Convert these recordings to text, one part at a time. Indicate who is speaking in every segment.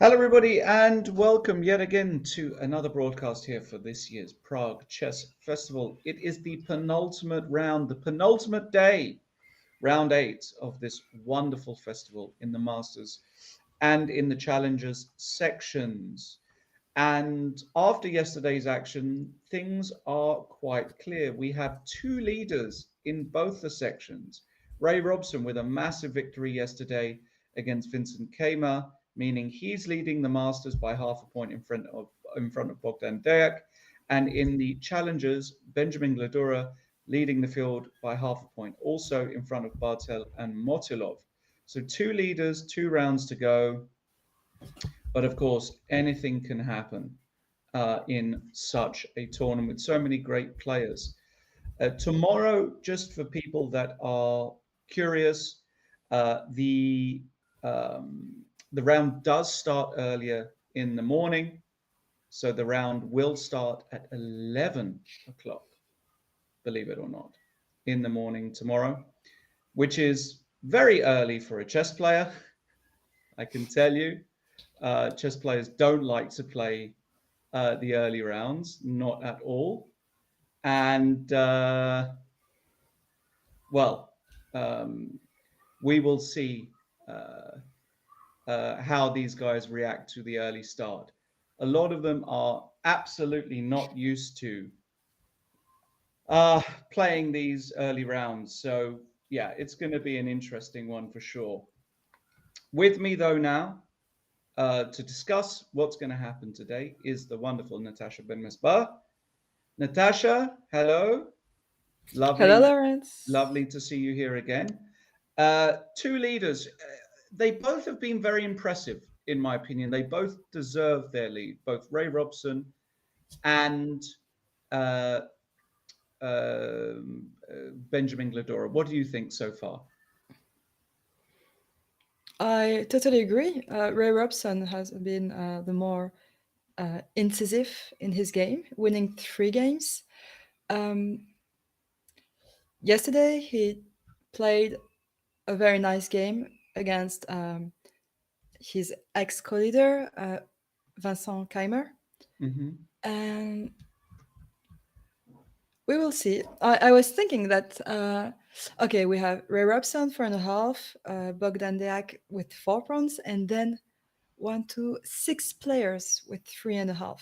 Speaker 1: Hello, everybody, and welcome yet again to another broadcast here for this year's Prague Chess Festival. It is the penultimate round, the penultimate day, round 8 of this wonderful festival in the Masters and in the Challengers sections. And after yesterday's action, things are quite clear. We have two leaders in both the sections. Ray Robson with a massive victory yesterday against Vincent Keimer, meaning he's leading the Masters by half a point in front of Bogdan Deak. And in the Challengers, Benjamin Gladura leading the field by half a point, also in front of Bartel and Motilov. So two leaders, 2 rounds to go. But of course, anything can happen in such a tournament with so many great players. Tomorrow, just for people that are curious, uh, the the round does start earlier in the morning, so the round will start at 11 o'clock, believe it or not, in the morning tomorrow, which is very early for a chess player. I can tell you, chess players don't like to play the early rounds, not at all. And well, um, we will see how these guys react to the early start. A lot of them are absolutely not used to uh, playing these early rounds. So, yeah, it's going to be an interesting one for sure. With me, though, now to discuss what's going to happen today is the wonderful Natasha Ben-Mesbah. Natasha, hello.
Speaker 2: Hello,
Speaker 1: Lovely,
Speaker 2: Lawrence.
Speaker 1: lovely to see you here again. Two leaders. They both have been very impressive, in my opinion. They both deserve their lead, both Ray Robson and uh, Benjamin Gladora. What do you think so far?
Speaker 2: I totally agree. Ray Robson has been the more incisive in his game, winning 3 games. Um, Yesterday, he played a very nice game against his ex co-leader, Vincent Keimer.
Speaker 1: Hmm.
Speaker 2: And we will see. I was thinking that, okay, we have Ray Robson 4.5, Bogdan Deak with 4 pawns, and then 6 players with 3.5,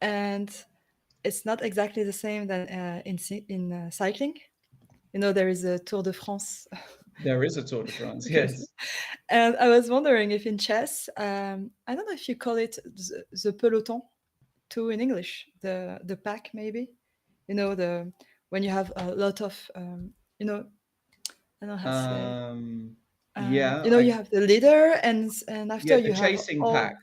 Speaker 2: and it's not exactly the same than in cycling. There is a Tour de France.
Speaker 1: There is a Tour de France,
Speaker 2: Yes.
Speaker 1: yes.
Speaker 2: And I was wondering if in chess, I don't know if you call it the peloton too in English, the pack maybe. The when you have a lot of you know I don't know how to say.
Speaker 1: Um, yeah,
Speaker 2: You have the leader, and after
Speaker 1: yeah, the
Speaker 2: you have
Speaker 1: chasing pack,
Speaker 2: all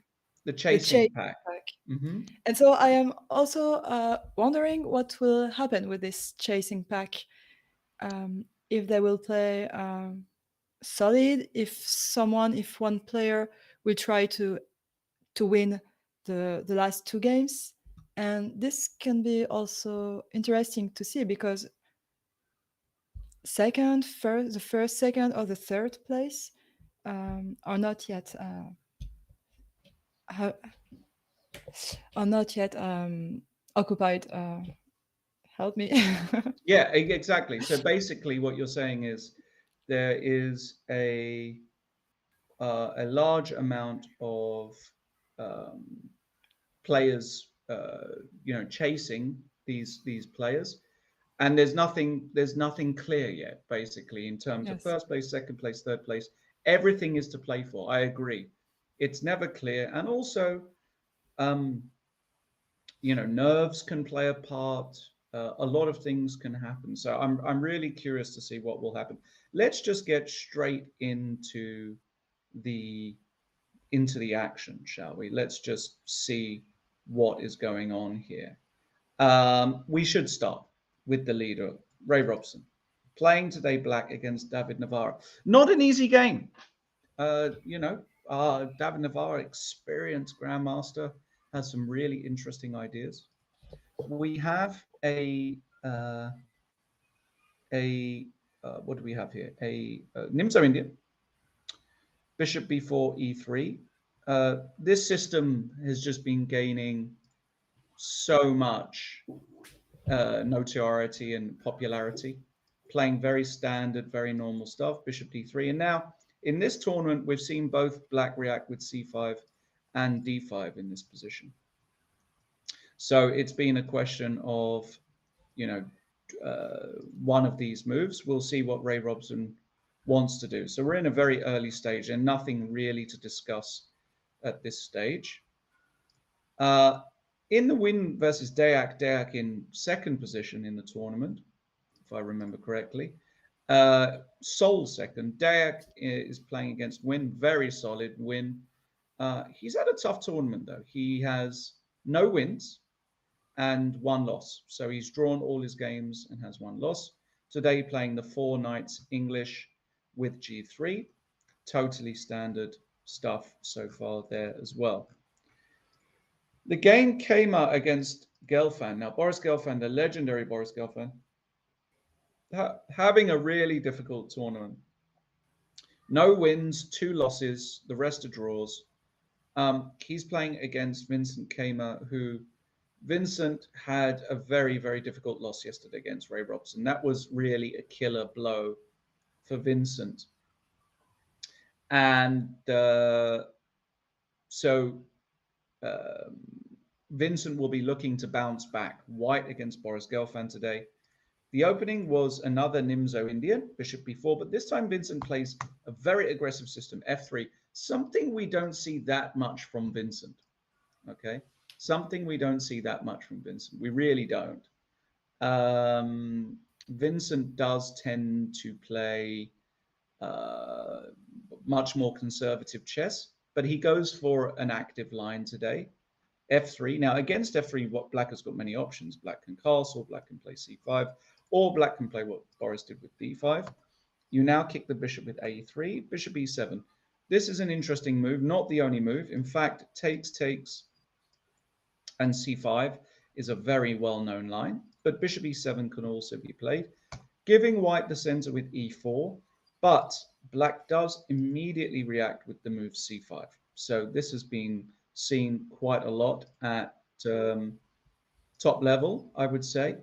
Speaker 1: the
Speaker 2: the
Speaker 1: chasing
Speaker 2: chase
Speaker 1: pack.
Speaker 2: pack.
Speaker 1: Hmm.
Speaker 2: And so I am also wondering what will happen with this chasing pack. If they will play solid, if one player will try to win the last 2 games, and this can be also interesting to see because the first, second, or the third place are not yet ha- are not yet occupied. Help me.
Speaker 1: Yeah, exactly. So basically, what you're saying is there is a large amount of um, players, chasing these players, and there's nothing clear yet. Basically, in terms of
Speaker 2: Yes.
Speaker 1: first place, second place, third place, everything is to play for. I agree. It's never clear, and also, um, nerves can play a part. A lot of things can happen. So I'm really curious to see what will happen. Let's just get straight the into the action, shall we? Let's just see what is going on here. We should start with the leader, Ray Robson, playing today black against David Navarro. Not an easy game. David Navarro, experienced grandmaster, has some really interesting ideas. We have a what do we have here? A Nimzo Indian, bishop b4 e3, This system has just been gaining so much notoriety and popularity, playing very standard, very normal stuff, bishop d3. And now in this tournament, we've seen both black react with c5 and d5 in this position. So it's been a question of, you know, one of these moves. We'll see what Ray Robson wants to do. So we're in a very early stage and nothing really to discuss at this stage. In the Win versus Deac in second position in the tournament, if I remember correctly. Sol second. Deac is playing against Win, very solid Win. He's had a tough tournament though. He has no wins and one loss. So he's drawn all his games and has one loss. Today playing the four knights English with g3. Totally standard stuff so far there as well. The game came out against Gelfand. Now, Boris Gelfand, the legendary Boris Gelfand, having a really difficult tournament. No wins, two losses, the rest are draws. He's playing against Vincent Kaymer, who Vincent had a very, very difficult loss yesterday against Ray Robson. That was really a killer blow for Vincent. And so Vincent will be looking to bounce back. White against Boris Gelfand today. The opening was another Nimzo Indian, bishop b4, but this time Vincent plays a very aggressive system, f3, something we don't see that much from Vincent, okay? Something we don't see that much from Vincent. We really don't. Vincent does tend to play much more conservative chess, but he goes for an active line today. f3. Now, against f3, what black has got many options. Black can castle, black can play c5, or black can play what Boris did with d5. You now kick the bishop with a3, bishop e7. This is an interesting move, not the only move. In fact, takes, and c5 is a very well-known line, but bishop e7 can also be played, giving white the center with e4, but black does immediately react with the move c5. So this has been seen quite a lot at top level, I would say.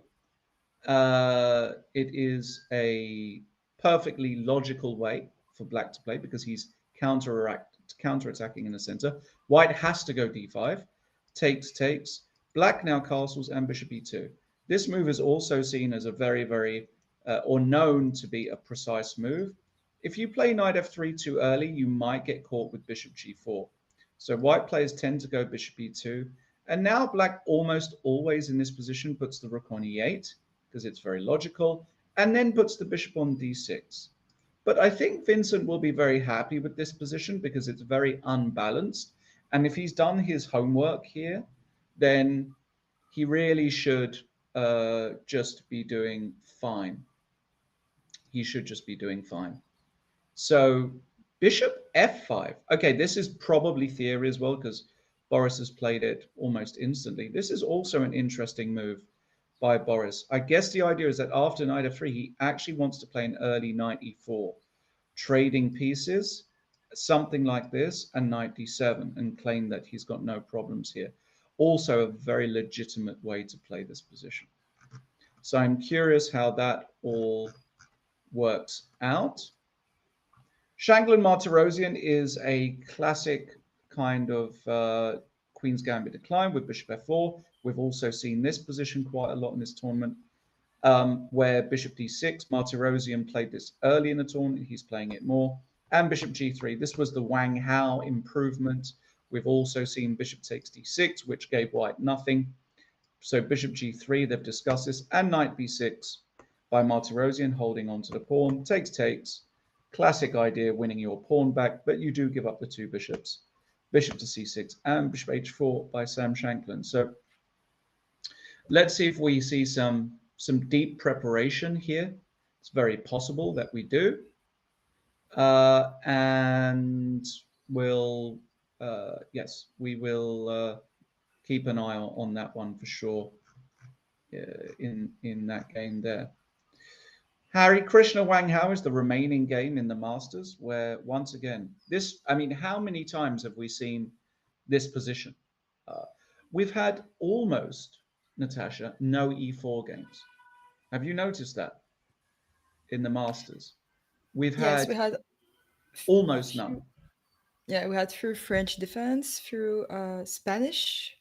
Speaker 1: It is a perfectly logical way for black to play because he's counterattacking in the center. White has to go d5, takes. Black now castles and bishop e2. This move is also seen as a very, or known to be a precise move. If you play knight f3 too early, you might get caught with bishop g4. So white players tend to go bishop e2. And now black almost always in this position puts the rook on e8 because it's very logical, and then puts the bishop on d6. But I think Vincent will be very happy with this position because it's very unbalanced. And if he's done his homework here, then he really should just be doing fine. He should just be doing fine. So bishop f5. Okay, this is probably theory as well because Boris has played it almost instantly. This is also an interesting move by Boris. I guess the idea is that after knight f3, he actually wants to play an early knight e4, trading pieces, something like this, and knight d7, and claim that he's got no problems here. Also a very legitimate way to play this position. So I'm curious how that all works out. Shanklin Martirosian is a classic kind of Queen's Gambit decline with bishop f4. We've also seen this position quite a lot in this tournament, where bishop d6. Martirosian played this early in the tournament. He's playing it more. And bishop g3. This was the Wang Hao improvement. We've also seen bishop takes d6, which gave white nothing. So bishop g3, they've discussed this, and knight b6 by Martirosian, holding on to the pawn. Takes. Classic idea, winning your pawn back, but you do give up the two bishops. Bishop to c6 and bishop h4 by Sam Shanklin. So let's see if we see some deep preparation here. It's very possible that we do. And we'll, yes, we will keep an eye on that one for sure in that game there. Harry Krishna Wang Hao is the remaining game in the Masters, where once again, this, I mean, how many times have we seen this position? Uh, we've had almost, Natasha, no E4 games. Have you noticed that in the Masters? We've
Speaker 2: Yes, we
Speaker 1: had
Speaker 2: had a
Speaker 1: almost
Speaker 2: few.
Speaker 1: none.
Speaker 2: Yeah, we had through French defense, through Spanish,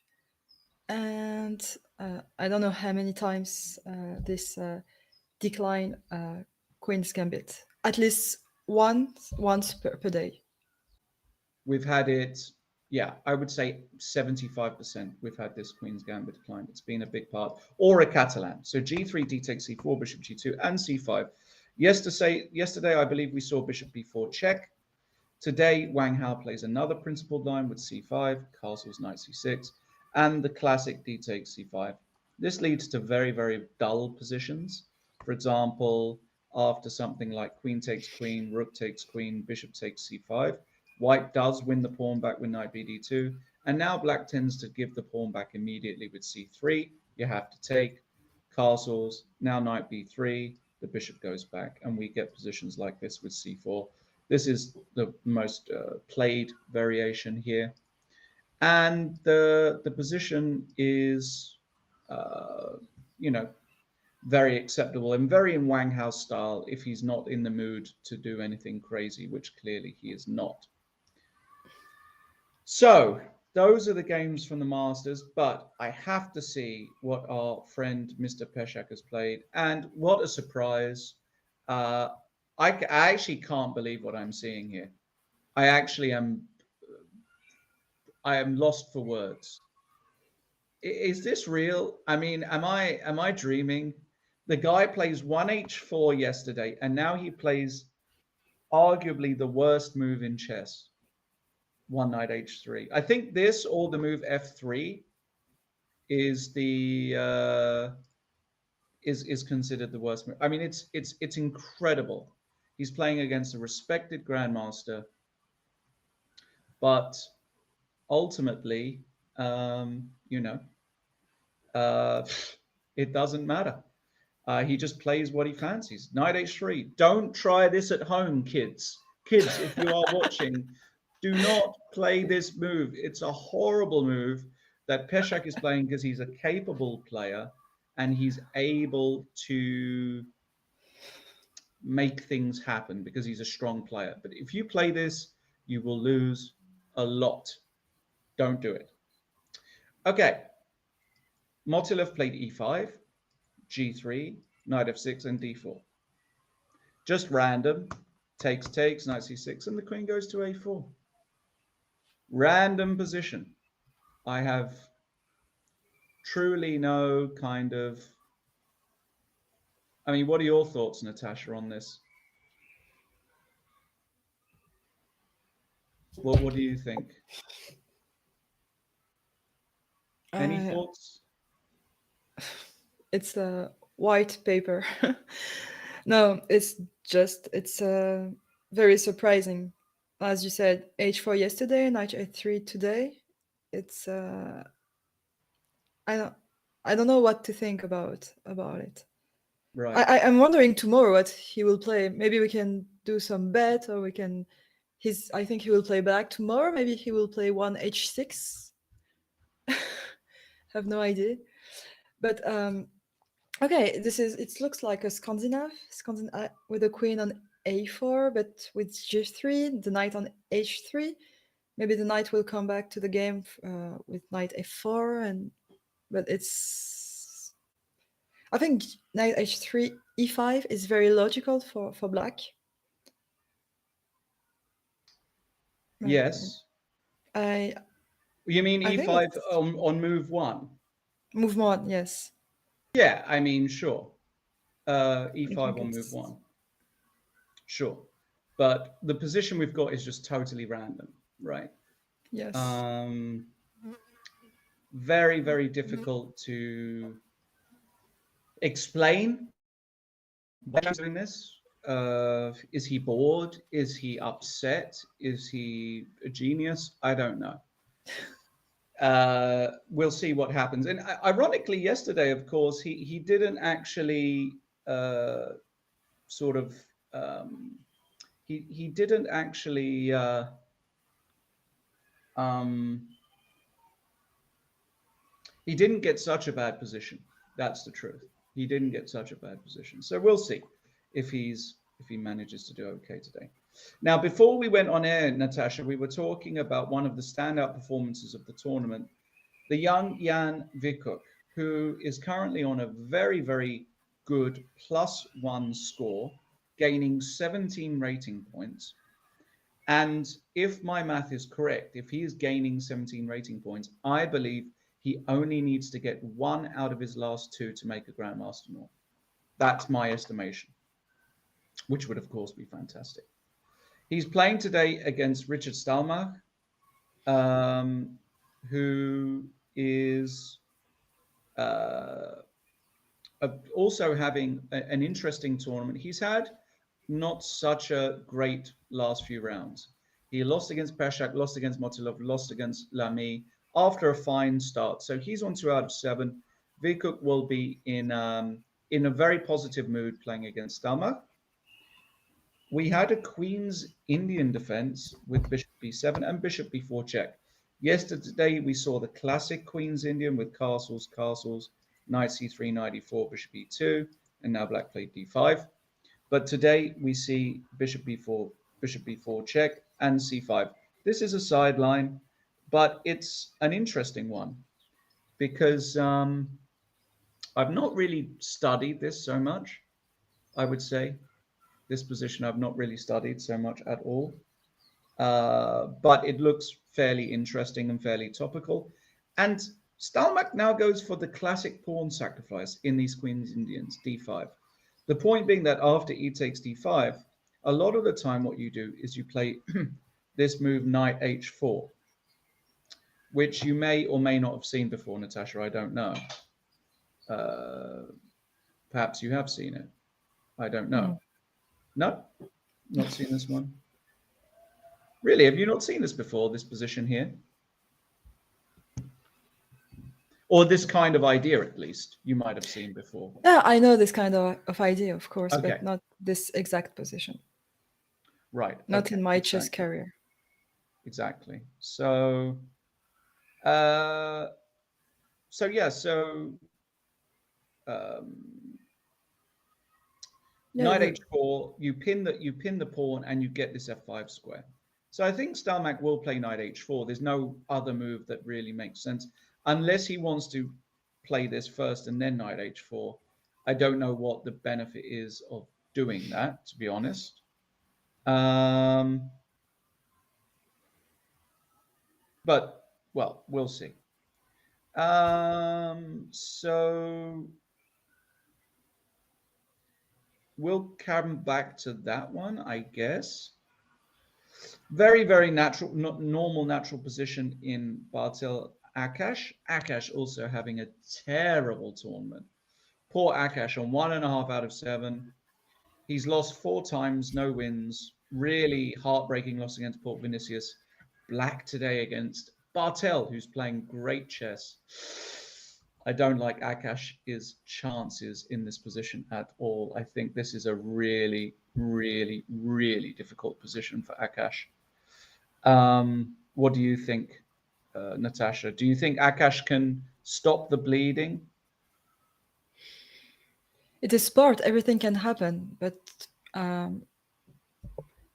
Speaker 2: and I don't know how many times this decline Queen's Gambit. At least once per day.
Speaker 1: We've had it, yeah, I would say 75%. We've had this Queen's Gambit decline. It's been a big part, or a Catalan. So G3, D takes C4, Bishop G2, and C5. Yesterday, I believe we saw Bishop B4 check. Today, Wang Hao plays another principled line with C5, castles knight C6, and the classic D takes C5. This leads to very, very dull positions. For example, after something like queen takes queen, rook takes queen, bishop takes C5, white does win the pawn back with knight BD2, and now black tends to give the pawn back immediately with C3. You have to take castles, now knight B3, the bishop goes back, and we get positions like this with C4. This is the most played variation here. And the position is, uh, you know, very acceptable and very in Wang Hao style if he's not in the mood to do anything crazy, which clearly he is not. So those are the games from the Masters, but I have to see what our friend Mr. Peshak has played. And what a surprise. Uh, I actually can't believe what I'm seeing here. I actually am. I am lost for words. Is this real? I mean, am I dreaming? The guy plays 1h4 yesterday, and now he plays arguably the worst move in chess, one knight h3. I think this or the move f3 is the is considered the worst move. I mean, it's incredible. He's playing against a respected grandmaster, but ultimately, you know, uh, it doesn't matter. He just plays what he fancies. Knight h3. Don't try this at home, kids. Kids, if you are watching, do not play this move. It's a horrible move that Peshak is playing because he's a capable player and he's able to make things happen because he's a strong player. But if you play this, you will lose a lot. Don't do it. Okay. Motilov played e5, g3, knight f6, and d4. Just random. Takes, knight c6, and the queen goes to a4. Random position. I have truly no kind of... I mean, what are your thoughts, Natasha, on this? What do you think? Any thoughts?
Speaker 2: It's a white paper. No, it's very surprising. As you said, h4 yesterday, knight h3 today. It's I don't I don't know what to think about it.
Speaker 1: Right.
Speaker 2: I'm wondering tomorrow what he will play. Maybe we can do some bet, or we can. I think he will play black tomorrow. Maybe he will play one h6. Have no idea. But okay, it looks like a Scandinav with a queen on a4, but with g3, the knight on h3. Maybe the knight will come back to the game with knight f4, but I think knight h3, e5 is very logical for black.
Speaker 1: Yes.
Speaker 2: I
Speaker 1: You mean
Speaker 2: I think
Speaker 1: e5
Speaker 2: it's
Speaker 1: on move one?
Speaker 2: move one, yes.
Speaker 1: Yeah, I mean, sure.
Speaker 2: I
Speaker 1: e5
Speaker 2: think
Speaker 1: on move
Speaker 2: it's
Speaker 1: one. Sure. But the position we've got is just totally random, right?
Speaker 2: yes.
Speaker 1: Very, very difficult to explain why he's doing this. Is he bored? Is he upset? Is he a genius? I don't know. We'll see what happens. And ironically, yesterday, of course, he didn't actually sort of he didn't actually um, he didn't get such a bad position. That's the truth. He didn't get such a bad position. So we'll see if he manages to do okay today. Now, before we went on air, Natasha, we were talking about one of the standout performances of the tournament, the young Jan Vikuk, who is currently on a very, very good +1 score, gaining 17 rating points. And if my math is correct, if he is gaining 17 rating points, I believe he only needs to get one out of his last two to make a Grandmaster North. That's my estimation, which would, of course, be fantastic. He's playing today against Richard Stalmach, who is also having an interesting tournament. He's had not such a great last few rounds. He lost against Peshak, lost against Motilov, lost against Lamy after a fine start. So he's on 2 out of 7. Vikuk will be in a very positive mood playing against Stalmach. We had a Queen's Indian defense with Bishop b7 and Bishop b4 check. Yesterday, we saw the classic Queen's Indian with castles, castles, knight c3, knight e4, bishop e2, and now black played d5. But today, we see bishop b4 check, and c5. This is a sideline, but it's an interesting one because I've not really studied this so much, I would say. This position I've not really studied so much at all. But it looks fairly interesting and fairly topical. And Stalmach now goes for the classic pawn sacrifice in these Queen's Indians, d5. The point being that after e takes d5, a lot of the time what you do is you play this move knight h4, which you may or may not have seen before, Natasha, I don't know. Perhaps you have seen it. I don't know. No, not seen this one. Really, have you not seen this before, this position here? Or this kind of idea, at least, you might have seen before.
Speaker 2: Yeah, I know this kind of idea, of course,
Speaker 1: Okay.
Speaker 2: but not this exact position.
Speaker 1: Right.
Speaker 2: Not
Speaker 1: okay,
Speaker 2: in my
Speaker 1: exactly.
Speaker 2: chess career.
Speaker 1: Exactly. So, yeah, so knight h4, you pin the pawn and you get this f5 square. So I think Stalmach will play knight h4. There's no other move that really makes sense unless he wants to play this first and then knight h4. I don't know what the benefit is of doing that, to be honest. But well, we'll see. So we'll come back to that one, I guess. Very, very natural, normal, natural position in Bartel Akash. Akash also having a terrible tournament. Poor Akash on 1.5 out of 7. He's lost 4 times, no wins. Really heartbreaking loss against Port Vinicius. Black today against Bartel, who's playing great chess. I don't like Akash's chances in this position at all. I think this is a really, really, really difficult position for Akash. What do you think, Natasha? Do you think Akash can stop the bleeding?
Speaker 2: It is sport, everything can happen, but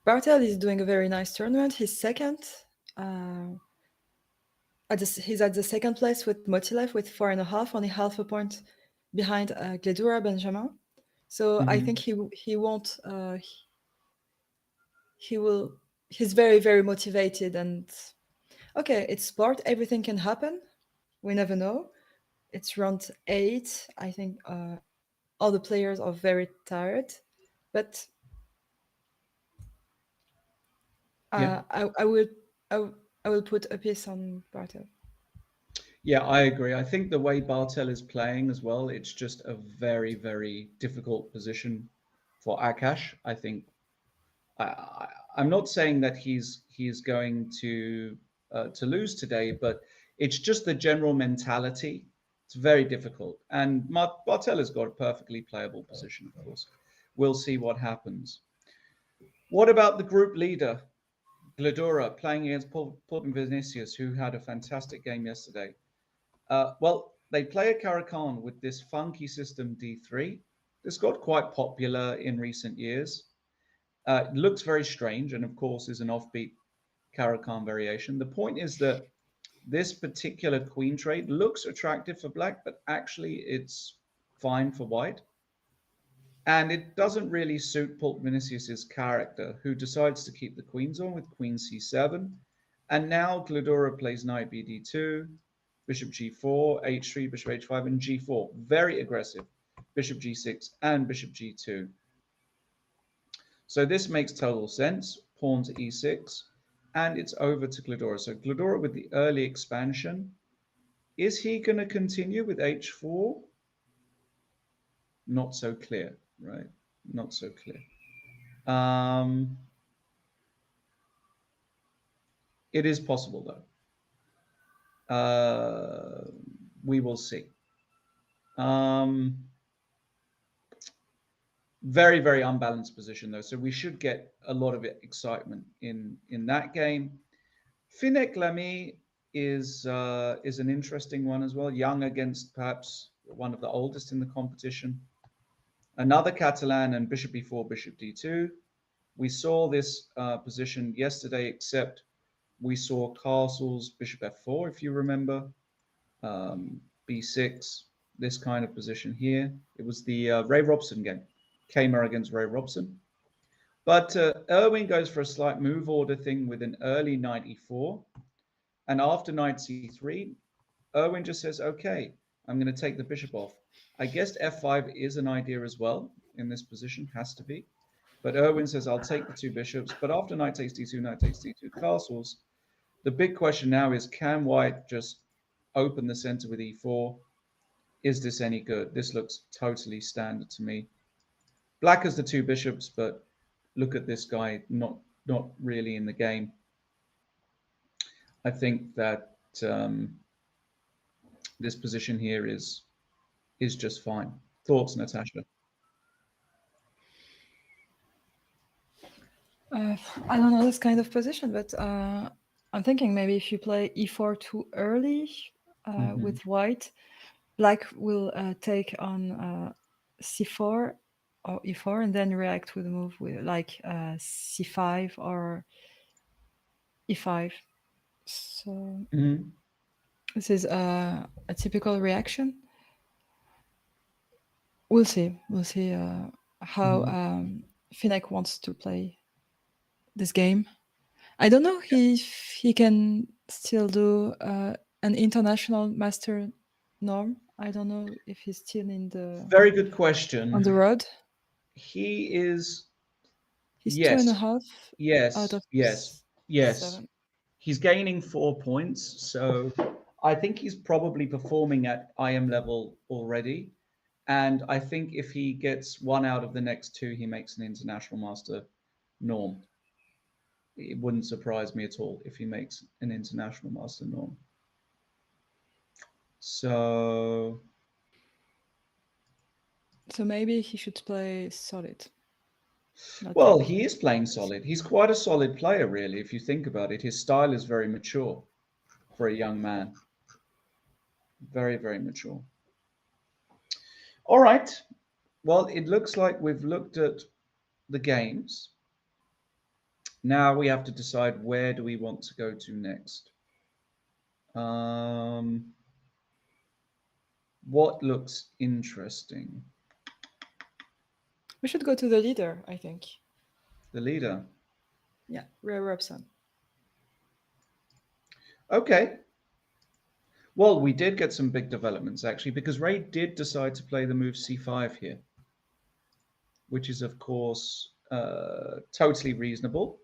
Speaker 2: Bartel is doing a very nice tournament. He's second. He's at the second place with Motilev with 4.5, only half a point behind Gledura Benjamin. So I think he won't. He's very, very motivated, and okay, it's sport. Everything can happen. We never know. It's round 8. I think all the players are very tired, but I will put a piece on Bartel.
Speaker 1: Yeah, I agree. I think the way Bartel is playing as well, it's just a very, very difficult position for Akash. I think I'm not saying that he's going to lose today, but it's just the general mentality. It's very difficult, and Bartel has got a perfectly playable position, of course. We'll see what happens. What about the group leader, Gladura, playing against Portman Vinicius, who had a fantastic game yesterday? Well, they play a Caracan with this funky system D3. This got quite popular in recent years. It looks very strange and, of course, is an offbeat Caracan variation. The point is that this particular queen trade looks attractive for black, but actually it's fine for white. And it doesn't really suit Pulp Vinicius's character, who decides to keep the queens on with queen c7. And now Gladura plays knight bd2, bishop g4, h3, bishop h5, and g4. Very aggressive. Bishop g6 and bishop g2. So this makes total sense. Pawn to e6. And it's over to Gladura. So Gladura with the early expansion. Is he going to continue with h4? Not so clear, right? Not so clear. It is possible, though. We will see. Very, very unbalanced position, though. So we should get a lot of excitement in that game. Finek Lamy is an interesting one as well. Young against perhaps one of the oldest in the competition. Another Catalan and bishop e4, bishop d2. We saw this position yesterday, except we saw castles, bishop f4, if you remember, b6, this kind of position here. It was the Ray Robson game, Kamer against Ray Robson. But Erwin goes for a slight move order thing with an early knight e4. And after knight c3, Erwin just says, okay, I'm going to take the bishop off. I guess f5 is an idea as well in this position, has to be. But Erwin says, I'll take the two bishops. But after knight takes d2, knight takes d2 castles, the big question now is, can white just open the center with e4? Is this any good? This looks totally standard to me. Black has the two bishops, but look at this guy, not really in the game. I think that this position here is just fine. Thoughts, Natasha?
Speaker 2: I don't know this kind of position, but I'm thinking maybe if you play e4 too early with white, black will take on c4 or e4 and then react with a move with like c5 or e5. So this is a typical reaction. We'll see. We'll see how Finek wants to play this game. I don't know if he can still do an international master norm. I don't know if he's still in the
Speaker 1: very good question
Speaker 2: on the road.
Speaker 1: He is.
Speaker 2: He's
Speaker 1: Yes.
Speaker 2: 2.5 out of
Speaker 1: Yes.
Speaker 2: 7.
Speaker 1: He's gaining 4 points, so I think he's probably performing at IM level already. And I think if he gets one out of the next two, he makes an international master norm. It wouldn't surprise me at all if he makes an international master norm. So
Speaker 2: maybe he should play solid.
Speaker 1: Well, he is playing solid. He's quite a solid player, really, if you think about it. His style is very mature for a young man. Very, very mature. All right. Well, it looks like we've looked at the games. Now we have to decide where do we want to go to next. What looks interesting?
Speaker 2: We should go to the leader, I think.
Speaker 1: The leader?
Speaker 2: Yeah, Ray Robson.
Speaker 1: Okay. Well, we did get some big developments, actually, because Ray did decide to play the move c5 here, which is, of course, totally reasonable.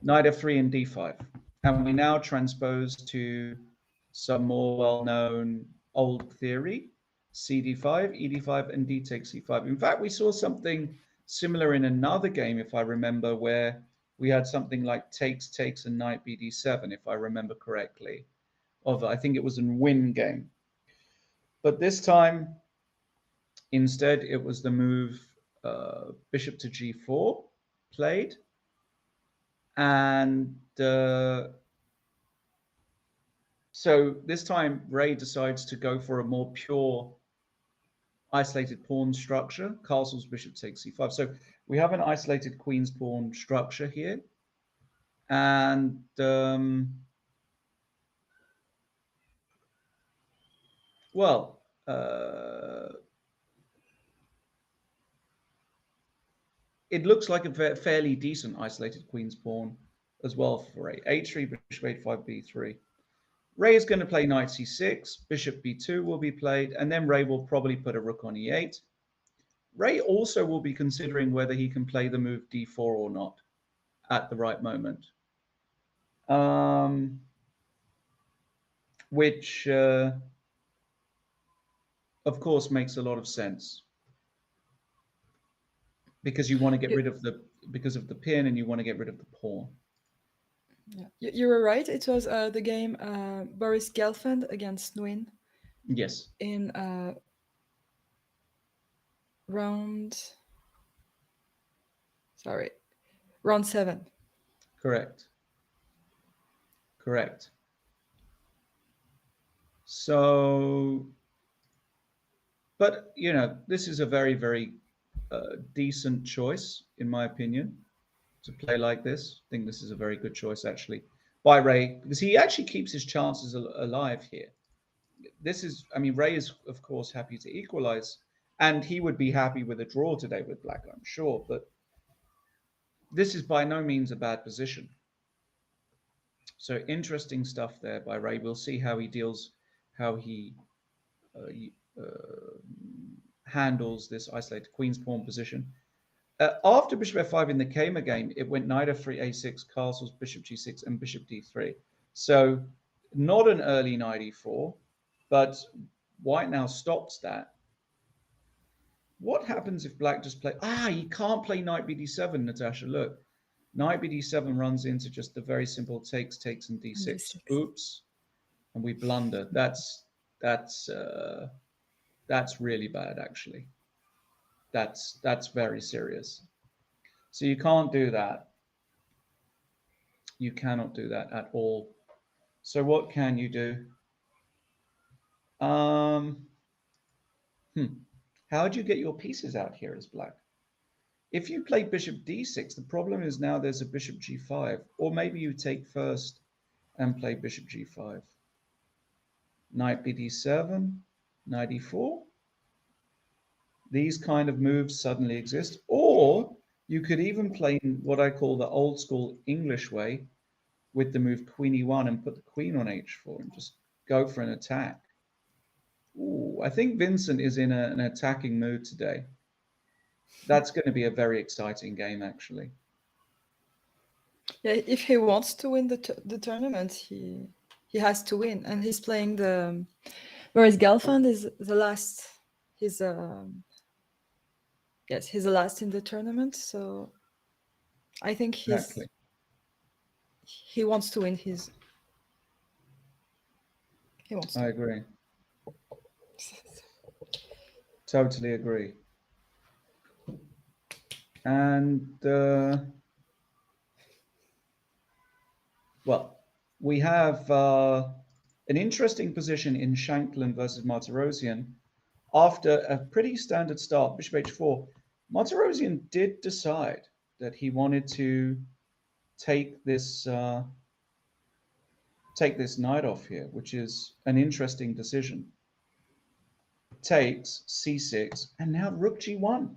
Speaker 1: Knight f3 and d5. And we now transpose to some more well-known old theory, cd5, ed5, and d takes c5. In fact, we saw something similar in another game, if I remember, where we had something like takes, and knight bd7, if I remember correctly. I think it was a win game. But this time, instead, it was the move bishop to g4 played, and so this time Ray decides to go for a more pure isolated pawn structure. Castles, bishop takes c5. So we have an isolated queen's pawn structure here, and well, it looks like a fairly decent isolated queen's pawn as well for Ray. h3, bishop h5, b3. Ray is going to play knight c6, bishop b2 will be played, and then Ray will probably put a rook on e8. Ray also will be considering whether he can play the move d4 or not at the right moment, which of course makes a lot of sense because you want to get rid of the pin and you want to get rid of the pawn.
Speaker 2: Yeah, you were right. It was the game Boris Gelfand against Nguyen
Speaker 1: Yes,
Speaker 2: in round. Sorry, round 7.
Speaker 1: correct. So, but this is a very, very decent choice in my opinion to play like this. I think this is a very good choice actually by Ray because he actually keeps his chances alive here. This is, I mean, Ray is of course happy to equalize, and he would be happy with a draw today with Black, I'm sure. But this is by no means a bad position. So interesting stuff there by Ray. We'll see how he deals, how he handles this isolated queen's pawn position. After bishop f5 in the Kamer game, it went knight f3, a6, castles, bishop g6, and bishop d3. So not an early knight e4, but white now stops that. What happens if Black just play? He can't play knight bd7, Natasha. Look, knight bd7 runs into just the very simple takes, and d6.
Speaker 2: And d6.
Speaker 1: Oops, and we blunder. That's really bad, actually. That's very serious. So you can't do that. You cannot do that at all. So what can you do? How do you get your pieces out here as Black? If you play bishop d6, the problem is now there's a bishop g5, or maybe you take first and play bishop g5. Knight bd7, knight e4. These kind of moves suddenly exist. Or you could even play in what I call the old school English way with the move queen e1 and put the queen on h4 and just go for an attack. Ooh, I think Vincent is in an attacking mood today. That's going to be a very exciting game, actually.
Speaker 2: Yeah, if he wants to win the tournament, he has to win, and he's playing the. Whereas Gelfand is the last. He's yes, he's the last in the tournament. So I think he wants to win his. He wants to.
Speaker 1: I agree. Totally agree. And well, we have an interesting position in Shankland versus Martirosyan. After a pretty standard start, bishop h4, Martirosyan did decide that he wanted to take this knight off here, which is an interesting decision. Takes c6, and now rook g1.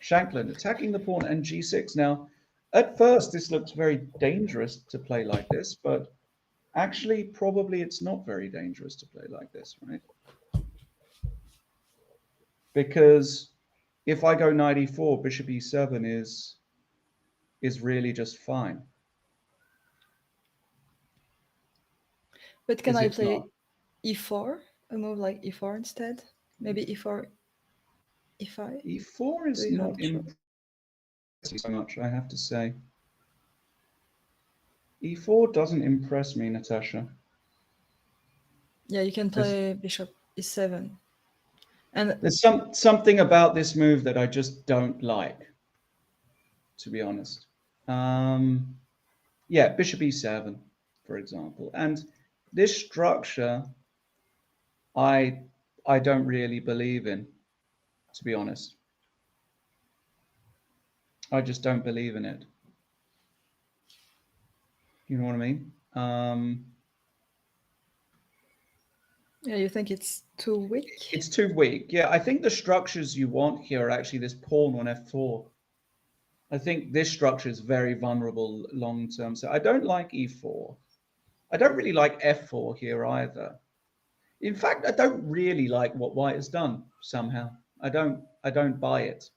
Speaker 1: Shankland attacking the pawn and g6. Now, at first, this looks very dangerous to play like this, but actually, probably it's not very dangerous to play like this, right? Because if I go knight e4, bishop e7 is really just fine.
Speaker 2: But can I play e4? A move like e4 instead? Maybe e4, e5?
Speaker 1: E4 is not impressive so much, I have to say. E4 doesn't impress me, Natasha.
Speaker 2: Yeah, you can play bishop e7. And
Speaker 1: There's something about this move that I just don't like, to be honest. Um, yeah, bishop e7, for example. And this structure, I I don't really believe in, to be honest. I just don't believe in it. You know what I mean?
Speaker 2: yeah, you think it's too weak?
Speaker 1: It's too weak. Yeah, I think the structures you want here are actually this pawn on f4. I think this structure is very vulnerable long term. So I don't like e4. I don't really like f4 here either. In fact, I don't really like what white has done somehow. I don't buy it.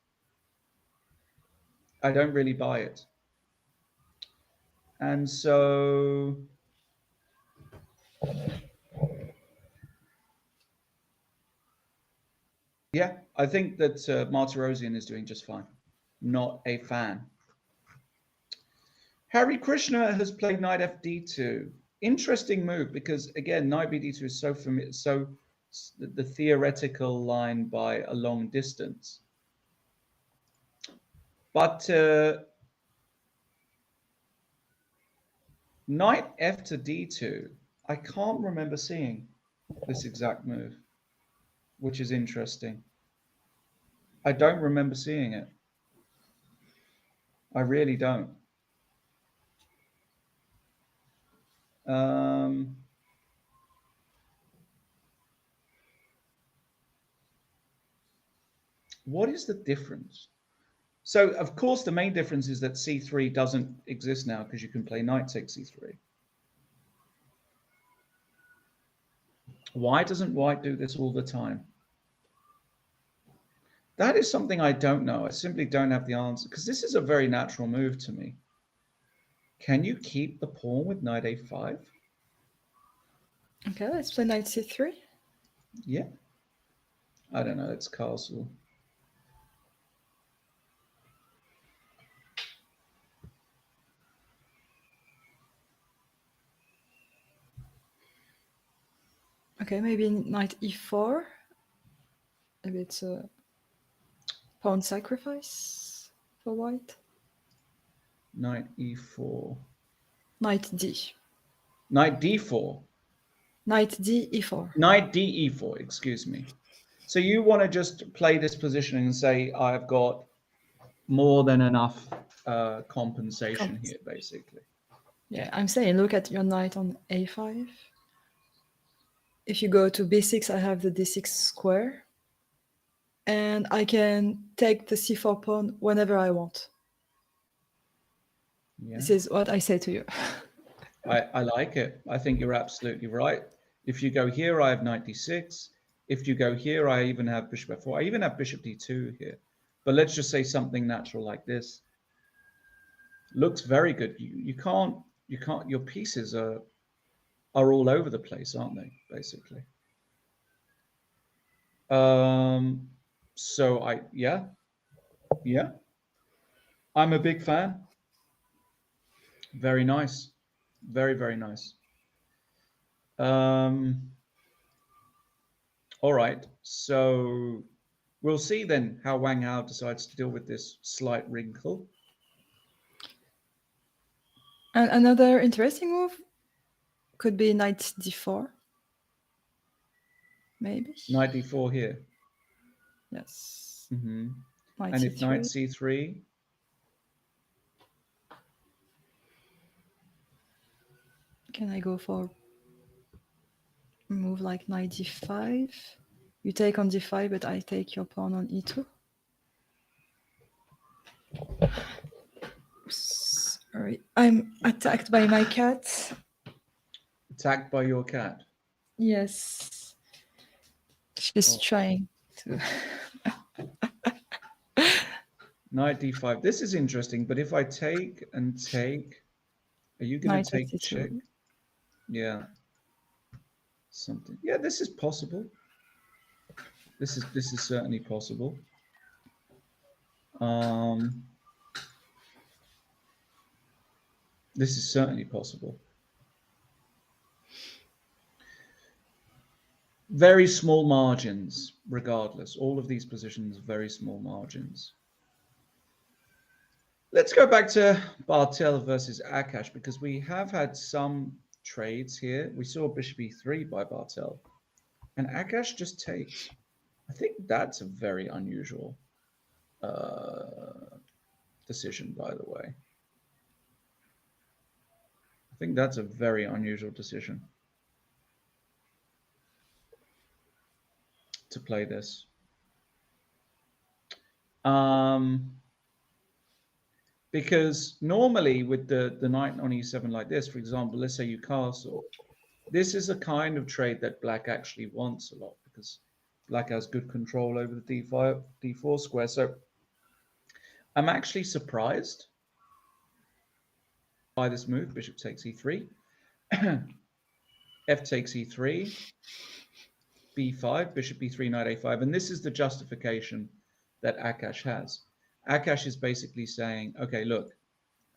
Speaker 1: I don't really buy it. And so yeah, I think that Martirosian is doing just fine. Not a fan. Harry Krishna has played knight fd2. Interesting move because again, knight bd2 is so familiar, so the theoretical line by a long distance. But knight f to d2, I can't remember seeing this exact move, which is interesting. I don't remember seeing it. I really don't. Um, what is the difference? So, of course, the main difference is that c3 doesn't exist now because you can play knight takes c3. Why doesn't white do this all the time? That is something I don't know. I simply don't have the answer because this is a very natural move to me. Can you keep the pawn with knight a5?
Speaker 2: Okay, let's play knight c3.
Speaker 1: Yeah. I don't know. It's castle.
Speaker 2: Okay, maybe knight e4. Maybe it's a pawn sacrifice for white.
Speaker 1: Knight e4.
Speaker 2: Knight d.
Speaker 1: Knight d4.
Speaker 2: Knight d e4.
Speaker 1: Knight d e4, excuse me. So you want to just play this positioning and say, I've got more than enough compensation here, basically.
Speaker 2: Yeah, I'm saying look at your knight on a5. If you go to b6, I have the d6 square. And I can take the c4 pawn whenever I want.
Speaker 1: Yeah.
Speaker 2: This is what I say to you.
Speaker 1: I like it. I think you're absolutely right. If you go here, I have knight d6. If you go here, I even have bishop f4. I even have bishop d2 here. But let's just say something natural like this. Looks very good. You can't your pieces are all over the place, aren't they, basically? So yeah. I'm a big fan. Very nice. Very, very nice. All right. So we'll see then how Wang Hao decides to deal with this slight wrinkle.
Speaker 2: And another interesting move could be knight d4. Maybe.
Speaker 1: Knight d4 here.
Speaker 2: Yes.
Speaker 1: Mm-hmm.
Speaker 2: Knight
Speaker 1: And
Speaker 2: c3.
Speaker 1: if knight c3,
Speaker 2: can I go for a move like knight d5? You take on d5, but I take your pawn on e2. Sorry, I'm attacked by my cat.
Speaker 1: attacked by your cat.
Speaker 2: Yes. She's trying to.
Speaker 1: Knight d5. This is interesting, but if I take and take, are you going to take check? Yeah. Something. Yeah, this is possible. This is certainly possible. This is certainly possible. Very small margins, regardless. All of these positions, very small margins. Let's go back to Bartel versus Akash because we have had some trades here. We saw bishop e3 by Bartel, and Akash just takes. I think that's a very unusual decision, by the way. I think that's a very unusual decision to play this. Because normally with the knight on e7 like this, for example, let's say you castle, this is a kind of trade that black actually wants a lot because black has good control over the d5, d4 square. So I'm actually surprised by this move. Bishop takes e3, f takes e3, b5, bishop b3, knight a5. And this is the justification that Akash has. Akash is basically saying, okay, look,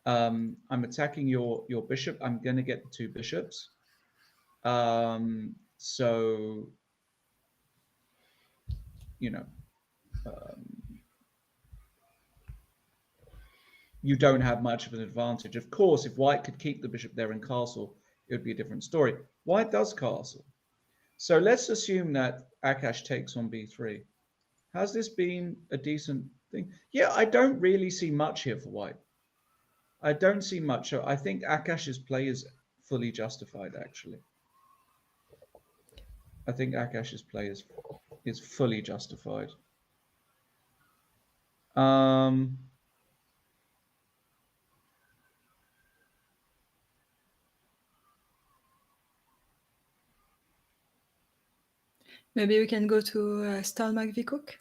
Speaker 1: I'm attacking your bishop. I'm going to get the two bishops. So, you know, you don't have much of an advantage. Of course, if white could keep the bishop there and castle, it would be a different story. White does castle. So let's assume that Akash takes on b3. Has this been a decent thing? Yeah, I don't really see much here for white. I don't see much. I think Akash's play is fully justified, actually. I think Akash's play is fully justified.
Speaker 2: Maybe we can go to Stalmag Vikuk?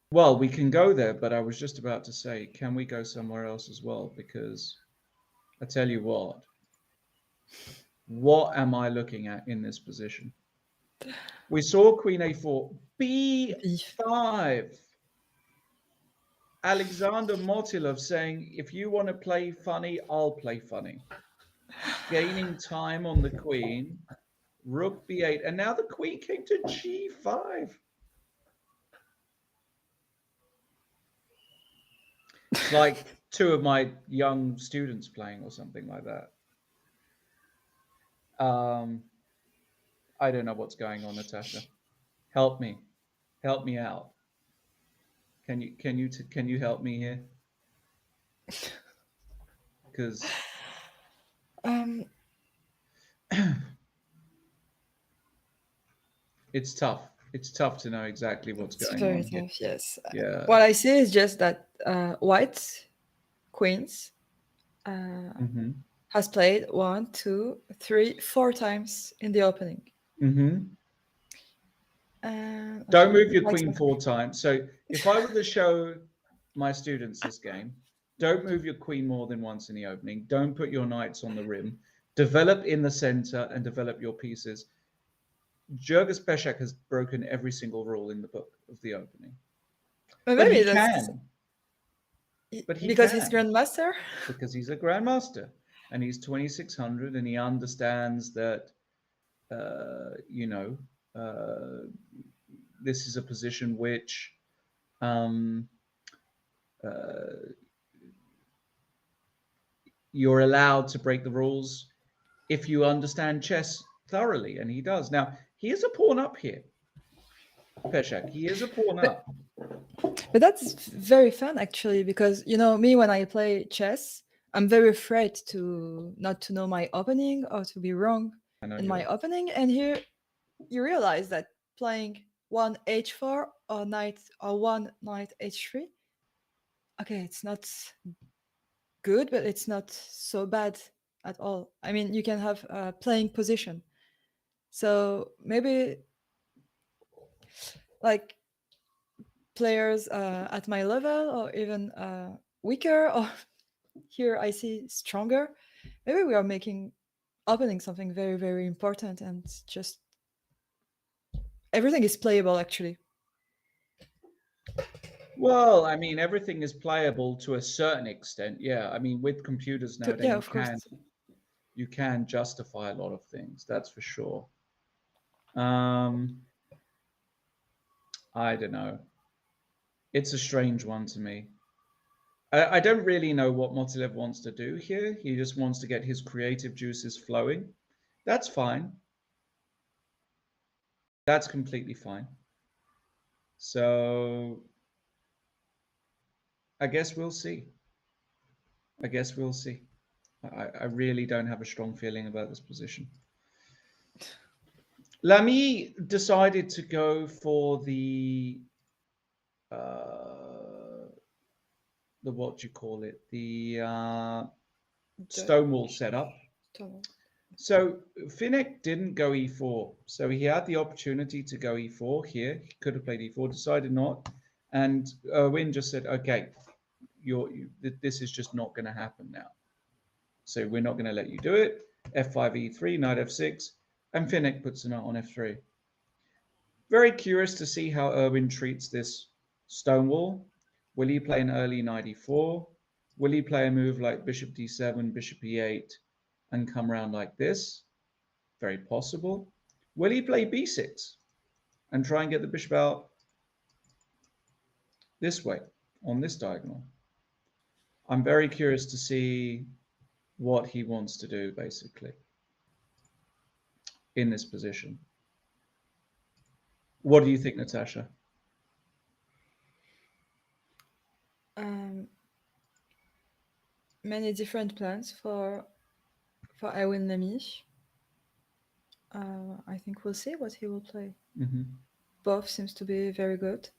Speaker 1: Well, we can go there, but I was just about to say, can we go somewhere else as well? Because I tell you what am I looking at in this position? We saw Queen A4, B5. Alexander Motilov saying, if you want to play funny, I'll play funny. Gaining time on the queen, rook B8, and now the queen came to G5. It's like two of my young students playing or something like that. I don't know what's going on, Natasha. Help me out. Can you help me here? Because it's tough. It's tough to know exactly what's going on.
Speaker 2: It's very tough, yes.
Speaker 1: Yeah.
Speaker 2: What I see is just that white queens has played 1, 2, 3, 4 times in the opening.
Speaker 1: Don't move your queen 4 times. So if I were to show my students this game, don't move your queen more than once in the opening. Don't put your knights on the rim. Develop in the center and develop your pieces. Jurgis Peshak has broken every single rule in the book of the opening. But he can.
Speaker 2: Because he's grandmaster?
Speaker 1: Because he's a grandmaster. And he's 2600 and he understands that, this is a position which you're allowed to break the rules if you understand chess thoroughly, and he does. Now, he is a pawn up here, Peshak. He is a pawn up.
Speaker 2: But that's very fun, actually, because, me, when I play chess, I'm very afraid not to know my opening or to be wrong in my opening. And here you realize that playing 1 h4 or one knight h3, okay, it's not good, but it's not so bad at all. I mean, you can have a playing position. So maybe like players at my level or even weaker, or here I see stronger, maybe we are making opening something very, very important, and just everything is playable, actually.
Speaker 1: Well, I mean, everything is playable to a certain extent. Yeah, I mean, with computers nowadays, you can justify a lot of things. That's for sure. I don't know. It's a strange one to me. I don't really know what Motilev wants to do here. He just wants to get his creative juices flowing. That's fine. That's completely fine. So I guess we'll see. I guess we'll see. I really don't have a strong feeling about this position. Lamy decided to go for uh, the what do you call it? The Stonewall setup.
Speaker 2: Stonewall.
Speaker 1: So Finnick didn't go e4. So he had the opportunity to go e4 here. He could have played e4, decided not. And Win just said, okay, this is just not going to happen now. So we're not going to let you do it. f5, e3, knight f6. And Finnick puts a knight on f3. Very curious to see how Erwin treats this Stonewall. Will he play an early knight e4? Will he play a move like bishop d7, bishop e8, and come around like this? Very possible. Will he play b6 and try and get the bishop out this way, on this diagonal? I'm very curious to see what he wants to do, basically, in this position. What do you think, Natasha?
Speaker 2: Many different plans for Erwin Lamy. I think we'll see what he will play.
Speaker 1: Mm-hmm.
Speaker 2: Both seems to be very good.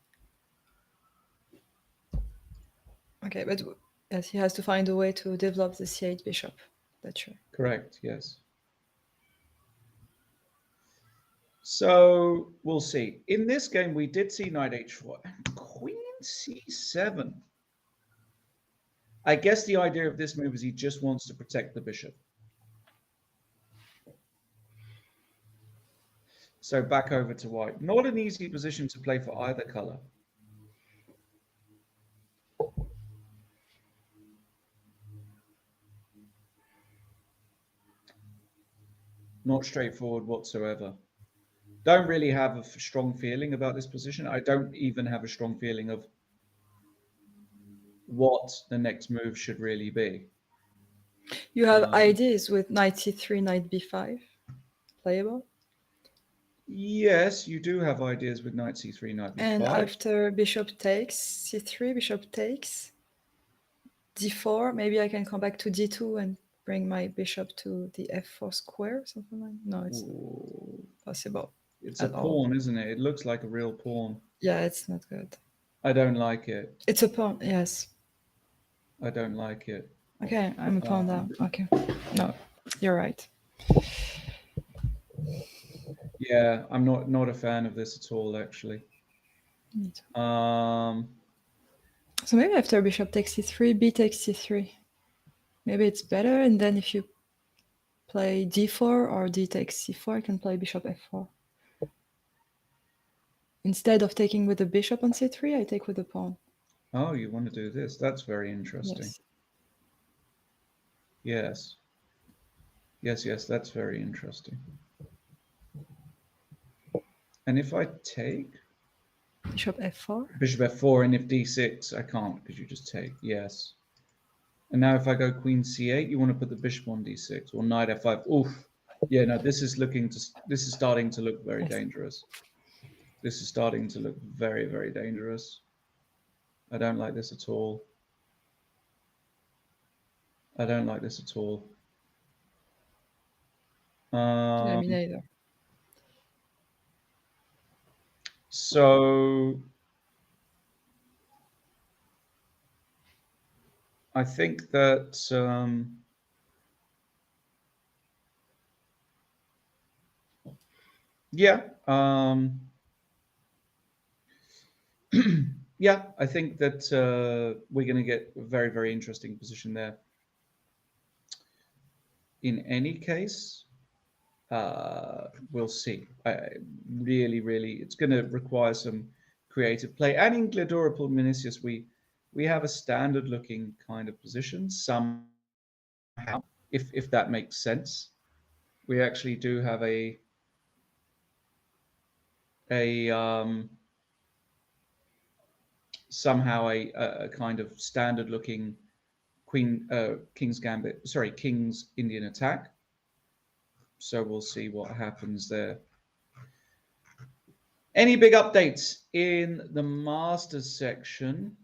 Speaker 2: Okay, but yes, he has to find a way to develop the c8 bishop. That's true.
Speaker 1: Correct, yes. So we'll see. In this game, we did see knight h4 and queen c7. I guess the idea of this move is he just wants to protect the bishop. So back over to white. Not an easy position to play for either color. Not straightforward whatsoever. Don't really have a strong feeling about this position. I don't even have a strong feeling of what the next move should really be.
Speaker 2: You have ideas with knight c3, knight b5 playable?
Speaker 1: Yes, you do have ideas with knight c3, knight b5.
Speaker 2: And after bishop takes, c3, bishop takes, d4, maybe I can come back to d2 and bring my bishop to the f4 square, something like that. No, it's not possible.
Speaker 1: It's a pawn, isn't it? It looks like a real pawn.
Speaker 2: Yeah, it's not good.
Speaker 1: I don't like it.
Speaker 2: It's a pawn, yes.
Speaker 1: I don't like it.
Speaker 2: Okay, I'm a pawn down. Okay. No, you're right.
Speaker 1: Yeah, I'm not a fan of this at all, actually.
Speaker 2: Me too. So maybe after bishop takes c3, b takes c3. Maybe it's better, and then if you play d4 or d takes c4, I can play bishop f4. Instead of taking with the bishop on c3, I take with the pawn.
Speaker 1: Oh, you want to do this? That's very interesting. Yes. Yes, that's very interesting. And if I take
Speaker 2: bishop f4?
Speaker 1: Bishop f4, and if d6, I can't because you just take. Yes. And now if I go queen c8, you want to put the bishop on d6 or knight f5. Oof. Yeah, no, this is starting to look very dangerous. This is starting to look very, very dangerous. I don't like this at all. I don't like this at all.
Speaker 2: Yeah, me neither.
Speaker 1: So I think that yeah, yeah, I think that we're going to get a very, very interesting position there. In any case, we'll see. Really, it's going to require some creative play. And in Gladura Pulmonicius, we have a standard-looking kind of position somehow, if that makes sense. We actually do have a somehow a kind of standard looking King's Gambit, sorry, King's Indian attack. So we'll see what happens there. Any big updates in the Masters section?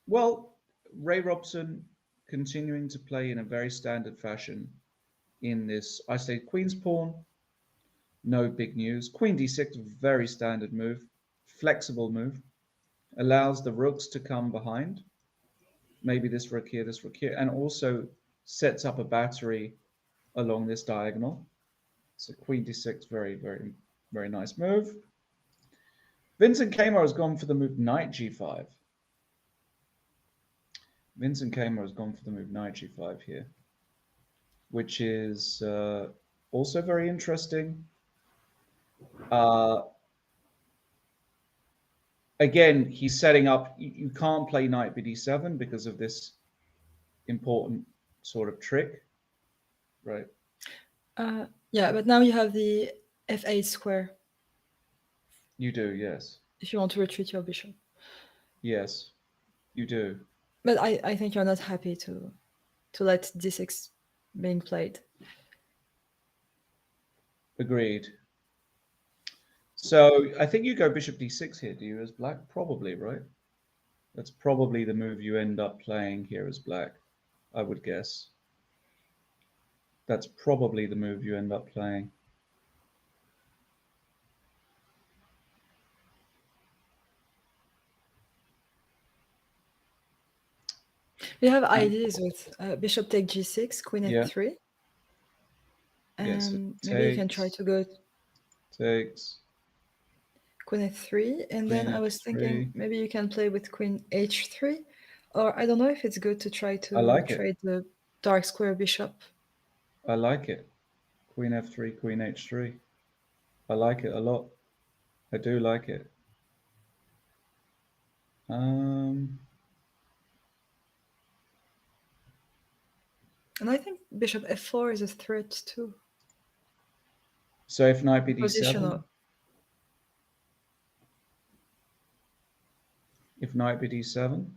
Speaker 1: Well, Ray Robson continuing to play in a very standard fashion in this. I say Queen's Pawn, no big news. Queen d6, very standard move, flexible move, allows the rooks to come behind. Maybe this rook here, and also sets up a battery along this diagonal. So Queen d6, very, very, very nice move. Vincent Kamo has gone for the move Knight g5. Vincent Kamo has gone for the move Knight g5 here, which is also very interesting. Again, he's setting up, you can't play Knight bd7 because of this important sort of trick, right?
Speaker 2: Yeah, but now you have the f8 square.
Speaker 1: You do, yes.
Speaker 2: If you want to retreat your bishop.
Speaker 1: Yes, you do.
Speaker 2: But I think you're not happy to let d6 being played.
Speaker 1: Agreed. So I think you go bishop d6 here, do you, as black? Probably, right? That's probably the move you end up playing here as black, I would guess. That's probably the move you end up playing.
Speaker 2: We have ideas with bishop take g6, queen f3. And
Speaker 1: yes,
Speaker 2: maybe you can try to go
Speaker 1: takes
Speaker 2: queen f3, and then I was thinking maybe you can play with queen h3, or I don't know if it's good to try to trade the dark square bishop.
Speaker 1: I like it. Queen f3, queen h3. I like it a lot. I do like it. And
Speaker 2: I think bishop f4 is a threat too.
Speaker 1: So if knight bd7? If knight bd7?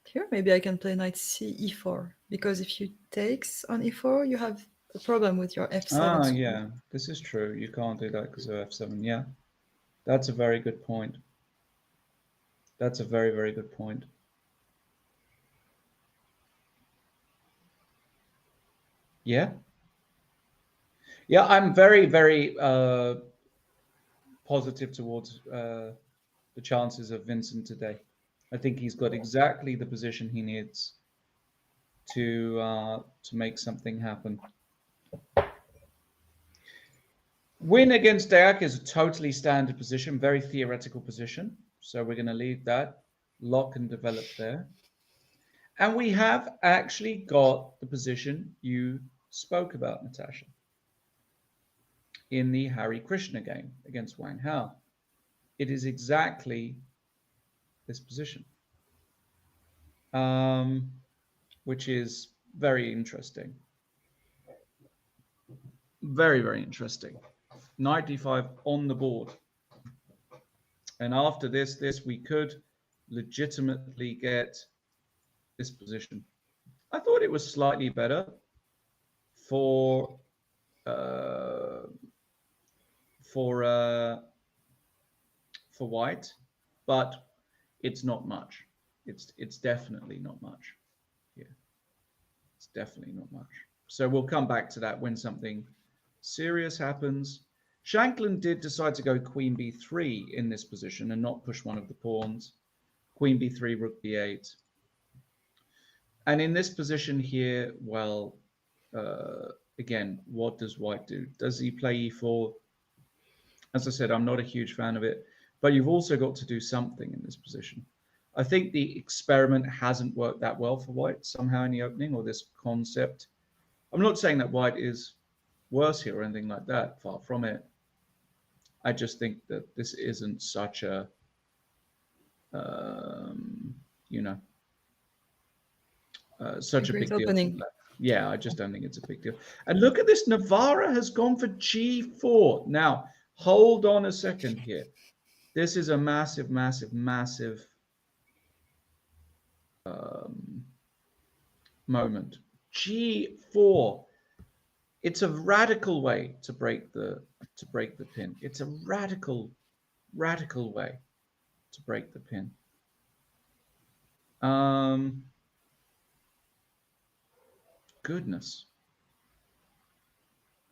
Speaker 2: Here, maybe I can play knight c e4, because if you takes on e4, you have a problem with your f7.
Speaker 1: Ah, yeah, this is true. You can't do that because of f7. Yeah, that's a very good point. That's a very, very good point. Yeah. Yeah, I'm very, very positive towards the chances of Vincent today. I think he's got exactly the position he needs to make something happen. Win against Deac is a totally standard position, very theoretical position. So we're going to leave that, lock and develop there. And we have actually got the position you spoke about, Natasha, in the Hari Krishna game against Wang Hao. It is exactly this position, which is very interesting. Very, very interesting. Knight d5 on the board. And after this, we could legitimately get this position. I thought it was slightly better for white, but it's not much. It's definitely not much. Yeah, it's definitely not much. So we'll come back to that when something serious happens. Shanklin did decide to go queen b3 in this position and not push one of the pawns. Queen b3, rook b8. And in this position here, well, again, what does white do? Does he play e4? As I said, I'm not a huge fan of it, but you've also got to do something in this position. I think the experiment hasn't worked that well for white somehow in the opening, or this concept. I'm not saying that white is worse here or anything like that, far from it. I just think that this isn't such a, such a big deal. Yeah, I just don't think it's a big deal. And look at this, Navarra has gone for g4. Now, Hold on a second here. This is a massive, massive, massive um, moment. G4. It's a radical way to break the pin. It's a radical way to break the pin. Um, Goodness.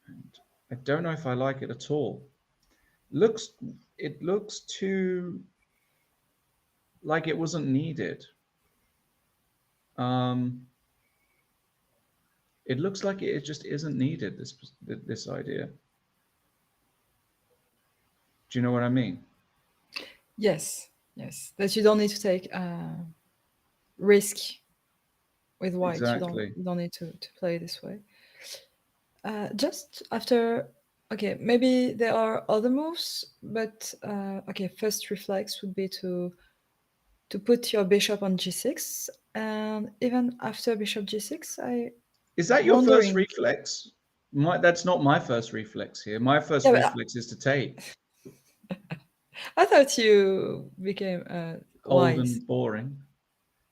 Speaker 1: And I don't know if I like it at all. Looks it looks too like it wasn't needed. Um, it looks like it just isn't needed. This idea. Do you know what I mean?
Speaker 2: Yes, yes. That you don't need to take risk with white.
Speaker 1: Exactly.
Speaker 2: You don't need to play this way. Just after, okay, maybe there are other moves, but okay, first reflex would be to put your bishop on g6, and even after bishop g6, I
Speaker 1: Is that your first
Speaker 2: wondering.
Speaker 1: reflex? That's not my first reflex here. My first
Speaker 2: Yeah, but
Speaker 1: reflex is to take.
Speaker 2: I thought you became
Speaker 1: Old
Speaker 2: wise.
Speaker 1: and boring.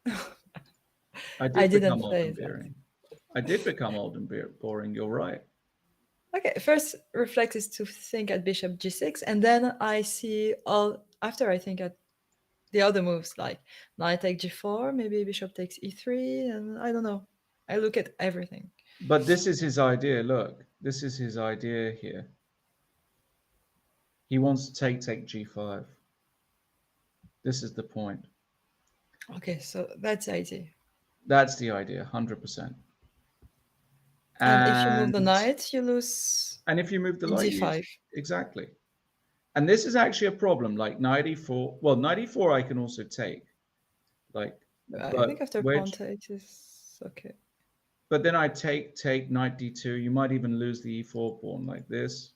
Speaker 1: I
Speaker 2: I
Speaker 1: did
Speaker 2: didn't
Speaker 1: become old
Speaker 2: play
Speaker 1: and
Speaker 2: that.
Speaker 1: boring. I did become old and boring. You're right.
Speaker 2: Okay, first reflex is to think at bishop g6, and then I see all after I think at the other moves like knight take g4, maybe bishop takes e3, and I don't know. I look at everything.
Speaker 1: But this is his idea. Look, this is his idea here. He wants to take g5. This is the point.
Speaker 2: Okay, so that's the idea.
Speaker 1: That's the idea, 100%.
Speaker 2: And if you move
Speaker 1: And
Speaker 2: the knight, you lose
Speaker 1: if you move the
Speaker 2: in
Speaker 1: light,
Speaker 2: d5.
Speaker 1: exactly. And this is actually a problem. Like knight e4. Well, knight e4 I can also take. Like,
Speaker 2: I think
Speaker 1: but
Speaker 2: after pawn
Speaker 1: which?
Speaker 2: takes is okay.
Speaker 1: But then I take knight d2. You might even lose the e4 pawn like this.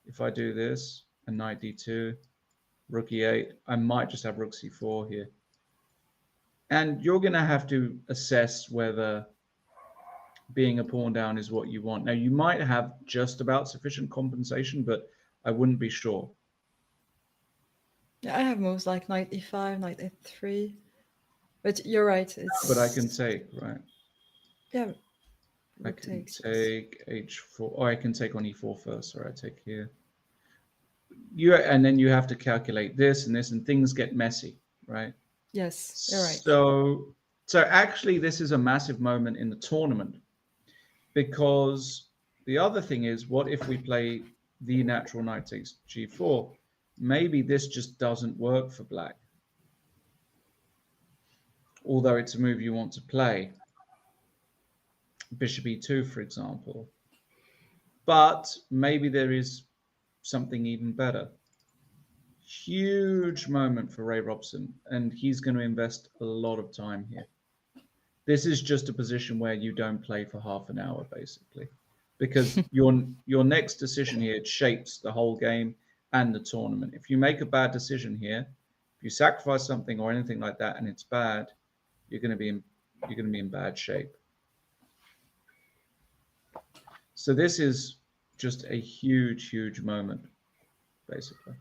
Speaker 1: If I do this and knight d2, rook e8, I might just have rook c4 here. And you're going to have to assess whether being a pawn down is what you want. Now, you might have just about sufficient compensation, but I wouldn't be sure.
Speaker 2: Yeah, I have moves like knight e5, knight e3. But you're right,
Speaker 1: But I can
Speaker 2: it's
Speaker 1: take, right?
Speaker 2: yeah,
Speaker 1: I
Speaker 2: rook
Speaker 1: can
Speaker 2: takes, yes.
Speaker 1: take h4. Oh, I can take on e4 first. Sorry, I take here. And then you have to calculate this and this, and things get messy, right?
Speaker 2: Yes, you're right.
Speaker 1: So actually, this is a massive moment in the tournament because the other thing is, what if we play the natural knight takes g4? Maybe this just doesn't work for black, although it's a move you want to play. Bishop e2, for example. But maybe there is something even better. Huge moment for Ray Robson, and he's going to invest a lot of time here. This is just a position where you don't play for half an hour, basically, because your next decision here shapes the whole game and the tournament. If you make a bad decision here, if you sacrifice something or anything like that, and it's bad, you're going to be in bad shape. So this is just a huge, huge moment, basically.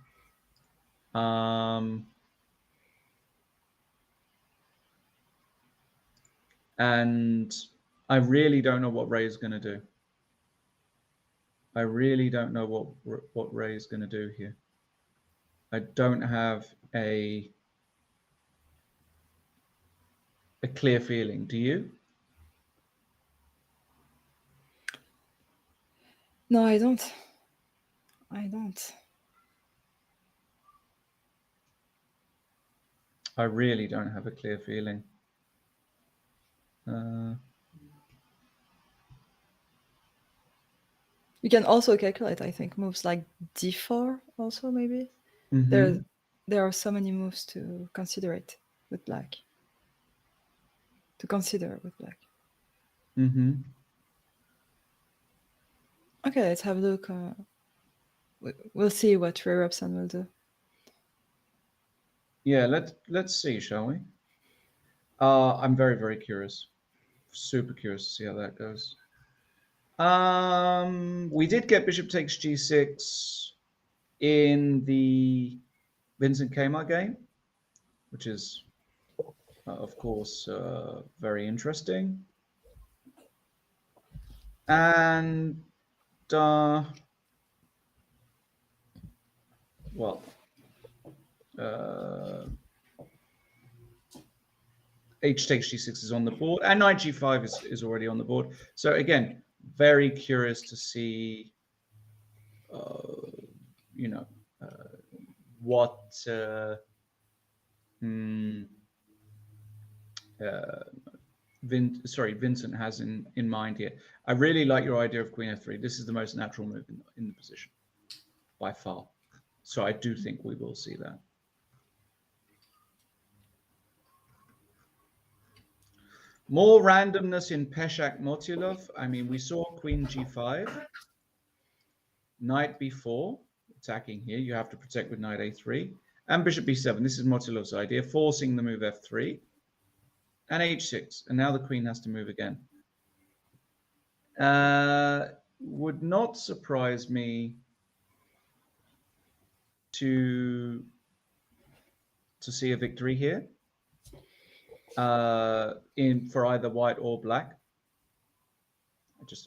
Speaker 1: And I really don't know what Ray is going to do. I really don't know what Ray is going to do here. I don't have a clear feeling. Do you?
Speaker 2: No, I don't. I don't.
Speaker 1: I really don't have a clear feeling.
Speaker 2: You can also calculate, I think, moves like d4 also maybe.
Speaker 1: Mm-hmm.
Speaker 2: There there are so many moves to consider it with black. To consider with black.
Speaker 1: Mm-hmm.
Speaker 2: Okay, let's have a look. We'll see what Ray Robson will do.
Speaker 1: Yeah, let's see, shall we? I'm very, very curious. Super curious to see how that goes. We did get bishop takes g6. in the Vincent Kmart game, which is, of course, very interesting. And, well, h takes g6 is on the board, and knight g5 is already on the board. So again, very curious to see, you know, what Vincent has in mind here. I really like your idea of queen f3. This is the most natural move in the position by far. So I do think we will see that. More randomness in Peshak Motilov. I mean, we saw queen g5, knight b4, attacking here. You have to protect with knight a3, and bishop b7. This is Motilov's idea, forcing the move f3, and h6. And now the queen has to move again. Would not surprise me to see a victory here. For either white or black.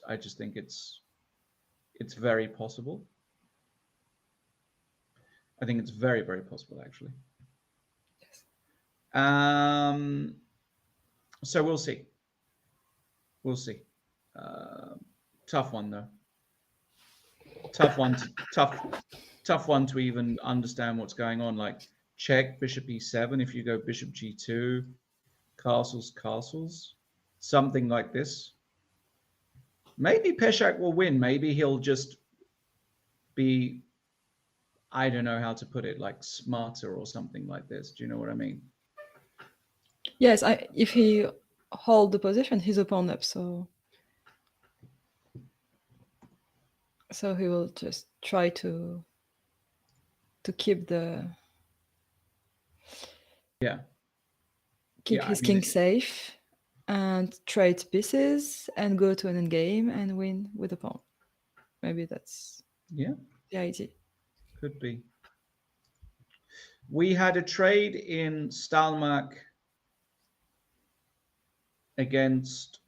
Speaker 1: I just think it's very possible. I think it's very, very possible, actually.
Speaker 2: Yes.
Speaker 1: So we'll see. We'll see. Tough one though. Tough one to even understand what's going on. Like check bishop e7. If you go bishop g2. Castles, something like this. Maybe Peshak will win. Maybe he'll just be, I don't know how to put it, like smarter or something like this. Do you know what I mean?
Speaker 2: Yes, if he hold the position, he's a pawn up, so he will just try to keep his king safe and trade pieces and go to an endgame and win with a pawn. Maybe that's the idea.
Speaker 1: Could be. We had a trade in Stalmark against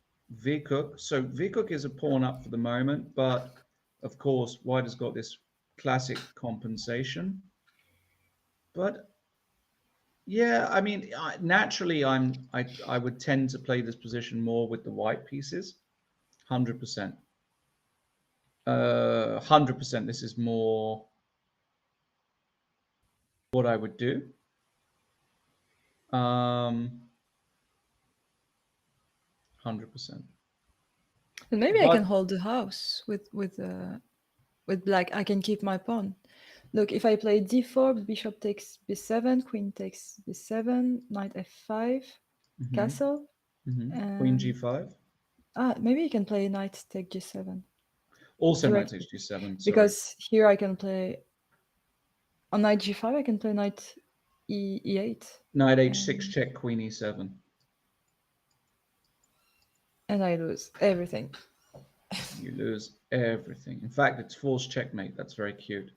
Speaker 1: Vikuk. So Vikuk is a pawn up for the moment, but of course white has got this classic compensation. But yeah, I mean, naturally, I would tend to play this position more with the white pieces, 100%. 100%. This is more what I would do. 100%.
Speaker 2: And maybe I can hold the house with black. I can keep my pawn. Look, if I play d4, bishop takes b7, queen takes b7, knight f5, castle.
Speaker 1: Queen g5.
Speaker 2: Maybe you can play knight take g7.
Speaker 1: Also knight takes g7. Sorry.
Speaker 2: Because here I can play on knight g5. I can play knight e8.
Speaker 1: Knight h6 check, queen e7.
Speaker 2: And I lose everything.
Speaker 1: You lose everything. In fact, it's forced checkmate. That's very cute.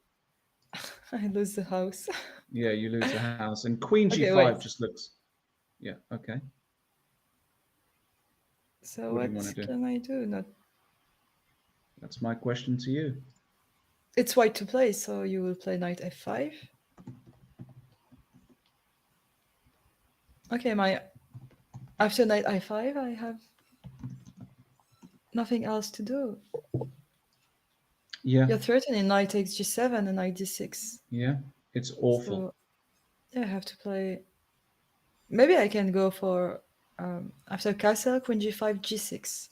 Speaker 2: I lose the house.
Speaker 1: Yeah, you lose the house. And queen g5 just looks... Yeah, okay.
Speaker 2: So what can I do?
Speaker 1: That's my question to you.
Speaker 2: It's white to play, so you will play knight f5. Okay, after knight i5, I have nothing else to do.
Speaker 1: Yeah.
Speaker 2: You're threatening knight takes g7 and knight d6.
Speaker 1: Yeah, it's awful.
Speaker 2: So, yeah, I have to play... Maybe I can go for, after castle, queen g5, g6.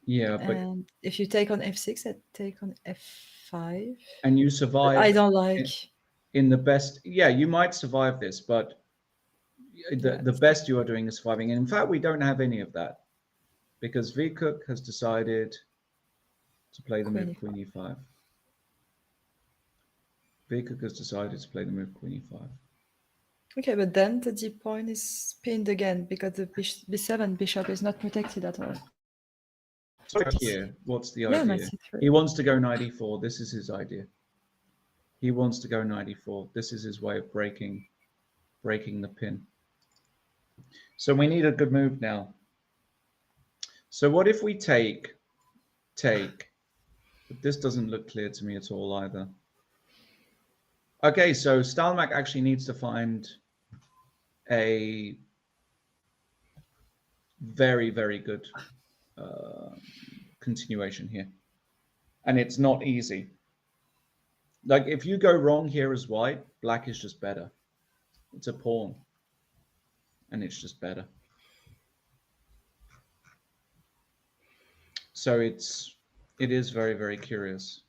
Speaker 1: Yeah, but...
Speaker 2: And if you take on f6, I take on f5.
Speaker 1: And you survive...
Speaker 2: I don't like...
Speaker 1: In the best... Yeah, you might survive this, but the best you are doing is surviving. And in fact, we don't have any of that. Because Vikuk has decided to play the move queen e5. Vikuk has decided to play the move queen e5.
Speaker 2: Okay, but then the d pawn is pinned again because the b7 bishop is not protected at all.
Speaker 1: So here, what's the idea? He wants to go knight e4. This is his idea. He wants to go knight e4. This is his way of breaking the pin. So we need a good move now. So what if we take? But this doesn't look clear to me at all either. Okay, so Stalmak actually needs to find a very, very good continuation here. And it's not easy. Like, if you go wrong here as white, black is just better. It's a pawn. And it's just better. So it is very, very curious.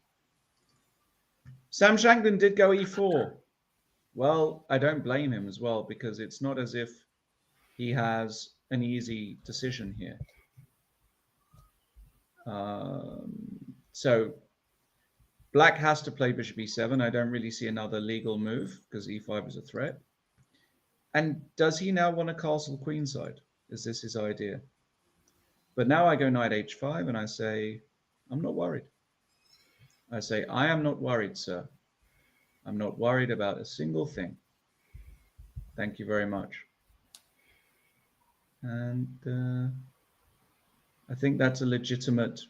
Speaker 1: Sam Shanklin did go e4. Well, I don't blame him as well, because it's not as if he has an easy decision here. So black has to play bishop e7. I don't really see another legal move because e5 is a threat. And does he now want a castle queenside? Is this his idea? But now I go knight h5 and I say, I'm not worried. I say, I am not worried, sir. I'm not worried about a single thing. Thank you very much. And I think that's a legitimate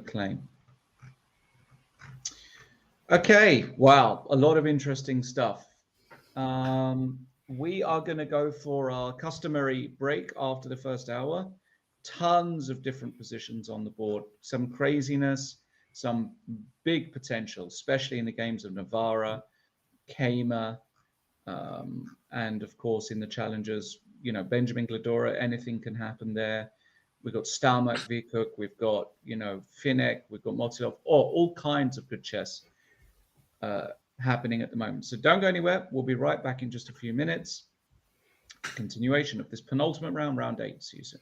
Speaker 1: claim. Okay, wow, a lot of interesting stuff. We are going to go for our customary break after the first hour. Tons of different positions on the board, some craziness, some big potential, especially in the games of Navarra, Kama, and of course in the challengers, you know, Benjamin Gladora, anything can happen there. We've got Stalmak, Vikuk, we've got, you know, Finek, we've got Motilov, all kinds of good chess happening at the moment. So don't go anywhere. We'll be right back in just a few minutes. Continuation of this penultimate round, round 8. See you soon.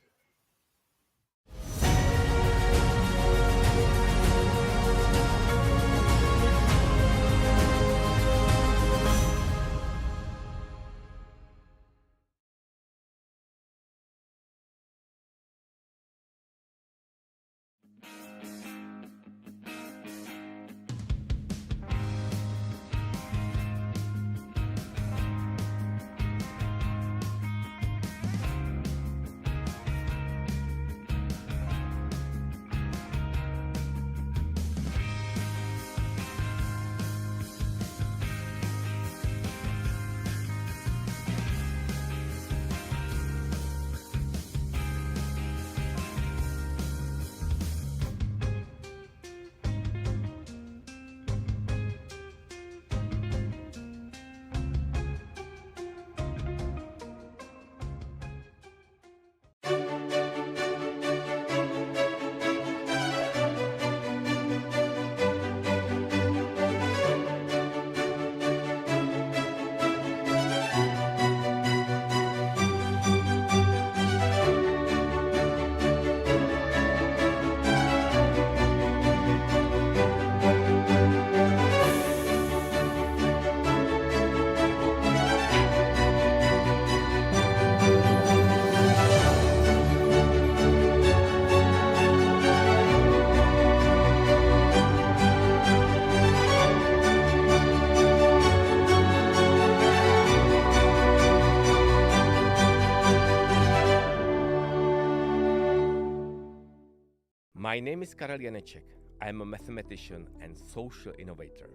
Speaker 3: My name is Karel Janeček. I am a mathematician and social innovator.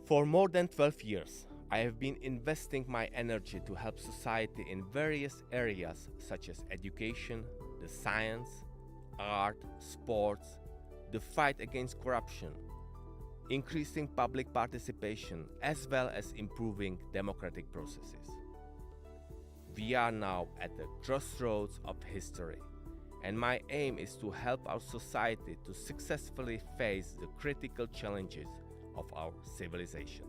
Speaker 3: For more than 12 years, I have been investing my energy to help society in various areas such as education, the science, art, sports, the fight against corruption, increasing public participation, as well as improving democratic processes. We are now at the crossroads of history, and my aim is to help our society to successfully face the critical challenges of our civilization.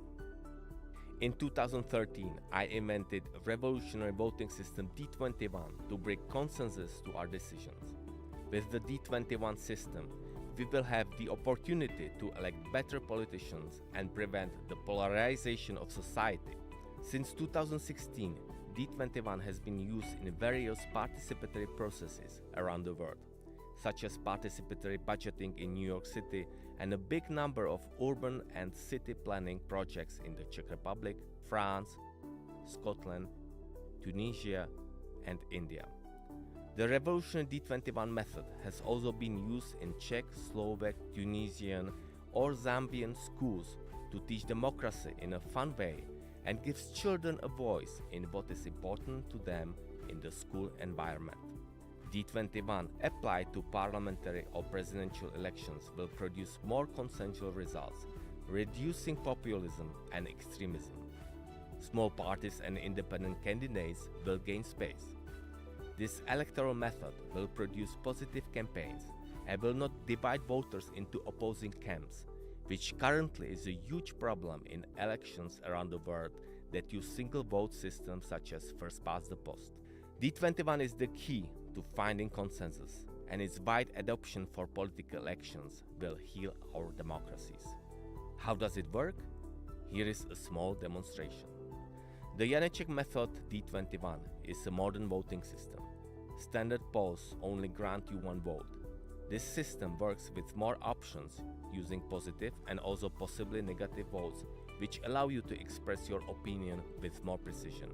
Speaker 3: In 2013, I invented a revolutionary voting system D21 to bring consensus to our decisions. With the D21 system, we will have the opportunity to elect better politicians and prevent the polarization of society. Since 2016, D21 has been used in various participatory processes around the world, such as participatory budgeting in New York City and a big number of urban and city planning projects in the Czech Republic, France, Scotland, Tunisia, and India. The revolutionary D21 method has also been used in Czech, Slovak, Tunisian, or Zambian schools to teach democracy in a fun way and gives children a voice in what is important to them in the school environment. D21 applied to parliamentary or presidential elections will produce more consensual results, reducing populism and extremism. Small parties and independent candidates will gain space. This electoral method will produce positive campaigns and will not divide voters into opposing camps, which currently is a huge problem in elections around the world that use single vote systems such as first past the post. D21 is the key to finding consensus, and its wide adoption for political elections will heal our democracies. How does it work? Here is a small demonstration. The Janeček method D21 is a modern voting system. Standard polls only grant you one vote. This system works with more options, using positive and also possibly negative votes, which allow you to express your opinion with more precision.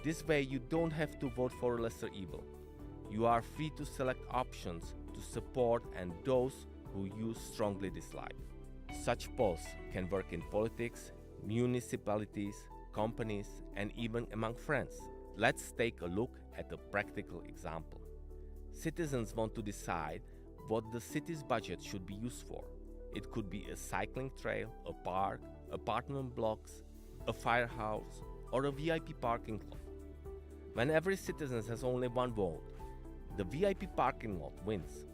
Speaker 3: This way you don't have to vote for a lesser evil. You are free to select options to support and those who you strongly dislike. Such polls can work in politics, municipalities, companies, and even among friends. Let's take a look at a practical example. Citizens want to decide what the city's budget should be used for. It could be a cycling trail, a park, apartment blocks, a firehouse, or a VIP parking lot. When every citizen has only one vote, the VIP parking lot wins.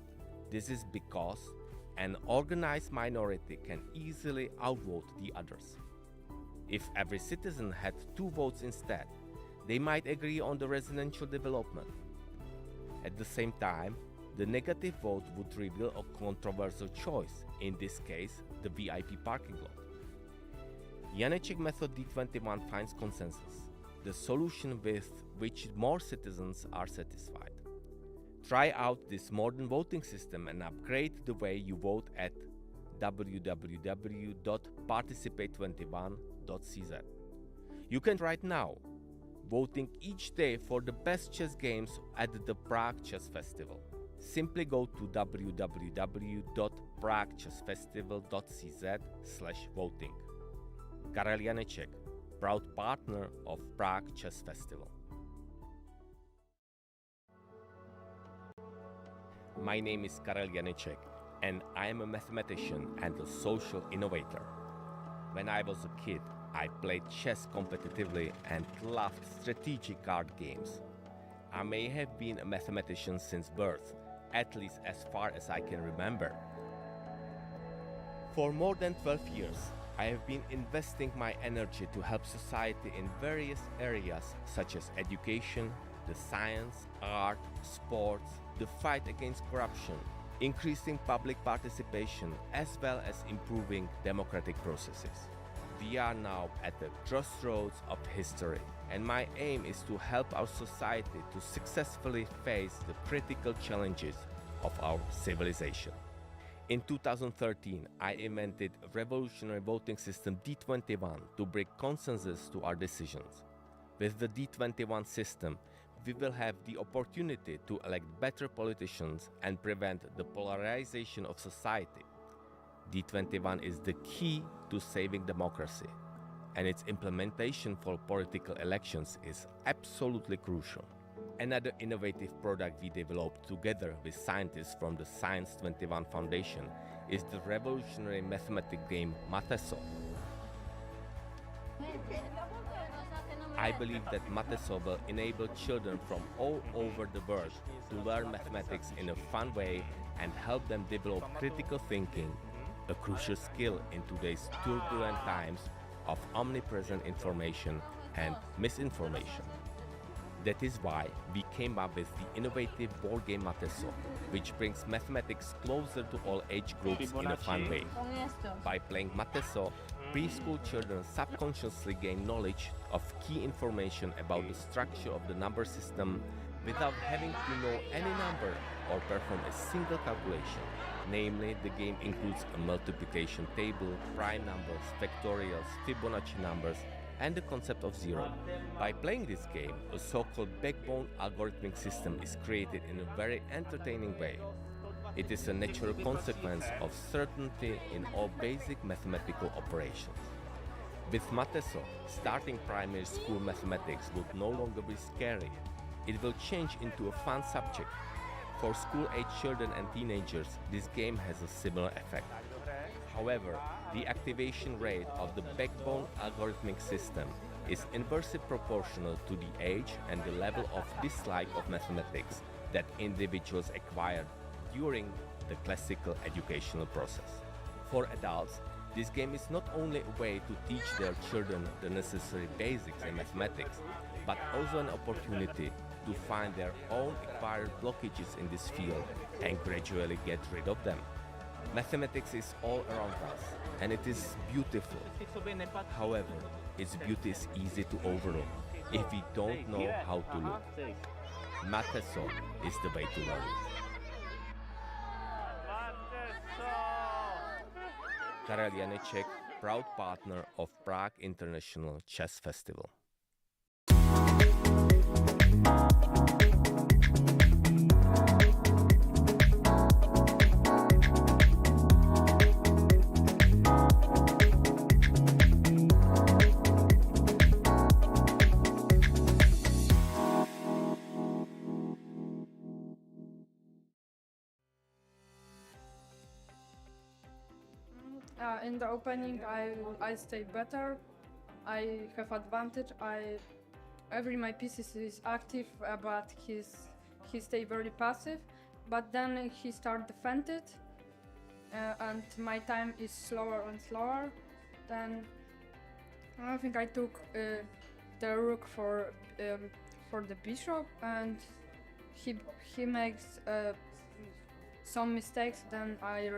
Speaker 3: This is because an organized minority can easily outvote the others. If every citizen had two votes instead, they might agree on the residential development. At the same time, the negative vote would reveal a controversial choice, in this case, the VIP parking lot. Janeček method D21 finds consensus, the solution with which more citizens are satisfied. Try out this modern voting system and upgrade the way you vote at www.participate21.cz. You can right now, voting each day for the best chess games at the Prague Chess Festival. Simply go to www.praguechessfestival.cz/voting. Karel Janeček, proud partner of Prague Chess Festival. My name is Karel Janeček, and I am a mathematician and a social innovator. When I was a kid, I played chess competitively and loved strategic card games. I may have been a mathematician since birth, at least as far as I can remember. For more than 12 years, I have been investing my energy to help society in various areas such as education, the science, art, sports, the fight against corruption, increasing public participation, as well as improving democratic processes. We are now at the crossroads of history, and my aim is to help our society to successfully face the critical challenges of our civilization. In 2013, I invented a revolutionary voting system D21 to bring consensus to our decisions. With the D21 system, we will have the opportunity to elect better politicians and prevent the polarization of society. D21 is the key to saving democracy, and its implementation for political elections is absolutely crucial. Another innovative product we developed together with scientists from the Science 21 Foundation is the revolutionary mathematics game Mateso. I believe that Mateso will enable children from all over the world to learn mathematics in a fun way and help them develop critical thinking, a crucial skill in today's turbulent times of omnipresent information and misinformation. That is why we came up with the innovative board game Mateso, which brings mathematics closer to all age groups in a fun way. By playing Mateso, preschool children subconsciously gain knowledge of key information about the structure of the number system without having to know any number or perform a single calculation. Namely, the game includes a multiplication table, prime numbers, factorials, Fibonacci numbers, and the concept of zero. By playing this game, a so-called backbone algorithmic system is created in a very entertaining way. It is a natural consequence of certainty in all basic mathematical operations. With Mateso, starting primary school mathematics would no longer be scary. It will change into a fun subject. For school-age children and teenagers, this game has a similar effect. However, the activation rate of the backbone algorithmic system is inversely proportional to the age and the level of dislike of mathematics that individuals acquired during the classical educational process. For adults, this game is not only a way to teach their children the necessary basics in mathematics, but also an opportunity to find their own acquired blockages in this field and gradually get rid of them. Mathematics is all around us, and it is beautiful. However, its beauty is easy to overlook if we don't know how to look. Mateso is the way to learn it. Karel Janeček, proud partner of Prague International Chess Festival.
Speaker 4: In the opening, I stay better. I have advantage. Every my pieces is active, but he stay very passive. But then he start defended, and my time is slower and slower. Then I think I took the rook for the bishop, and he makes some mistakes. Then I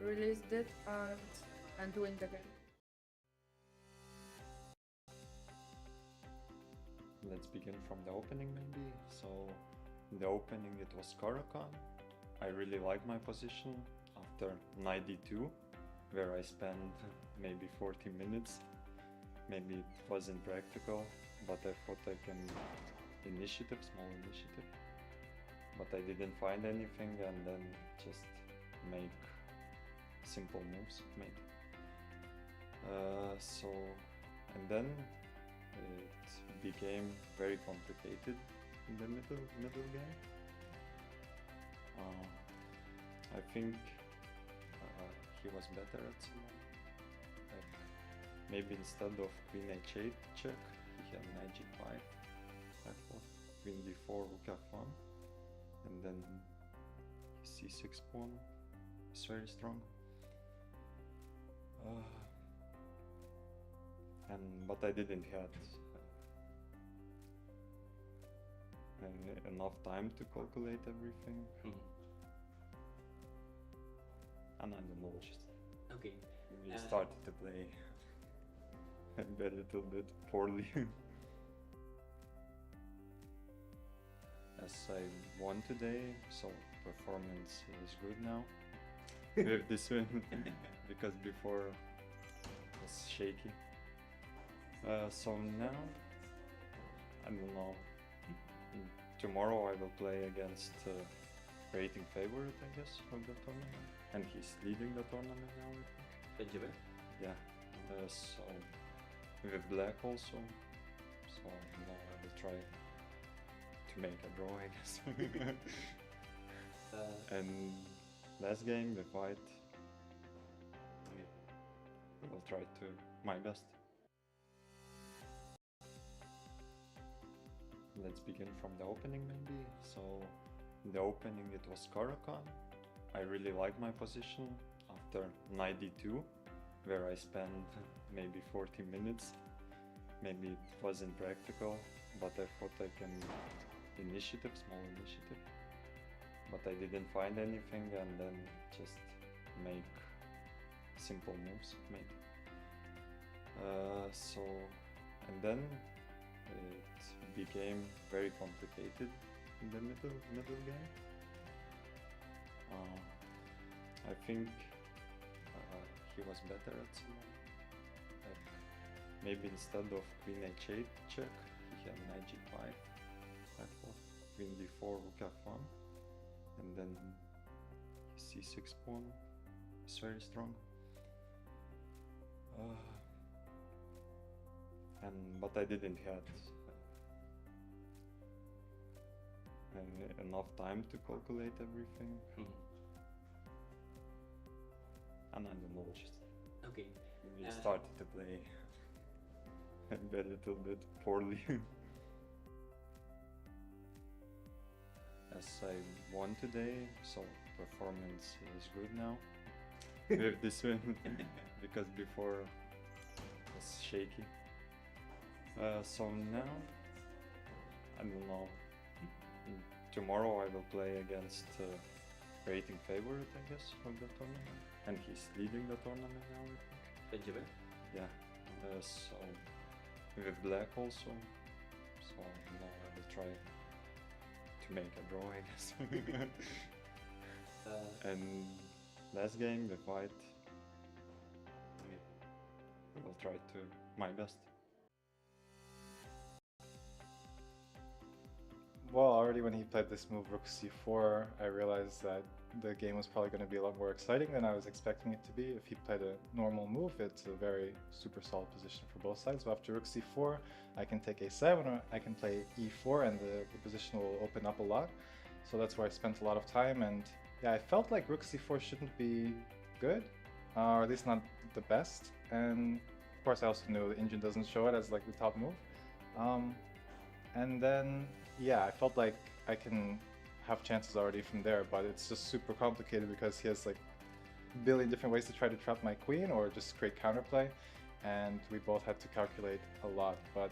Speaker 4: released it and win the game.
Speaker 5: Let's begin from the opening maybe. So in the opening it was Caro-Kann. I really like my position after knight d2, where I spent maybe 40 minutes. Maybe it wasn't practical, but I thought I can small initiative. But I didn't find anything, and then just make simple moves maybe. And then it became very complicated in the middle game. I think he was better at some. Maybe instead of queen h8 check, he had knight g5, f4, queen d4, rook f1, and then c6 pawn is very strong. But I didn't have enough time to calculate everything. And I don't know, just
Speaker 6: Okay.
Speaker 5: we started to play a little bit poorly. As I won today, so performance is good now with this win, because before it was shaky. So now, I don't know, tomorrow I will play against rating favorite, I guess, of the tournament, and he's leading the tournament now, I think.
Speaker 6: Benjamin?
Speaker 5: Yeah, so with black also, so now I will try to make a draw, I guess. And last game with white, I will try to my best. Let's begin from the opening maybe. So in the opening it was Caro-Kann. I really like my position after knight d2, where I spent maybe 40 minutes. Maybe it wasn't practical, but I thought I can small initiative. But I didn't find anything, and then just make simple moves maybe. And then it became very complicated in the middle game. I think he was better at some. Like maybe instead of queen h8 check, he had knight g5, f4, queen d4, rook f1, and then c6 pawn is very strong. But I didn't have enough time to calculate everything. And I don't know, just
Speaker 6: Okay.
Speaker 5: we started to play a little bit poorly. As I won today, so performance is good now with this win, because before it was shaky. So now, I don't know, tomorrow I will play against rating favorite, I guess, of the tournament, and he's leading the tournament now, I think.
Speaker 6: Benjamin?
Speaker 5: Yeah, so with black also, so now I will try to make a draw, I guess. And last game with white, I will try to my best.
Speaker 7: Well, already when he played this move rook c4, I realized that the game was probably going to be a lot more exciting than I was expecting it to be. If he played a normal move, it's a very super solid position for both sides. So after rook c4, I can take a7, or I can play e4, and the position will open up a lot. So that's where I spent a lot of time, and yeah, I felt like rook c4 shouldn't be good, or at least not the best. And of course I also knew the engine doesn't show it as like the top move. And then yeah, I felt like I can have chances already from there, but it's just super complicated because he has like a billion different ways to try to trap my queen or just create counterplay, and we both had to calculate a lot. But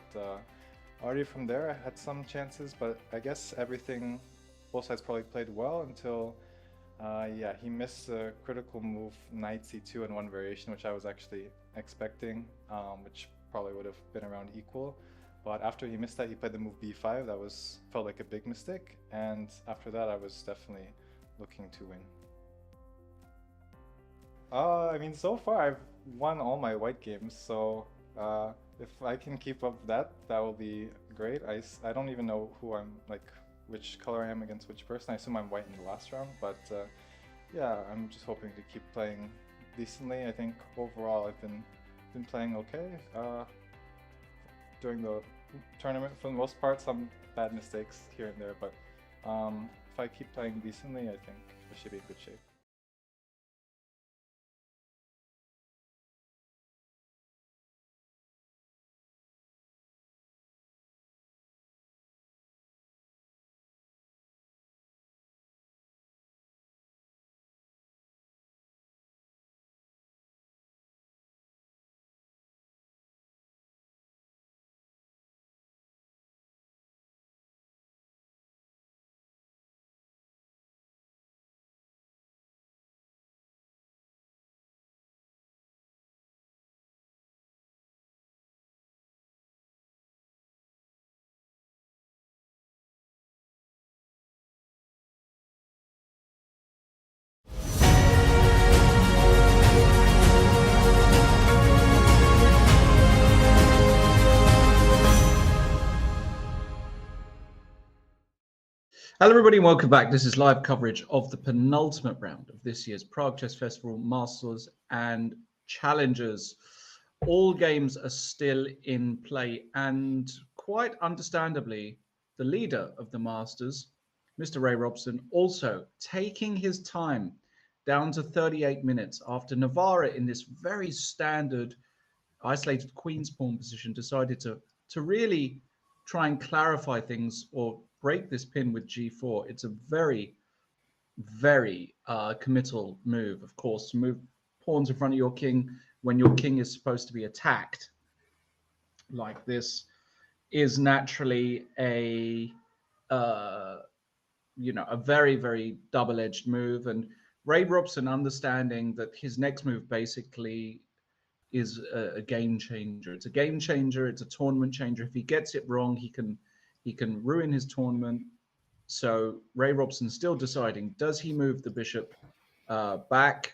Speaker 7: already from there I had some chances, but I guess everything, both sides probably played well until yeah, he missed a critical move, knight c2 in one variation, which I was actually expecting, which probably would have been around equal. But after he missed that, he played the move b5. That felt like a big mistake, and after that I was definitely looking to win. I mean, so far I've won all my white games, so if I can keep up that will be great. I don't even know who I'm, like, which color I am against which person. I assume I'm white in the last round, but yeah, I'm just hoping to keep playing decently. I think overall I've been playing okay. During the tournament, for the most part, some bad mistakes here and there, but if I keep playing decently, I think I should be in good shape.
Speaker 1: Hello, everybody, and welcome back. This is live coverage of the penultimate round of this year's Prague Chess Festival Masters and Challengers. All games are still in play, and quite understandably, the leader of the Masters, Mr. Ray Robson, also taking his time down to 38 minutes after Navarra, in this very standard isolated queen's pawn position, decided to really try and clarify things or break this pin with g4. It's a very, very committal move, of course, to move pawns in front of your king when your king is supposed to be attacked like this is naturally a a very, very double-edged move. And Ray Robson, understanding that his next move basically is a game changer. It's a game changer. It's a tournament changer. If he gets it wrong, he can ruin his tournament. So Ray Robson's still deciding, does he move the bishop back,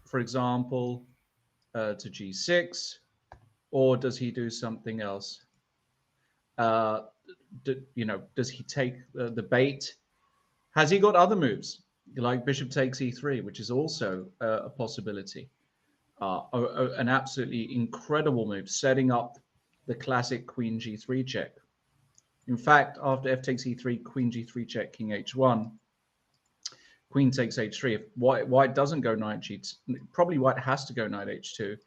Speaker 1: for example, to g6, or does he do something else? Does he take the bait? Has he got other moves like bishop takes e3, which is also a possibility? An absolutely incredible move, setting up the classic queen g3 check. In fact, after f takes e3, queen g3 check, king h1, queen takes h3. If white doesn't go knight g2, probably white has to go knight h2,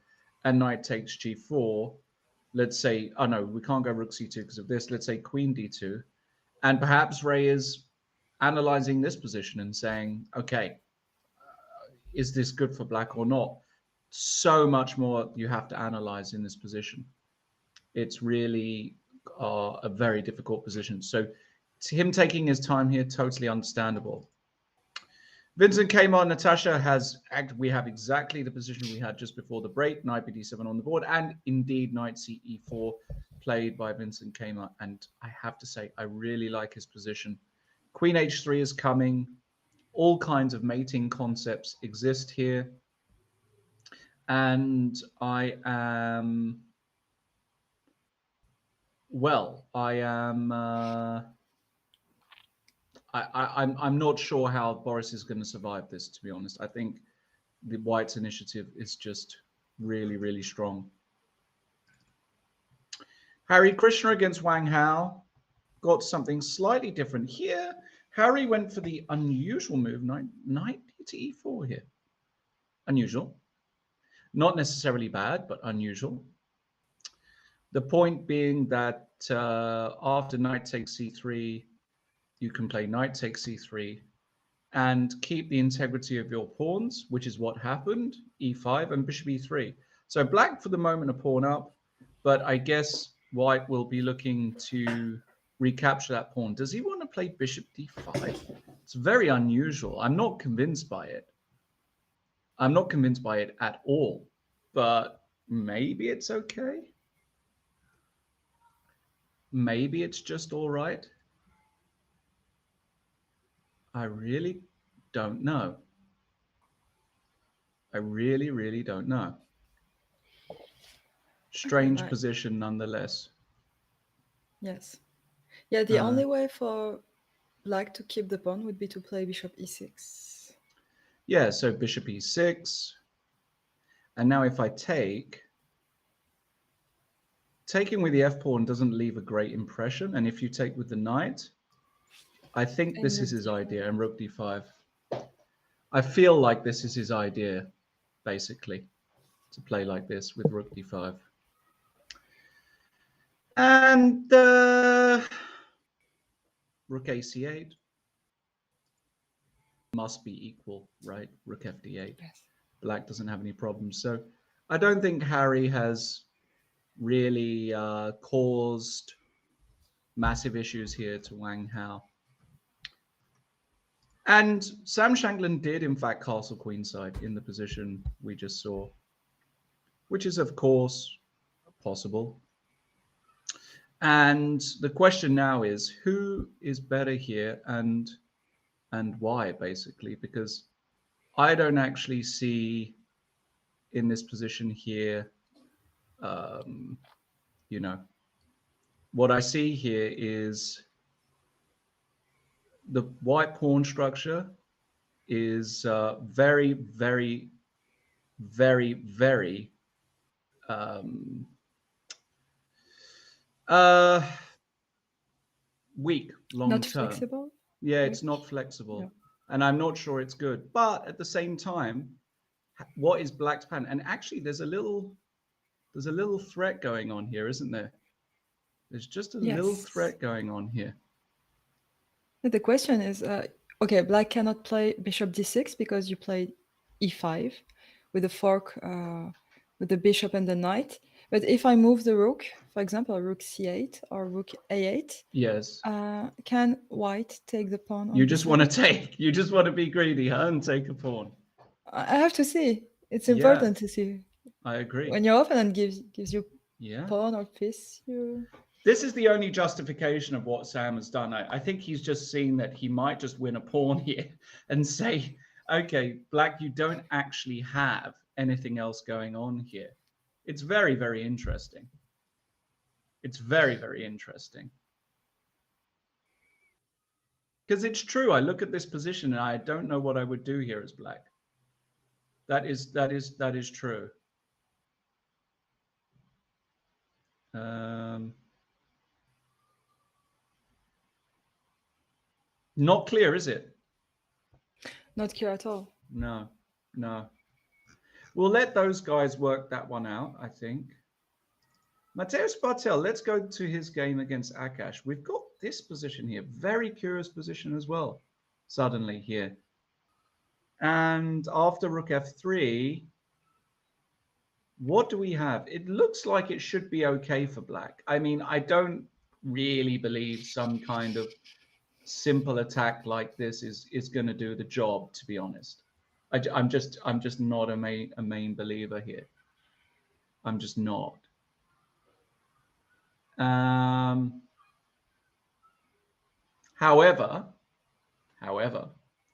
Speaker 1: and knight takes g4. Let's say, oh no, we can't go rook c2 because of this. Let's say queen d2, and perhaps Ray is analyzing this position and saying, okay, is this good for black or not? So much more you have to analyze in this position. It's really a very difficult position. So him taking his time here, totally understandable. Vincent Kmart, Natasha we have exactly the position we had just before the break, knight bd7 on the board, and indeed knight ce4 played by Vincent Kmart. And I have to say, I really like his position. Queen h3 is coming. All kinds of mating concepts exist here. And I'm not sure how Boris is going to survive this, to be honest. I think the White's initiative is just really, really strong. Harry Krishna against Wang Hao got something slightly different here. Harry went for the unusual move, knight to e4 here. Unusual. Not necessarily bad, but unusual. The point being that after knight takes c3, you can play knight takes c3 and keep the integrity of your pawns, which is what happened, e5 and bishop e3. So black for the moment a pawn up, but I guess white will be looking to recapture that pawn. Does he want to play bishop d5? It's very unusual. I'm not convinced by it. I'm not convinced by it at all, but maybe it's okay. Maybe it's just all right. I really don't know. I really, really don't know. Strange
Speaker 2: Right.
Speaker 1: position nonetheless.
Speaker 2: Yes. Yeah, the only way for black to keep the pawn would be to play bishop e6.
Speaker 1: Yeah, so bishop e6. And now if I taking with the f-pawn doesn't leave a great impression. And if you take with the knight, I think
Speaker 2: And
Speaker 1: this
Speaker 2: rook
Speaker 1: is his
Speaker 2: d5.
Speaker 1: idea, and rook d5. I feel like this is his idea, basically, to play like this with rook d5. And rook ac8 must be equal, right? Rook fd8.
Speaker 2: Yes.
Speaker 1: Black doesn't have any problems. So I don't think Harry has really caused massive issues here to Wang Hao. And Sam Shankland did, in fact, castle queenside in the position we just saw, which is, of course, possible. And the question now is, who is better here and why, basically? Because I don't actually see in this position here, you know, what I see here is the white pawn structure is very, very, very, very weak long
Speaker 2: Not
Speaker 1: term.
Speaker 2: flexible?
Speaker 1: Yeah,
Speaker 2: Weak?
Speaker 1: it's not flexible.
Speaker 2: Yeah.
Speaker 1: And I'm not sure it's good. But at the same time, what is black's plan? And actually there's a little threat going on here, isn't there? There's just a little
Speaker 2: Yes.
Speaker 1: threat going on here.
Speaker 2: The question is, okay, black cannot play bishop d6 because you played e5 with the fork with the bishop and the knight. But if I move the rook, for example, rook c8 or rook a8,
Speaker 1: Yes.
Speaker 2: can white take the pawn?
Speaker 1: You
Speaker 2: on
Speaker 1: just
Speaker 2: b7?
Speaker 1: want to take, you just want to be greedy, huh? And take a pawn.
Speaker 2: I have to see. It's
Speaker 1: Yeah.
Speaker 2: important to see.
Speaker 1: I agree.
Speaker 2: When your opponent gives you
Speaker 1: Yeah.
Speaker 2: pawn or piece, you
Speaker 1: This is the only justification of what Sam has done. I think he's just seen that he might just win a pawn here and say, okay, Black, you don't actually have anything else going on here. It's very, very interesting. It's very, very interesting. Because it's true. I look at this position and I don't know what I would do here as Black. That is true. Not clear, is it?
Speaker 2: Not clear at all.
Speaker 1: No, no. We'll let those guys work that one out, I think. Mateusz Bartel, let's go to his game against Akash. We've got this position here. Very curious position as well, suddenly here. And after rook f3, what do we have? It looks like it should be okay for Black. I mean, I don't really believe some kind of simple attack like this is going to do the job, to be honest. I'm just not a main believer here. I'm just not. However,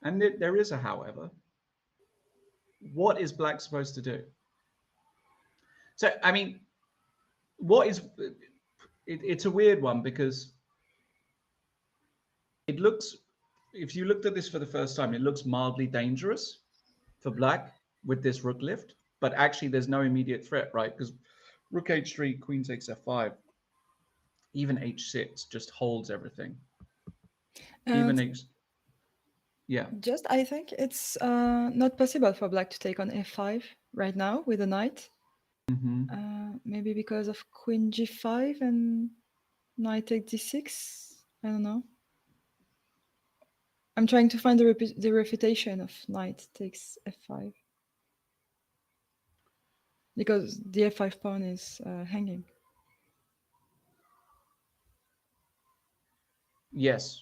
Speaker 1: and there is a however, what is Black supposed to do? So, I mean, what is, it's a weird one because it looks, if you looked at this for the first time, it looks mildly dangerous for Black with this rook lift, but actually there's no immediate threat, right? Because rook h3, queen takes f5, even h6 just holds everything. Even yeah.
Speaker 2: Just, I think it's not possible for Black to take on f5 right now with a knight. Maybe because of queen g5 and knight takes d6. I don't know. I'm trying to find the refutation of knight takes f5. Because the f5 pawn is hanging.
Speaker 1: Yes.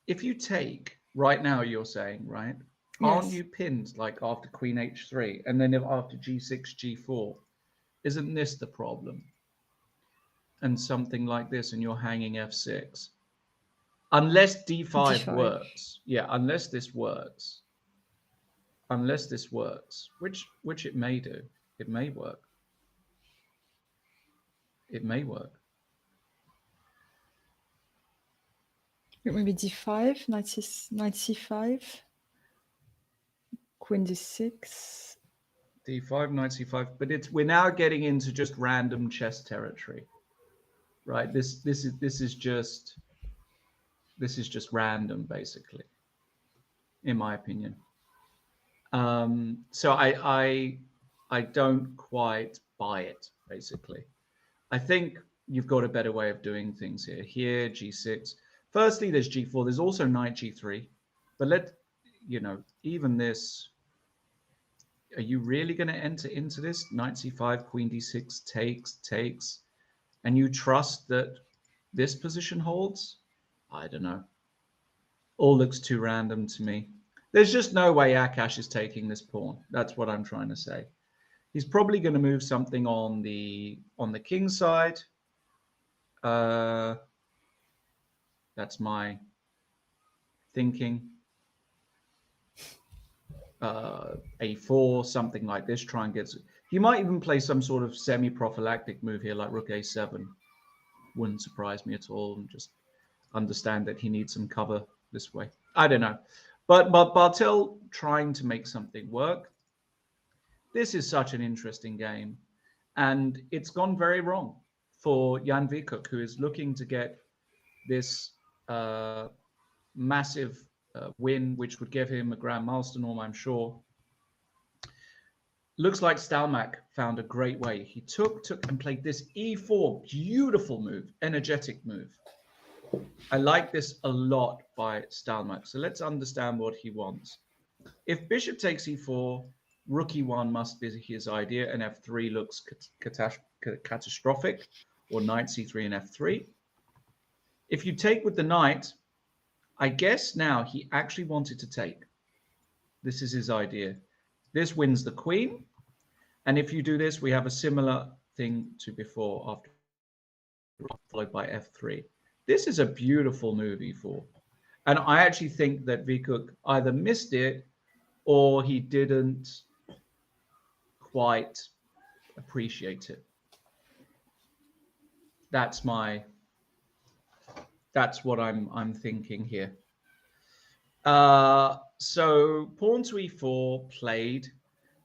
Speaker 1: If you take right now, you're saying, right?
Speaker 2: Yes.
Speaker 1: Aren't you pinned like after queen h3 and then after g6, g4? Isn't this the problem? And something like this, and you're hanging f6. Unless d5 works. Yeah, unless this works. Unless this works, which it may do. It may work. It may work.
Speaker 2: Maybe d5, knight c5, queen d6.
Speaker 1: d5, knight c5, but we're now getting into just random chess territory, right? This is just random, basically, in my opinion. So I don't quite buy it, basically. I think you've got a better way of doing things here. Here, g6. Firstly, there's g4. There's also knight g3. But even this, are you really going to enter into this? Knight c5, queen d6, takes, and you trust that this position holds? I don't know. All looks too random to me. There's just no way Akash is taking this pawn. That's what I'm trying to say. He's probably going to move something on the king side. That's my thinking. A4, something like this. Try and get. He might even play some sort of semi-prophylactic move here, like rook a7. Wouldn't surprise me at all, and just understand that he needs some cover this way. I don't know, but Bartel trying to make something work. This is such an interesting game, and it's gone very wrong for Jan Vikuk, who is looking to get this massive win, which would give him a Grandmaster norm, I'm sure. Looks like Stalmack found a great way. He took and played this e4, beautiful move, energetic move. I like this a lot by Stalmack. So let's understand what he wants. If bishop takes e4, rook e1 must be his idea, and f3 looks catastrophic, or knight c3 and f3. If you take with the knight, I guess now he actually wanted to take. This is his idea. This wins the queen, And if you do this, we have a similar thing to before, after followed by f3. This is a beautiful move, e4. And I actually think that Vikuk either missed it or he didn't quite appreciate it. That's what I'm thinking here. So pawn to e4 played.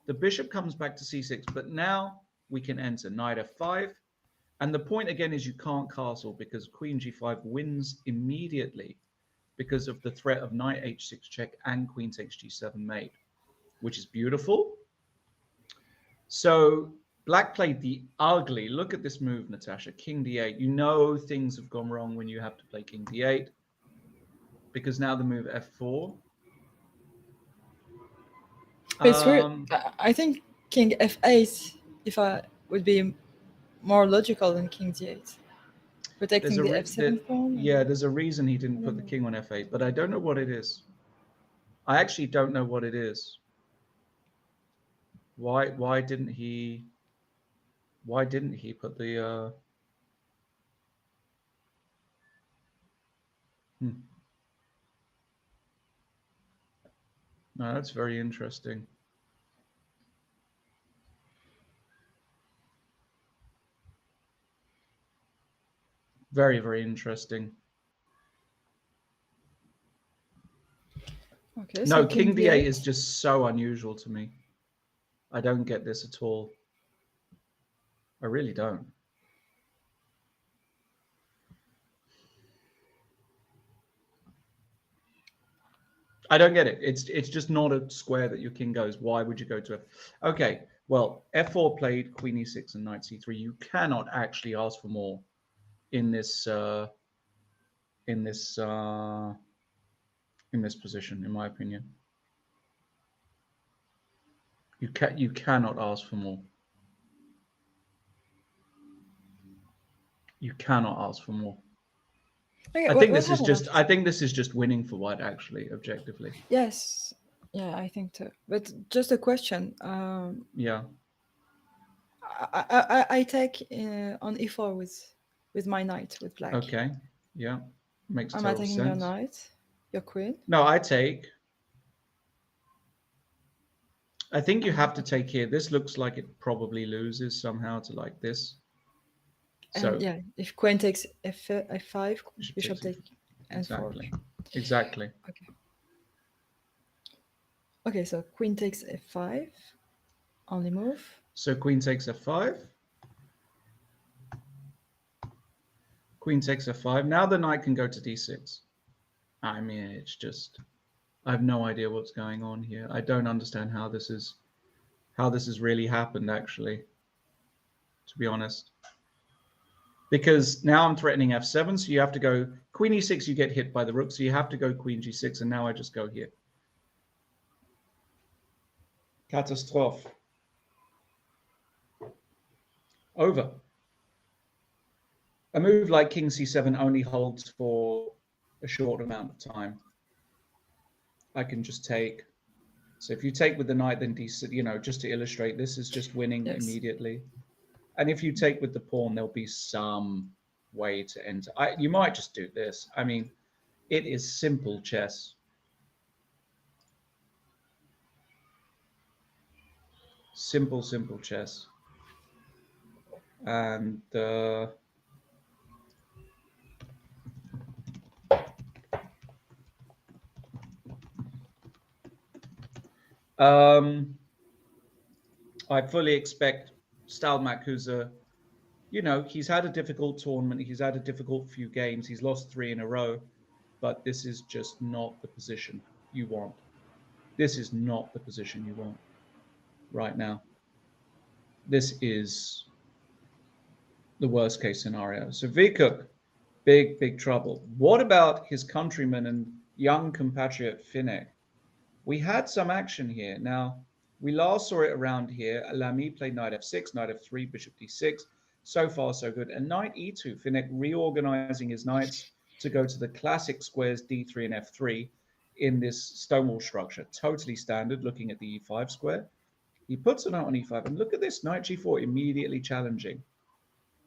Speaker 1: The bishop comes back to c6, but now we can enter knight f5. And the point again is you can't castle because queen g5 wins immediately because of the threat of knight h6 check and queen takes g7 mate, which is beautiful. So black played the ugly. Look at this move, Natasha. King d8. You know things have gone wrong when you have to play king d8 because now the move f4.
Speaker 2: It's weird. I think king f8 if I would be more logical than king d8, protecting the f7 pawn.
Speaker 1: Yeah, there's a reason he didn't put the king on f8, but I don't know what it is. I actually don't know what it is. Why didn't he put the No, that's very interesting. Very, very interesting.
Speaker 2: Okay,
Speaker 1: no,
Speaker 2: so
Speaker 1: king d8 is just so unusual to me. I don't get this at all. I really don't. I don't get it. It's just not a square that your king goes. Why would you go to f? Okay, well, f4 played, queen e6 and knight c3. You cannot actually ask for more in this position, in my opinion. You cannot ask for more. You cannot ask for more.
Speaker 2: Okay,
Speaker 1: I think this is just winning for white, actually, objectively.
Speaker 2: Yes, yeah, I think too. But just a question.
Speaker 1: Yeah.
Speaker 2: I take on e4 with my knight with black.
Speaker 1: Okay. Yeah. Makes total
Speaker 2: sense. Am I taking your
Speaker 1: sense.
Speaker 2: knight? Your queen?
Speaker 1: No, I take. I think you have to take here. This looks like it probably loses somehow to like this. So
Speaker 2: yeah, if queen takes f5, bishop take
Speaker 1: exactly.
Speaker 2: f4.
Speaker 1: Exactly.
Speaker 2: Okay. Okay, so queen takes f5. Only move.
Speaker 1: So queen takes f5. Queen takes f5. Now the knight can go to d6. I mean, it's just, I have no idea what's going on here. I don't understand how this has really happened, actually, to be honest. Because now I'm threatening f7, so you have to go queen e6, you get hit by the rook, so you have to go queen g6, and now I just go here. Catastrophe. Over. A move like king c7 only holds for a short amount of time. I can just take. So if you take with the knight, then d6, just to illustrate, this is just winning immediately. And if you take with the pawn, there'll be some way to enter. You might just do this. I mean, it is simple chess. Simple chess. And I fully expect Stalmak, who's he's had a difficult tournament. He's had a difficult few games. He's lost 3 in a row, but this is just not the position you want. This is not the position you want right now. This is the worst case scenario. So Vikuk, big trouble. What about his countryman and young compatriot Finek? We had some action here. Now, we last saw it around here. Lamy played knight f6, knight f3, bishop d6. So far, so good. And knight e2, Finek reorganizing his knights to go to the classic squares d3 and f3 in this stonewall structure. Totally standard, looking at the e5 square. He puts a knight on e5, and look at this, knight g4 immediately challenging.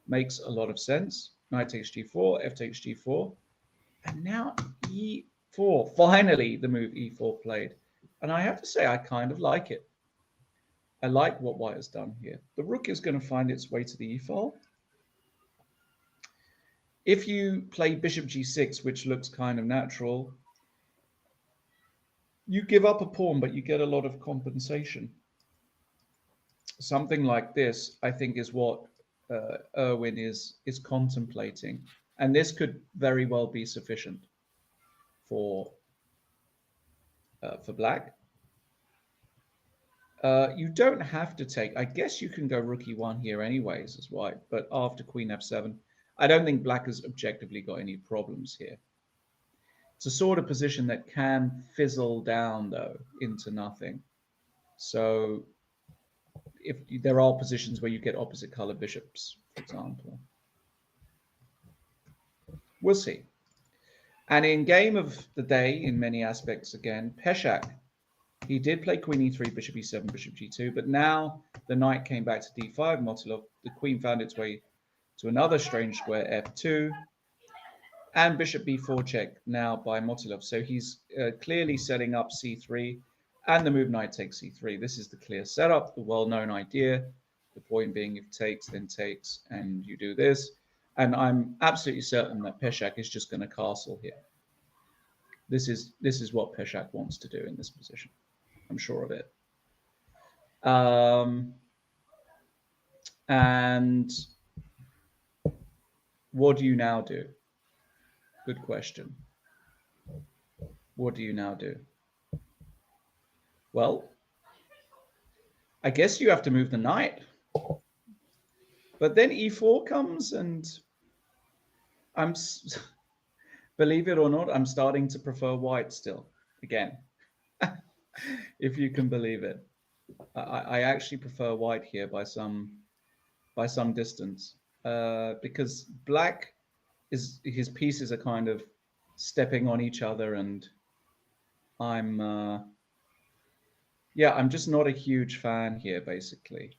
Speaker 1: Makes a lot of sense. Knight takes g4, f takes g4, and now e4. Finally, the move e4 played. And I have to say, I kind of like it. I like what white has done here. The rook is going to find its way to the e-file. If you play bishop g6, which looks kind of natural, you give up a pawn, but you get a lot of compensation. Something like this, I think, is what Erwin is contemplating. And this could very well be sufficient for black. You don't have to take, I guess you can go rook e1 here anyways as white, but after queen f7, I don't think black has objectively got any problems here. It's a sort of position that can fizzle down, though, into nothing. So if there are positions where you get opposite color bishops, for example. We'll see. And in game of the day, in many aspects again, Peshak, he did play queen e3, bishop e7, bishop g2, but now the knight came back to d5, Motilov. The queen found its way to another strange square, f2, and bishop b4 check now by Motilov. So he's clearly setting up c3, and the move knight takes c3. This is the clear setup, the well-known idea. The point being, if takes, then takes, and you do this. And I'm absolutely certain that Peshak is just going to castle here. This is what Peshak wants to do in this position. I'm sure of it. And what do you now do? Good question. What do you now do? Well, I guess you have to move the knight. But then e4 comes, and believe it or not, I'm starting to prefer white still, again. If you can believe it. I actually prefer white here by some distance, because black his pieces are kind of stepping on each other, and I'm just not a huge fan here, basically.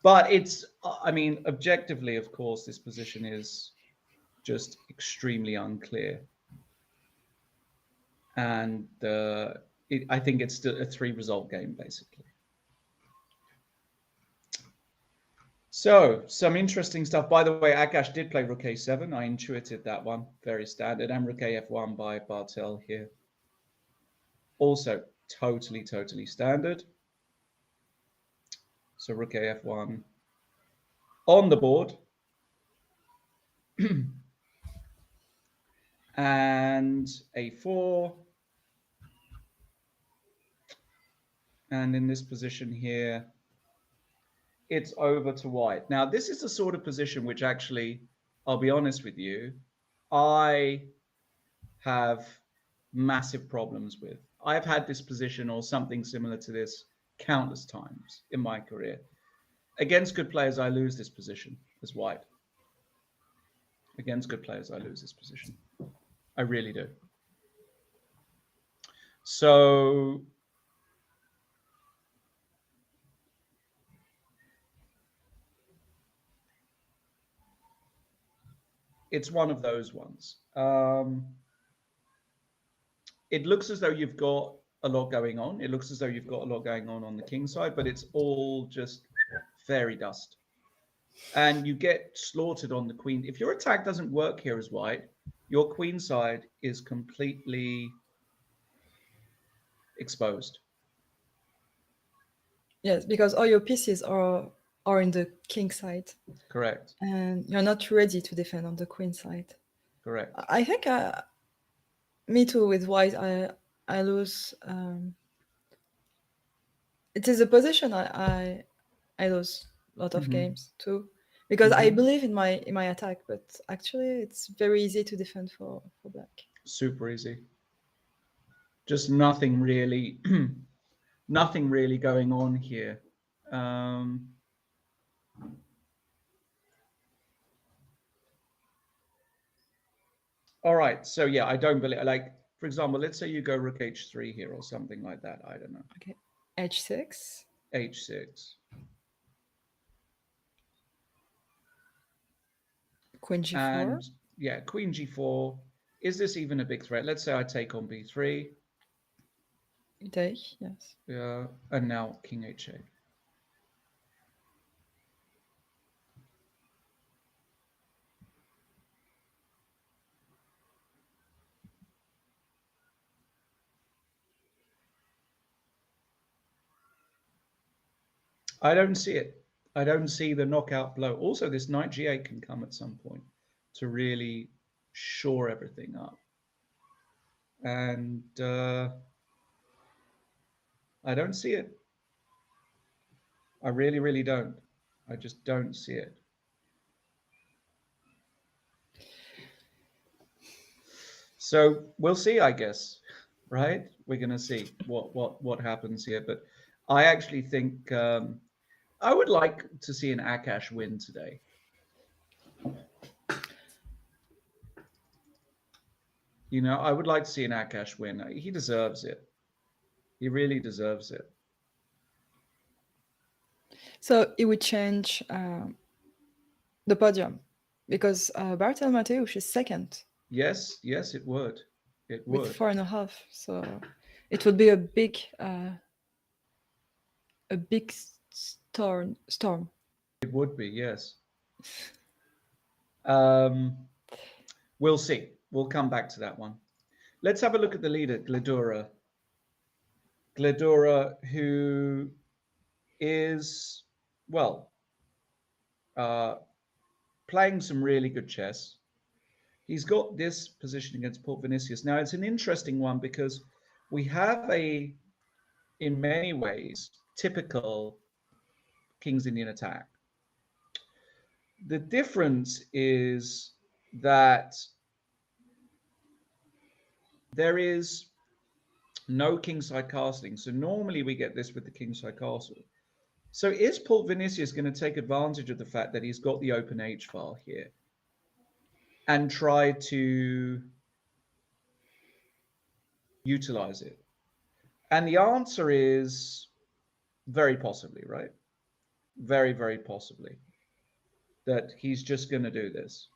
Speaker 1: But it's, I mean, objectively, of course, this position is just extremely unclear, and I think it's still a 3-result game, basically. So, some interesting stuff. By the way, Akash did play rook a7. I intuited that one. Very standard. And rook af1 by Bartel here. Also, totally standard. So, rook af1 on the board. And a4. And in this position here, it's over to white. Now, this is the sort of position which actually, I'll be honest with you, I have massive problems with. I've had this position or something similar to this countless times in my career. Against good players, I lose this position as white. Against good players, I lose this position. I really do. So it's one of those ones. It looks as though you've got a lot going on. It looks as though you've got a lot going on the king side, but it's all just fairy dust. And you get slaughtered on the queen. If your attack doesn't work here as white, your queen side is completely exposed.
Speaker 2: Yes, because all your pieces are in the king side.
Speaker 1: Correct.
Speaker 2: And you're not ready to defend on the queen side.
Speaker 1: Correct.
Speaker 2: I think me too with white. I lose. It is a position I lose a lot of games too, because I believe in my attack, but actually it's very easy to defend for black.
Speaker 1: Super easy. Just nothing really, nothing really going on here. All right, so yeah, I don't believe, like, for example, let's say you go rook h3 here or something like that. I don't know.
Speaker 2: Okay, h6.
Speaker 1: h6.
Speaker 2: Queen g4.
Speaker 1: And yeah, queen g4. Is this even a big threat? Let's say I take on b3.
Speaker 2: You take, yes.
Speaker 1: Yeah, and now king h8. I don't see it. I don't see the knockout blow. Also, this knight g8 can come at some point to really shore everything up. And I don't see it. I really, really don't. I just don't see it. So we'll see, I guess, right? We're going to see what happens here. But I actually think I would like to see an Akash win today. You know, I would like to see an Akash win. He deserves it. He really deserves it.
Speaker 2: So it would change the podium because Bartel Mateusz is second.
Speaker 1: Yes, yes, it would. It would.
Speaker 2: With 4.5. So it would be a big storm.
Speaker 1: It would be, yes. We'll see. We'll come back to that one. Let's have a look at the leader, Gledura. Gledura, who is, well, playing some really good chess. He's got this position against Port Vinicius. Now, it's an interesting one because we have a, in many ways, typical King's Indian attack. The difference is that there is no kingside castling. So normally we get this with the kingside castle. So is Port Vinicius going to take advantage of the fact that he's got the open H file here and try to utilize it? And the answer is very possibly, right? Very, very possibly that he's just going to do this.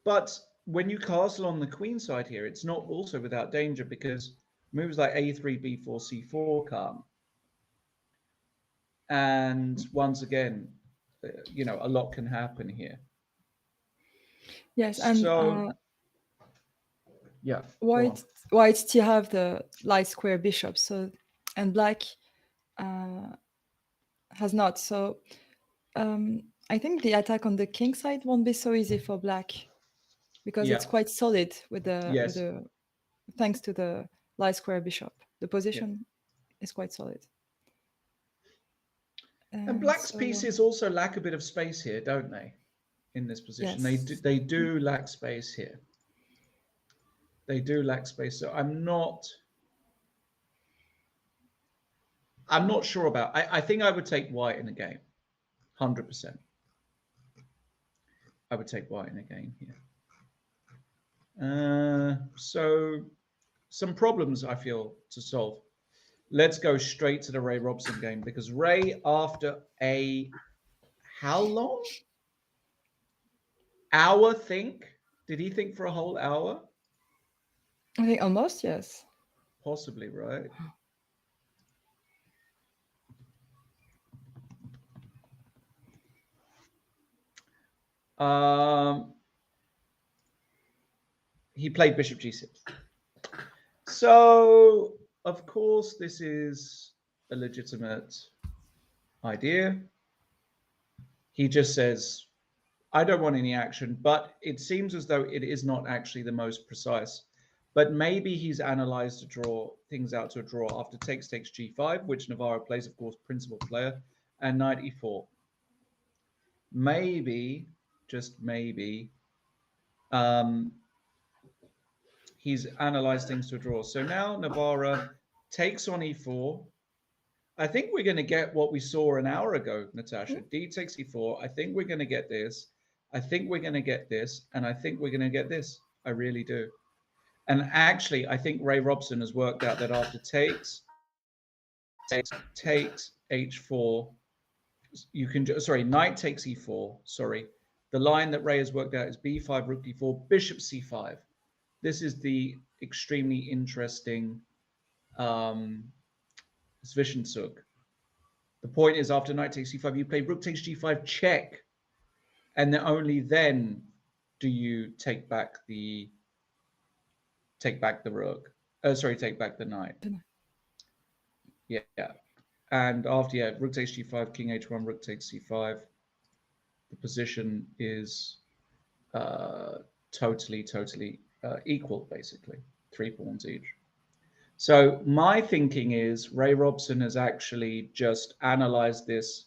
Speaker 1: But when you castle on the queen side here, it's not also without danger because moves like a3, b4, c4 come. And once again, you know, a lot can happen here.
Speaker 2: Yes, and
Speaker 1: so, yeah,
Speaker 2: white still have the light square bishop, so and black has not. So I think the attack on the king side won't be so easy for black because it's quite solid with the thanks to the light square bishop. The position is quite solid.
Speaker 1: And black's pieces also lack a bit of space here, don't they? In this position, yes. They do lack space here. They do lack space. So I'm not sure about. I think I would take white in a game, 100%. I would take white in a game here. So some problems I feel to solve. Let's go straight to the Ray Robson game because Ray, after a how long? Hour think? Did he think for a whole hour?
Speaker 2: I think almost, yes.
Speaker 1: Possibly, right? He played Bishop G6. So, of course, this is a legitimate idea. He just says, I don't want any action, but it seems as though it is not actually the most precise. But maybe he's analyzed to draw things out to a draw after takes g5, which Navarro plays, of course, principal player, and knight e4. Maybe, just maybe, he's analyzed things to a draw. So now Navarro takes on e4. I think we're going to get what we saw an hour ago, Natasha. D takes e4. I think we're going to get this. I think we're going to get this. And I think we're going to get this. I really do. And actually, I think Ray Robson has worked out that after takes h4, you can sorry, knight takes e4. Sorry, the line that Ray has worked out is b5, rook d4, bishop c5. This is the extremely interesting Zwischenzug. The point is, after knight takes c5, you play rook takes g5 check, and then only then do you take back the rook. Sorry, take back the knight. Yeah. And after, yeah, rook takes g5, king h1, rook takes c5. The position is totally equal, basically. 3 pawns each. So my thinking is Ray Robson has actually just analyzed this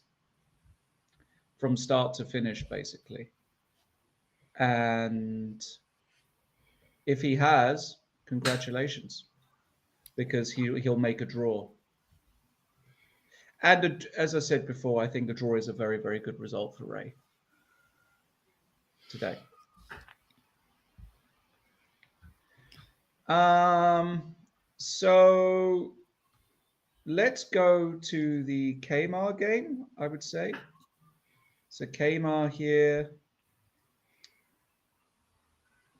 Speaker 1: from start to finish, basically. And if he has, congratulations, because he'll make a draw. And as I said before, I think a draw is a very, very good result for Ray today. So let's go to the Kmar game, I would say. So Kmar here,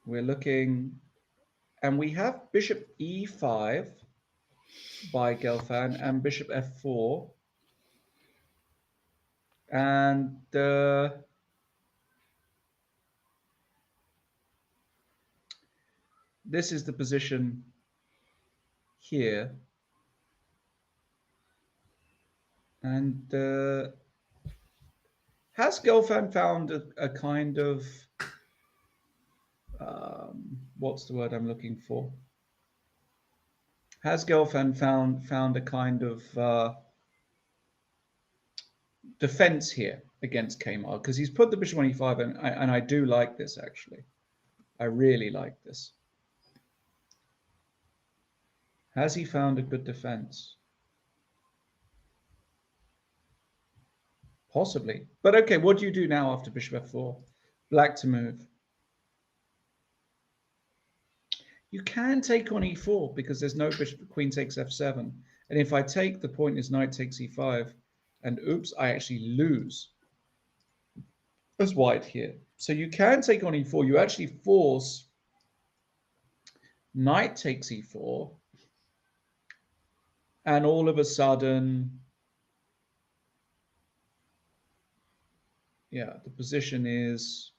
Speaker 1: we're looking, and we have bishop e5 by Gelfand and bishop f4. And this is the position here. And has Gelfand found a kind of, what's the word I'm looking for? Has Gelfand found a kind of defense here against Kmar? Because he's put the bishop on e5, and I do like this, actually. I really like this. Has he found a good defense? Possibly. But okay, what do you do now after bishop f4? Black to move. You can take on e4 because there's no bishop, queen takes f7. And if I take, the point is knight takes e5. And oops, I actually lose as white here. So you can take on e4. You actually force knight takes e4. And all of a sudden, yeah, the position is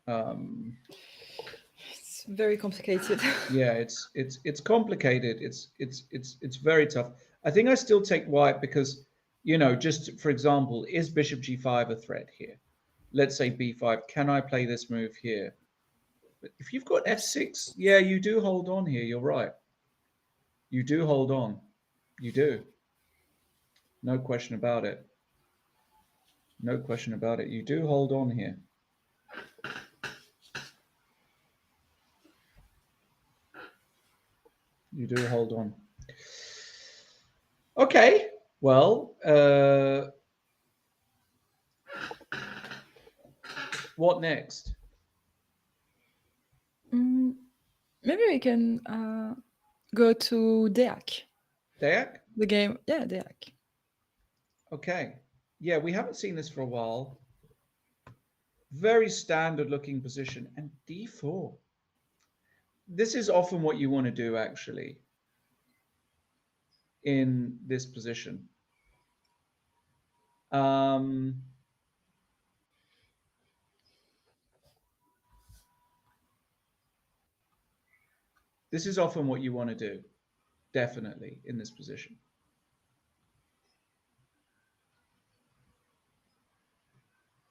Speaker 2: it's very complicated.
Speaker 1: yeah, it's complicated. It's very tough. I think I still take white because, you know, just for example, is bishop g5 a threat here? Let's say b5. Can I play this move here? But if you've got f6, yeah, you do hold on here. You're right. You do hold on. You do. No question about it. No question about it. You do hold on here. You do hold on. Okay. Well, what next?
Speaker 2: Maybe we can go to Deac.
Speaker 1: Deac?
Speaker 2: The game, yeah, Deac.
Speaker 1: Okay. Yeah, we haven't seen this for a while. Very standard looking position. And d4. This is often what you want to do, actually, in this position. This is often what you want to do, definitely, in this position.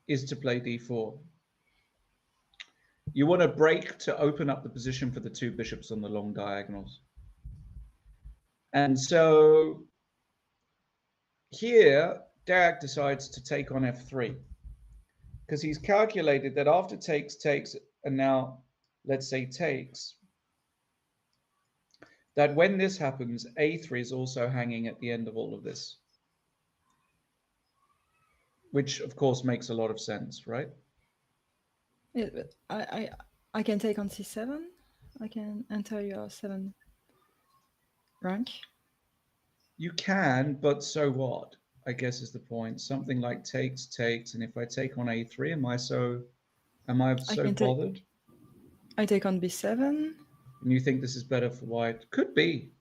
Speaker 1: Is to play d4. You want to break to open up the position for the two bishops on the long diagonals. And so here, Deac decides to take on f3 because he's calculated that after takes, and now let's say takes, that when this happens, a3 is also hanging at the end of all of this, which of course makes a lot of sense, right?
Speaker 2: Yeah, but I can take on c7. I can enter your 7 rank.
Speaker 1: You can, but so what? I guess is the point. Something like takes, and if I take on a3, am I
Speaker 2: I
Speaker 1: so
Speaker 2: can take.
Speaker 1: bothered?
Speaker 2: I take on b7,
Speaker 1: And you think this is better for white? Could be.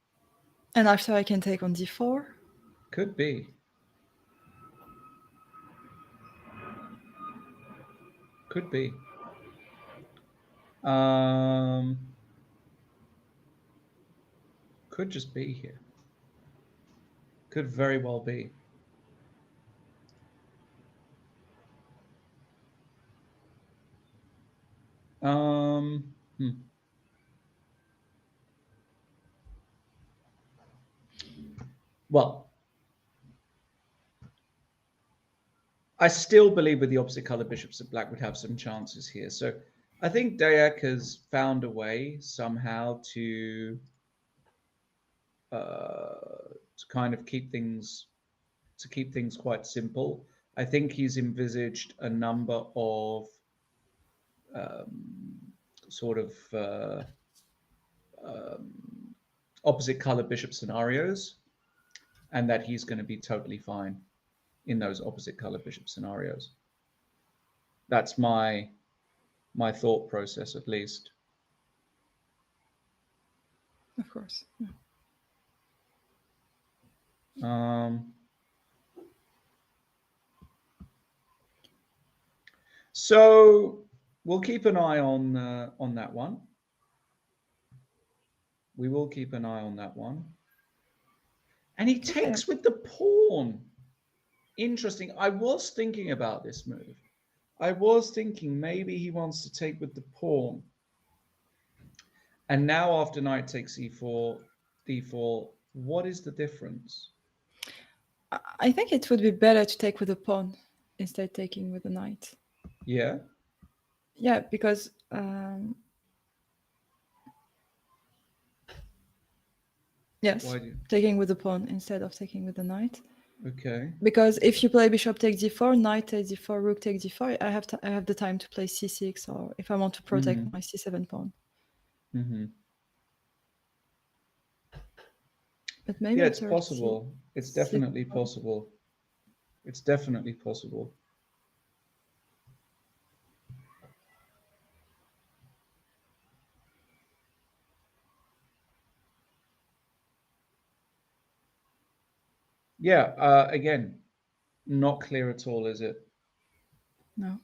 Speaker 2: and after I can take on d4.
Speaker 1: Could be. Could be. Could just be here. Could very well be. Hmm. Well, I still believe with the opposite color bishops that black would have some chances here. So I think Dayak has found a way somehow to kind of keep things quite simple. I think he's envisaged a number of sort of opposite color bishop scenarios, and that he's going to be totally fine in those opposite color bishop scenarios. That's my thought process, at least.
Speaker 2: Of course. Yeah.
Speaker 1: So we'll keep an eye on that one. We will keep an eye on that one. And he takes with the pawn. Interesting. I was thinking about this move. I was thinking maybe he wants to take with the pawn. And now after knight takes e4, d4, what is the difference?
Speaker 2: I think it would be better to take with the pawn instead taking with the knight.
Speaker 1: Yeah?
Speaker 2: Yeah, because yes, taking with the pawn instead of taking with the knight.
Speaker 1: Okay.
Speaker 2: Because if you play bishop takes d4, knight takes d4, rook takes d4, I have the time to play c6, or if I want to protect my c7 pawn. But maybe
Speaker 1: yeah, it's possible. It's definitely possible. It's definitely possible. Yeah, again, not clear at all, is it?
Speaker 2: No.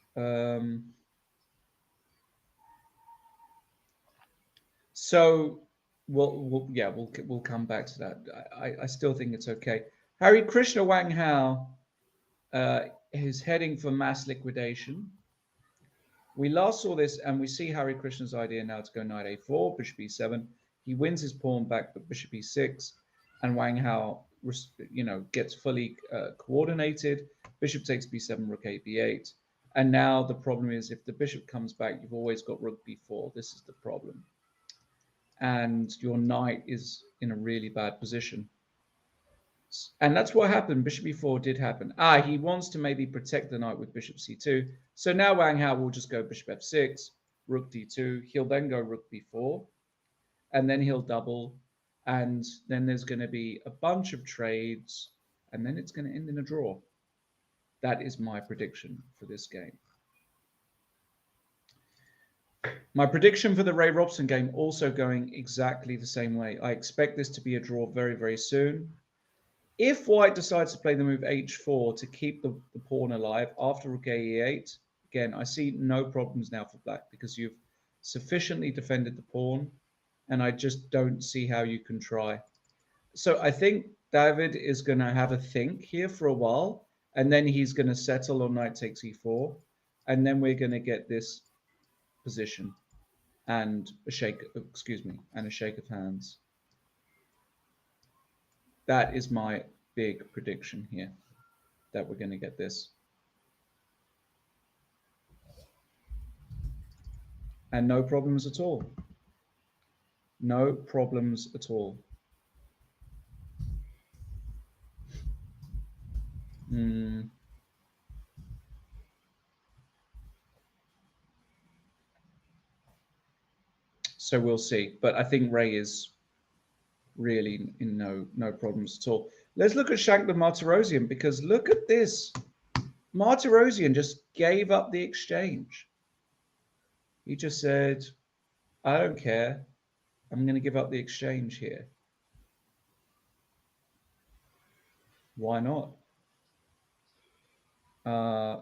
Speaker 1: So we'll come back to that. I still think it's okay. Hari Krishna Wang Hao is heading for mass liquidation. We last saw this, and we see Hari Krishna's idea now to go knight a4, bishop e7. He wins his pawn back, but bishop e6, and Wang Hao, gets fully coordinated. Bishop takes b7, rook a b8, and now the problem is if the bishop comes back, you've always got rook b4. This is the problem, and your knight is in a really bad position. And that's what happened. Bishop e4 did happen. He wants to maybe protect the knight with bishop c2. So now Wang Hao will just go bishop f6, rook d2. He'll then go rook b4, and then he'll double. And then there's going to be a bunch of trades, and then it's going to end in a draw. That is my prediction for this game. My prediction for the Ray Robson game also going exactly the same way. I expect this to be a draw very, very soon. If white decides to play the move h4 to keep the pawn alive after rook e8, again, I see no problems now for black because you've sufficiently defended the pawn, and I just don't see how you can try. So I think David is going to have a think here for a while, and then he's going to settle on knight takes e4, and then we're going to get this position and a shake of hands. That is my big prediction here, that we're going to get this. And no problems at all. No problems at all. So we'll see. But I think Ray is really in no problems at all. Let's look at Shankland Martirosian, because look at this. Martirosian just gave up the exchange. He just said, I don't care. I'm going to give up the exchange here. Why not? Why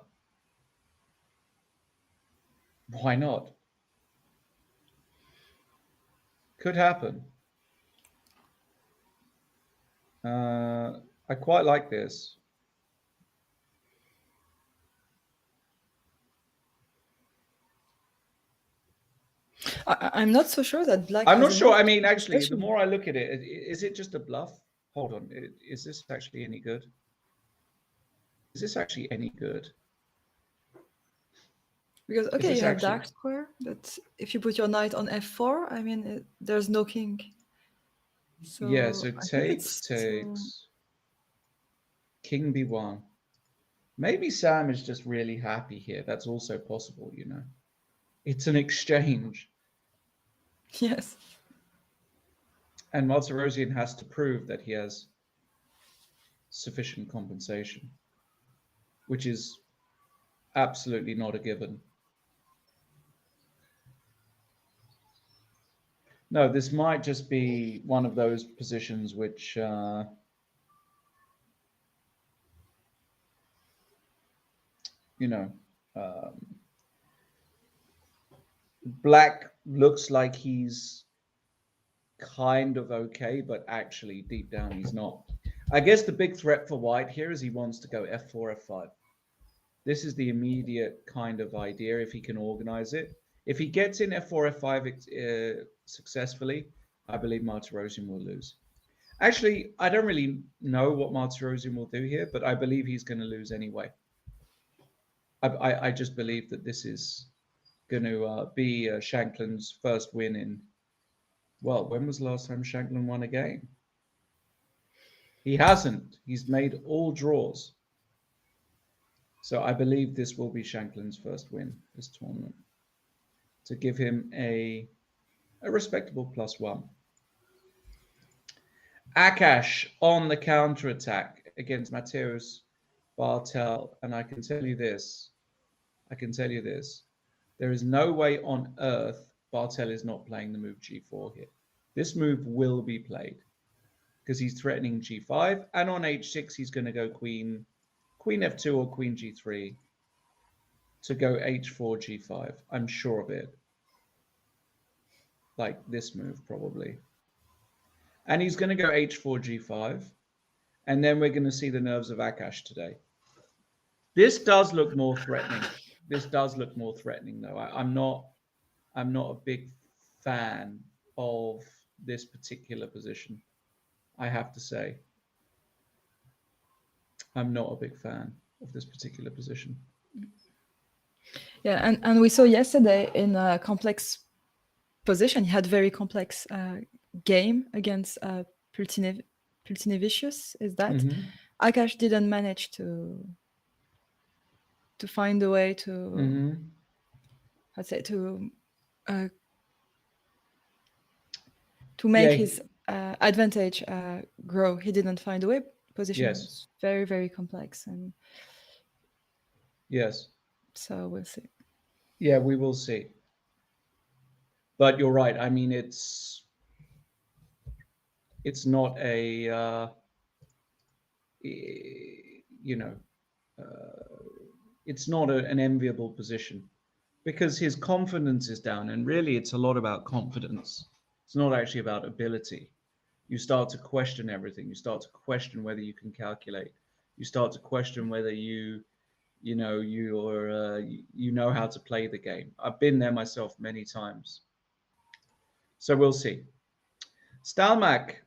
Speaker 1: not? Could happen. I quite like this.
Speaker 2: I'm not so sure that black.
Speaker 1: I'm not
Speaker 2: has
Speaker 1: sure.
Speaker 2: enough
Speaker 1: I mean, actually, the
Speaker 2: position.
Speaker 1: more I look at it, is it just a bluff? Hold on. Is this actually any good? Is this actually any good?
Speaker 2: Because okay,
Speaker 1: this
Speaker 2: you have
Speaker 1: actually-
Speaker 2: dark square, but if you put your knight on f4, I mean, there's no king. So
Speaker 1: Yeah, so
Speaker 2: I think
Speaker 1: takes. King b1. Maybe Sam is just really happy here. That's also possible, you know. It's an exchange.
Speaker 2: Yes.
Speaker 1: And Martirosian has to prove that he has sufficient compensation, which is absolutely not a given. No, this might just be one of those positions which you know, black looks like he's kind of okay, but actually deep down he's not. I guess the big threat for white here is he wants to go f4, f5. This is the immediate kind of idea if he can organize it. If he gets in f4, f5 successfully, I believe Martirosian will lose. Actually, I don't really know what Martirosian will do here, but I believe he's going to lose anyway. I just believe that this is going to be Shankland's first win in, well, when was the last time Shankland won a game? He hasn't. He's made all draws. So I believe this will be Shankland's first win this tournament, to give him a respectable +1. Akash on the counter-attack against Mateusz Bartel. And I can tell you this. There is no way on earth Bartel is not playing the move g4 here. This move will be played because he's threatening g5. And on h6, he's going to go queen f2 or queen g3 to go h4, g5. I'm sure of it. Like this move, probably. And he's going to go h4, g5. And then we're going to see the nerves of Akash today. This does look more threatening. Though. I'm not a big fan of this particular position. I have to say. I'm not a big fan of this particular position.
Speaker 2: Yeah, and we saw yesterday in a complex position, he had very complex game against Pultinevicius. Is that Akash didn't manage to find a way to to make his advantage grow. He didn't find a way. Position was very, very complex, and so we'll see.
Speaker 1: Yeah, we will see. But you're right. I mean, it's not a it's not an enviable position, because his confidence is down, and really it's a lot about confidence. It's not actually about ability. You start to question everything. You start to question whether you can calculate. You start to question whether you know how to play the game. I've been there myself many times. So we'll see. Stalmack,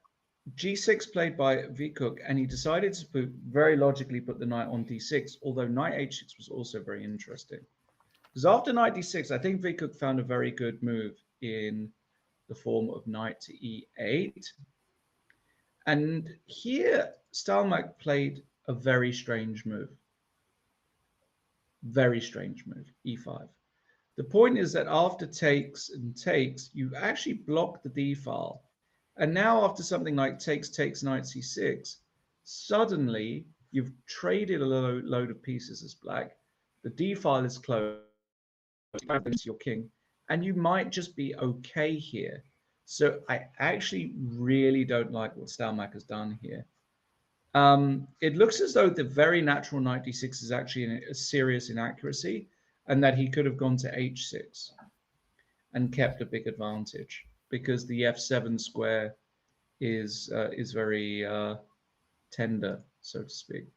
Speaker 1: g6 played by Vikuk, and he decided to very logically put the knight on d6, although knight h6 was also very interesting. Because after knight d6, I think Vikuk found a very good move in the form of knight to e8. And here, Stalmack played a very strange move. Very strange move, e5. The point is that after takes and takes, you actually block the d file. And now after something like takes knight c6, suddenly you've traded a load of pieces as black. The d file is closed, against your king, and you might just be okay here. So I actually really don't like what Stalmack has done here. It looks as though the very natural knight d6 is actually a serious inaccuracy, and that he could have gone to h6 and kept a big advantage because the f7 square is very tender, so to speak.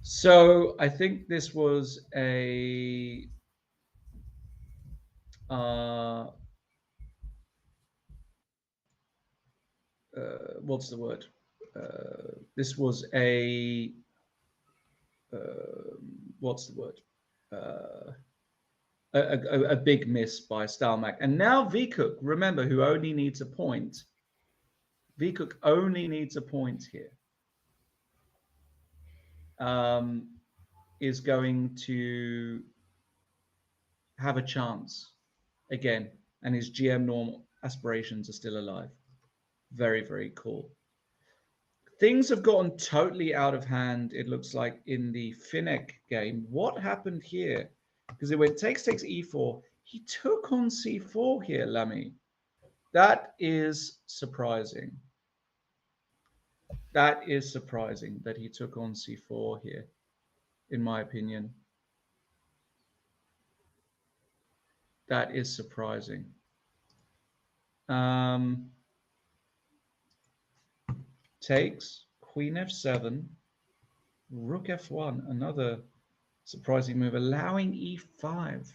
Speaker 1: So I think this was uh, what's the word? This was what's the word? Uh, a big miss by Stalmack. And now Vcook, remember, who only needs a point. Vcook only needs a point here. Is going to have a chance again, and his GM norm aspirations are still alive. Very, very cool. Things have gotten totally out of hand, it looks like, in the Finnick game. What happened here? Because it went takes e4. He took on c4 here, Lamy. That is surprising. That is surprising that he took on c4 here, in my opinion. That is surprising. Takes, queen f7, rook f1, another surprising move, allowing e5.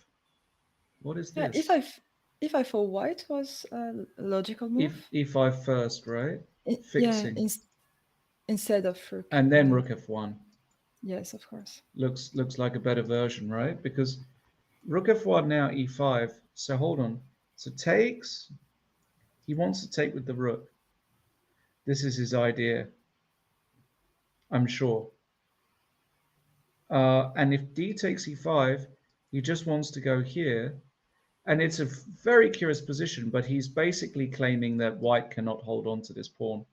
Speaker 1: What is
Speaker 2: Yeah,
Speaker 1: this?
Speaker 2: if I for white was a logical move.
Speaker 1: e5 first, right?
Speaker 2: Yeah,
Speaker 1: Fixing.
Speaker 2: instead of rook.
Speaker 1: And then rook f1.
Speaker 2: Yes, of course.
Speaker 1: Looks like a better version, right? Because rook f1 now e5. So hold on. So takes. He wants to take with the rook. This is his idea, I'm sure. And if d takes e5, he just wants to go here. And it's a very curious position, but he's basically claiming that white cannot hold on to this pawn.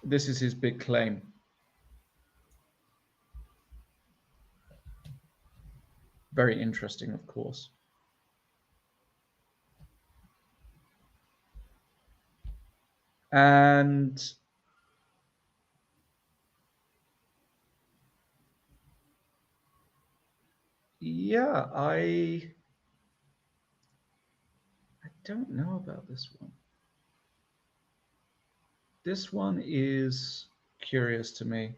Speaker 1: This is his big claim. Very interesting, of course. And yeah, I don't know about this one. This one is curious to me.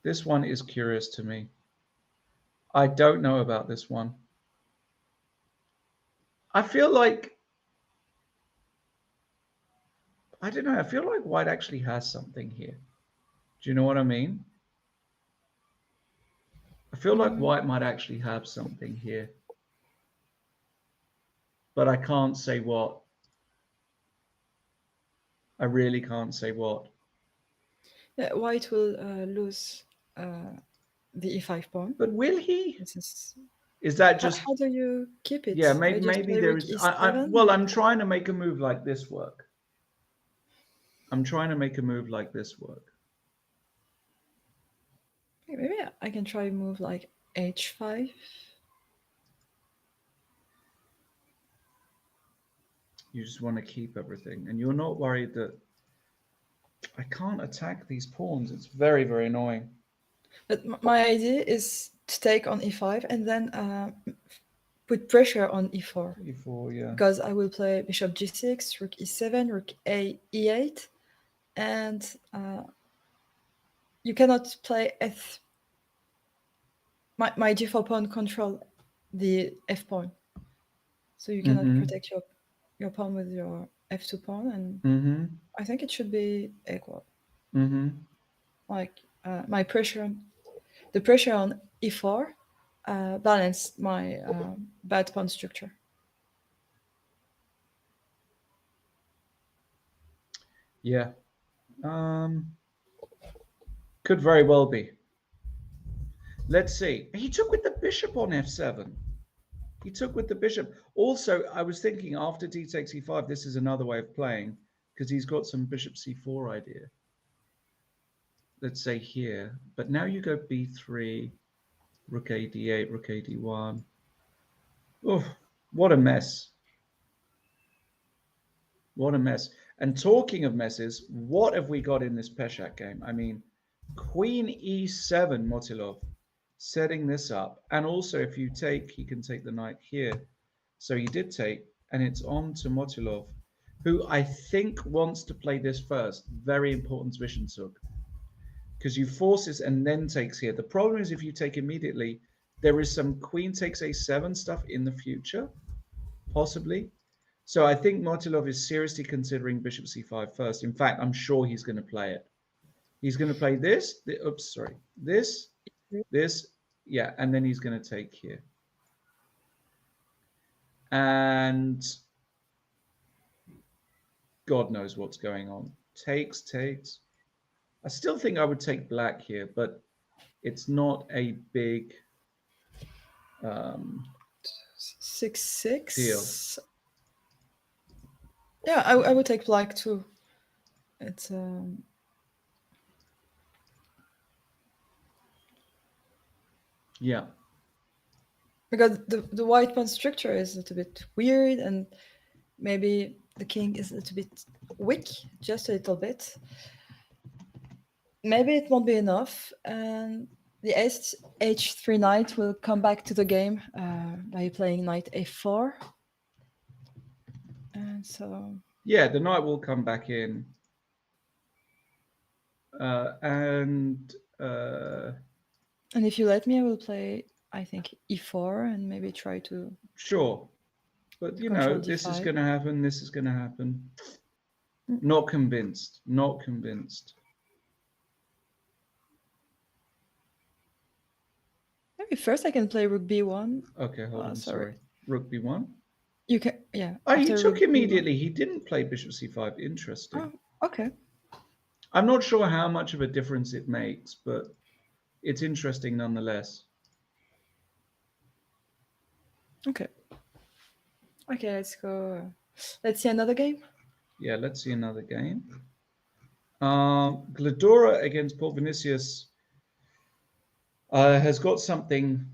Speaker 1: This one is curious to me. I don't know about this one. I feel like, I don't know, I feel like white actually has something here. Do you know what I mean? I feel like white might actually have something here. But I can't say what. I really can't say what.
Speaker 2: Yeah, white will lose the e5 pawn.
Speaker 1: But will he?
Speaker 2: This
Speaker 1: Is that just...
Speaker 2: how do you keep it?
Speaker 1: Yeah,
Speaker 2: I just
Speaker 1: maybe
Speaker 2: play
Speaker 1: there
Speaker 2: rook
Speaker 1: is...
Speaker 2: e7.
Speaker 1: well, I'm trying to make a move like this work. I'm trying to make a move like this work.
Speaker 2: Maybe I can try a move like h5.
Speaker 1: You just want to keep everything. And you're not worried that... I can't attack these pawns. It's very, very annoying.
Speaker 2: But my idea is to take on e5 and then put pressure on e4.
Speaker 1: e4, yeah.
Speaker 2: Because I will play bishop g6, rook e7, rook e8, and you cannot play f. My g4 pawn control the f pawn, so you cannot protect your pawn with your f2 pawn, and I think it should be equal. Like my pressure, the pressure on e4 balanced my bad pawn structure.
Speaker 1: Yeah. Could very well be. Let's see. He took with the bishop on f7. He took with the bishop. Also, I was thinking after d takes e5, this is another way of playing because he's got some bishop c4 idea. Let's say here. But now you go b3, rook a d8, rook a d1. Oh, what a mess. What a mess. And talking of messes, what have we got in this Peshak game? I mean, queen e7, Motilov, setting this up. And also, if you take, he can take the knight here. So he did take, and it's on to Motilov, who I think wants to play this first. Very important Zwischenzug. Because you force this and then takes here. The problem is if you take immediately, there is some queen takes a7 stuff in the future, possibly. So I think Motilov is seriously considering bishop c5 first. In fact, I'm sure he's going to play it. He's going to play this. This, yeah, and then he's going to take here. And God knows what's going on. Takes. I still think I would take black here, but it's not a big
Speaker 2: 6-6
Speaker 1: deal.
Speaker 2: Yeah, I would take black too. It's
Speaker 1: Yeah.
Speaker 2: because the white pawn structure is a little bit weird, and maybe the king is a little bit weak, just a little bit. Maybe it won't be enough, and the h3 knight will come back to the game by playing knight a4. And so...
Speaker 1: Yeah, the knight will come back in. And
Speaker 2: if you let me, I will play, I think, e4 and maybe try to...
Speaker 1: Sure. But, you know, this is going to happen. This is going to happen. Not convinced. Not convinced.
Speaker 2: Maybe first I can play rook b1.
Speaker 1: Okay, hold on. Sorry. Rook b1?
Speaker 2: You can, yeah.
Speaker 1: Oh, he took immediately. He didn't play bishop c5. Interesting.
Speaker 2: Oh, okay.
Speaker 1: I'm not sure how much of a difference it makes, but it's interesting nonetheless.
Speaker 2: Okay. Okay, let's go. Let's see another game.
Speaker 1: Yeah, let's see another game. Gladora against Paul Vinicius has got something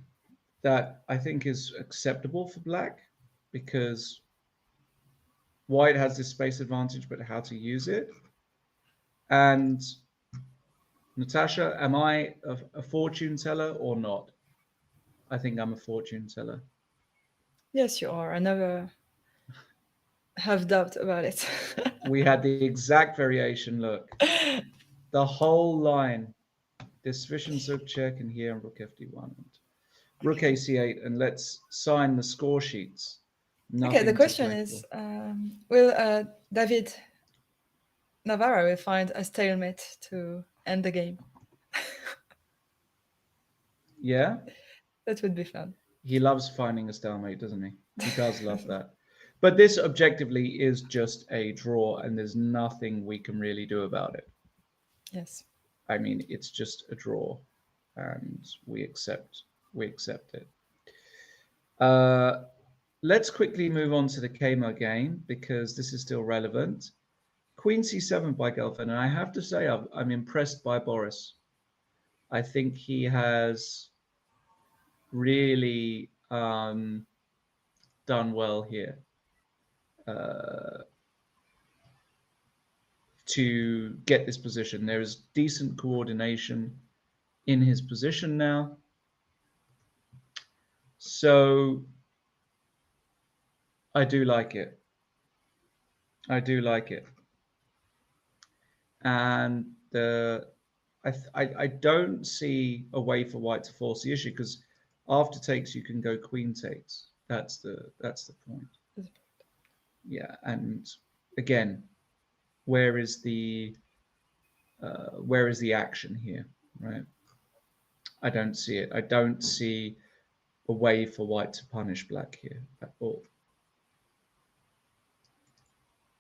Speaker 1: that I think is acceptable for black because white has this space advantage, but how to use it. And Natasha, am I a fortune teller or not? I think I'm a fortune teller.
Speaker 2: Yes, you are. I never have doubt about it.
Speaker 1: We had the exact variation. Look, the whole line. This Zwischenzug check and here and rook fd1 and rook ac8, and let's sign the score sheets.
Speaker 2: Okay, the question is, will David Navarra will find a stalemate to end the game?
Speaker 1: Yeah?
Speaker 2: That would be fun.
Speaker 1: He loves finding a stalemate, doesn't he? He does love that. But this objectively is just a draw, and there's nothing we can really do about it.
Speaker 2: Yes.
Speaker 1: I mean, it's just a draw, and we accept it. Let's quickly move on to the Kmart game because this is still relevant. Queen c7 by Gelfen, and I have to say I'm impressed by Boris. I think he has really done well here to get this position. There is decent coordination in his position now. So I do like it. I do like it. And I don't see a way for white to force the issue because after takes you can go queen takes. That's the point. Yeah, and again, where is the action here, right? I don't see it. I don't see a way for white to punish black here at all.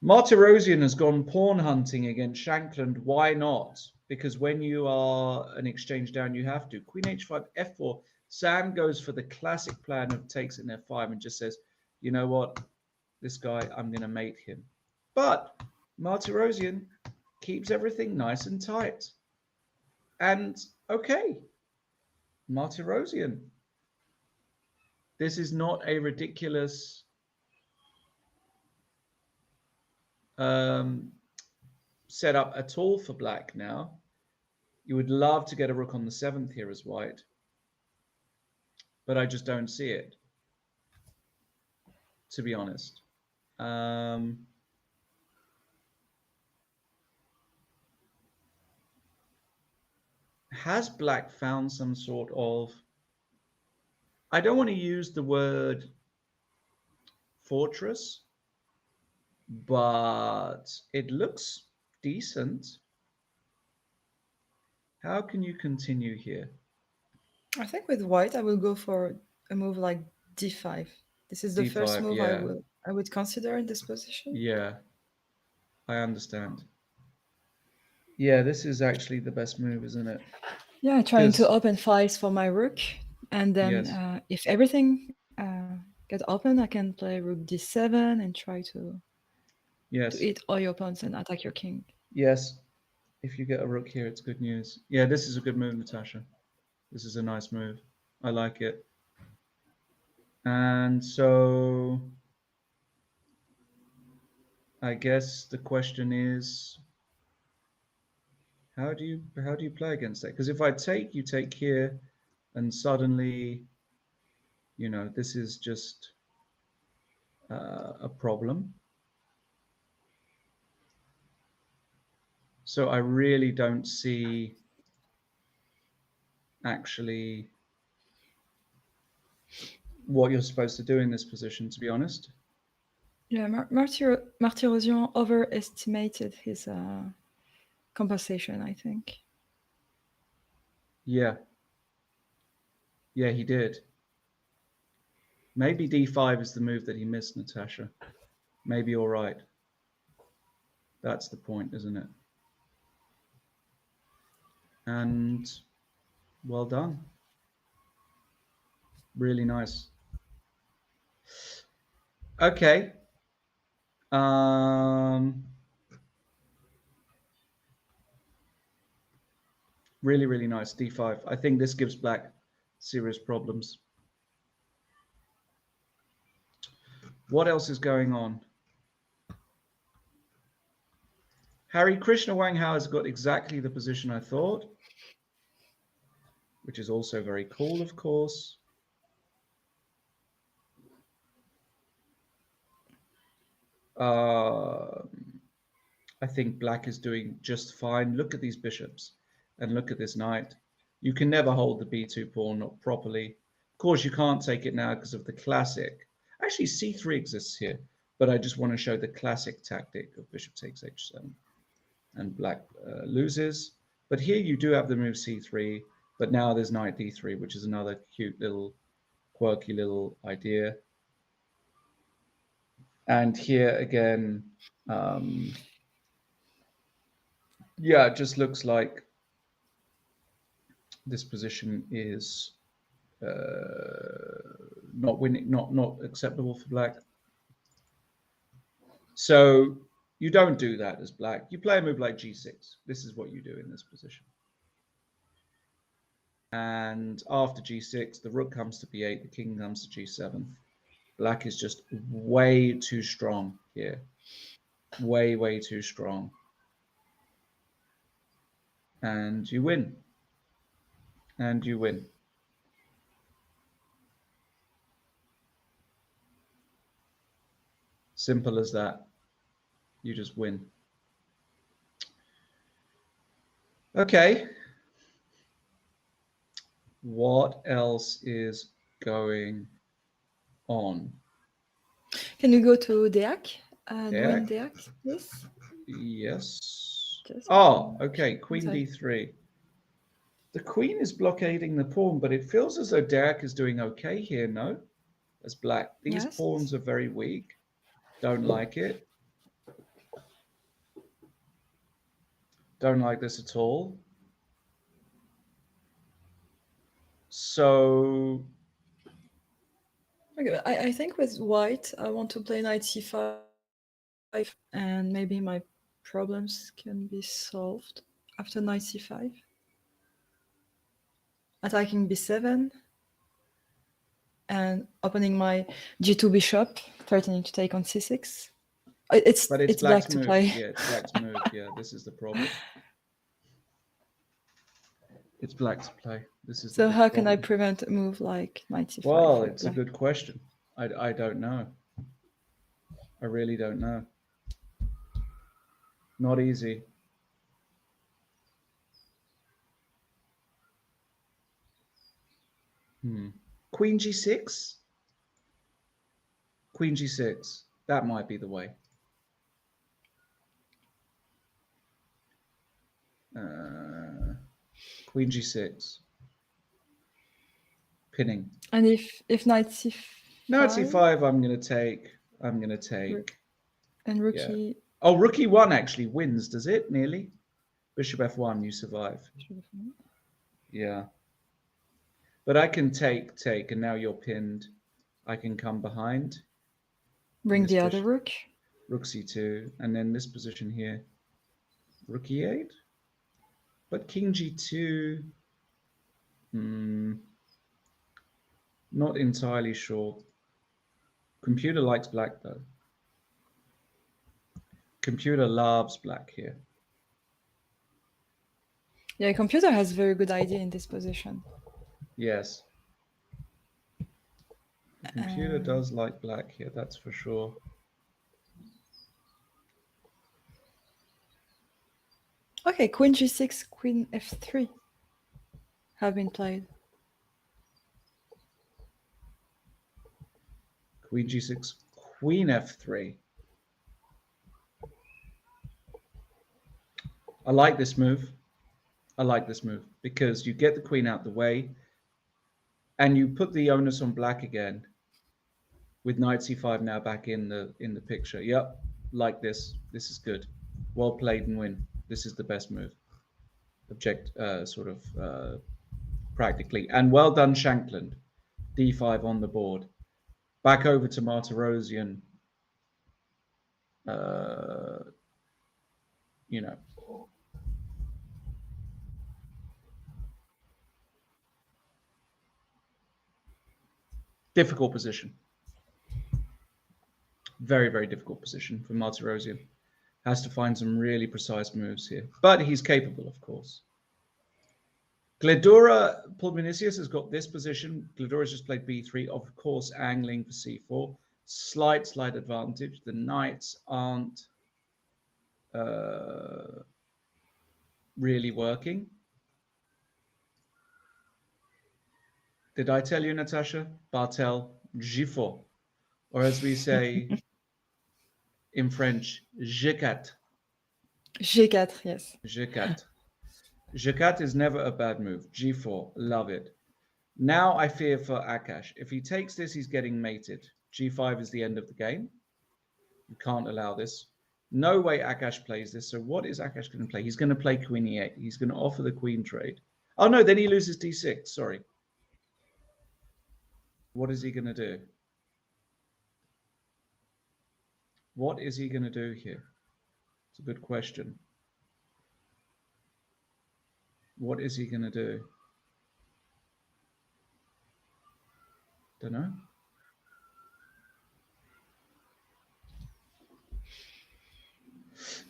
Speaker 1: Martirosian has gone pawn hunting against Shankland. Why not? Because when you are an exchange down, you have to. Queen h5, f4. Sam goes for the classic plan of takes it in f5 and just says, you know what? This guy, I'm going to mate him. But Martirosian keeps everything nice and tight. And okay, Martirosian. This is not a ridiculous setup at all for black now. You would love to get a rook on the 7th here as white, but I just don't see it, to be honest. Has black found some sort of, I don't want to use the word fortress, but it looks decent. How can you continue here?
Speaker 2: I think with white, I will go for a move like d5. This is the first
Speaker 1: D5,
Speaker 2: move
Speaker 1: yeah.
Speaker 2: I would consider in this position.
Speaker 1: Yeah, I understand. Yeah, this is actually the best move, isn't it?
Speaker 2: Yeah, trying to
Speaker 1: 'Cause-
Speaker 2: open files for my rook, and then
Speaker 1: Yes.
Speaker 2: if everything get open, I can play rook d7 and try to
Speaker 1: Yes.
Speaker 2: eat all your pawns and attack your king.
Speaker 1: Yes. If you get a rook here, it's good news. Yeah, this is a good move, Natasha. This is a nice move. I like it. And so I guess the question is, how do you play against that? Because if I take, you take here, and suddenly, you know, this is just a problem. So I really don't see actually what you're supposed to do in this position, to be honest.
Speaker 2: Yeah, Martirosian overestimated his compensation, I think.
Speaker 1: Yeah. Yeah, he did. Maybe d5 is the move that he missed, Natasha. Maybe you're right. That's the point, isn't it? And well done. Really nice. Okay. Really, really nice. d5. I think this gives black serious problems. What else is going on? Harry Krishna Wang Hao has got exactly the position I thought, which is also very cool, of course. I think black is doing just fine. Look at these bishops and look at this knight. You can never hold the b2 pawn, not properly. Of course, you can't take it now because of the classic. Actually, c3 exists here, but I just want to show the classic tactic of bishop takes h7. And black loses. But here you do have the move c3, but now there's knight d3, which is another cute little, quirky little idea. And here again, yeah, it just looks like this position is not winning, not acceptable for black. So you don't do that as black. You play a move like g6. This is what you do in this position. And after g6, the rook comes to b8, the king comes to g7. Black is just way too strong here. Way, way too strong. And you win. And you win. Simple as that. You just win. Okay. What else is going on?
Speaker 2: Can you go to Deac? Knowing
Speaker 1: Deac?
Speaker 2: Deac, please?
Speaker 1: Yes.
Speaker 2: Just
Speaker 1: Oh, okay. Queen
Speaker 2: inside.
Speaker 1: d3. The queen is blockading the pawn, but it feels as though Derek is doing okay here, no? As black. These
Speaker 2: Yes.
Speaker 1: pawns are very weak. Don't like it. Don't like this at all. So
Speaker 2: Okay, I think with white, I want to play knight c5, and maybe my problems can be solved after knight c5. Attacking b7, and opening my g2 bishop, threatening to take on c6. It's
Speaker 1: but it's
Speaker 2: black
Speaker 1: black's
Speaker 2: to
Speaker 1: move.
Speaker 2: play.
Speaker 1: Yeah, it's black's move. Yeah, this is the problem. It's black to play. This is the
Speaker 2: So
Speaker 1: big
Speaker 2: how can I
Speaker 1: problem.
Speaker 2: prevent a move like knight c5?
Speaker 1: Well,
Speaker 2: with
Speaker 1: it's a
Speaker 2: black?
Speaker 1: good question. I don't know. I really don't know. Not easy. Queen g6? Queen g6. That might be the way. Queen g6. Pinning.
Speaker 2: And if knight c5?
Speaker 1: Knight c5, I'm going to take.
Speaker 2: And rook
Speaker 1: Yeah.
Speaker 2: e.
Speaker 1: Oh, rook e1 actually wins, does it? Nearly. Bishop f1, you survive. Yeah. But I can take, and now you're pinned. I can come behind.
Speaker 2: Bring the other rook.
Speaker 1: Rook c2, and then this position here. Rook e8. But king g2. Not entirely sure. Computer likes black though. Computer loves black here.
Speaker 2: Yeah, computer has very good idea in this position.
Speaker 1: Yes. The computer does like black here, that's for sure.
Speaker 2: Okay, queen g6, queen f3 have been played.
Speaker 1: Queen g6, queen f3. I like this move. Because you get the queen out the way and you put the onus on black again with knight c5 now back in the picture. Yep, like this. This is good. Well played and win. This is the best move. Practically. And well done, Shankland. d5 on the board. Back over to Martirosian. You know. Difficult position. Very, very difficult position for Martirosian. Has to find some really precise moves here. But he's capable, of course. Glidura Pulvinicius has got this position. Glidura's just played b3, of course, angling for c4. Slight advantage. The knights aren't really working. Did I tell you, Natasha? Bartel, G4. Or as we say in French, G4.
Speaker 2: G4, yes.
Speaker 1: G4. G4 is never a bad move. G4, love it. Now I fear for Akash. If he takes this, he's getting mated. G5 is the end of the game. You can't allow this. No way Akash plays this. So what is Akash going to play? He's going to play queen e8. He's going to offer the queen trade. Oh, no, then he loses d6. Sorry. What is he going to do? What is he going to do here? It's a good question. What is he going to do? Don't know.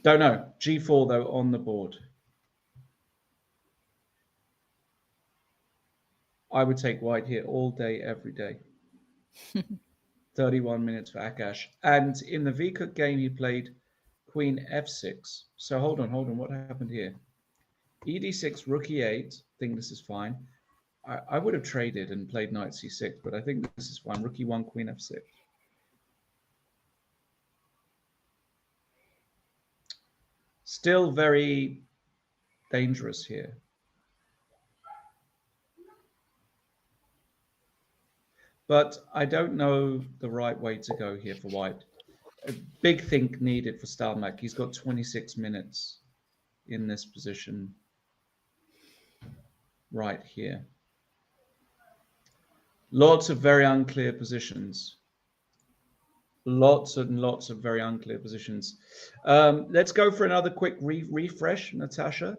Speaker 1: Don't know. G4, though, on the board. I would take white here all day, every day. 31 minutes for Akash. And in the VCook game, he played queen f6. So hold on. What happened here? ED6, rook e8. I think this is fine. I would have traded and played knight c6, but I think this is fine. Rook e1, queen f6. Still very dangerous here. But I don't know the right way to go here for white. A big think needed for Stalmack. He's got 26 minutes. in this position right here. Lots of very unclear positions. Lots and lots of very unclear positions. Let's go for another quick refresh, Natasha.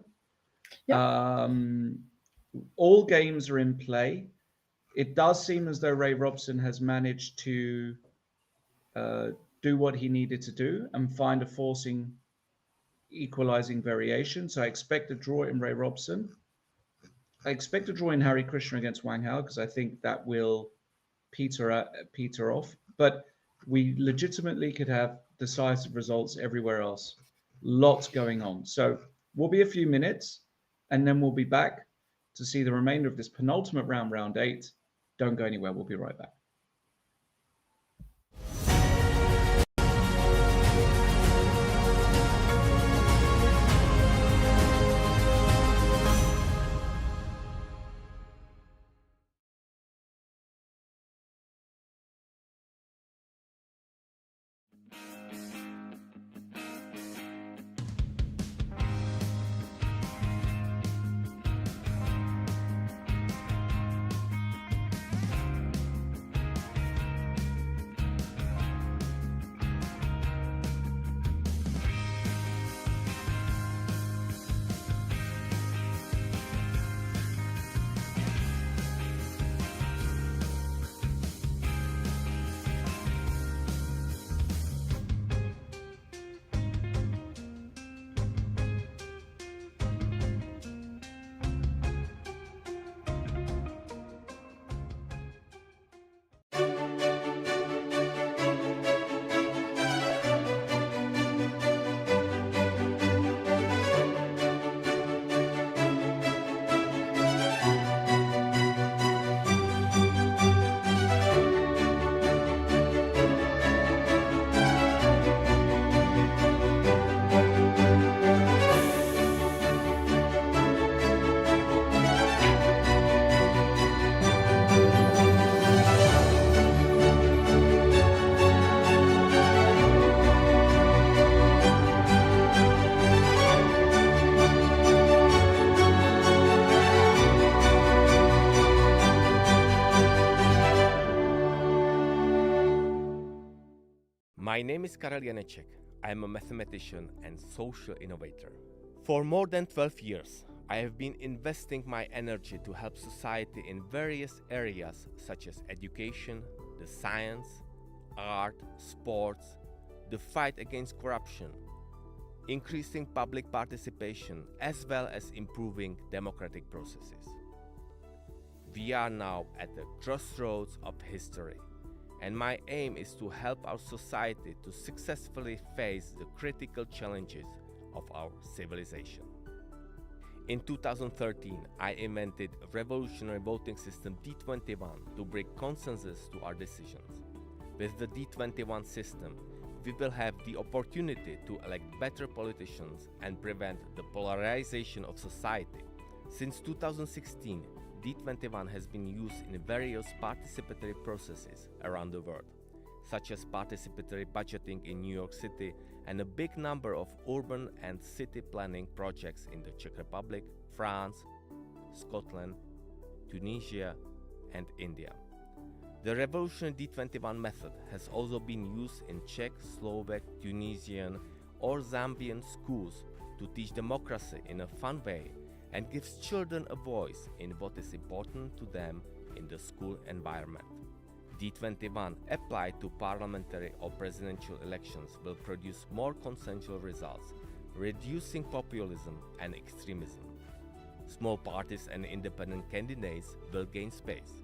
Speaker 1: All games are in play. It does seem as though Ray Robson has managed to do what he needed to do and find a forcing equalizing variation. So I expect a draw in Ray Robson. I expect a draw in Harry Krishna against Wang Hao because I think that will peter off. But we legitimately could have decisive results everywhere else. Lots going on. So we'll be a few minutes and then we'll be back to see the remainder of this penultimate round, round 8. Don't go anywhere. We'll be right back.
Speaker 3: My name is Karel Janeček. I am a mathematician and social innovator. For more than 12 years, I have been investing my energy to help society in various areas such as education, the science, art, sports, the fight against corruption, increasing public participation, as well as improving democratic processes. We are now at the crossroads of history, and my aim is to help our society to successfully face the critical challenges of our civilization. In 2013, I invented a revolutionary voting system D21 to bring consensus to our decisions. With the D21 system, we will have the opportunity to elect better politicians and prevent the polarization of society. Since 2016, D21 has been used in various participatory processes around the world, such as participatory budgeting in New York City and a big number of urban and city planning projects in the Czech Republic, France, Scotland, Tunisia, and India. The revolutionary D21 method has also been used in Czech, Slovak, Tunisian, or Zambian schools to teach democracy in a fun way and gives children a voice in what is important to them in the school environment. D21 applied to parliamentary or presidential elections will produce more consensual results, reducing populism and extremism. Small parties and independent candidates will gain space.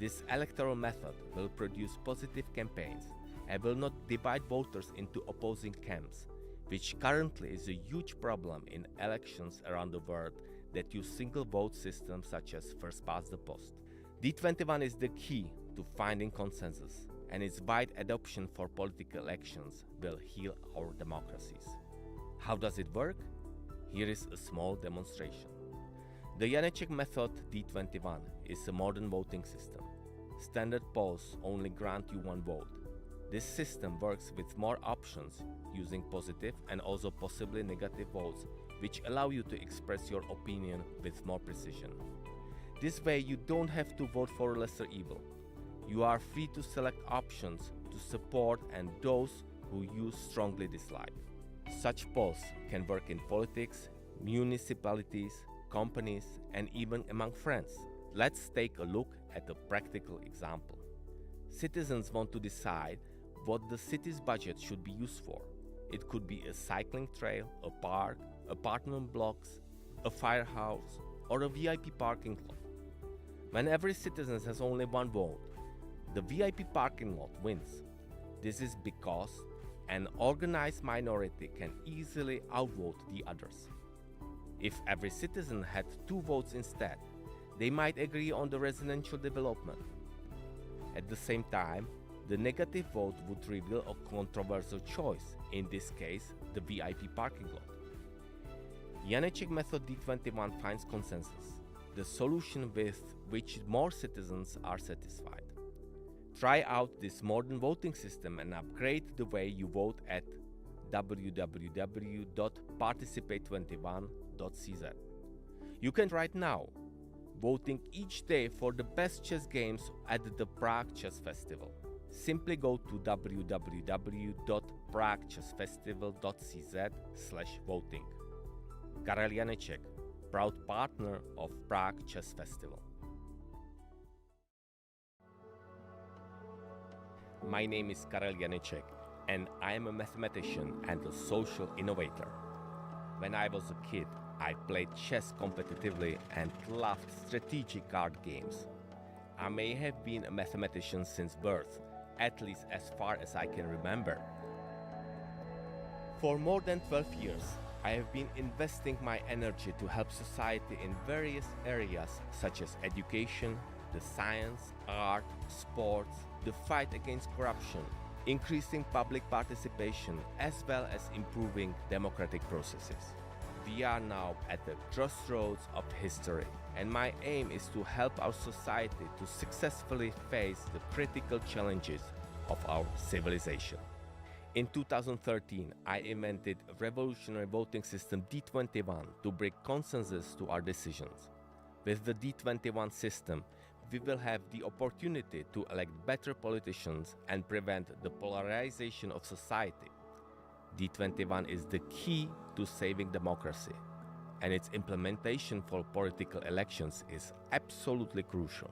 Speaker 3: This electoral method will produce positive campaigns and will not divide voters into opposing camps, which currently is a huge problem in elections around the world that use single vote systems such as first past the post. D21 is the key to finding consensus, and its wide adoption for political elections will heal our democracies. How does it work? Here is a small demonstration. The Janeček method D21 is a modern voting system. Standard polls only grant you one vote. This system works with more options, using positive and also possibly negative votes which allow you to express your opinion with more precision. This way you don't have to vote for a lesser evil. You are free to select options to support and those who you strongly dislike. Such polls can work in politics, municipalities, companies, and even among friends. Let's take a look at a practical example. Citizens want to decide what the city's budget should be used for. It could be a cycling trail, a park, apartment blocks, a firehouse, or a VIP parking lot. When every citizen has only one vote, the VIP parking lot wins. This is because an organized minority can easily outvote the others. If every citizen had 2 votes instead, they might agree on the residential development. At the same time, the negative vote would reveal a controversial choice, in this case, the VIP parking lot. Janeček method D21 finds consensus, the solution with which more citizens are satisfied. Try out this modern voting system and upgrade the way you vote at www.participate21.cz. You can right now, voting each day for the best chess games at the Prague Chess Festival. Simply go to www.praguechessfestival.cz/voting. Karel Janeček, proud partner of Prague Chess Festival. My name is Karel Janeček, and I am a mathematician and a social innovator. When I was a kid, I played chess competitively and loved strategic card games. I may have been a mathematician since birth, at least as far as I can remember. For more than 12 years, I have been investing my energy to help society in various areas such as education, the science, art, sports, the fight against corruption, increasing public participation, as well as improving democratic processes. We are now at the crossroads of history, and my aim is to help our society to successfully face the critical challenges of our civilization. In 2013, I invented a revolutionary voting system D21 to bring consensus to our decisions. With the D21 system, we will have the opportunity to elect better politicians and prevent the polarization of society. D21 is the key to saving democracy, and its implementation for political elections is absolutely crucial.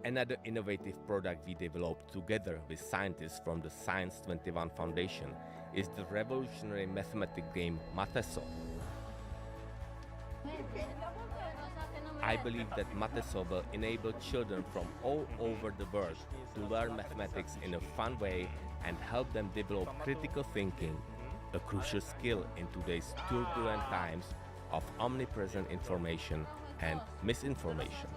Speaker 3: Another innovative product we developed together with scientists from the Science 21 Foundation is the revolutionary mathematics game Mateso. I believe that Mateso will enable children from all over the world to learn mathematics in a fun way and help them develop critical thinking, a crucial skill in today's turbulent times of omnipresent information and misinformation.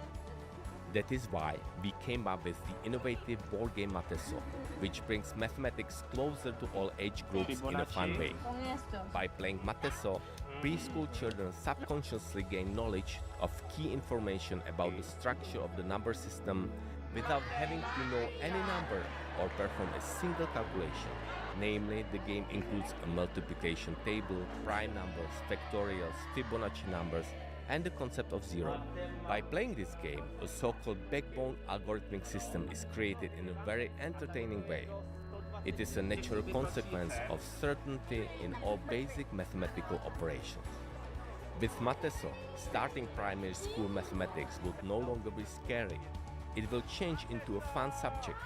Speaker 3: That is why we came up with the innovative board game Mateso, which brings mathematics closer to all age groups in a fun way. By playing Mateso, preschool children subconsciously gain knowledge of key information about the structure of the number system without having to know any number or perform a single calculation. Namely, the game includes a multiplication table, prime numbers, factorials, Fibonacci numbers, and the concept of zero. By playing this game, a so-called backbone algorithmic system is created in a very entertaining way. It is a natural consequence of certainty in all basic mathematical operations. With Mateso, starting primary school mathematics would no longer be scary. It will change into a fun subject.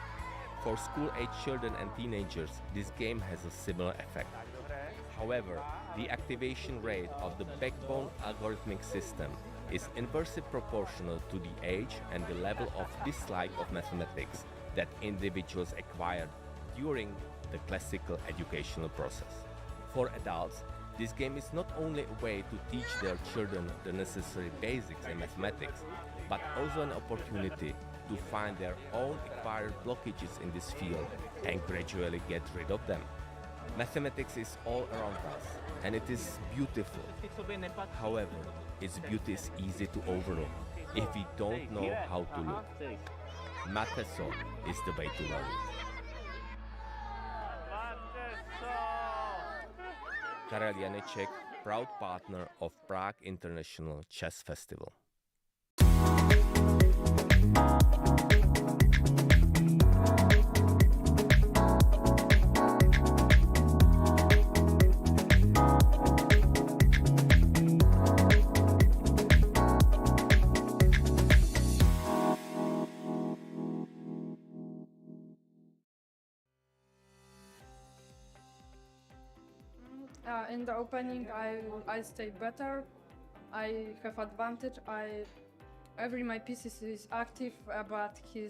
Speaker 3: For school-age children and teenagers, this game has a similar effect. However, the activation rate of the backbone algorithmic system is inversely proportional to the age and the level of dislike of mathematics that individuals acquired during the classical educational process. For adults, this game is not only a way to teach their children the necessary basics in mathematics, but also an opportunity to find their own acquired blockages in this field and gradually get rid of them. Mathematics is all around us, and it is beautiful. However, its beauty is easy to overlook if we don't know how to look. Mateso is the way to learn it. Karel Janeček, proud partner of Prague International Chess Festival.
Speaker 4: In the opening, I stay better. I have advantage. Every my pieces is active, but he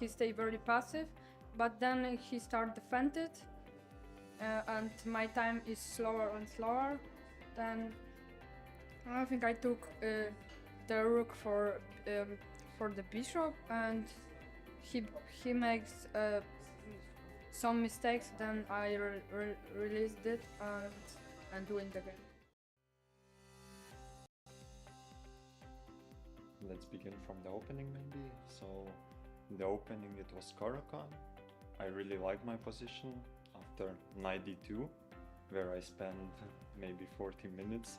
Speaker 4: stay very passive. But then he start defended, and my time is slower and slower. Then I think I took the rook for the bishop, and he makes some mistakes. Then I released it and win the game.
Speaker 5: Let's begin from the opening maybe. So in the opening it was Caro-Kann. I really like my position after knight d2, where I spent maybe 40 minutes.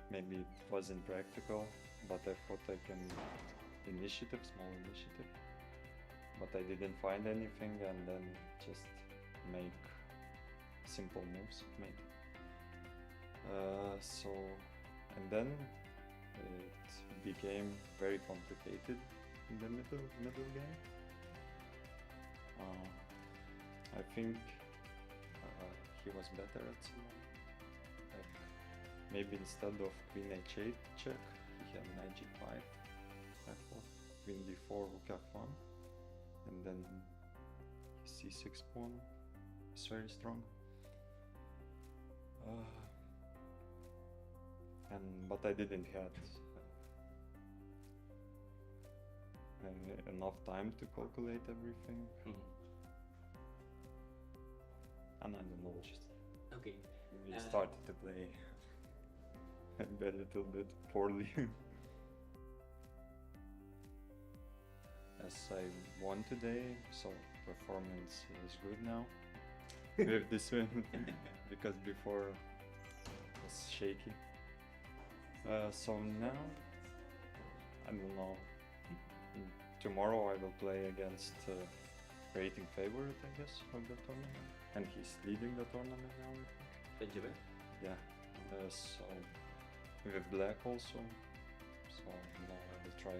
Speaker 5: Maybe it wasn't practical, but I thought I can small initiative. But I didn't find anything, and then just make simple moves maybe. And then it became very complicated in the middle game. I think he was better at some. Like maybe instead of queen h8 check, he had knight g5, f4, queen d4, rook f1, and then c6 pawn is very strong. But I didn't have enough time to calculate everything. And I don't know, just
Speaker 6: Okay.
Speaker 5: we started to play a little bit poorly. As I won today, so performance is good now with this win, because before it was shaky. So now, I don't know, tomorrow I will play against rating favorite, I guess, of the tournament, and he's leading the tournament now, I think.
Speaker 6: Benjamin?
Speaker 5: Yeah, so with black also, so now I will try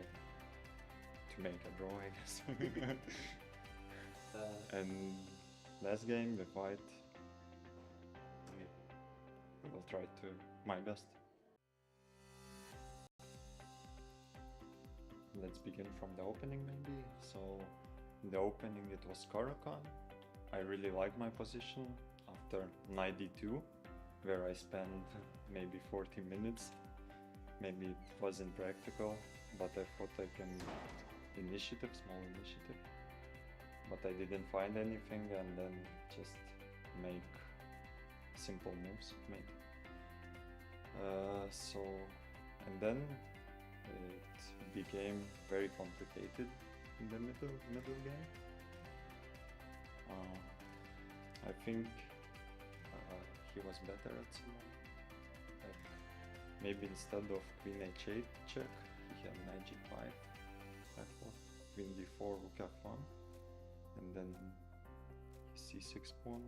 Speaker 5: to make a draw, I guess. And last game, the fight, I will try to my best. Let's begin from the opening maybe. So in the opening it was Caro-Kann. I really like my position after knight d2, where I spent maybe 40 minutes. Maybe it wasn't practical, but I thought I can small initiative. But I didn't find anything, and then just make simple moves maybe. And then it became very complicated in the middle game. I think he was better at some. Like maybe instead of queen h8 check, he had knight g5, f4, queen d4, rook f1, and then c6 pawn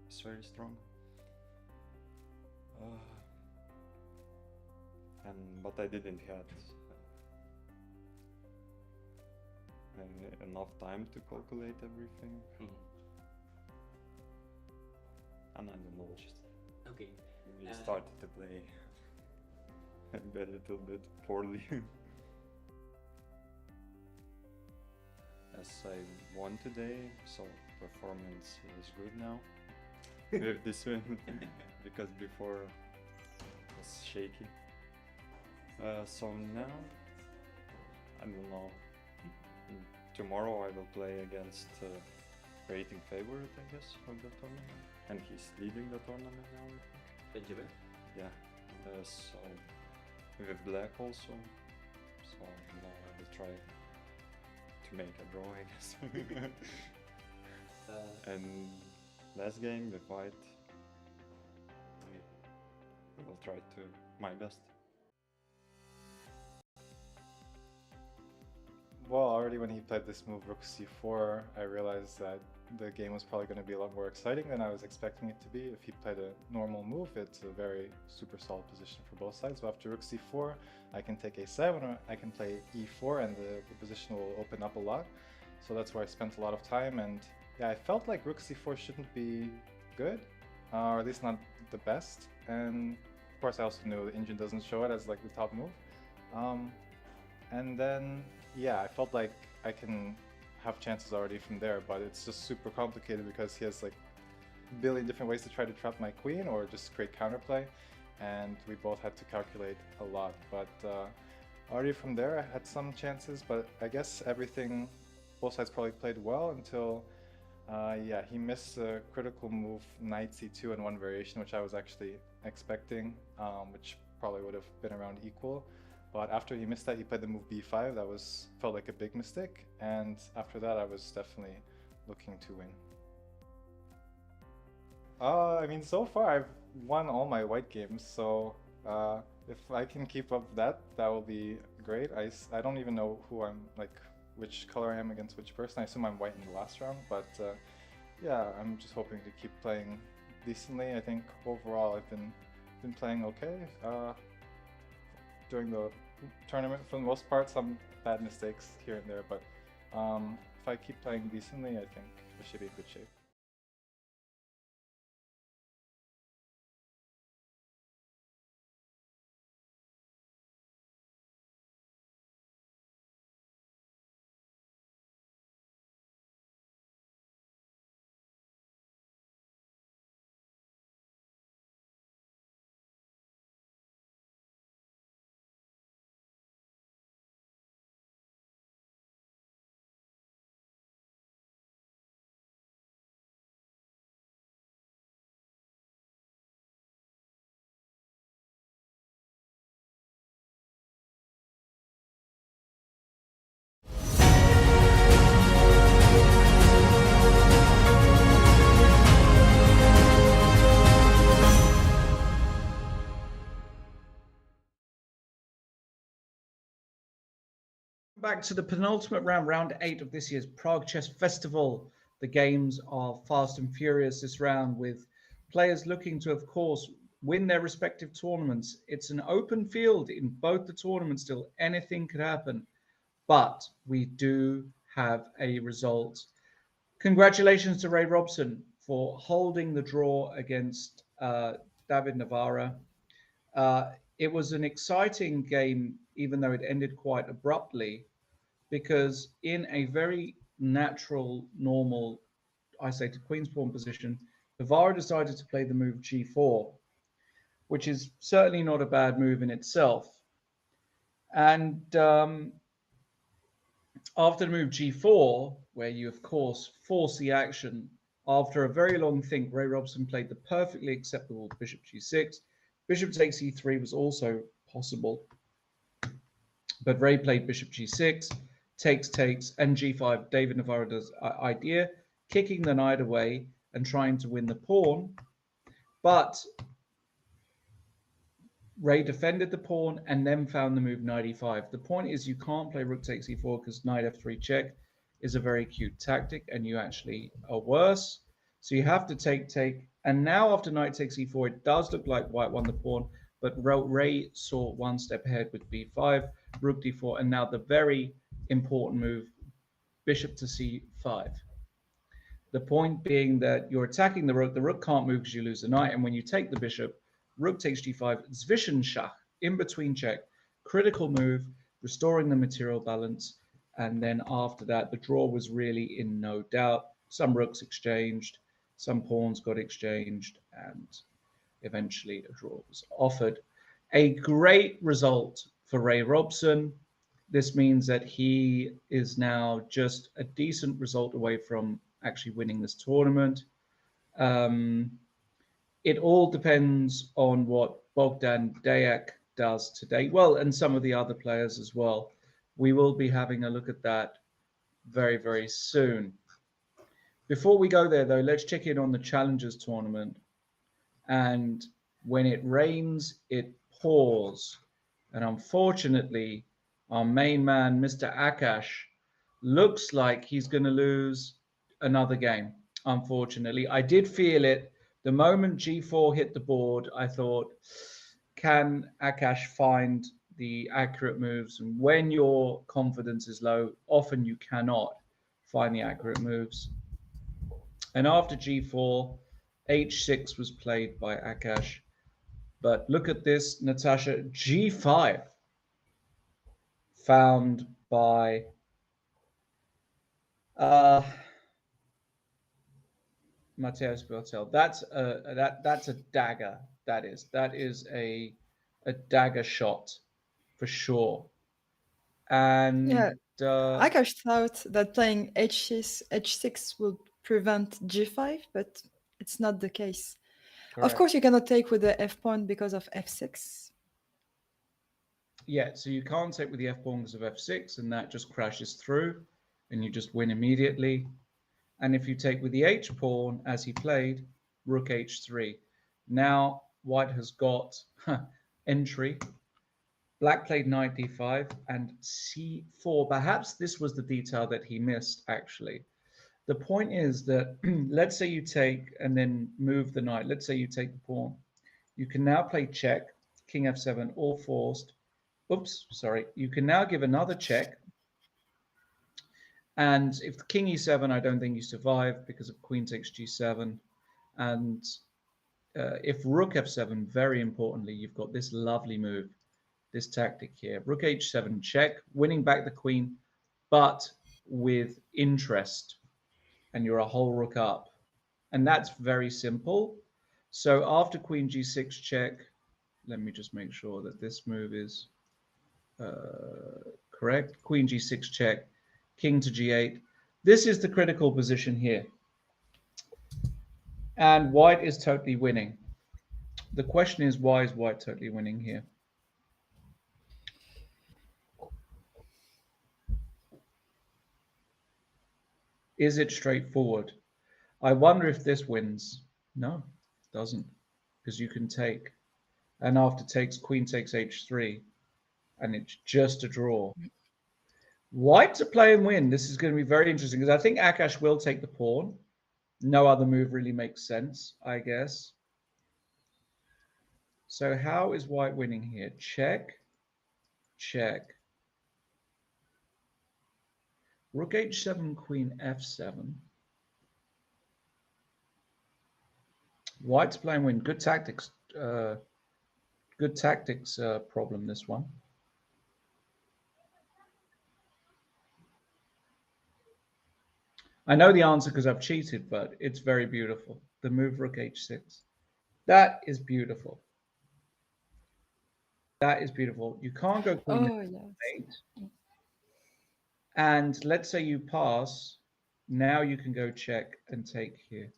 Speaker 5: is very strong. But I didn't have enough time to calculate everything. And I don't know, just
Speaker 6: Okay.
Speaker 5: we started to play a little bit poorly. As I won today, so performance is good now with this win, because before it was shaky. So now, I don't know, tomorrow I will play against rating favorite, I guess, of the tournament, and he's leading the tournament now, I think.
Speaker 6: Benjamin?
Speaker 5: Yeah, so with black also, so now I will try to make a draw, I guess. And last game, the fight, I will will try to my best.
Speaker 7: Well, already when he played this move rook c4, I realized that the game was probably going to be a lot more exciting than I was expecting it to be. If he played a normal move, it's a very super solid position for both sides. So after rook c4, I can take a7, or I can play e4, and the position will open up a lot. So that's where I spent a lot of time, and yeah, I felt like rook c4 shouldn't be good, or at least not the best. And of course, I also knew the engine doesn't show it as like the top move. And then, yeah, I felt like I can have chances already from there, but it's just super complicated because he has like a billion different ways to try to trap my queen or just create counterplay, and we both had to calculate a lot. But already from there, I had some chances, but I guess everything, both sides probably played well until, yeah, he missed a critical move, knight c2 and one variation, which I was actually expecting, which probably would have been around equal. But after he missed that, he played the move b5. That felt like a big mistake. And after that, I was definitely looking to win. I mean, so far I've won all my white games. So if I can keep up that, that will be great. I don't even know who I'm, like, which color I am against which person. I assume I'm white in the last round. But yeah, I'm just hoping to keep playing decently. I think overall I've been playing okay. During the tournament, for the most part, some bad mistakes here and there, but if I keep playing decently, I think we should be in good shape.
Speaker 1: Back to the penultimate round, round 8 of this year's Prague Chess Festival. The games are fast and furious this round, with players looking to, of course, win their respective tournaments. It's an open field in both the tournaments still. Anything could happen, but we do have a result. Congratulations to Ray Robson for holding the draw against David Navarra. It was an exciting game, even though it ended quite abruptly, because in a very natural, normal, I say, to queen's pawn position, Navarra decided to play the move g4, which is certainly not a bad move in itself. And after the move g4, where you, of course, force the action, after a very long think, Ray Robson played the perfectly acceptable bishop g6. Bishop takes e3 was also possible, but Ray played bishop g6, takes, and g5. David Navarro does idea, kicking the knight away and trying to win the pawn. But Ray defended the pawn and then found the move knight e5. The point is you can't play rook takes e4 because knight f3 check is a very cute tactic and you actually are worse. So you have to take. And now after knight takes e4, it does look like white won the pawn, but Ray saw one step ahead with b5, rook d4, and now the very important move, bishop to c5. The point being that you're attacking the rook can't move because you lose the knight, and when you take the bishop, rook takes g5, Zwischenschach, in between check, critical move, restoring the material balance, and then after that, the draw was really in no doubt. Some rooks exchanged, some pawns got exchanged, and eventually a draw was offered. A great result for Ray Robson. This means that he is now just a decent result away from actually winning this tournament. It all depends on what Bogdan Dayak does today. Well, and some of the other players as well. We will be having a look at that very, very soon. Before we go there, though, let's check in on the Challengers tournament. And When it rains, it pours. And unfortunately, our main man, Mr. Akash, looks like he's going to lose another game. Unfortunately, I did feel it the moment G4 hit the board. I thought, can Akash find the accurate moves? And when your confidence is low, often you cannot find the accurate moves. And after G4, H6 was played by Akash. But look at this, Natasha. G5 found by Mateus Bertel. That's a dagger. That is a dagger shot for sure. And
Speaker 2: Yeah, Akash thought that playing h6 would prevent g5, but it's not the case.
Speaker 1: correct.
Speaker 2: Of course, you cannot take with the f pawn because of f6.
Speaker 1: Yeah, so you can't take with the f pawn because of f6, and that just crashes through, and you just win immediately. And if you take with the h pawn, as he played, rook h3. Now white has got entry. Black played knight d5 and c4. Perhaps this was the detail that he missed, actually. The point is that let's say you take and then move the knight. Let's say you take the pawn. You can now play check, king f7, all forced. Oops, sorry. You can now give another check. And if the king e7, I don't think you survive because of queen takes g7. And if rook f7, very importantly, you've got this lovely move, this tactic here. Rook h7 check, winning back the queen, but with interest. And you're a whole rook up. And that's very simple. So after queen g6 check, let me just make sure that this move is correct. Queen g6 check, king to g8. This is the critical position here. And white is totally winning. The question is, why is white totally winning here? Is it straightforward? I wonder if this wins. No, it doesn't, because you can take. And after takes, queen takes h3, and it's just a draw. White to play and win. This is going to be very interesting, because I think Akash will take the pawn. No other move really makes sense, I guess. So how is white winning here? Check, check. Rook h7, queen f7. White's playing win. Good tactics. Good tactics problem, this one. I know the answer because I've cheated, but it's very beautiful. The move rook h6. That is beautiful. That is beautiful. You can't go queen
Speaker 2: yes.
Speaker 1: and let's say you pass. Now you can go check and take here.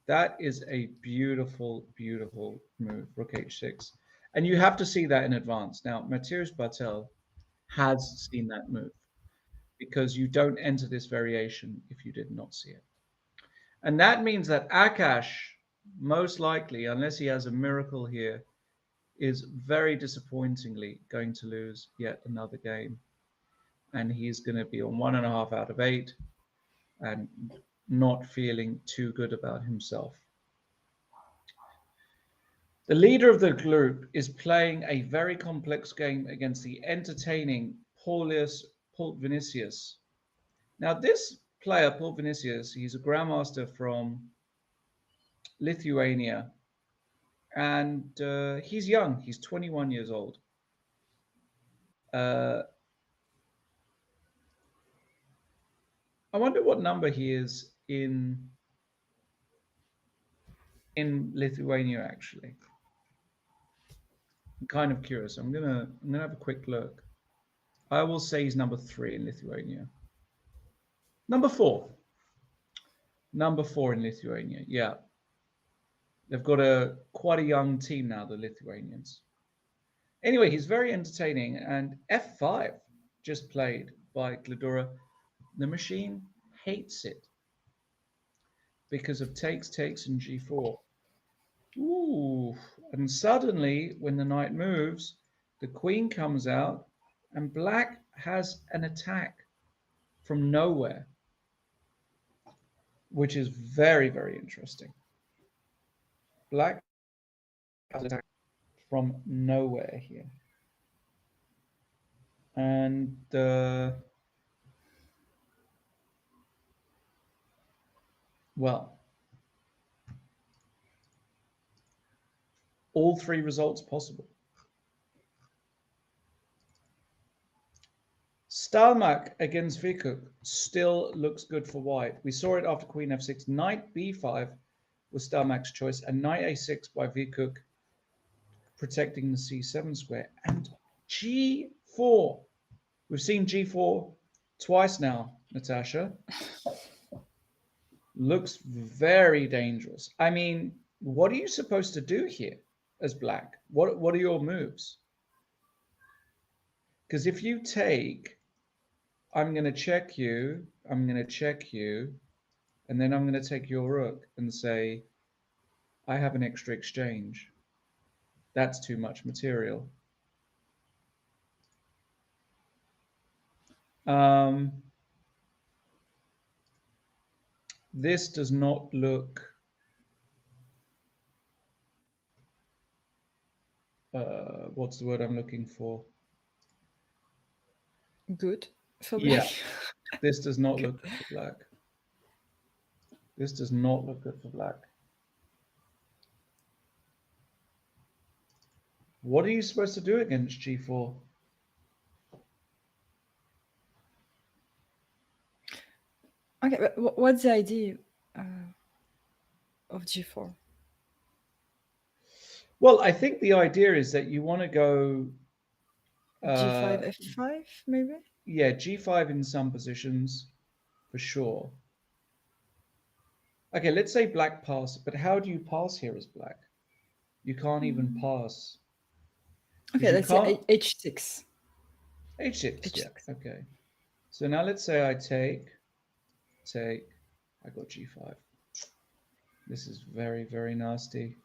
Speaker 1: That is a beautiful, beautiful move, rook h6. And you have to see that in advance. Now, Mateusz Bartel has seen that move, because you don't enter this variation if you did not see it. And that means that Akash, most likely, unless he has a miracle here, is very disappointingly going to lose yet another game. And he's going to be on 1.5 out of 8 and not feeling too good about himself. The leader of the group is playing a very complex game against the entertaining Paul Vinicius. Now, this player, Paul Vinicius, he's a grandmaster from Lithuania, and he's young. He's 21 years old. I wonder what number he is in Lithuania, actually. I'm kind of curious. I'm gonna have a quick look. I will say he's number 3 in Lithuania. Number 4. Number 4 in Lithuania. Yeah. They've got quite a young team now, the Lithuanians. Anyway, he's very entertaining, and f5 just played by Gladura. The machine hates it because of takes, and g4. Ooh. Ooh, and suddenly, when the knight moves, the queen comes out, and black has an attack from nowhere, which is very, very interesting. Black has an attack from nowhere here. And well, all three results possible. Stalmak against Vikuk still looks good for white. We saw it after queen f6. Knight b5 was Stalmak's choice, and knight a6 by Vikuk, protecting the c7 square. And g4. We've seen g4 twice now, Natasha. Looks very dangerous. I mean, what are you supposed to do here as black? What are your moves? Because if you take, I'm going to check you, I'm going to check you, and then I'm going to take your rook and say, I have an extra exchange. That's too much material. This does not look what's the word I'm looking for?
Speaker 2: Good for
Speaker 1: Yeah,
Speaker 2: black.
Speaker 1: this does not look good for black. This does not look good for black. What are you supposed to do against g4?
Speaker 2: Okay, but what's the idea of g4?
Speaker 1: Well, I think the idea is that you want to go
Speaker 2: g5, f5, maybe?
Speaker 1: yeah, g5 in some positions, for sure. Okay, let's say black pass, but how do you pass here as black? You can't even pass.
Speaker 2: Okay, let's say h6.
Speaker 1: h6, yeah, okay. So now let's say I take, I got g5. This is very, very nasty.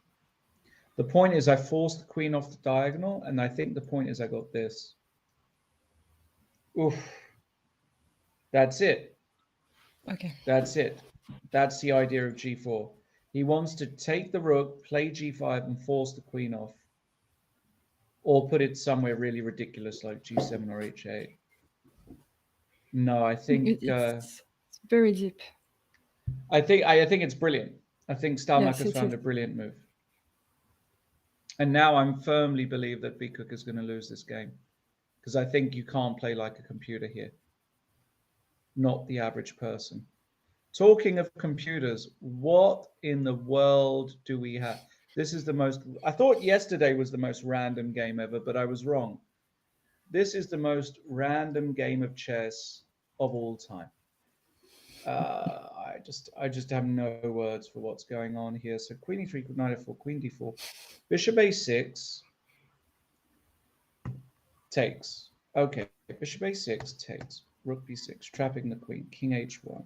Speaker 1: The point is I forced the queen off the diagonal, and I think the point is I got this. Oof. That's it.
Speaker 2: Okay.
Speaker 1: That's it. That's the idea of g4. He wants to take the rook, play g5, and force the queen off. Or put it somewhere really ridiculous like g7 or h8. No, I think
Speaker 2: it's very deep.
Speaker 1: I think it's brilliant. I think Stalmak has found a brilliant move. And now I'm firmly believe that Vikuk is going to lose this game. Because I think you can't play like a computer here. Not the average person. Talking of computers, what in the world do we have? This is the most, I thought yesterday was the most random game ever, but I was wrong. This is the most random game of chess of all time. I just have no words for what's going on here. So queen e3, knight f4, queen d4, bishop a6 takes. Okay, bishop a6 takes, rook b6, trapping the queen, king h1,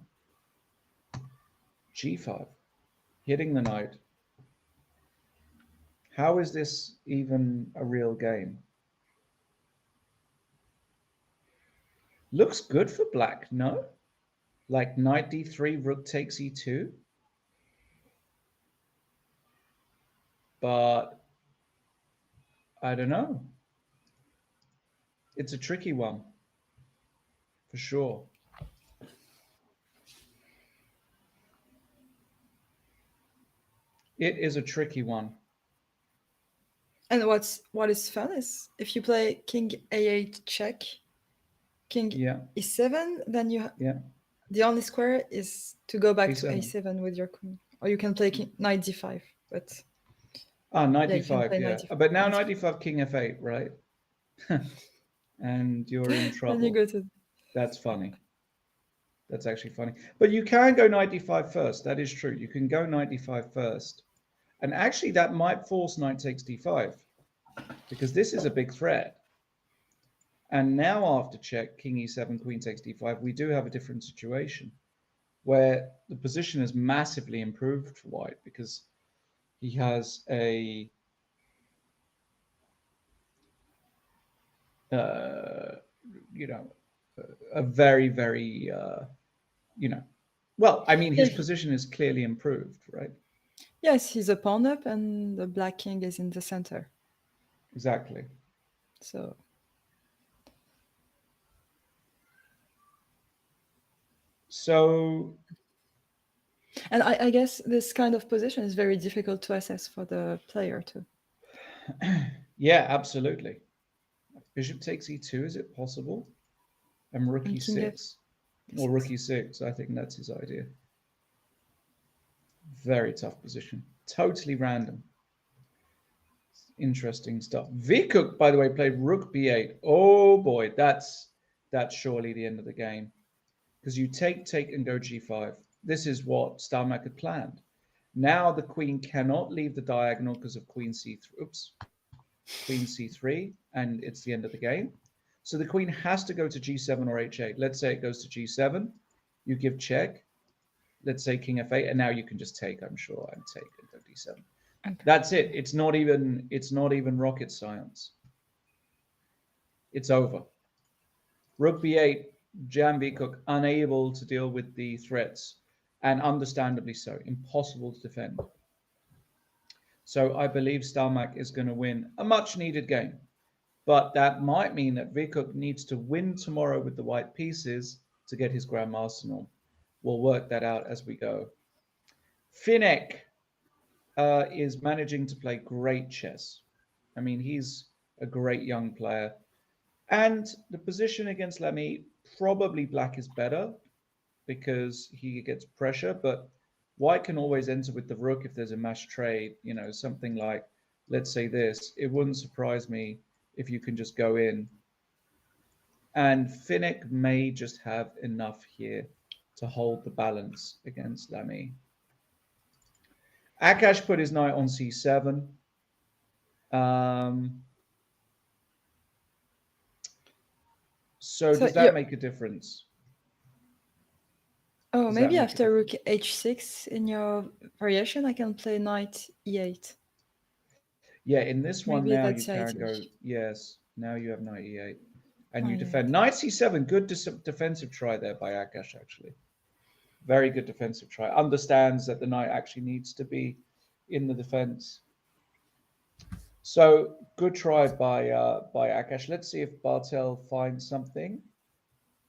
Speaker 1: g5, hitting the knight. How is this even a real game? Looks good for black, no? Like knight d3, rook takes e2. But I don't know. It's a tricky one, for sure. It is a tricky one.
Speaker 2: And what is fun is if you play king a8 check, king e7, then you the only square is to go back to a7 with your queen, or you can play knight d5. But
Speaker 1: knight d5, yeah. But now knight d5, king f8, right? And you're in trouble.
Speaker 2: Then you go to...
Speaker 1: That's funny. That's actually funny. But you can go knight d5 first. That is true. You can go knight d5 first. And actually, that might force knight takes d5, because this is a big threat. And now after check, king e7, queen takes d5, we do have a different situation where the position has massively improved for white, because He has uh, you know, a very, very, well, I mean,
Speaker 2: Yeah,
Speaker 1: his position is clearly improved, right?
Speaker 2: yes, he's a pawn up, and the black king is in the center.
Speaker 1: Exactly.
Speaker 2: So
Speaker 1: So,
Speaker 2: and I guess this kind of position is very difficult to assess for the player too.
Speaker 1: yeah, absolutely. Bishop takes e2, is it possible? And rook
Speaker 2: And king
Speaker 1: e6, or rook
Speaker 2: f6.
Speaker 1: e6, I think that's his idea. Very tough position. Totally random. Interesting stuff. Vcook, by the way, played rook b8. Oh boy, that's surely the end of the game. Because you take, and go g5. This is what Stalmack had planned. Now the queen cannot leave the diagonal because of queen c3. Oops. Queen c3, and it's the end of the game. So the queen has to go to g7 or h8. Let's say it goes to g7. You give check. Let's say king f8, and now you can just take, I'm sure, and take and go d7.
Speaker 2: Okay.
Speaker 1: That's it. It's not even rocket science. It's over. Rook b8, Jan Vcook unable to deal with the threats, and understandably so. Impossible to defend. So I believe Stalmack is going to win a much needed game. But that might mean that Vcook needs to win tomorrow with the white pieces to get his grandmaster norm. We'll work that out as we go. Finek is managing to play great chess. I mean, he's a great young player. And the position against Lamy, probably black is better because he gets pressure, but white can always enter with the rook if there's a mass trade, something like, let's say this. It wouldn't surprise me if you can just go in. And Finek may just have enough here to hold the balance against Lamy. Akash put his knight on c7. So does that make a difference?
Speaker 2: Oh,
Speaker 1: Does
Speaker 2: maybe after rook h6 in your variation, I can play knight e8.
Speaker 1: Yeah, in this one
Speaker 2: Maybe
Speaker 1: now you
Speaker 2: that's
Speaker 1: can
Speaker 2: ideal.
Speaker 1: go, yes, now you have knight e8. And you
Speaker 2: yeah.
Speaker 1: defend. Knight c7, good defensive try there by Akash, actually. Very good defensive try. Understands that the knight actually needs to be in the defense. So good try by Akash. Let's see if Bartel finds something.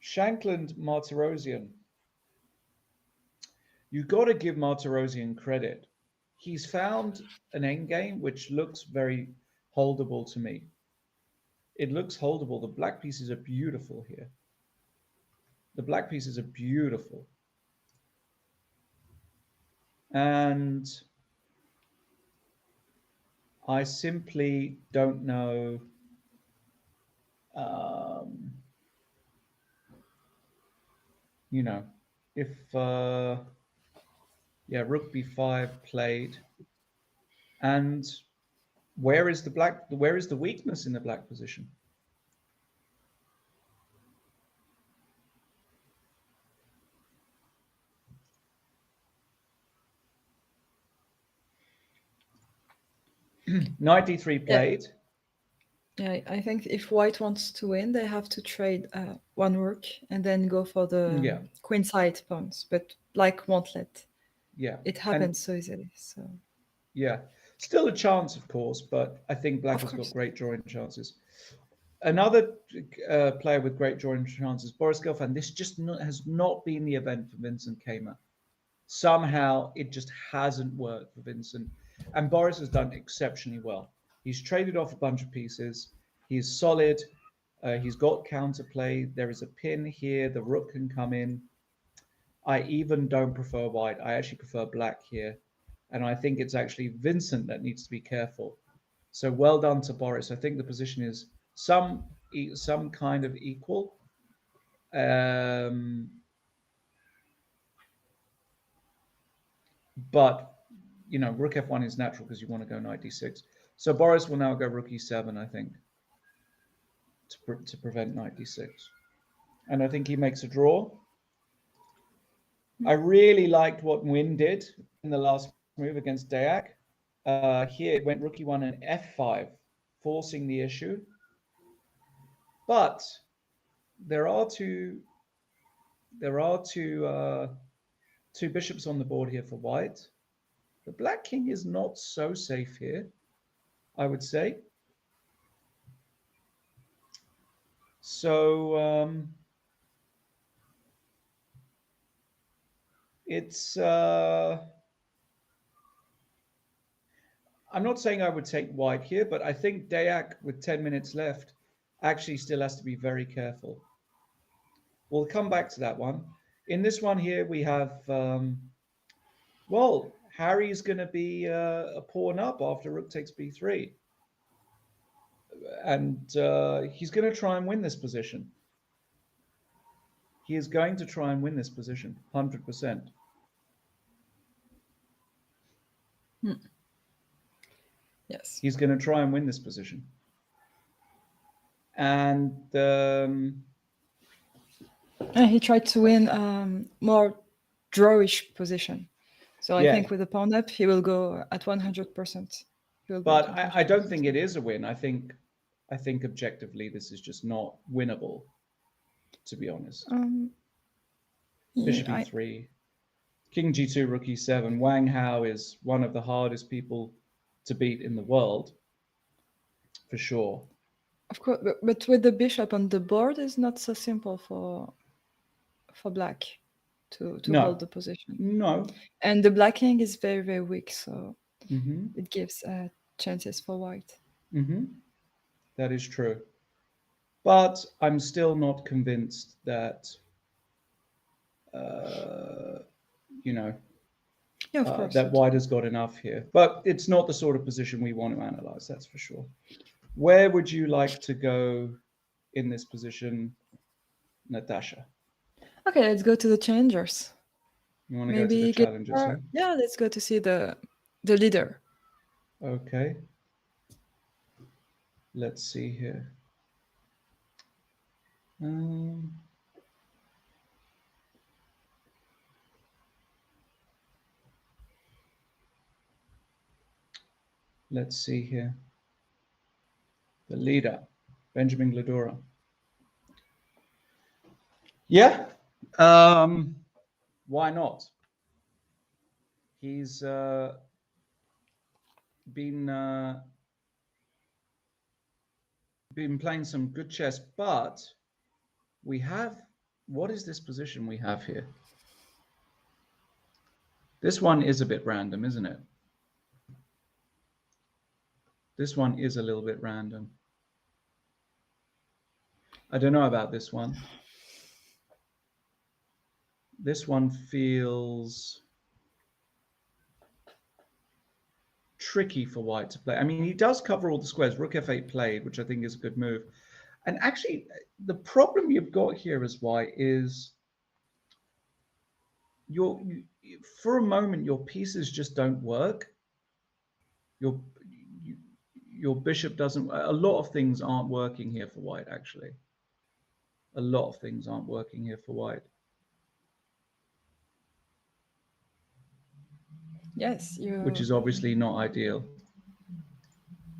Speaker 1: Shankland Martirosian. You got to give Martirosian credit. He's found an endgame which looks very holdable to me. It looks holdable. The black pieces are beautiful here. The black pieces are beautiful. And I simply don't know. If rook b5 played, and where is the weakness in the black position? Knight d3 played.
Speaker 2: Yeah, I think if white wants to win, they have to trade one rook and then go for the queenside pawns. But black won't let it happen so easily. So
Speaker 1: still a chance, of course, but I think black has got great drawing chances. Another player with great drawing chances, Boris Gelfand. This just has not been the event for Vincent Kaymer. Somehow it just hasn't worked for Vincent. And Boris has done exceptionally well. He's traded off a bunch of pieces. He's solid. He's got counterplay. There is a pin here. The rook can come in. I even don't prefer white. I actually prefer black here. And I think it's actually Vincent that needs to be careful. So well done to Boris. I think the position is some kind of equal. But rook f1 is natural because you want to go knight d6. So Boris will now go rook e7, I think, to prevent knight d6. And I think he makes a draw. I really liked what Nguyen did in the last move against Deak. Here it went rook e1 and f5, forcing the issue. But there are two bishops on the board here for white. The black king is not so safe here, I would say. So it's I'm not saying I would take white here, but I think Deac with 10 minutes left actually still has to be very careful. We'll come back to that one. In this one here, we have, well, Harry's going to be a pawn up after rook takes b3. And he's going to try and win this position. He is going to try and win this position, 100%.
Speaker 2: Yes.
Speaker 1: He's going to try and win this position. And
Speaker 2: he tried to win more drawish position. So I think with the pawn up, he will go at 100%.
Speaker 1: But I don't think it is a win. I think objectively this is just not winnable, to be honest. Bishop e3, king g2, rook e7. Wang Hao is one of the hardest people to beat in the world, for sure.
Speaker 2: Of course, but with the bishop on the board, it's not so simple for black to hold the position.
Speaker 1: No.
Speaker 2: And the black king is very, very weak, so it gives chances for white.
Speaker 1: That is true. But I'm still not convinced that, that white has got enough here. But it's not the sort of position we want to analyze, that's for sure. Where would you like to go in this position, Natasha?
Speaker 2: Okay, let's go to the challengers.
Speaker 1: You want to go to the challengers? Huh?
Speaker 2: Yeah, let's go to see the leader.
Speaker 1: Okay. Let's see here. Let's see here. The leader, Benjamin Gladura. Yeah. Why not? He's been playing some good chess, but we have, what is this position we have here? This one is a bit random, isn't it? This one is a little bit random. I don't know about this one. This one feels tricky for white to play. I mean, he does cover all the squares. Rook f8 played, which I think is a good move. And actually, the problem you've got here as white is for a moment, your pieces just don't work. Your bishop doesn't, a lot of things aren't working here for white, actually. A lot of things aren't working here for white.
Speaker 2: Yes,
Speaker 1: which is obviously not ideal.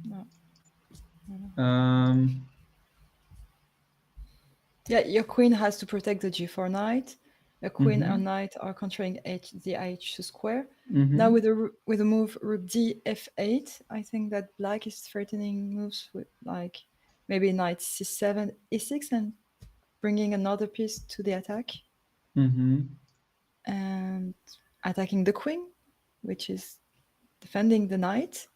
Speaker 2: No. Yeah, your queen has to protect the g4 knight. A queen and knight are controlling the h2 square. Now with a move rook d f8, I think that black is threatening moves with like maybe knight c7, e6, and bringing another piece to the attack. And attacking the queen, which is defending the knight.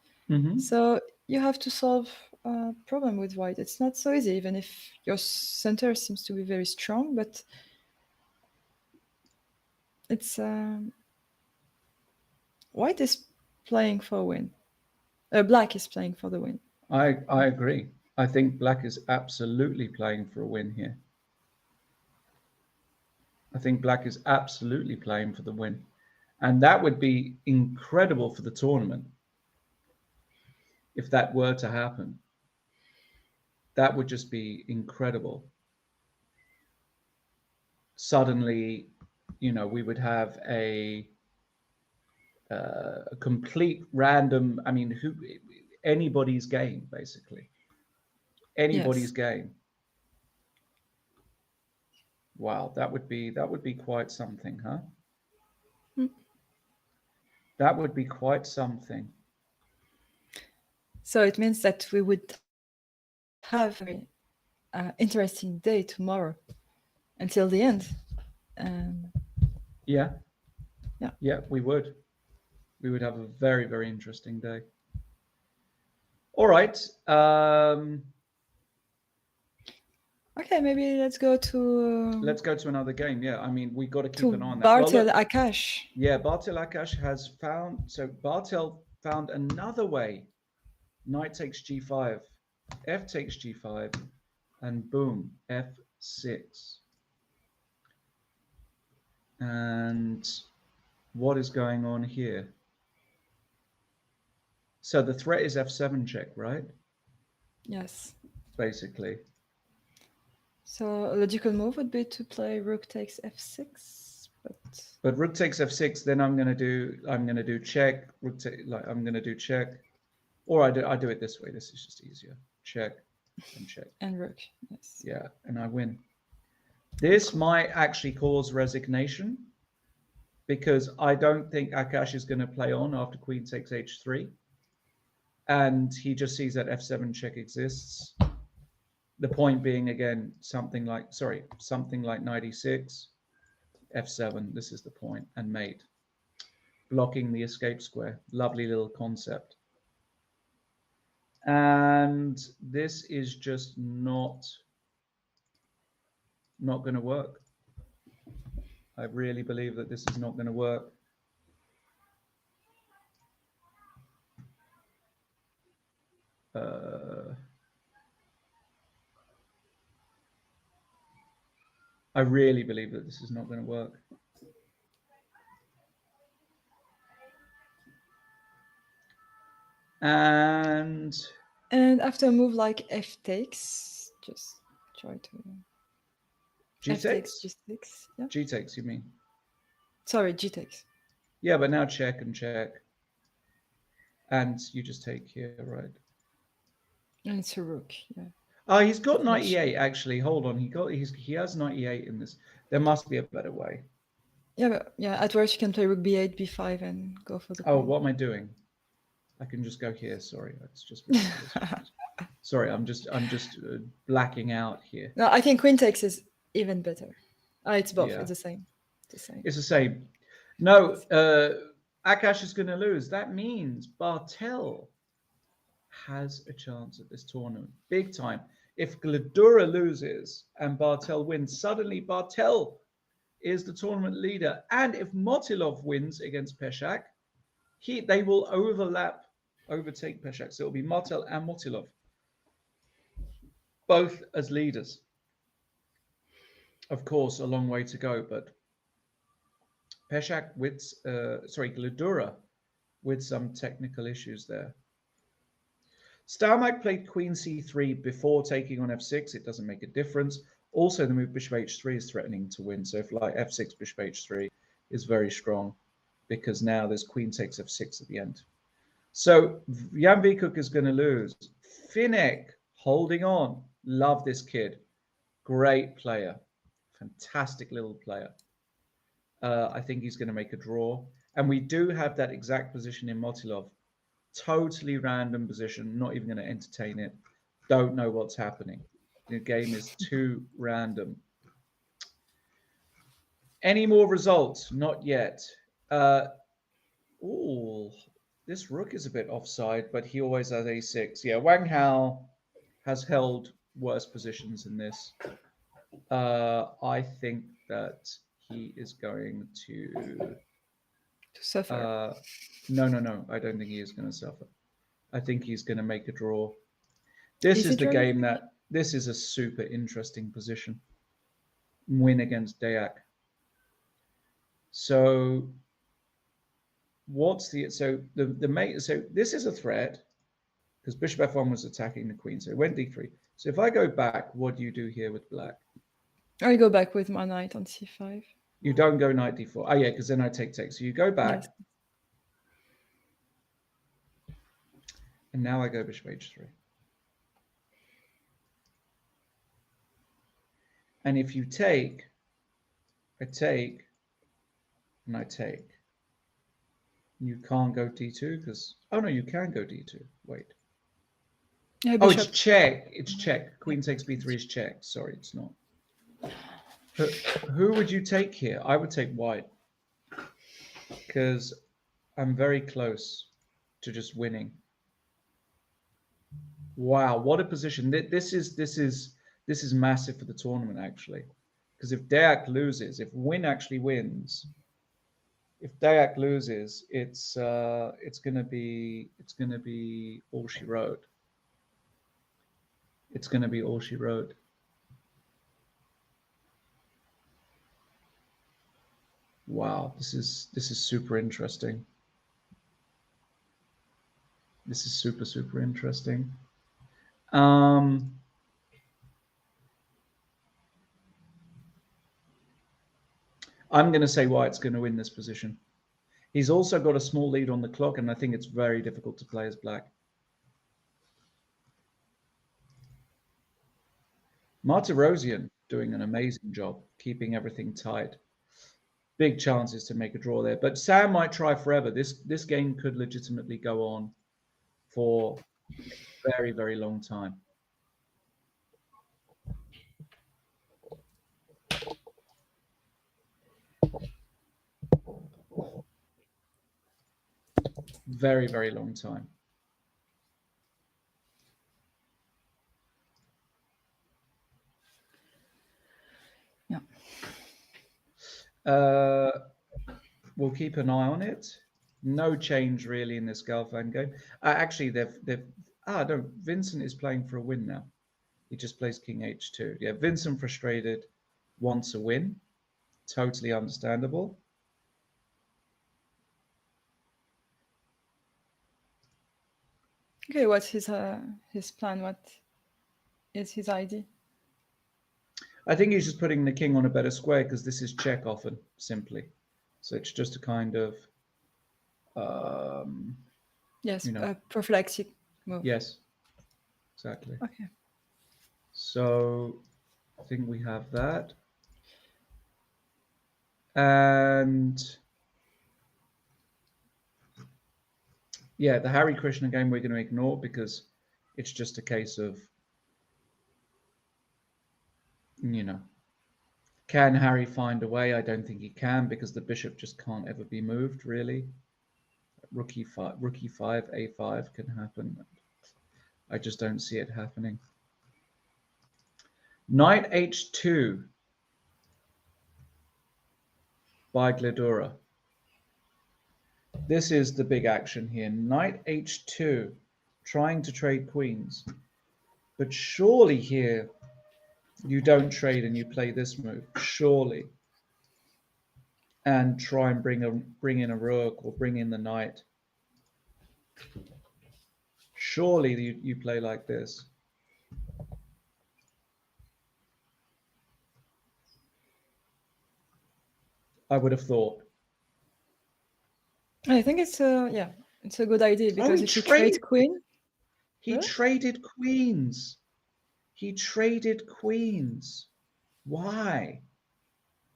Speaker 2: So you have to solve a problem with white. It's not so easy, even if your center seems to be very strong, but it's white is playing for a win. Black is playing for the win.
Speaker 1: I agree. I think black is absolutely playing for a win here. I think black is absolutely playing for the win. And that would be incredible for the tournament if that were to happen. That would just be incredible. Suddenly, we would have a a complete random. I mean, anybody's game basically. Anybody's game. Wow, that would be quite something, huh?
Speaker 2: Mm.
Speaker 1: That would be quite something.
Speaker 2: So it means that we would have a very interesting day tomorrow until the end.
Speaker 1: Yeah.
Speaker 2: Yeah.
Speaker 1: Yeah, we would. We would have a very, very interesting day. All right.
Speaker 2: Okay, maybe let's go to
Speaker 1: another game. Yeah, I mean, we got to keep
Speaker 2: to
Speaker 1: an eye on that. Well,
Speaker 2: Bartel
Speaker 1: look,
Speaker 2: Akash.
Speaker 1: yeah, Bartel Akash has found. So Bartel found another way. Knight takes g5, f takes g5, and boom, f6. And what is going on here? So the threat is f7 check, right?
Speaker 2: Yes.
Speaker 1: Basically.
Speaker 2: So a logical move would be to play rook takes f6,
Speaker 1: but rook takes f6. Then I'm gonna do check. I'm gonna do check, or I do it this way. This is just easier. Check and check.
Speaker 2: And rook. Yes.
Speaker 1: Yeah, and I win. This might actually cause resignation because I don't think Akash is going to play on after queen takes h3, and he just sees that f7 check exists. The point being, again, something like knight e6, f7. This is the point, and mate, blocking the escape square. Lovely little concept. And this is just not going to work. I really believe that this is not going to work. I really believe that this is not going to work. And
Speaker 2: after a move like f takes, just try to
Speaker 1: g
Speaker 2: f takes g6. Yeah.
Speaker 1: G takes, you mean?
Speaker 2: Sorry, g takes.
Speaker 1: Yeah, but now check and check, and you just take here, right?
Speaker 2: And it's a rook. Yeah.
Speaker 1: Oh, he's got knight e8 actually. Hold on, he has knight e8 in this. There must be a better way.
Speaker 2: Yeah, but yeah. At worst, you can play rook b8, b5, and go for the.
Speaker 1: Oh, what am I doing? I can just go here. Sorry, it's just sorry. I'm just blacking out here.
Speaker 2: No, I think queen takes is even better. It's both.
Speaker 1: Yeah.
Speaker 2: It's the same.
Speaker 1: It's the same. No, Akash is going to lose. That means Bartel has a chance at this tournament, big time. If Gladura loses and Bartel wins, suddenly Bartel is the tournament leader. And if Motilov wins against Peshak, they will overtake Peshak. So it'll be Martel and Motilov, both as leaders. Of course, a long way to go, but Peshak Gladura with some technical issues there. Stalmag played queen c3 before taking on f6. It doesn't make a difference. Also, the move bishop h3 is threatening to win. So if like f6, bishop h3 is very strong because now there's queen takes f6 at the end. So Jan Vikuk is going to lose. Finnick holding on. Love this kid. Great player. Fantastic little player. I think he's going to make a draw. And we do have that exact position in Motilov. Totally random position. Not even going to entertain it. Don't know what's happening. The game is too random. Any more results? Not yet. This rook is a bit offside, but he always has a6. Yeah, Wang Hao has held worse positions in this. I think that he is going to
Speaker 2: suffer.
Speaker 1: No. I don't think he is going to suffer. I think he's going to make a draw. This is the game that this is a super interesting position. Win against Dayak. So this is a threat because bishop f1 was attacking the queen, so it went d3. So if I go back, what do you do here with black?
Speaker 2: I go back with my knight on c5.
Speaker 1: You don't go knight d4. Oh yeah, because then I take. So you go back.
Speaker 2: Yes.
Speaker 1: And now I go bishop h3. And if you take, I take, and I take. You can't go d2 because, oh no, you can go d2. Wait.
Speaker 2: Yeah,
Speaker 1: Oh, it's
Speaker 2: bishop.
Speaker 1: check. It's check. Queen takes b3 is check. Sorry, it's not. Who would you take here? I would take white because I'm very close to just winning. Wow, what a position! This is massive for the tournament actually, because if Deac loses, if Win actually wins, if Deac loses, it's gonna be all she wrote. It's gonna be all she wrote. Wow, this is super interesting. This is super interesting. I'm going to say White's going to win this position. He's also got a small lead on the clock, and I think it's very difficult to play as Black. Martirosian doing an amazing job, keeping everything tight. Big chances to make a draw there, but Sam might try forever. This game could legitimately go on for a very long time. Very long time.
Speaker 2: Yeah.
Speaker 1: We'll keep an eye on it. No change really in this Galfan game. Actually, no, Vincent is playing for a win now. He just plays King H2. Yeah, Vincent frustrated, wants a win. Totally understandable.
Speaker 2: Okay, what's his plan? What is his idea?
Speaker 1: I think he's just putting the king on a better square because this is check often, simply. So it's just a kind of
Speaker 2: yes,
Speaker 1: you know,
Speaker 2: a prophylactic move.
Speaker 1: yes, exactly.
Speaker 2: Okay.
Speaker 1: So I think we have that. And yeah, the Hare Krishna game we're going to ignore because it's just a case of, can Harry find a way? I don't think he can because the bishop just can't ever be moved, really. Rook e5, a5 can happen. I just don't see it happening. Knight h2 by Gledura. This is the big action here. Knight h2, trying to trade queens. But surely here, you don't trade and you play this move. Surely. And try and bring in a rook or bring in the knight. Surely you play like this. I would have thought.
Speaker 2: I think it's a good idea because if you trade queen,
Speaker 1: he traded queens. He traded queens. Why?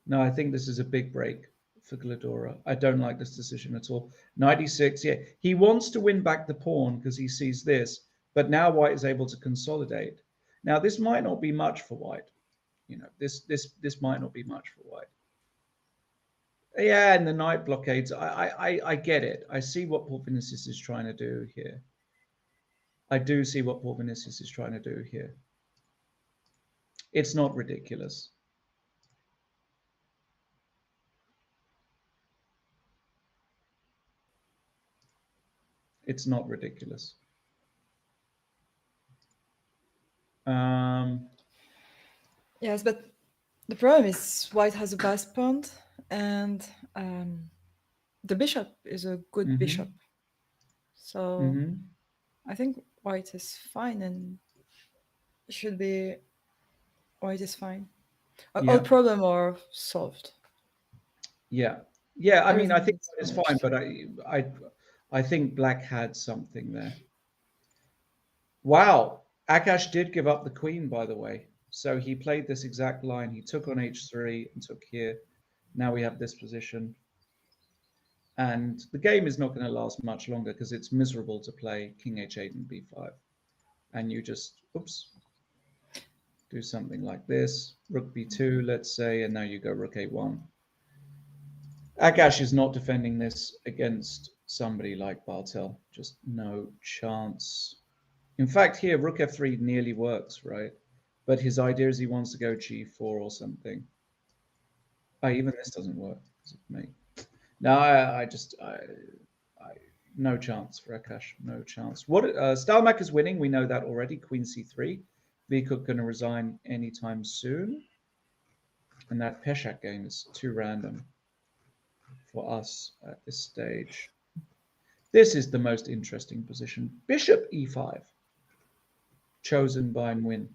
Speaker 1: No, I think this is a big break for Gledura. I don't like this decision at all. 96, yeah. He wants to win back the pawn because he sees this, but now White is able to consolidate. Now, this might not be much for White. This might not be much for White. Yeah, and the knight blockades. I get it. I see what Paul Vinicius is trying to do here. I do see what Paul Vinicius is trying to do here. It's not ridiculous. It's not ridiculous.
Speaker 2: Yes, but the problem is White has a passed pawn, and the bishop is a good bishop. So I think White is fine, and should be White is fine. All problem are solved.
Speaker 1: Yeah. I mean, I think it's fine, but I think Black had something there. Wow. Akash did give up the queen, by the way. So he played this exact line. He took on h3 and took here. Now we have this position. And the game is not going to last much longer because it's miserable to play king h8 and b5. And you just, oops, do something like this. Rook b2, let's say, and now you go rook a1. Akash is not defending this against somebody like Bartel. Just no chance. In fact, here, rook f3 nearly works, right? But his idea is he wants to go g4 or something. Even this doesn't work. Mate. No, no chance for Akash. No chance. What Stalmack is winning. We know that already. Queen c3. Vikut going to resign anytime soon. And that Peshak game is too random for us at this stage. This is the most interesting position. Bishop e5. Chosen by Nguyen.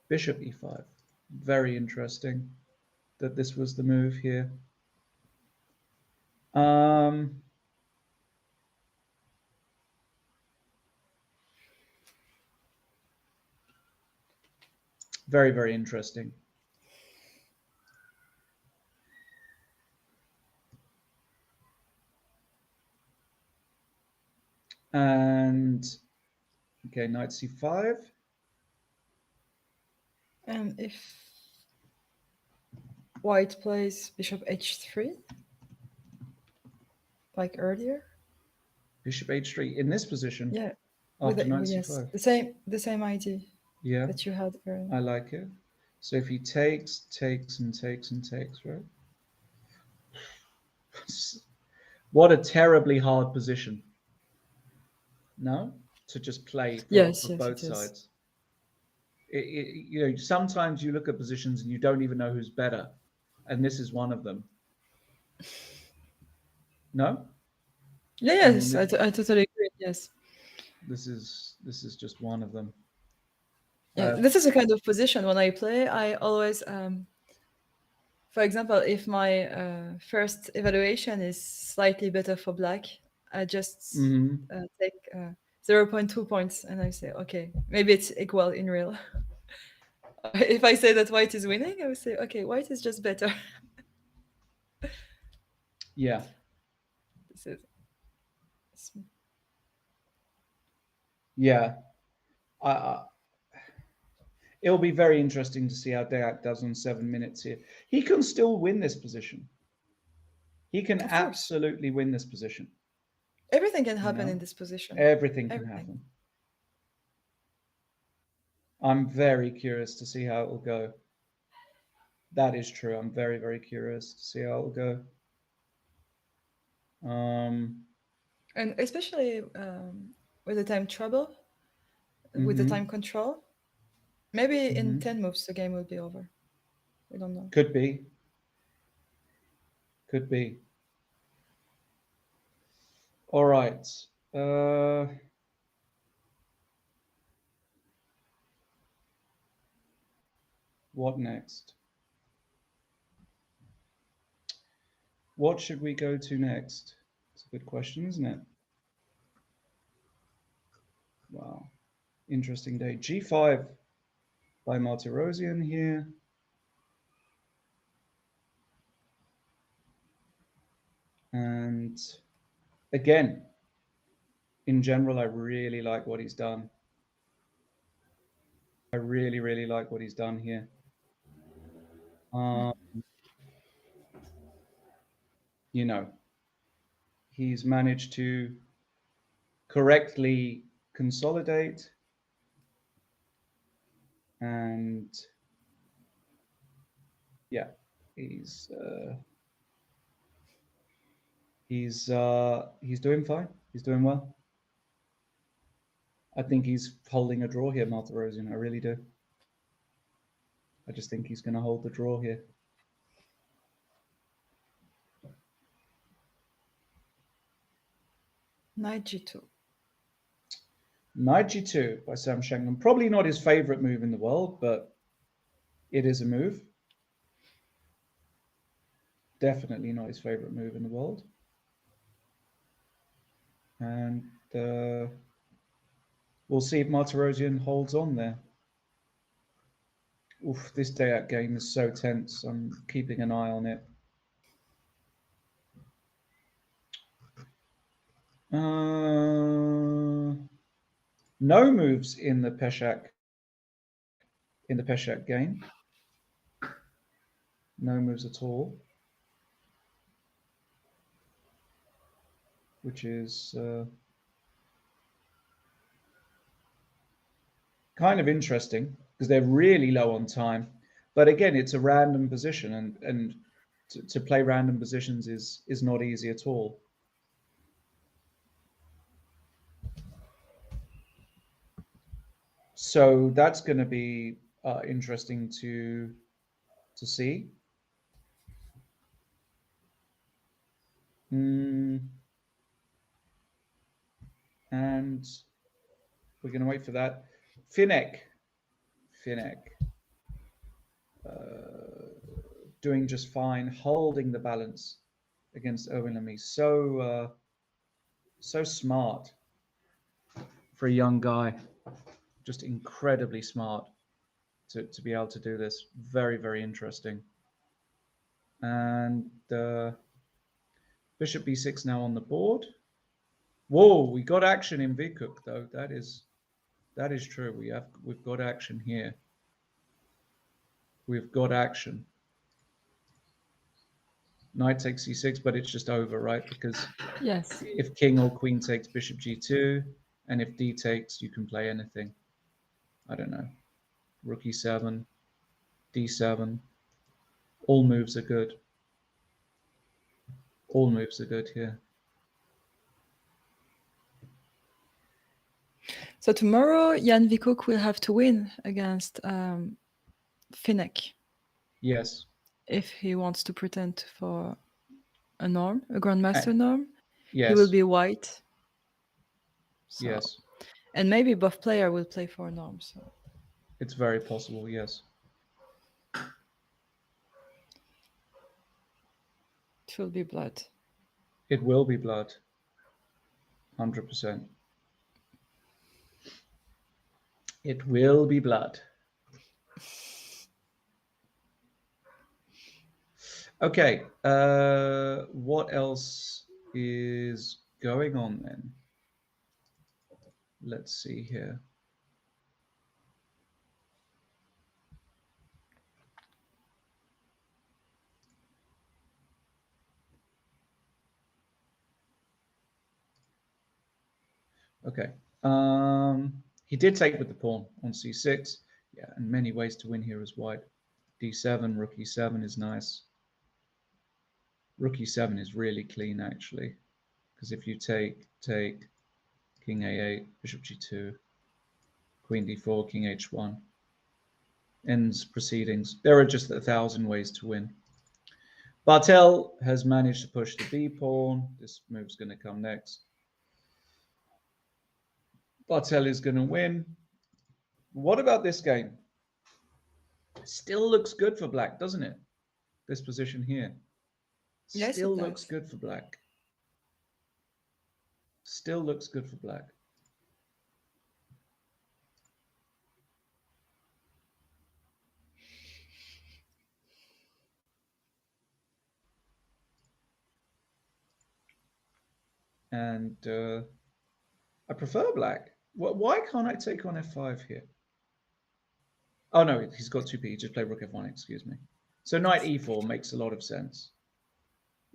Speaker 1: Bishop e5. Very interesting that this was the move here. Very, very interesting. And okay, knight c5.
Speaker 2: And if white plays bishop h3, like earlier.
Speaker 1: Bishop h3 in this position.
Speaker 2: Yeah.
Speaker 1: After knight
Speaker 2: yes,
Speaker 1: c5.
Speaker 2: the same idea.
Speaker 1: Yeah.
Speaker 2: That you had earlier.
Speaker 1: I like it. So if he takes, and takes, right? What a terribly hard position. No? To just play for both sides. You know, sometimes you look at positions and you don't even know who's better. And this is one of them. No?
Speaker 2: Yes, I totally agree. Yes.
Speaker 1: This is just one of them.
Speaker 2: Yeah, this is a kind of position when I play. I always, for example, if my first evaluation is slightly better for black, I just take 0.2 points and I say, okay, maybe it's equal in real. If I say that white is winning, I would say, okay, white is just better.
Speaker 1: Yeah.
Speaker 2: This is.
Speaker 1: Yeah. It'll be very interesting to see how Deak does on 7 minutes here. He can still win this position. He can absolutely win this position.
Speaker 2: Everything can happen in this position.
Speaker 1: Everything can happen. I'm very curious to see how it will go. That is true. I'm very, very curious to see how it will go.
Speaker 2: And especially with the time trouble, with the time control, maybe in 10 moves the game will be over. We don't know.
Speaker 1: Could be. Could be. All right. What next? What should we go to next? It's a good question, isn't it? Wow. Interesting day. G5 by Martirosian here. And again, in general, I really like what he's done. I really, really like what he's done here. You know, he's managed to correctly consolidate and yeah, he's doing fine. He's doing well. I think he's holding a draw here, Martirosian. I really do. I just think he's going to hold the draw here.
Speaker 2: Knight g2.
Speaker 1: Knight g2 by Sam Shankland. Probably not his favorite move in the world, but it is a move. Definitely not his favorite move in the world. And We'll see if Martirosian holds on there. Oof, this day out game is so tense. I'm keeping an eye on it. No moves in the Peshak game. No moves at all, which is kind of interesting because they're really low on time. But again, it's a random position, and to play random positions is not easy at all. So that's going to be interesting to see. And we're going to wait for that. Finnek, doing just fine, holding the balance against Owen Lamy. So smart for a young guy, just incredibly smart to be able to do this. Very, very interesting. And Bishop b6 now on the board. Whoa, we got action in Vikuk though. That is true. We've got action here. We've got action. Knight takes c6, but it's just over, right? Because
Speaker 2: Yes.
Speaker 1: if king or queen takes bishop g2, and if d takes, you can play anything. I don't know. Rook e7, d7. All moves are good. All moves are good here.
Speaker 2: So tomorrow, Jan Vikuk will have to win against Finnek
Speaker 1: Yes.
Speaker 2: if he wants to pretend for a norm, a grandmaster norm.
Speaker 1: Yes.
Speaker 2: He will be white. So,
Speaker 1: yes.
Speaker 2: And maybe both player will play for a norm. So
Speaker 1: it's very possible. Yes.
Speaker 2: It will be blood.
Speaker 1: It will be blood. 100%. It will be blood. Okay. What else is going on then? Let's see here. Okay. He did take with the pawn on c6. Yeah, and many ways to win here as white. d7, rook e7 is nice. Rook e7 is really clean actually, because if you take king a8, bishop g2, queen d4, king h1, ends proceedings. There are just 1,000 ways to win. Bartel has managed to push the b pawn. This move's going to come next. Bartel is going to win. What about this game? Still looks good for black, doesn't it? This position here.
Speaker 2: Yes,
Speaker 1: Still
Speaker 2: it
Speaker 1: looks
Speaker 2: does.
Speaker 1: good for black. Still looks good for black. And I prefer black. Why can't I take on f5 here? Oh no, he's got 2p. He just played rook f1, excuse me. So knight e4 makes a lot of sense.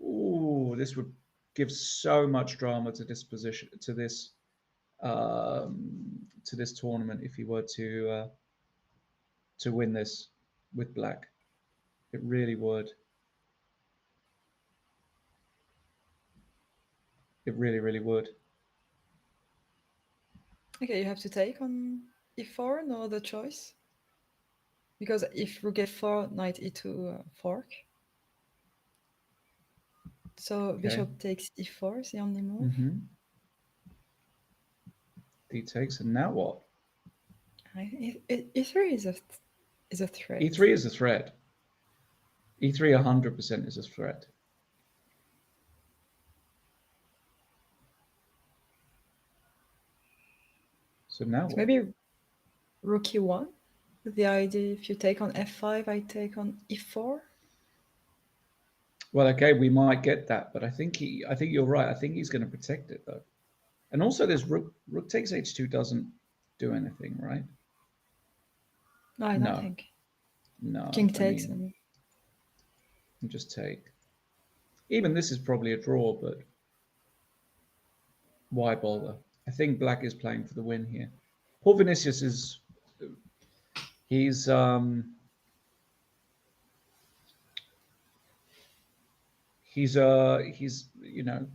Speaker 1: Ooh, this would give so much drama to this position, to this tournament if he were to win this with black. It really would. It really, really would.
Speaker 2: Okay, you have to take on e4, no other choice. Because if rook f4, knight e2 fork. So bishop takes e4 is the only move.
Speaker 1: D takes, and now what?
Speaker 2: E3 is a threat.
Speaker 1: E3 is a threat. E3 100% is a threat. So now
Speaker 2: So
Speaker 1: what?
Speaker 2: maybe rook e1. The idea, if you take on f5, I take on e4.
Speaker 1: Well, okay, we might get that, but I think you're right. I think he's going to protect it though. And also, there's rook takes h2 doesn't do anything, right?
Speaker 2: No, I don't think.
Speaker 1: No.
Speaker 2: King
Speaker 1: I
Speaker 2: takes.
Speaker 1: mean, just take. Even this is probably a draw, but why bother? I think black is playing for the win here. Poor Vinicius is. He's you know.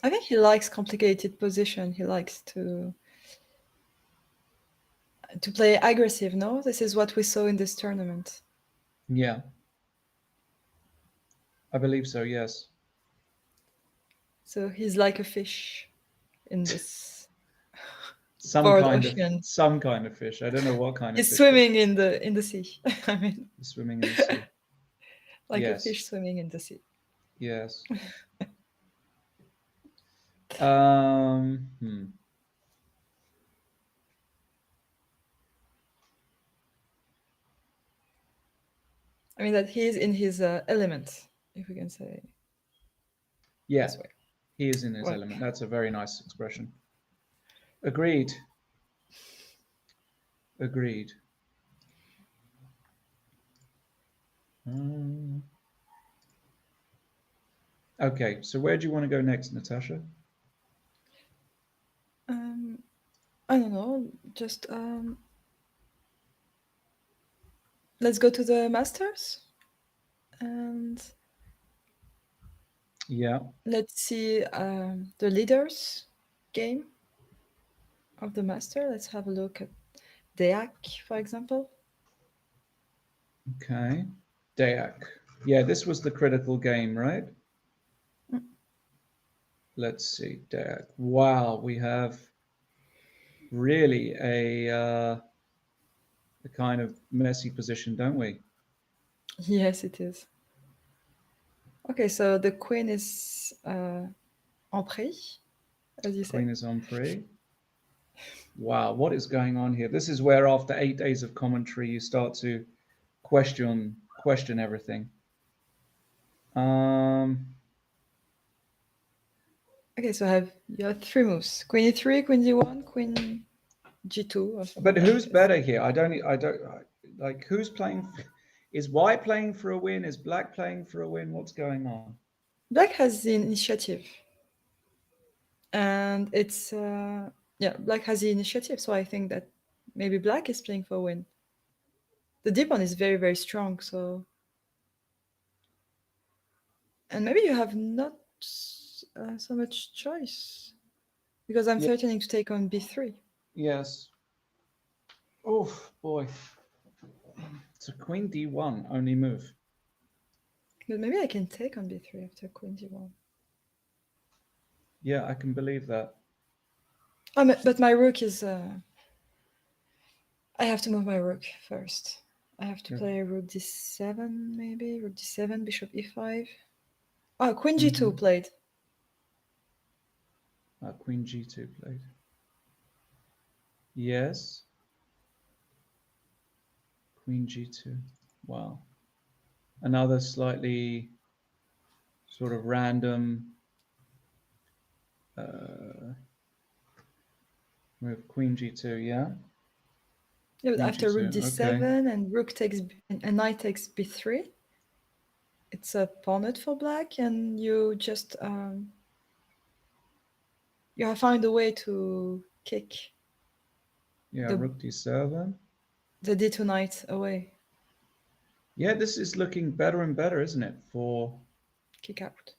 Speaker 2: I think he likes complicated position. He likes to play aggressive. No, this is what we saw in this tournament.
Speaker 1: Yeah. I believe so. Yes.
Speaker 2: So he's like a fish in this
Speaker 1: Some
Speaker 2: broad
Speaker 1: kind of fish. I don't know what kind of
Speaker 2: He's
Speaker 1: fish.
Speaker 2: swimming in the sea. I mean,
Speaker 1: He's swimming in the sea.
Speaker 2: like a
Speaker 1: Yes.
Speaker 2: fish swimming in the sea.
Speaker 1: Yes.
Speaker 2: I mean that he's in his element, if we can say.
Speaker 1: Yeah,
Speaker 2: this way.
Speaker 1: he is in his element. That's a very nice expression. Agreed. Agreed. Okay, so where do you want to go next, Natasha?
Speaker 2: I don't know. Just let's go to the Masters, and
Speaker 1: yeah,
Speaker 2: let's see the leaders game of the Master. Let's have a look at Deac, for example.
Speaker 1: Okay, Deac. Yeah, this was the critical game, right? Let's see, Deac. Wow, we have really a kind of messy position, don't we?
Speaker 2: Yes, it is. Okay, so the queen is en prise, as you say.
Speaker 1: Queen is en prise. Wow, what is going on here? This is where after 8 days of commentary, you start to question everything.
Speaker 2: Okay, so you have 3 moves: Queen e3, Queen d1, Queen g2.
Speaker 1: But who's better here? I don't like who's playing. Is white playing for a win? Is black playing for a win? What's going on?
Speaker 2: Black has the initiative, and it's black has the initiative. So I think that maybe black is playing for a win. The deep one is very, very strong. So, and maybe you have not so much choice, because I'm threatening to take on b3.
Speaker 1: Yes. Oh boy. It's a queen d1 only move.
Speaker 2: But maybe I can take on b3 after queen d1.
Speaker 1: Yeah, I can believe that.
Speaker 2: But my rook is. I have to move my rook first. I have to play rook d7, maybe rook d7, bishop e5. Oh, queen g2 played.
Speaker 1: Queen g2 played. Yes. Queen g2. Wow. Another slightly sort of random move. Queen g2. Yeah.
Speaker 2: Yeah, but
Speaker 1: Queen
Speaker 2: after rook
Speaker 1: g2,
Speaker 2: d7
Speaker 1: okay.
Speaker 2: and rook takes and knight takes b3, it's a pawned for black, and you just you have found a way to kick.
Speaker 1: Yeah, rook d7.
Speaker 2: The d2 knight away.
Speaker 1: Yeah, this is looking better and better, isn't it? For
Speaker 2: kick out.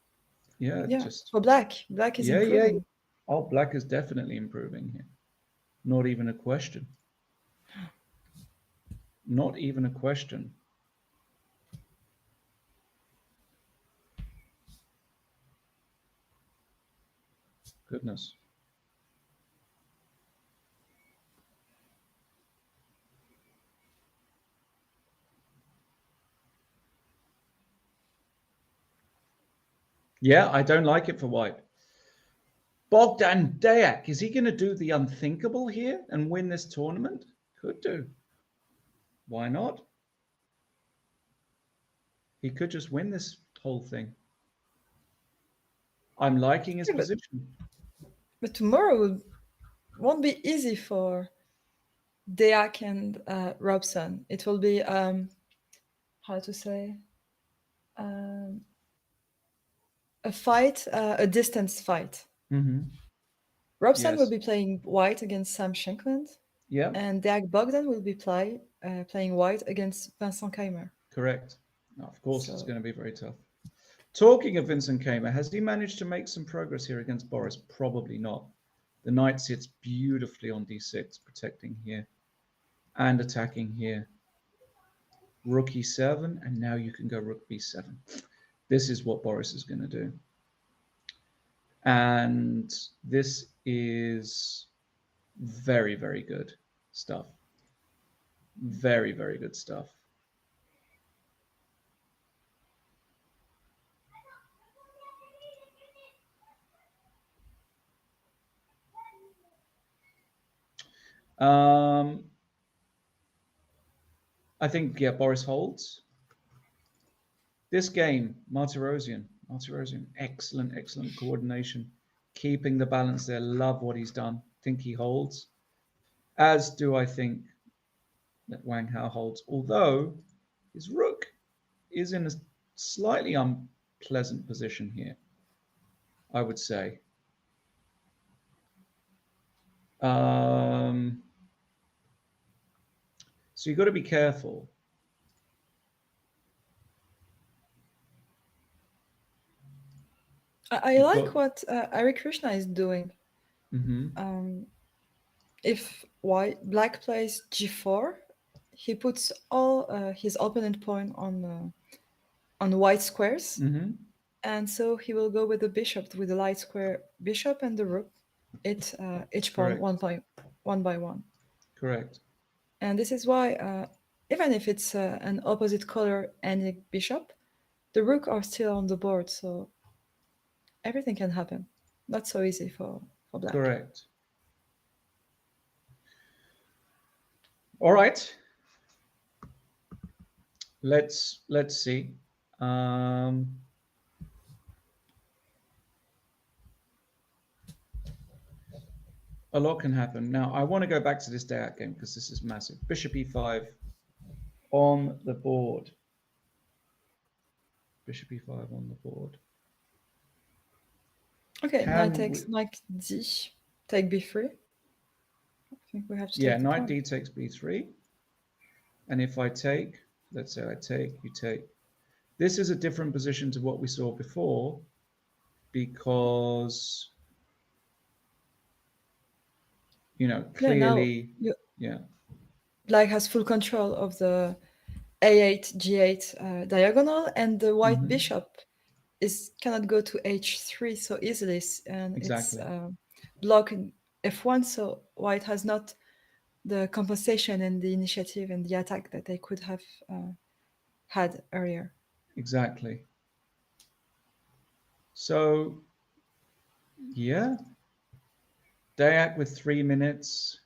Speaker 1: Yeah, just
Speaker 2: for black. Black is improving.
Speaker 1: Yeah. Oh, black is definitely improving here. Not even a question. Not even a question. Goodness. Yeah, I don't like it for white. Bogdan Dayak, is he going to do the unthinkable here and win this tournament? Could do. Why not? He could just win this whole thing. I'm liking his position.
Speaker 2: But tomorrow won't be easy for Deak and Robson. It will be how to say a fight, a distance fight.
Speaker 1: Mm-hmm.
Speaker 2: Robson
Speaker 1: Yes.
Speaker 2: will be playing white against Sam Shankland,
Speaker 1: Yeah,
Speaker 2: and Deak Bogdan will be playing white against Vincent Keimer.
Speaker 1: correct. No, of course, it's
Speaker 2: So-
Speaker 1: going to be very tough. Talking of Vincent Keimer, has he managed to make some progress here against Boris? Probably not. The knight sits beautifully on d6, protecting here and attacking here. Rook e7, and now you can go rook b7. This is what Boris is going to do. And this is very, very good stuff. Very, very good stuff. I think, yeah, Boris holds. This game, Martirosyan, excellent, excellent coordination, keeping the balance there. Love what he's done. Think he holds. As do I think that Wang Hao holds, although his rook is in a slightly unpleasant position here, I would say. So you've got to be careful.
Speaker 2: I like what Eric Krishna is doing.
Speaker 1: Mm-hmm.
Speaker 2: If black plays g4, he puts all his opponent pawn on white squares,
Speaker 1: Mm-hmm.
Speaker 2: and so he will go with the bishop, with the light square bishop and the rook, each pawn
Speaker 1: Correct.
Speaker 2: one by one.
Speaker 1: Correct.
Speaker 2: And this is why, even if it's an opposite color and a bishop, the rook are still on the board, so everything can happen. Not so easy for black.
Speaker 1: Correct. All right. Let's see. A lot can happen. Now, I want to go back to this Dayak game because this is massive. Bishop e5 on the board. Bishop e5 on the board.
Speaker 2: Okay, knight takes knight d, take b3. I think we have to take
Speaker 1: knight d takes b3. And if I take, let's say I take, you take. This is a different position to what we saw before because, clearly,
Speaker 2: Black has full control of the a8, g8 diagonal, and the white bishop cannot go to h3 so easily, and
Speaker 1: exactly.
Speaker 2: It's blocking f1, so white has not the compensation and the initiative and the attack that they could have had earlier.
Speaker 1: Exactly. So, yeah. Dayak with 3 minutes.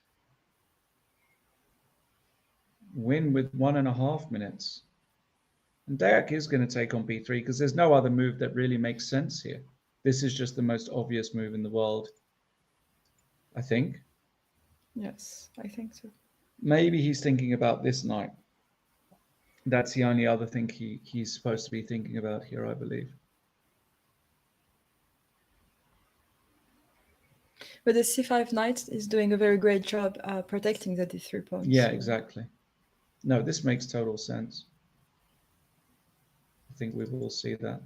Speaker 1: Win with 1.5 minutes. And Dayak is going to take on b3 because there's no other move that really makes sense here. This is just the most obvious move in the world, I think.
Speaker 2: Yes, I think so.
Speaker 1: Maybe he's thinking about this knight. That's the only other thing he's supposed to be thinking about here, I believe.
Speaker 2: But the c5 knight is doing a very great job protecting the d3 pawn.
Speaker 1: Yeah, exactly. No, this makes total sense. I think we will see that.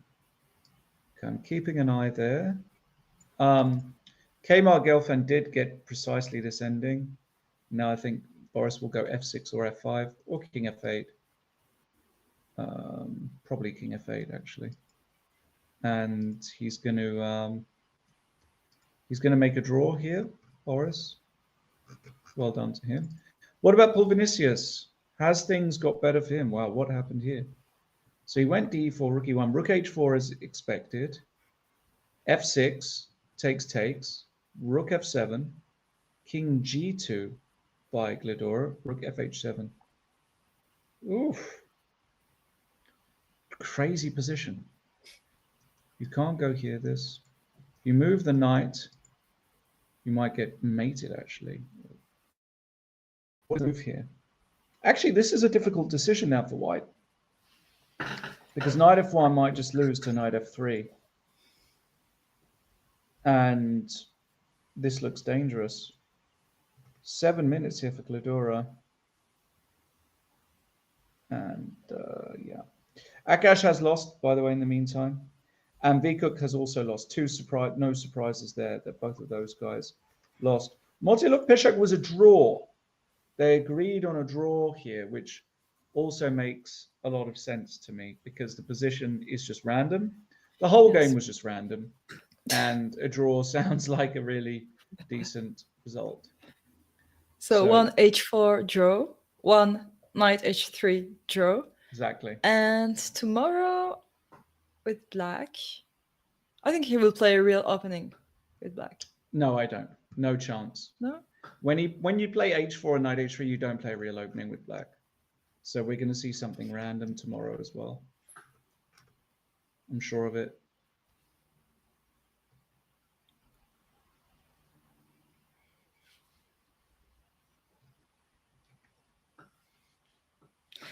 Speaker 1: Okay, I'm keeping an eye there. Kmar Gelfand did get precisely this ending. Now I think Boris will go f6 or f5 or king f8. Probably king f8 actually. And he's going to make a draw here, Boris. Well done to him. What about Paul Vinicius? Has things got better for him? Wow, what happened here? So he went d4, rook e1, rook h4 as expected. f6 takes. rook f7, king g2 by Glidora, rook fh7. Oof. Crazy position. You can't go here, this. You move the knight, you might get mated, actually. What move here? Actually, this is a difficult decision now for white. Because knight f1 might just lose to knight f3. And this looks dangerous. 7 minutes here for Glidora. And yeah. Akash has lost, by the way, in the meantime. And Vikuk has also lost. No surprises there that both of those guys lost. Motiluk Peshak was a draw. They agreed on a draw here, which also makes a lot of sense to me because the position is just random. The whole game was just random. And a draw sounds like a really decent result.
Speaker 2: So one h4 draw, one knight h3 draw.
Speaker 1: Exactly.
Speaker 2: And tomorrow with black, I think he will play a real opening with black.
Speaker 1: No, I don't. No chance.
Speaker 2: No?
Speaker 1: When you play h4 and knight h3, you don't play a real opening with black. So we're going to see something random tomorrow as well. I'm sure of it.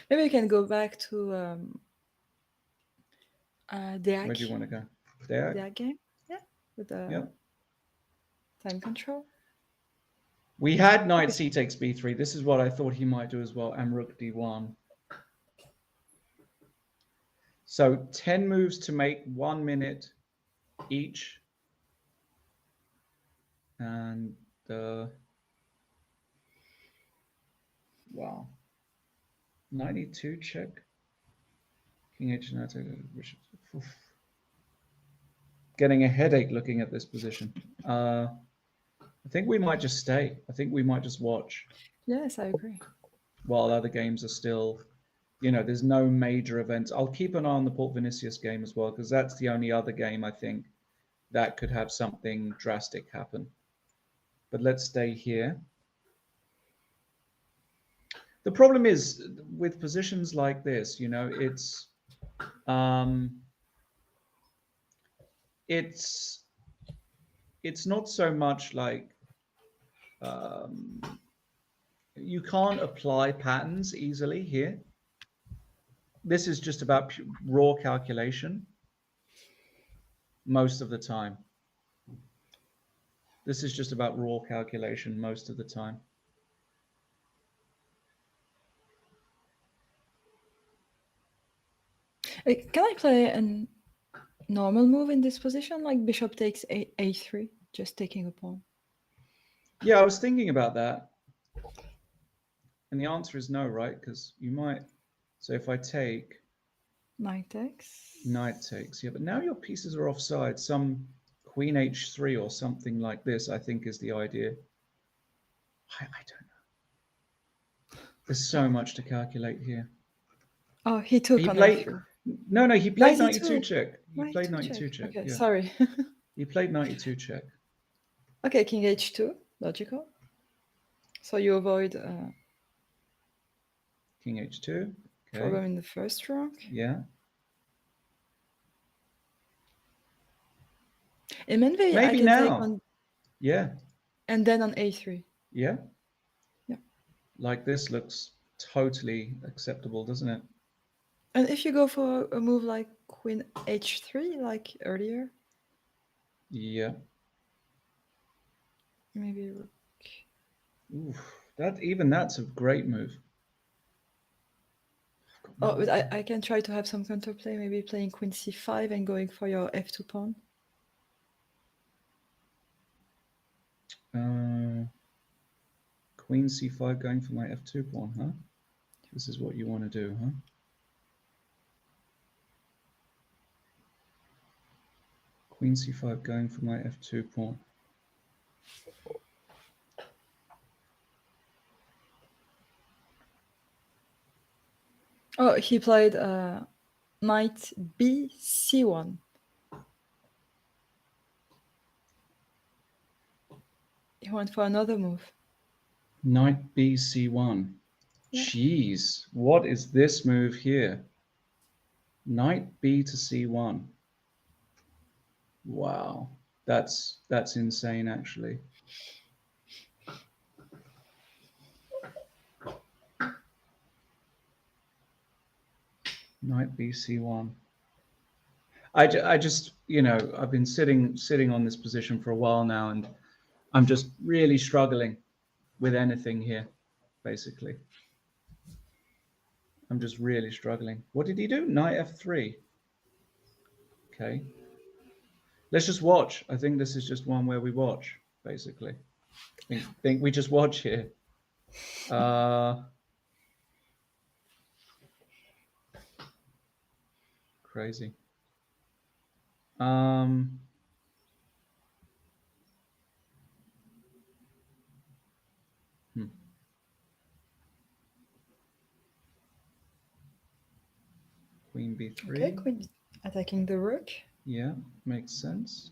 Speaker 2: Maybe we can go back to Deak.
Speaker 1: Where do you want to go? Deak?
Speaker 2: Deak game? Yeah. With the time control.
Speaker 1: We had knight c takes b3. This is what I thought he might do as well. And rook d1. So 10 moves to make, 1 minute each. And wow. 92 check. King h9. Getting a headache looking at this position. I think we might just stay. I think we might just watch.
Speaker 2: Yes, I agree.
Speaker 1: While other games are still, there's no major events. I'll keep an eye on the Port Vinicius game as well, because that's the only other game I think that could have something drastic happen. But let's stay here. The problem is with positions like this, it's not so much like you can't apply patterns easily here. This is just about raw calculation most of the time. This is just about raw calculation most of the time.
Speaker 2: Can I play a normal move in this position, like bishop takes a3, just taking a pawn?
Speaker 1: Yeah, I was thinking about that. And the answer is no, right? Because you might. So if I take.
Speaker 2: Knight takes.
Speaker 1: Knight takes. Yeah, but now your pieces are offside. Some queen h3 or something like this, I think, is the idea. I don't know. There's so much to calculate here.
Speaker 2: Oh, he took on
Speaker 1: a3. No, he played 92 check. He played 92 check.
Speaker 2: Okay,
Speaker 1: yeah.
Speaker 2: Sorry.
Speaker 1: He played 92 check.
Speaker 2: Okay, king h2, logical. So you avoid
Speaker 1: king h2. Okay.
Speaker 2: Problem in the first rank.
Speaker 1: Yeah.
Speaker 2: In Menvey, I can
Speaker 1: now.
Speaker 2: take on.
Speaker 1: Yeah.
Speaker 2: And then on a3.
Speaker 1: Yeah.
Speaker 2: Yeah.
Speaker 1: Like this looks totally acceptable, doesn't it?
Speaker 2: And if you go for a move like queen h3, like earlier.
Speaker 1: Yeah.
Speaker 2: Maybe rook.
Speaker 1: Oof, that's a great move.
Speaker 2: Oh, but I can try to have some counterplay, maybe playing queen c5 and going for your f2 pawn.
Speaker 1: Queen c5 going for my f2 pawn, huh? This is what you want to do, huh? Queen c5 going for my f2 pawn.
Speaker 2: Oh, he played knight b c1. He went for another move.
Speaker 1: Knight b c1.
Speaker 2: Yeah.
Speaker 1: Jeez, what is this move here? Knight b to c1. Wow, that's insane actually. Knight b c1. I just, you know, I've been sitting on this position for a while now, and I'm just really struggling with anything here, basically. I'm just really struggling. What did he do? Knight f3. Okay. Let's just watch. I think this is just one where we watch, basically. Think we just watch here. Crazy. Queen b3.
Speaker 2: Okay, queen attacking the rook.
Speaker 1: Yeah, makes sense.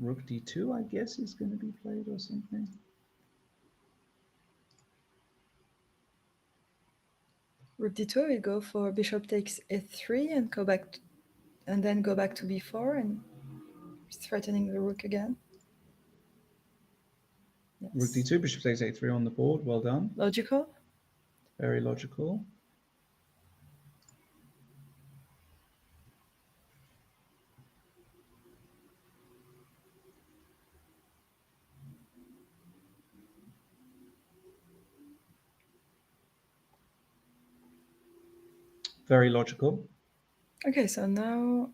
Speaker 1: Rook d2, I guess, is going to be played or something.
Speaker 2: Rook d2 will go for bishop takes a3 and go back, and then go back to b4 and threatening the rook again. Yes.
Speaker 1: Rook d2, bishop takes a3 on the board. Well done.
Speaker 2: Logical.
Speaker 1: Very logical. Very logical.
Speaker 2: Okay, so now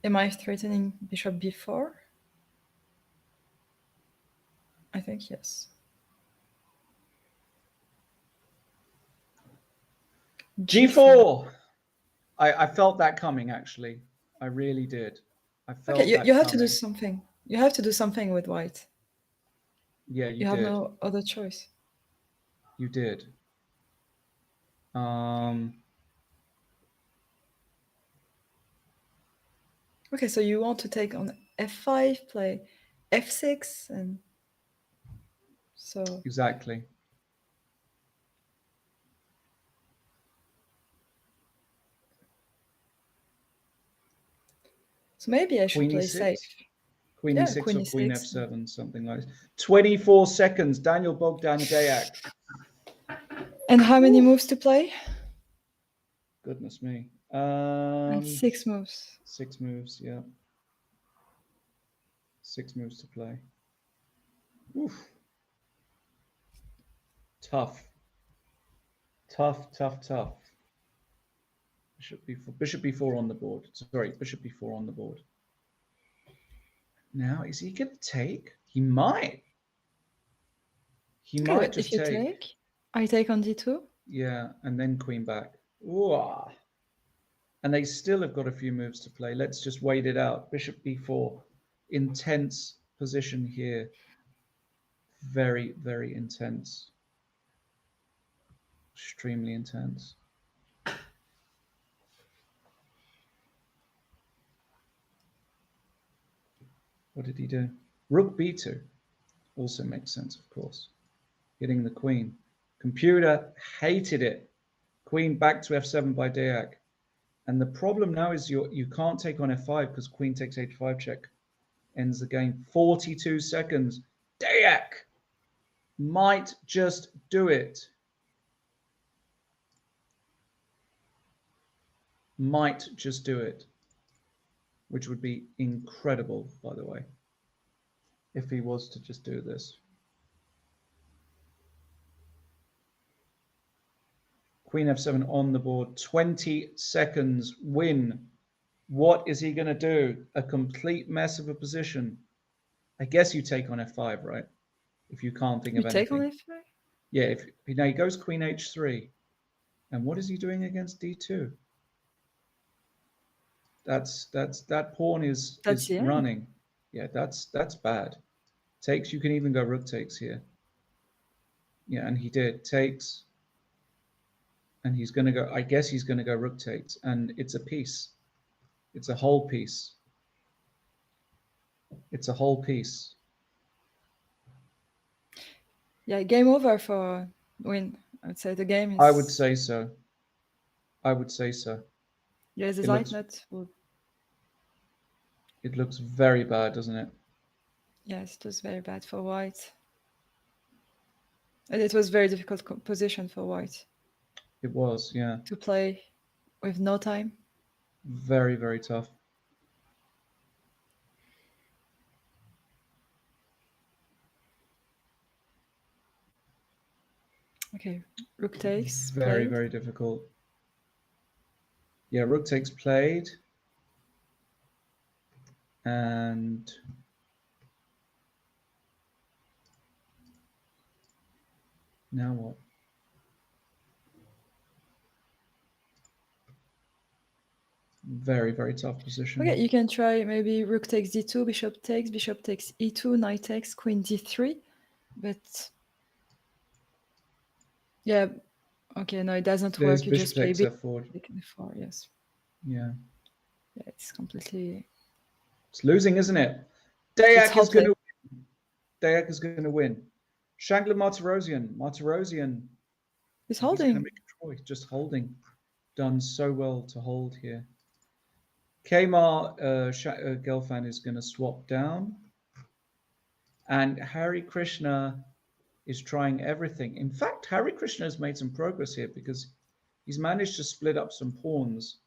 Speaker 2: am I threatening bishop b4? I think yes.
Speaker 1: G4. I felt that coming, actually. I really did. I felt
Speaker 2: Okay,
Speaker 1: that
Speaker 2: you have to
Speaker 1: coming.
Speaker 2: do something. You have to do something with white.
Speaker 1: Yeah,
Speaker 2: You have no other choice.
Speaker 1: You did.
Speaker 2: Okay, so you want to take on f5, play f6, and so
Speaker 1: Exactly.
Speaker 2: so maybe I should
Speaker 1: Queen
Speaker 2: play
Speaker 1: e6.
Speaker 2: safe.
Speaker 1: Queen
Speaker 2: Yeah,
Speaker 1: e6
Speaker 2: queen
Speaker 1: or queen
Speaker 2: e6.
Speaker 1: f7, something like this. 24 seconds. Daniel Bogdan Deyak.
Speaker 2: And how many moves to play?
Speaker 1: Goodness me.
Speaker 2: And 6 moves.
Speaker 1: 6 moves, yeah. 6 moves to play. Oof. Tough. Tough. Bishop b4 on the board. Sorry, bishop b4 on the board. Now, is he going to take? He might. He might just
Speaker 2: if you take, I take on d2.
Speaker 1: Yeah, and then queen back. Ooh. And they still have got a few moves to play. Let's just wait it out. Bishop b4. Intense position here. Very, very intense. Extremely intense. What did he do? Rook b2. Also makes sense, of course. Hitting the queen. Computer hated it. Queen back to f7 by Deyak. And the problem now is you can't take on f5 because queen takes h5 check. Ends the game. 42 seconds. Deyak might just do it. Might just do it. Which would be incredible, by the way, if he was to just do this. Queen f7 on the board. 20 seconds. Win. What is he going to do? A complete mess of a position. I guess you take on f5, right? If you can't think of anything.
Speaker 2: You take on f5?
Speaker 1: Yeah, if now he goes queen h3. And what is he doing against d2? That pawn is running. Yeah, that's bad. Takes, you can even go rook takes here. Yeah, and he did. Takes. And he's going to go, I guess he's going to go rook takes. And it's a piece. It's a whole piece. It's a whole piece.
Speaker 2: Yeah, game over for Win. I would say the game is.
Speaker 1: I would say so. I would say so.
Speaker 2: Yeah, the
Speaker 1: It looks-
Speaker 2: Zeitnet would.
Speaker 1: It looks very bad, doesn't it?
Speaker 2: Yes, it was very bad for White. And it was very difficult position for White
Speaker 1: It was, yeah.
Speaker 2: to play with no time.
Speaker 1: Very, very tough.
Speaker 2: Okay, Rook takes.
Speaker 1: Very,
Speaker 2: played.
Speaker 1: very difficult. Yeah, Rook takes played. And now what? Very, very tough position.
Speaker 2: Okay, you can try maybe Rook takes d2, Bishop takes e2, Knight takes, Queen d3. But yeah, okay, no, it doesn't
Speaker 1: There's
Speaker 2: work. You
Speaker 1: bishop
Speaker 2: just play
Speaker 1: takes f4.
Speaker 2: f4, yes.
Speaker 1: Yeah.
Speaker 2: Yeah, it's completely.
Speaker 1: It's losing, isn't it? Dayak is going
Speaker 2: hopeless.
Speaker 1: to win. Dayak is going to win. Shankland Martirosyan. Martirosyan
Speaker 2: He's
Speaker 1: he's going to
Speaker 2: holding.
Speaker 1: make a choice, just holding. Done so well to hold here. Kmar Gelfand is going to swap down. And Hari Krishna is trying everything. In fact, Hari Krishna has made some progress here because he's managed to split up some pawns.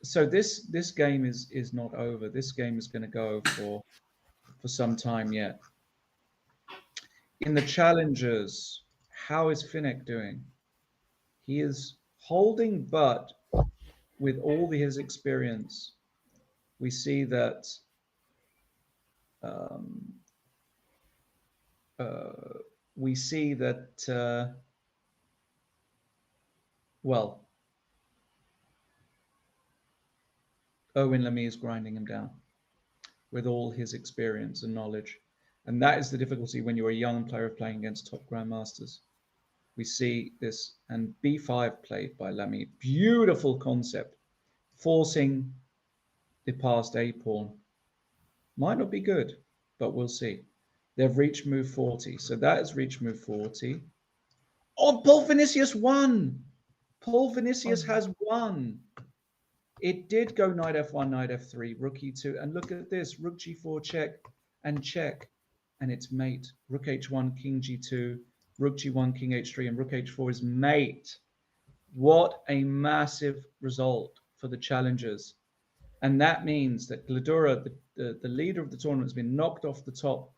Speaker 1: So this game is not over. This game is going to go for some time yet. In the challengers, how is Finnick doing? He is holding, but with all his experience, we see that well, Owen Lamy is grinding him down with all his experience and knowledge. And that is the difficulty when you're a young player playing against top grandmasters. We see this, and b5 played by Lamy. Beautiful concept, forcing the passed a pawn. Might not be good, but we'll see. They've reached move 40. So that is reached move 40. Oh, Paul Vinicius won. Paul Vinicius has won. It did go knight f1, knight f3, rook e2. And look at this, rook g4 check and check. And it's mate. Rook h1, king g2, rook g1, king h3, and rook h4 is mate. What a massive result for the challengers. And that means that Gladura, the leader of the tournament, has been knocked off the top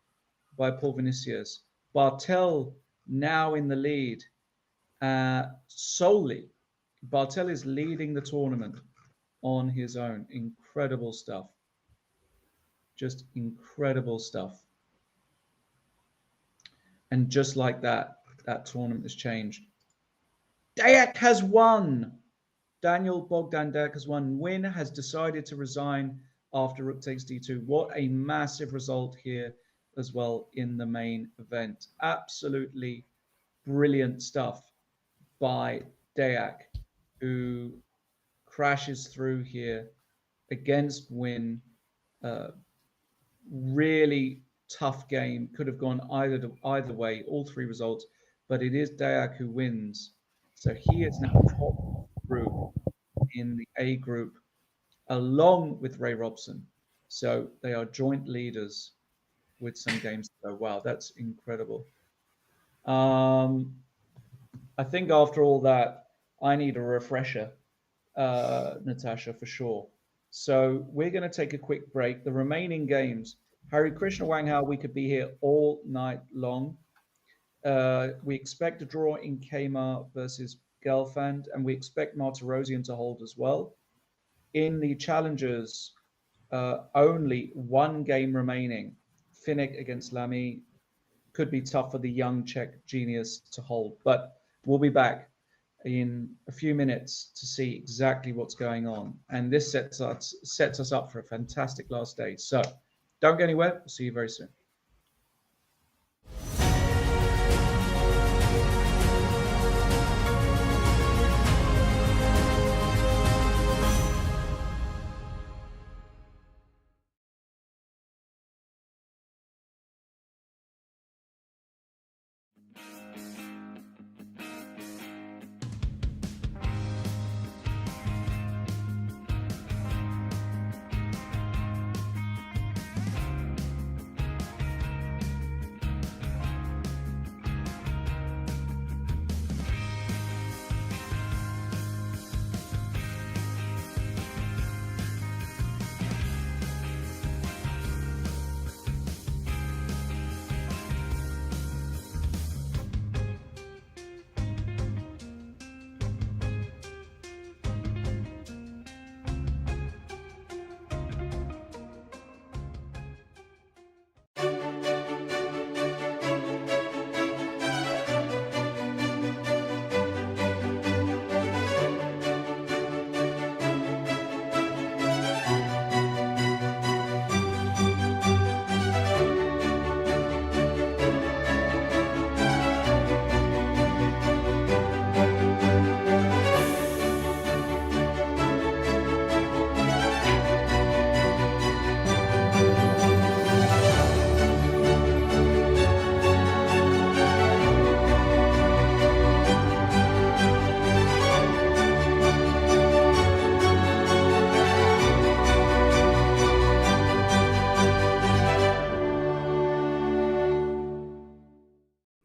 Speaker 1: by Paul Vinicius. Bartel now in the lead solely. Bartel is leading the tournament on his own. Incredible stuff. Just incredible stuff. And just like that, that tournament has changed. Dayak has won. Daniel Bogdan Dayak has won. Win has decided to resign after rook takes d2. What a massive result here as well in the main event. Absolutely brilliant stuff by Dayak, who crashes through here against Win. Really tough game. Could have gone either way, all three results, but it is Dayak who wins. So he is now top group in the A group, along with Ray Robson. So they are joint leaders with some games to go. Wow, that's incredible. I think after all that, I need a refresher, Natasha, for sure. So we're going to take a quick break. The remaining games, Hari Krishna Wang Hao, we could be here all night long. We expect a draw in Kmar versus Gelfand, and we expect Martirosyan to hold as well. In the challengers, only one game remaining. Finnick against Lamy could be tough for the young Czech genius to hold, but we'll be back in a few minutes to see exactly what's going on. And this sets us up for a fantastic last day. So don't go anywhere. We'll see you very soon.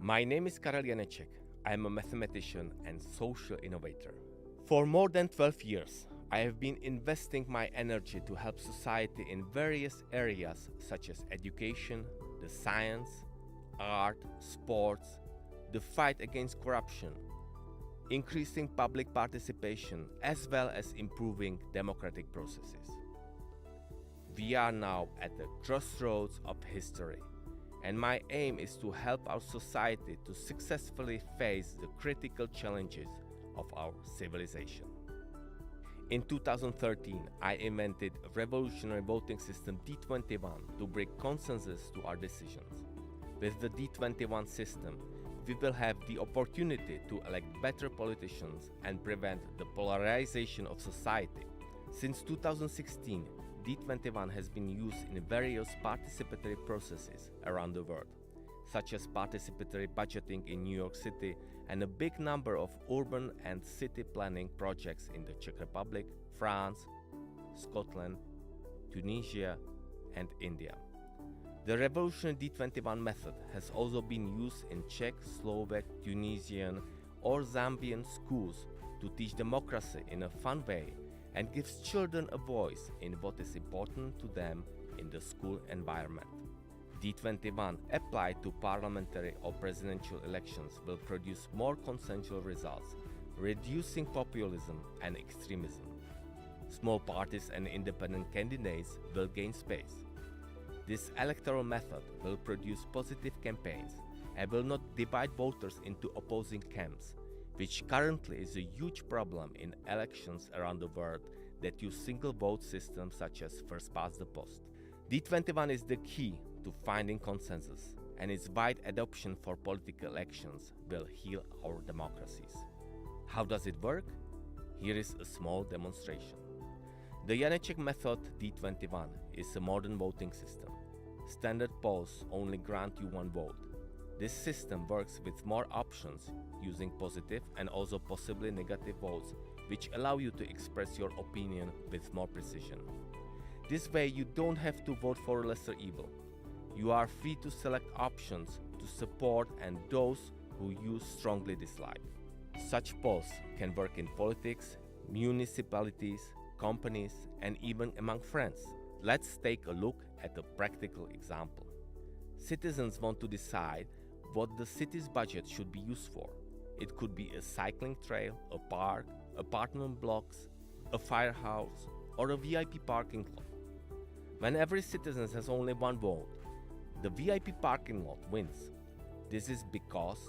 Speaker 3: My name is Karel Janeček. I am a mathematician and social innovator. For more than 12 years, I have been investing my energy to help society in various areas such as education, the science, art, sports, the fight against corruption, increasing public participation, as well as improving democratic processes. We are now at the crossroads of history, and my aim is to help our society to successfully face the critical challenges of our civilization. In 2013, I invented a revolutionary voting system D21 to bring consensus to our decisions. With the D21 system, we will have the opportunity to elect better politicians and prevent the polarization of society. Since 2016, D21 has been used in various participatory processes around the world, such as participatory budgeting in New York City and a big number of urban and city planning projects in the Czech Republic, France, Scotland, Tunisia, and India. The revolutionary D21 method has also been used in Czech, Slovak, Tunisian, or Zambian schools to teach democracy in a fun way and gives children a voice in what is important to them in the school environment. D21 applied to parliamentary or presidential elections will produce more consensual results, reducing populism and extremism. Small parties and independent candidates will gain space. This electoral method will produce positive campaigns and will not divide voters into opposing camps, which currently is a huge problem in elections around the world that use single vote systems such as first past the post. D21 is the key to finding consensus, and its wide adoption for political actions will heal our democracies. How does it work? Here is a small demonstration. The Janeček method D21 is a modern voting system. Standard polls only grant you one vote. This system works with more options, using positive and also possibly negative votes, which allow you to express your opinion with more precision. This way you don't have to vote for a lesser evil. You are free to select options to support and those who you strongly dislike. Such polls can work in politics, municipalities, companies, and even among friends. Let's take a look at a practical example. Citizens want to decide what the city's budget should be used for. It could be a cycling trail, a park, apartment blocks, a firehouse, or a VIP parking lot. When every citizen has only one vote, the VIP parking lot wins. This is because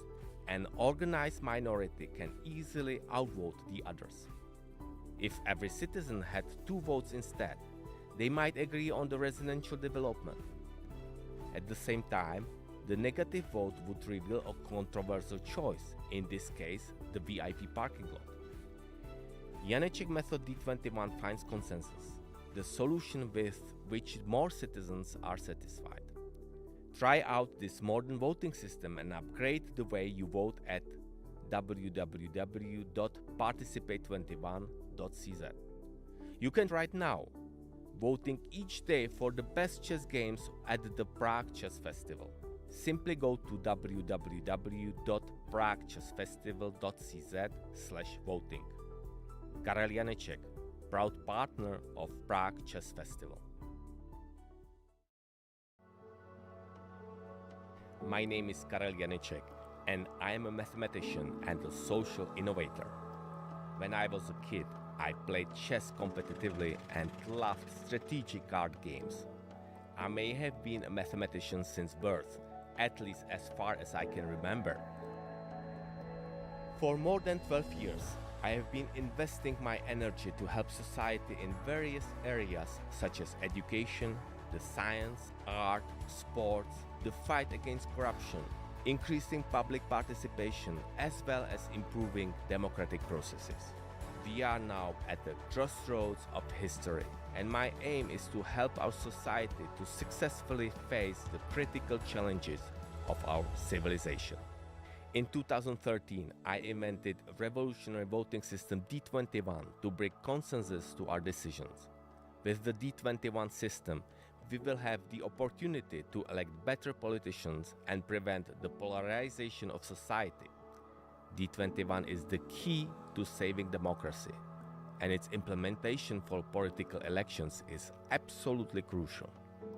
Speaker 3: an organized minority can easily outvote the others. If every citizen had two votes instead, they might agree on the residential development. At the same time, the negative vote would reveal a controversial choice, in this case, the VIP parking lot. Janeček method D21 finds consensus, the solution with which more citizens are satisfied. Try out this modern voting system and upgrade the way you vote at www.participate21.cz. You can right now, voting each day for the best chess games at the Prague Chess Festival. Simply go to www.praguechessfestival.cz/voting. Karel Janeček, proud partner of Prague Chess Festival. My name is Karel Janeček, and I am a mathematician and a social innovator. When I was a kid, I played chess competitively and loved strategic card games. I may have been a mathematician since birth, at least as far as I can remember. For more than 12 years, I have been investing my energy to help society in various areas such as education, the science, art, sports, the fight against corruption, increasing public participation, as well as improving democratic processes. We are now at the crossroads of history, and my aim is to help our society to successfully face the critical challenges of our civilization. In 2013, I invented a revolutionary voting system D21 to bring consensus to our decisions. With the D21 system, we will have the opportunity to elect better politicians and prevent the polarization of society. D21 is the key to saving democracy, and its implementation for political elections is absolutely crucial.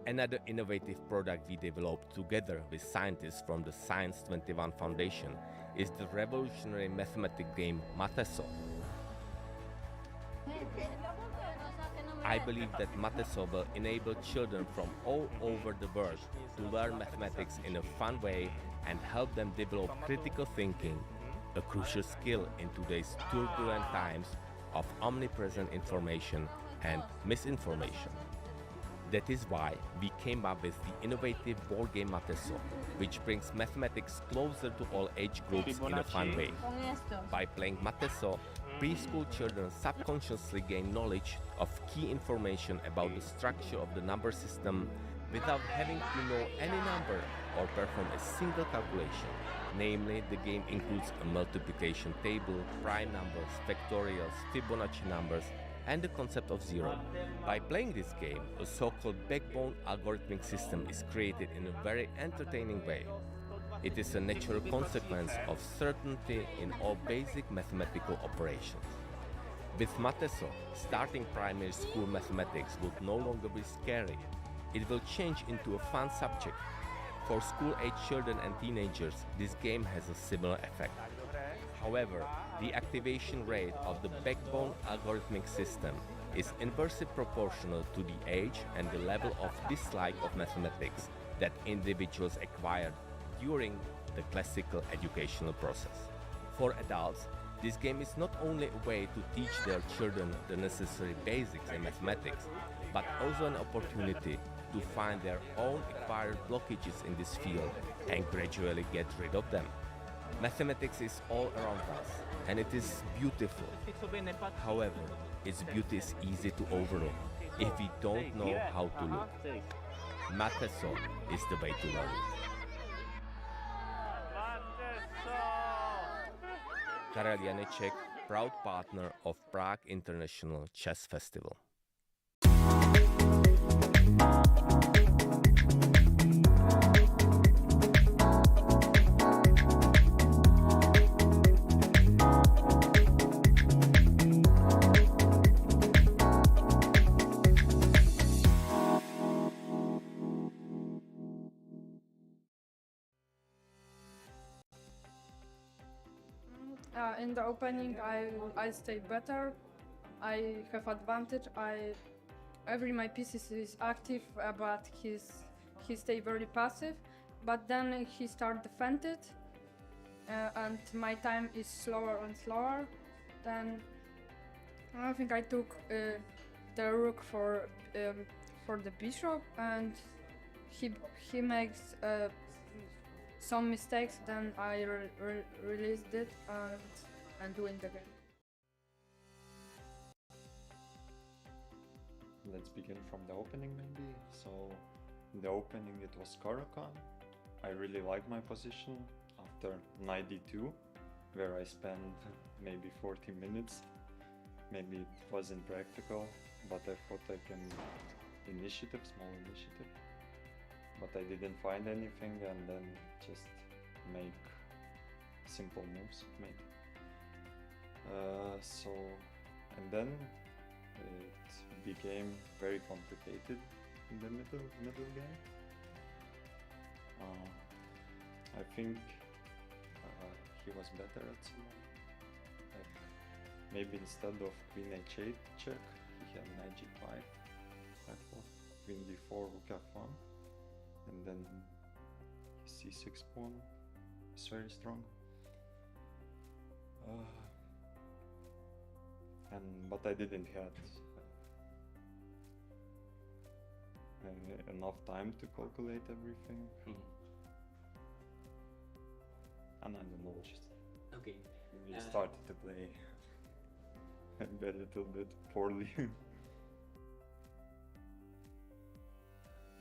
Speaker 3: Another innovative product we developed together with scientists from the Science 21 Foundation is the revolutionary mathematics game Mateso. I believe that Mateso will enable children from all over the world to learn mathematics in a fun way and help them develop critical thinking, a crucial skill in today's turbulent times of omnipresent information and misinformation. That is why we came up with the innovative board game Mateso, which brings mathematics closer to all age groups in a fun way. By playing Mateso, preschool children subconsciously gain knowledge of key information about the structure of the number system without having to know any number or perform a single calculation. Namely, the game includes a multiplication table, prime numbers, factorials, Fibonacci numbers, and the concept of zero. By playing this game, a so-called backbone algorithmic system is created in a very entertaining way. It is a natural consequence of certainty in all basic mathematical operations. With Mateso, starting primary school mathematics would no longer be scary. It will change into a fun subject. For school-age children and teenagers, this game has a similar effect. However, the activation rate of the backbone algorithmic system is inversely proportional to the age and the level of dislike of mathematics that individuals acquired during the classical educational process. For adults, this game is not only a way to teach their children the necessary basics in mathematics, but also an opportunity to find their own acquired blockages in this field and gradually get rid of them. Mathematics is all around us, and it is beautiful. However, its beauty is easy to overlook if we don't know how to look. Mateso is the way to learn it. Karel Janeček, proud partner of Prague International Chess Festival.
Speaker 4: In the opening, I stay better. I have advantage. My pieces is active, but he stay very passive. But then he start defended, and my time is slower and slower. Then I think I took the rook for the bishop, and he makes some mistakes. Then I released it and win the game.
Speaker 5: Let's begin from the opening maybe. So in the opening it was Caro-Kann. I really like my position after knight d2, where I spent maybe 40 minutes. Maybe it wasn't practical, but I thought I can small initiative. But I didn't find anything, and then just make simple moves maybe. And then it became very complicated in the middle game. I think he was better at some. Like maybe instead of queen h8 check, he had knight g5, queen d4, rook f1, and then c6 pawn is very strong. But I didn't have enough time to calculate everything. And I don't know, just
Speaker 6: Okay.
Speaker 5: we started to play a little bit poorly.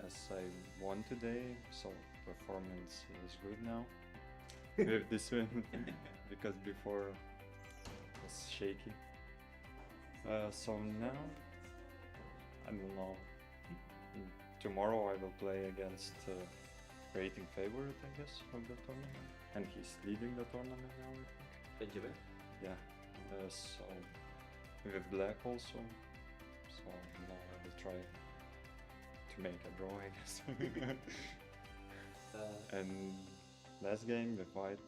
Speaker 5: As I won today, so performance is good now with this win, because before it was shaky. So now, I don't know, tomorrow I will play against rating favorite, I guess, of the tournament, and he's leading the tournament now, I think.
Speaker 6: Benjamin?
Speaker 5: Yeah. So with black also. So now I will try to make a draw, I guess. And last game with white,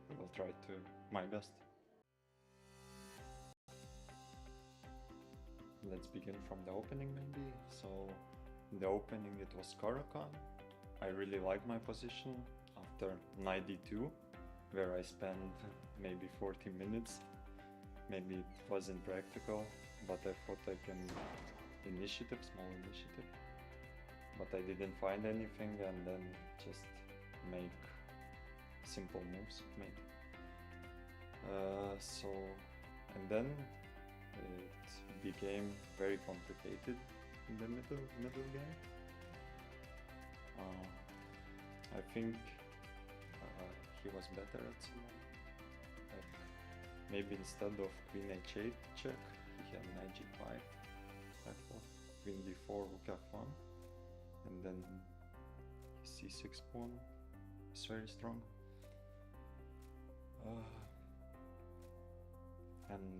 Speaker 5: I will try to my best. Let's begin from the opening maybe. So in the opening it was Caracan. I really like my position after knight d2, where I spent maybe 40 minutes. Maybe it wasn't practical, but I thought I can initiative, small initiative. But I didn't find anything, and then just make simple moves maybe. And then it became very complicated in the middle game. I think he was better at some. Like maybe instead of queen h8 check, he had knight g5, f4, queen d4, rook f1, and then c6 pawn is very strong.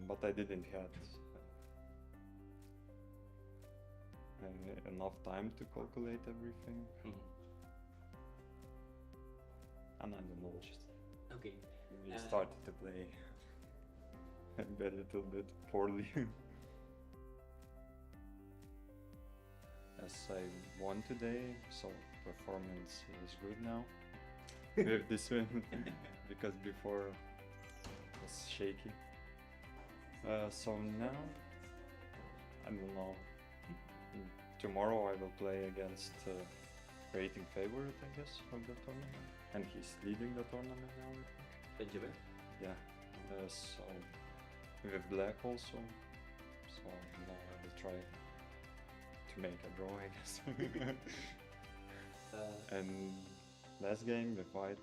Speaker 5: But I didn't have enough time to calculate everything. And I don't know, just
Speaker 6: Okay.
Speaker 5: we started to play a little bit poorly. As I won today, so performance is good now with this win, because before it was shaky. So now, I don't know, tomorrow I will play against rating favorite, I guess, of the tournament, and he's leading the tournament now, I think.
Speaker 6: Benjamin?
Speaker 5: Yeah. So with black also. So now I will try to make a draw, I guess. And last game with white,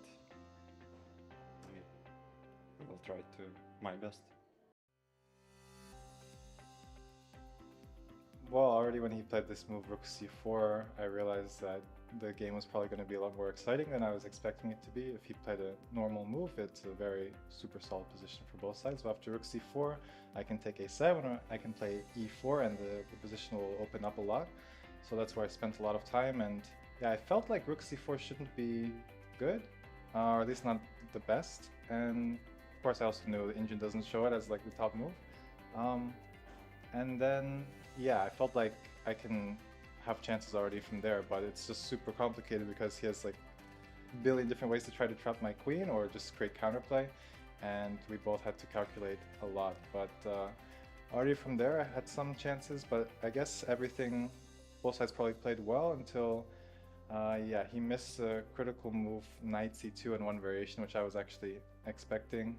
Speaker 5: I will try to my best.
Speaker 7: Well, already when he played this move rook c4, I realized that the game was probably going to be a lot more exciting than I was expecting it to be. If he played a normal move, it's a very super solid position for both sides. So after rook c4, I can take a7, or I can play e4, and the position will open up a lot. So that's where I spent a lot of time, and yeah, I felt like rook c4 shouldn't be good, or at least not the best. And of course I also knew the engine doesn't show it as like the top move. And then, yeah, I felt like I can have chances already from there, but it's just super complicated because he has like a billion different ways to try to trap my queen or just create counterplay, and we both had to calculate a lot. But already from there I had some chances, but I guess everything, both sides probably played well until, yeah, he missed a critical move, knight c2 in one variation, which I was actually expecting,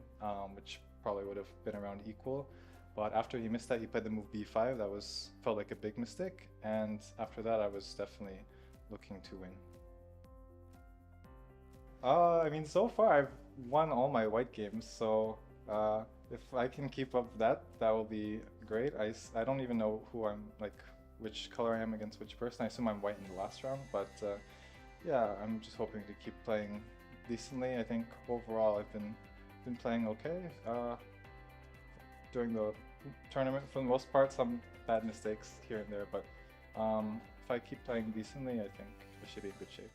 Speaker 7: which probably would have been around equal. But after he missed that, he played the move b5. That felt like a big mistake. And after that, I was definitely looking to win. I mean, so far I've won all my white games. So if I can keep up that, that will be great. I don't even know who I'm, like, which color I am against which person. I assume I'm white in the last round. But yeah, I'm just hoping to keep playing decently. I think overall I've been playing okay. During the tournament, for the most part, some bad mistakes here and there, but if I keep playing decently, I think I should be in good shape.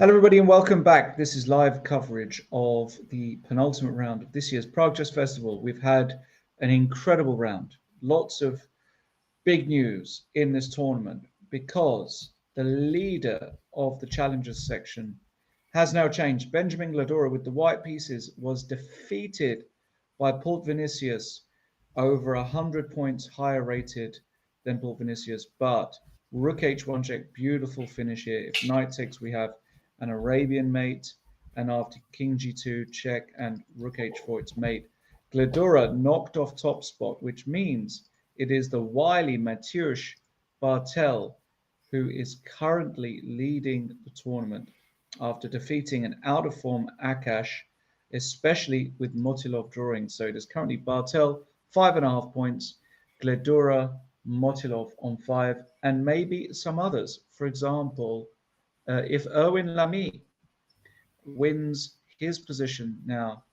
Speaker 1: Hello, everybody, and welcome back. This is live coverage of the penultimate round of this year's Prague Chess Festival. We've had an incredible round. Lots of big news in this tournament because the leader of the challengers section has now changed. Benjamin Gladura with the white pieces was defeated by Port Vinicius, over 100 points higher rated than Port Vinicius. But Rook H1 check, beautiful finish here. If knight takes, we have an Arabian mate, and after King G2 check and Rook H4, it's mate. Gladura knocked off top spot, which means it is the wily Mateusz Bartel who is currently leading the tournament after defeating an out-of-form Akash, especially with Motilov drawing. So it is currently Bartel, 5.5 points, Gladura, Motilov on 5, and maybe some others. For example, if Erwin Lamy wins his position now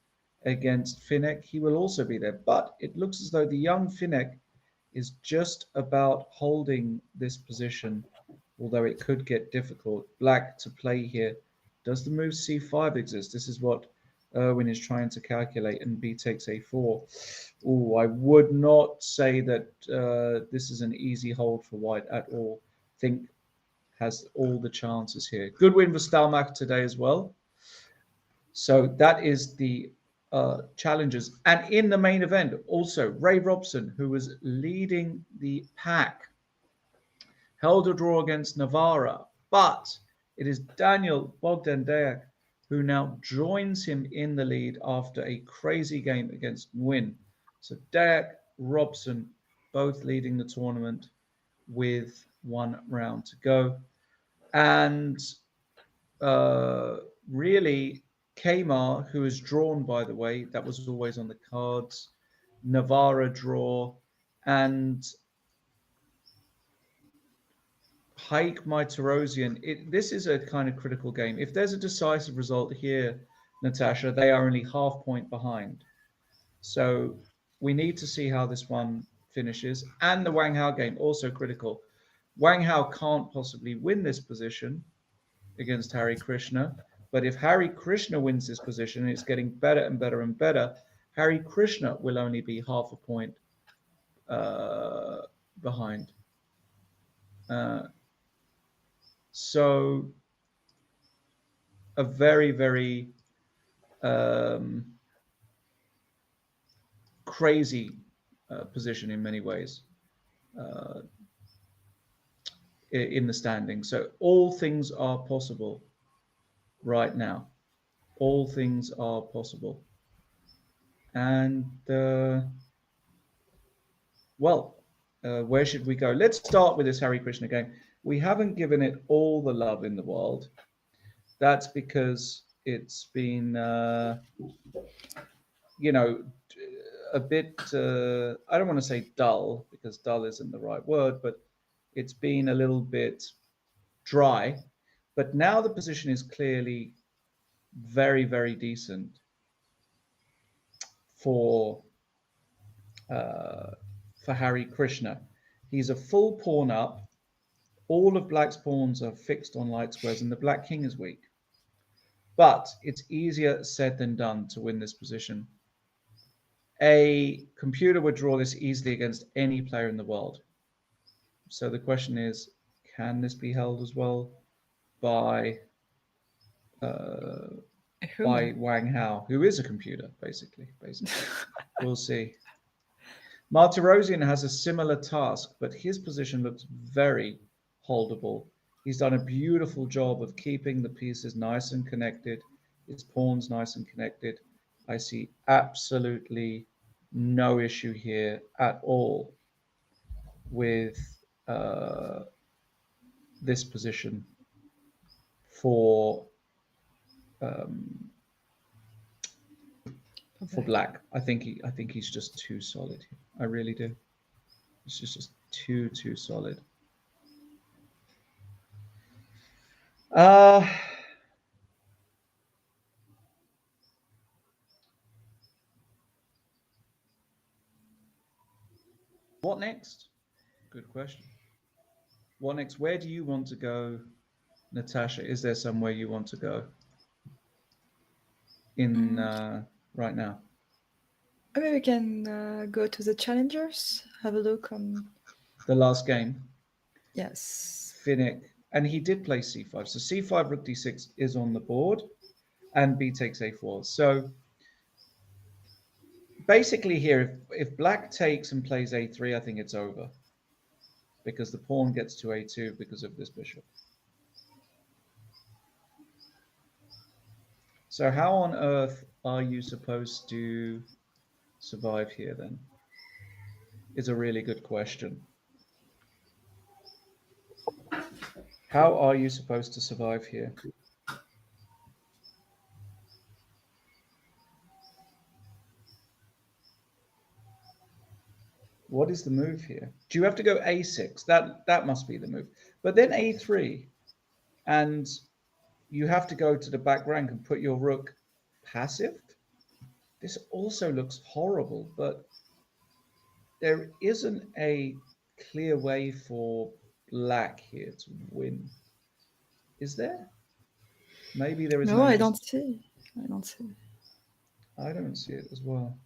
Speaker 1: against Finek, he will also be there. But it looks as though the young Finek is just about holding this position, although it could get difficult. Black to play here. Does the move c5 exist? This is what Erwin is trying to calculate, and b takes a4. Oh, I would not say that this is an easy hold for white at all. I think has all the chances here. Good win for Stalmach today as well. So that is the challengers. And in the main event, also Ray Robson, who was leading the pack, held a draw against Navarra, but it is Daniel Bogdan Deak who now joins him in the lead after a crazy game against Nguyen. So Deak, Robson, both leading the tournament with 1 round to go. And really, Kmar, who is drawn, by the way, that was always on the cards, Navarra draw, and Haik Mytarosian. This is a kind of critical game. If there's a decisive result here, Natasha, they are only half point behind. So we need to see how this one finishes. And the Wang Hao game, also critical. Wang Hao can't possibly win this position against Hari Krishna. But if Hari Krishna wins this position, and it's getting better and better and better, Hari Krishna will only be half a point behind. So a very, very crazy position in many ways in the standing. So all things are possible right now. All things are possible. And where should we go? Let's start with this Hari Krishna game. We haven't given it all the love in the world. That's because it's been, a bit, I don't want to say dull, because dull isn't the right word, but it's been a little bit dry. But now the position is clearly very, very decent for Hari Krishna. He's a full pawn up. All of Black's pawns are fixed on light squares, and the Black king is weak. But it's easier said than done to win this position. A computer would draw this easily against any player in the world. So the question is, can this be held as well by Wang Hao, who is a computer, basically. We'll see. Martirosian has a similar task, but his position looks very holdable. He's done a beautiful job of keeping the pieces nice and connected, his pawns nice and connected. I see absolutely no issue here at all with this position for Black. I think he's just too solid here. I really do. It's just too solid. What next? Good question. What next? Where do you want to go Natasha, is there somewhere you want to go in right now?
Speaker 2: Maybe we can go to the challengers, have a look on.
Speaker 1: The last game,
Speaker 2: Yes.
Speaker 1: Finnick, and he did play c5. So c5, rook d6 is on the board, and b takes a4. So basically here, if black takes and plays a3, I think it's over. Because the pawn gets to a2 because of this bishop. So how on earth are you supposed to survive here then? Is a really good question. How are you supposed to survive here? What is the move here? Do you have to go a6? That must be the move. But then a3, and you have to go to the back rank and put your rook passive. This also looks horrible, but there isn't a clear way for black here to win. Is there? Maybe there is
Speaker 2: No, I don't see. I don't see.
Speaker 1: I don't see it as well.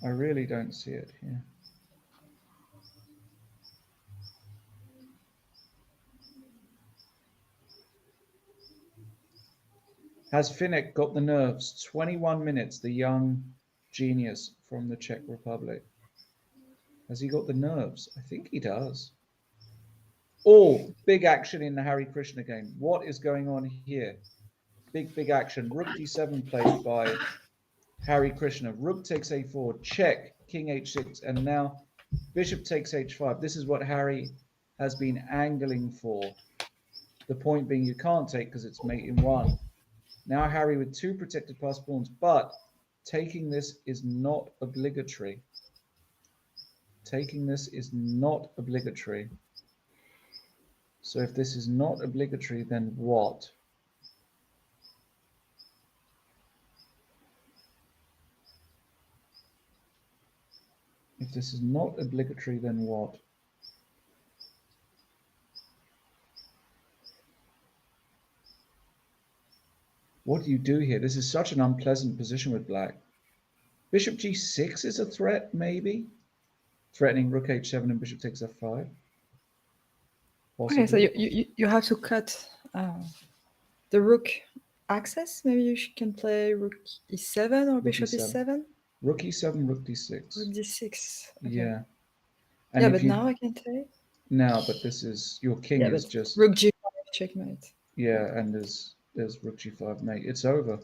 Speaker 1: I really don't see it here. Has Finnick got the nerves? 21 minutes, the young genius from the Czech Republic. Has he got the nerves? I think he does. Oh, big action in the Harry Krishna game. What is going on here? Big action. Rook d7 played by Harry Krishna. Rook takes a4, check, king h6, and now bishop takes h5. This is what Harry has been angling for. The point being you can't take because it's mate in one. Now Harry with two protected pass pawns, but taking this is not obligatory. Taking this is not obligatory. So if this is not obligatory, then what? If this is not obligatory, then what? What do you do here? This is such an unpleasant position with black. Bishop g6 is a threat, maybe? Threatening rook h7 and bishop takes f5. Possibly.
Speaker 2: Okay, so you have to cut the rook access. Maybe you can play rook e7 or bishop e7.
Speaker 1: Rook e7, rook d6.
Speaker 2: Rook d6. Okay.
Speaker 1: Yeah. And
Speaker 2: yeah, but now I can take.
Speaker 1: Now, but this is your king is just
Speaker 2: rook g5 checkmate.
Speaker 1: Yeah, and there's rook g5 mate. It's over.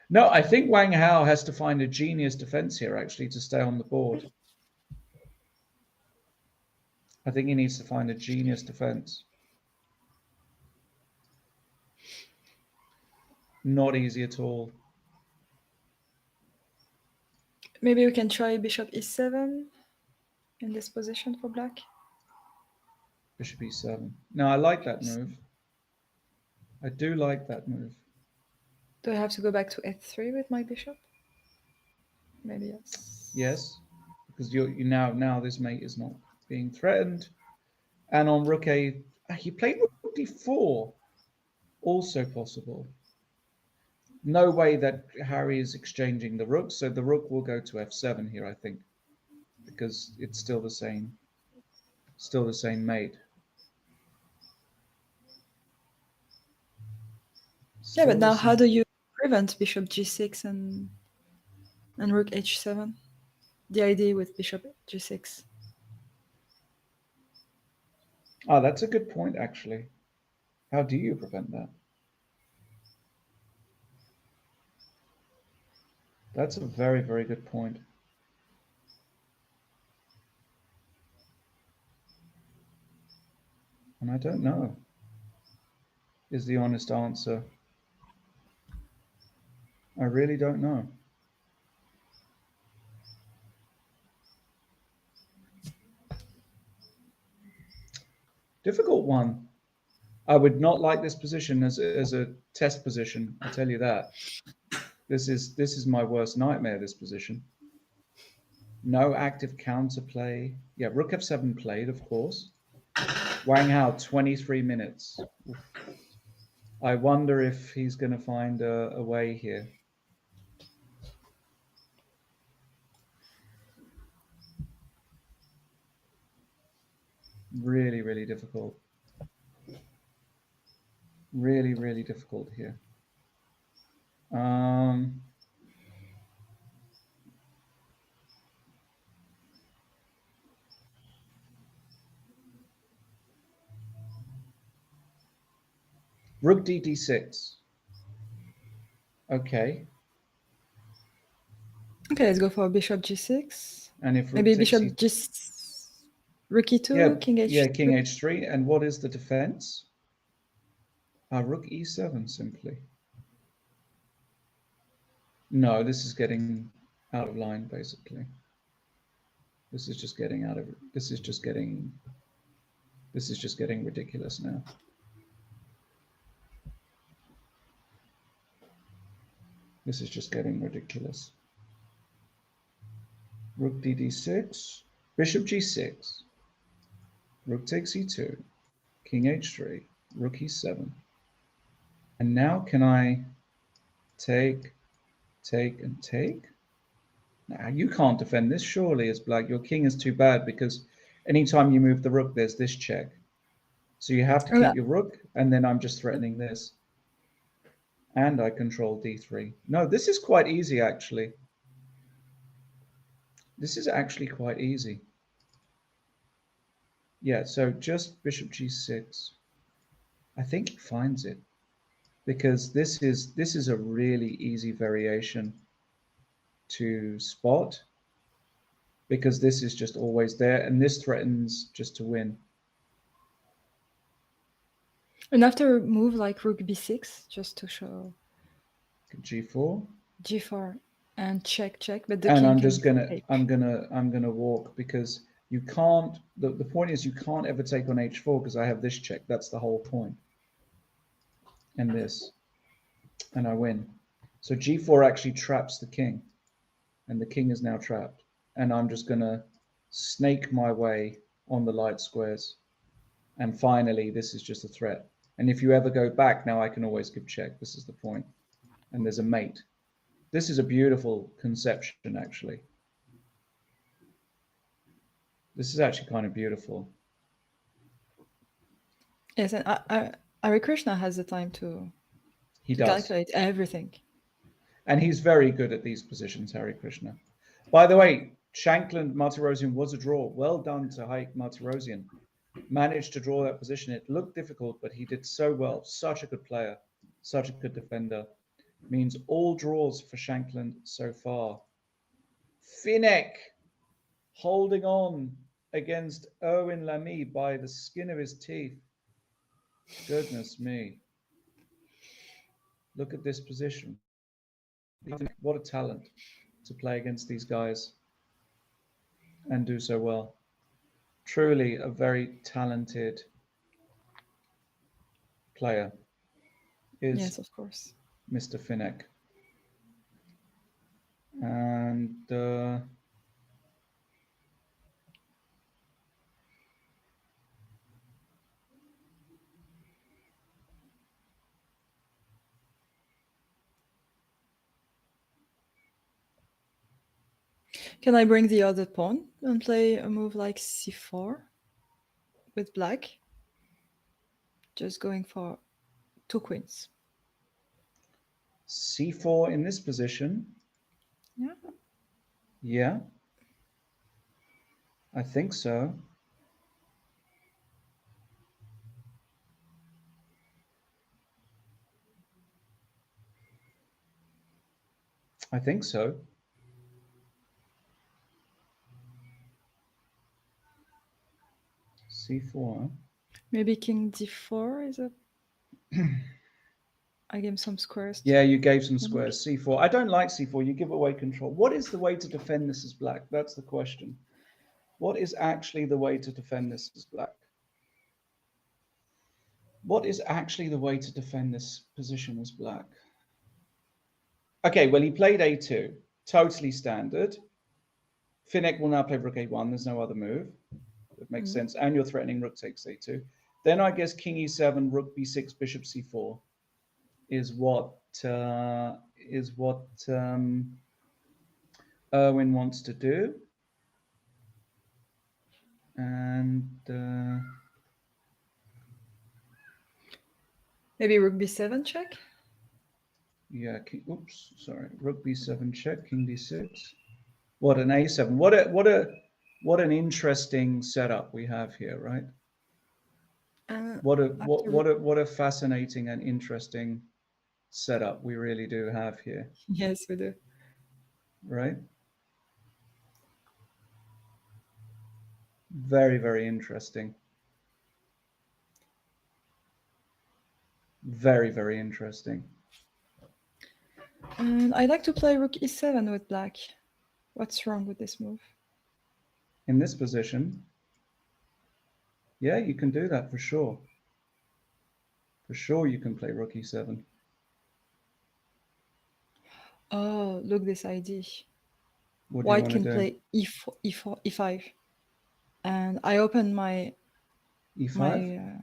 Speaker 1: No, I think Wang Hao has to find a genius defense here actually to stay on the board. I think he needs to find a genius defense. Not easy at all.
Speaker 2: Maybe we can try bishop e7 in this position for black.
Speaker 1: Bishop e7. No, I like that move. I do like that move.
Speaker 2: Do I have to go back to f3 with my bishop? Maybe yes.
Speaker 1: Yes, because you now this mate is not being threatened. And on rook a, he played rook d4. Also possible. No way that Harry is exchanging the rook, so the rook will go to f7 here, I think, because it's still the same mate.
Speaker 2: Yeah, but now how do you prevent bishop g6 and rook h7? The idea with bishop g6.
Speaker 1: Oh, that's a good point, actually. How do you prevent that? That's a very, very good point. And I don't know, is the honest answer. I really don't know. Difficult one. I would not like this position as a test position, I tell you that. This is my worst nightmare, this position. No active counterplay. Yeah, rook f7 played, of course. Wang Hao, 23 minutes. Oof. I wonder if he's going to find a way here. Really, really difficult. Really, really difficult here. Rook d6. Okay.
Speaker 2: Okay, let's go for bishop g6.
Speaker 1: And if rook
Speaker 2: Maybe
Speaker 1: takes
Speaker 2: bishop g, rook e2, king h3.
Speaker 1: Yeah, king h3. And what is the defense? Rook e7 simply. No, this is getting out of line basically. This is just getting out of it. This is just getting ridiculous now. This is just getting ridiculous. Rook d6, bishop g6, rook takes e2, king h3, rook e7. And now can I take, and take? Now you can't defend this surely as black. Your king is too bad because anytime you move the rook, there's this check. So you have to keep your rook, and then I'm just threatening this. And I control d3. No, this is quite easy actually. This is actually quite easy. Yeah, so just bishop g6. I think he finds it because this is a really easy variation to spot because this is just always there and this threatens just to win.
Speaker 2: And after move like rook b6, just to show
Speaker 1: g4,
Speaker 2: g4 and check, but the
Speaker 1: and
Speaker 2: king
Speaker 1: I'm just gonna
Speaker 2: take.
Speaker 1: I'm gonna walk because you can't. The point is you can't ever take on h4 because I have this check. That's the whole point. And this, and I win. So g4 actually traps the king, and the king is now trapped. And I'm just gonna snake my way on the light squares. And finally, this is just a threat. And if you ever go back, now I can always give check. This is the point. And there's a mate. This is a beautiful conception, actually. This is actually kind of beautiful.
Speaker 2: Yes, and Hare Krishna has the time to calculate everything.
Speaker 1: And he's very good at these positions, Hare Krishna. By the way, Shankland Martirosyan was a draw. Well done to Haik Martirosyan. Managed to draw that position. It looked difficult, but he did so well. Such a good player, such a good defender. Means all draws for Shankland so far. Finek holding on against Erwin Lamy by the skin of his teeth. Goodness me. Look at this position. What a talent to play against these guys and do so well. Truly a very talented player is,
Speaker 2: yes, of course,
Speaker 1: Mr. Finek. And
Speaker 2: can I bring the other pawn and play a move like c4 with black? Just going for 2 queens.
Speaker 1: c4 in this position.
Speaker 2: Yeah.
Speaker 1: Yeah. I think so. I think so. c4.
Speaker 2: Maybe king d4 is a... I gave some squares.
Speaker 1: Yeah, you gave some squares. c4. I don't like c4. You give away control. What is the way to defend this as black? That's the question. What is actually the way to defend this as black? What is actually the way to defend this position as black? Okay, well, he played a2. Totally standard. Finek will now play rook a1. There's no other move. It makes
Speaker 2: Mhm.
Speaker 1: sense. And you're threatening rook takes a2. Then I guess king e7, rook b6, bishop c4 is what Erwin wants to do. And
Speaker 2: Maybe rook b7 check.
Speaker 1: yeah, oops, sorry. Rook b7 check, king d6. What an a7. What an interesting setup we have here, right?
Speaker 2: And
Speaker 1: What a fascinating and interesting setup we really do have here,
Speaker 2: yes, we do.
Speaker 1: right? Very, very interesting. Very, very interesting.
Speaker 2: And I'd like to play rook e7 with black. What's wrong with this move?
Speaker 1: In this position, yeah, you can do that for sure. For sure, you can play rook e7.
Speaker 2: Oh, look this idea.
Speaker 1: What do you
Speaker 2: White
Speaker 1: want to
Speaker 2: can
Speaker 1: do?
Speaker 2: play e4, e4, e5, and I open my
Speaker 1: E5?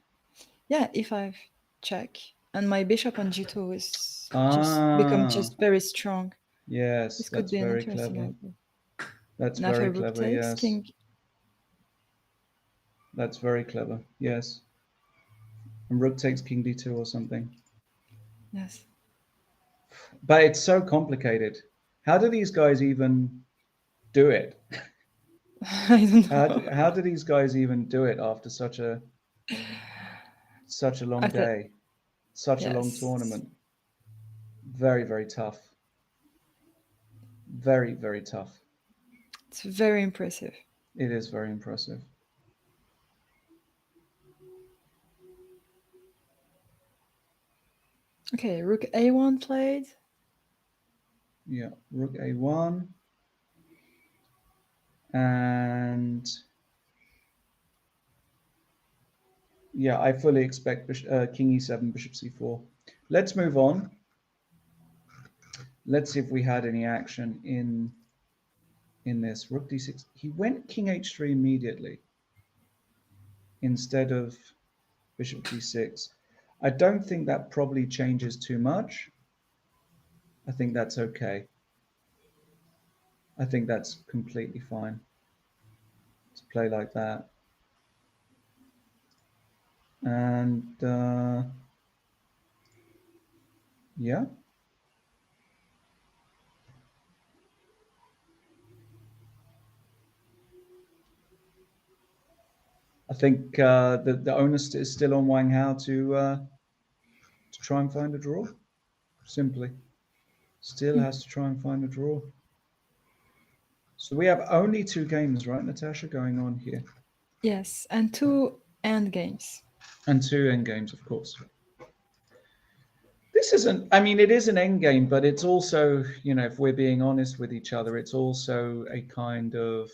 Speaker 2: yeah, e5 check, and my bishop on g2 is just become
Speaker 1: Ah,
Speaker 2: just very strong.
Speaker 1: yes,
Speaker 2: This could
Speaker 1: that's
Speaker 2: be an
Speaker 1: very
Speaker 2: interesting
Speaker 1: clever.
Speaker 2: idea.
Speaker 1: That's
Speaker 2: And
Speaker 1: very
Speaker 2: after rook
Speaker 1: clever,
Speaker 2: takes,
Speaker 1: yes.
Speaker 2: king.
Speaker 1: That's very clever, yes. And rook takes king d2 or something.
Speaker 2: Yes.
Speaker 1: But it's so complicated. How do these guys even do it?
Speaker 2: I don't know.
Speaker 1: How do these guys even do it after such a long
Speaker 2: After,
Speaker 1: day, such a long
Speaker 2: yes,
Speaker 1: tournament? Very, very tough. Very, very tough.
Speaker 2: it's very impressive.
Speaker 1: It is very impressive.
Speaker 2: Okay, rook a1 played.
Speaker 1: Yeah, rook a1. And yeah, I fully expect king e7, bishop c4. Let's move on. Let's see if we had any action in this. Rook d6. He went king h3 immediately instead of bishop d6. I don't think that probably changes too much. I think that's okay. I think that's completely fine to play like that. And yeah. I think the onus is still on Wang Hao to try and find a draw. Simply, still has to try and find a draw. So we have only 2 games, right, Natasha, going on here,
Speaker 2: Yes, and 2 end games.
Speaker 1: and 2 end games, of course. This isn't. I mean, it is an end game, but it's also, if we're being honest with each other, it's also a kind of,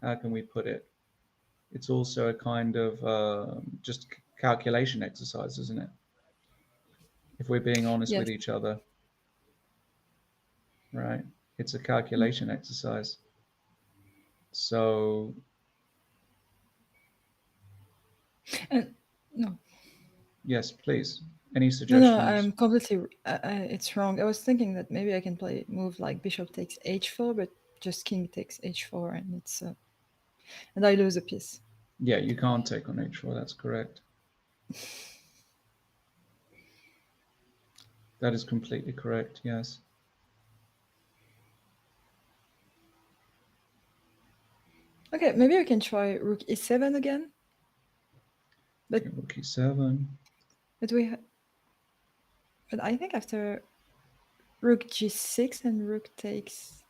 Speaker 1: how can we put it? It's also a kind of just calculation exercise, isn't it? If we're being honest
Speaker 2: Yes.
Speaker 1: with each other, right? It's a calculation exercise. So
Speaker 2: And no,
Speaker 1: yes, please. Any
Speaker 2: no,
Speaker 1: suggestions?
Speaker 2: I'm completely. It's wrong. I was thinking that maybe I can play move like bishop takes h4, but just king takes h4, and it's and I lose a piece.
Speaker 1: Yeah, you can't take on h4. That's correct. That is completely correct. Yes.
Speaker 2: Okay, maybe I can try rook e7 again. But
Speaker 1: Okay, rook e7.
Speaker 2: but we. But I think after rook g6 and rook takes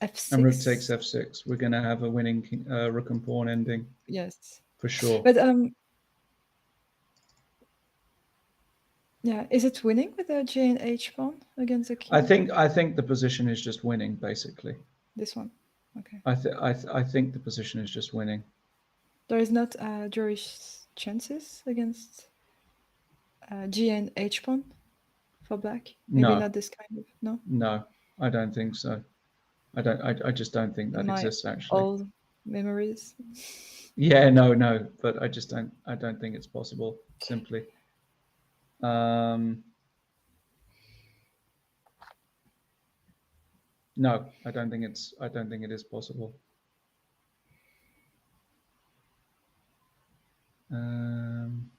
Speaker 2: f6.
Speaker 1: And rook takes f6. We're going to have a winning rook and pawn ending.
Speaker 2: Yes.
Speaker 1: For sure.
Speaker 2: But yeah, is it winning with the J and H pawn against the king?
Speaker 1: I think the position is just winning, basically.
Speaker 2: This one. Okay.
Speaker 1: I think the position is just winning.
Speaker 2: There is not Jewish chances against G and H pawn for black. Maybe
Speaker 1: No.
Speaker 2: not this kind of
Speaker 1: No, I don't think so. I just don't think that exists actually.
Speaker 2: memories.
Speaker 1: Yeah, no, but I just don't. I don't think it's possible. Simply. No, I don't think it's. I don't think it is possible. Um,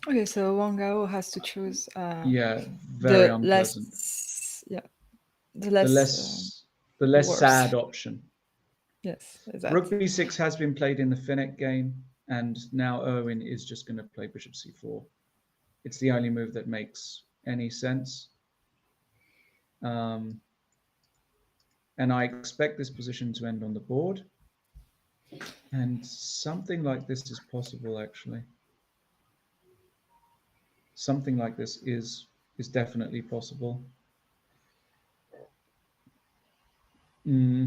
Speaker 2: Okay, so Wang Gao has to choose
Speaker 1: yeah, very
Speaker 2: the
Speaker 1: unpleasant.
Speaker 2: less, yeah, the
Speaker 1: The
Speaker 2: less
Speaker 1: the less
Speaker 2: worse.
Speaker 1: sad option.
Speaker 2: Yes, exactly.
Speaker 1: Rook b6 has been played in the Finnick game, and now Erwin is just going to play bishop c4. It's the only move that makes any sense. And I expect this position to end on the board. And something like this is possible, actually. Something like this is definitely possible.
Speaker 2: Yeah,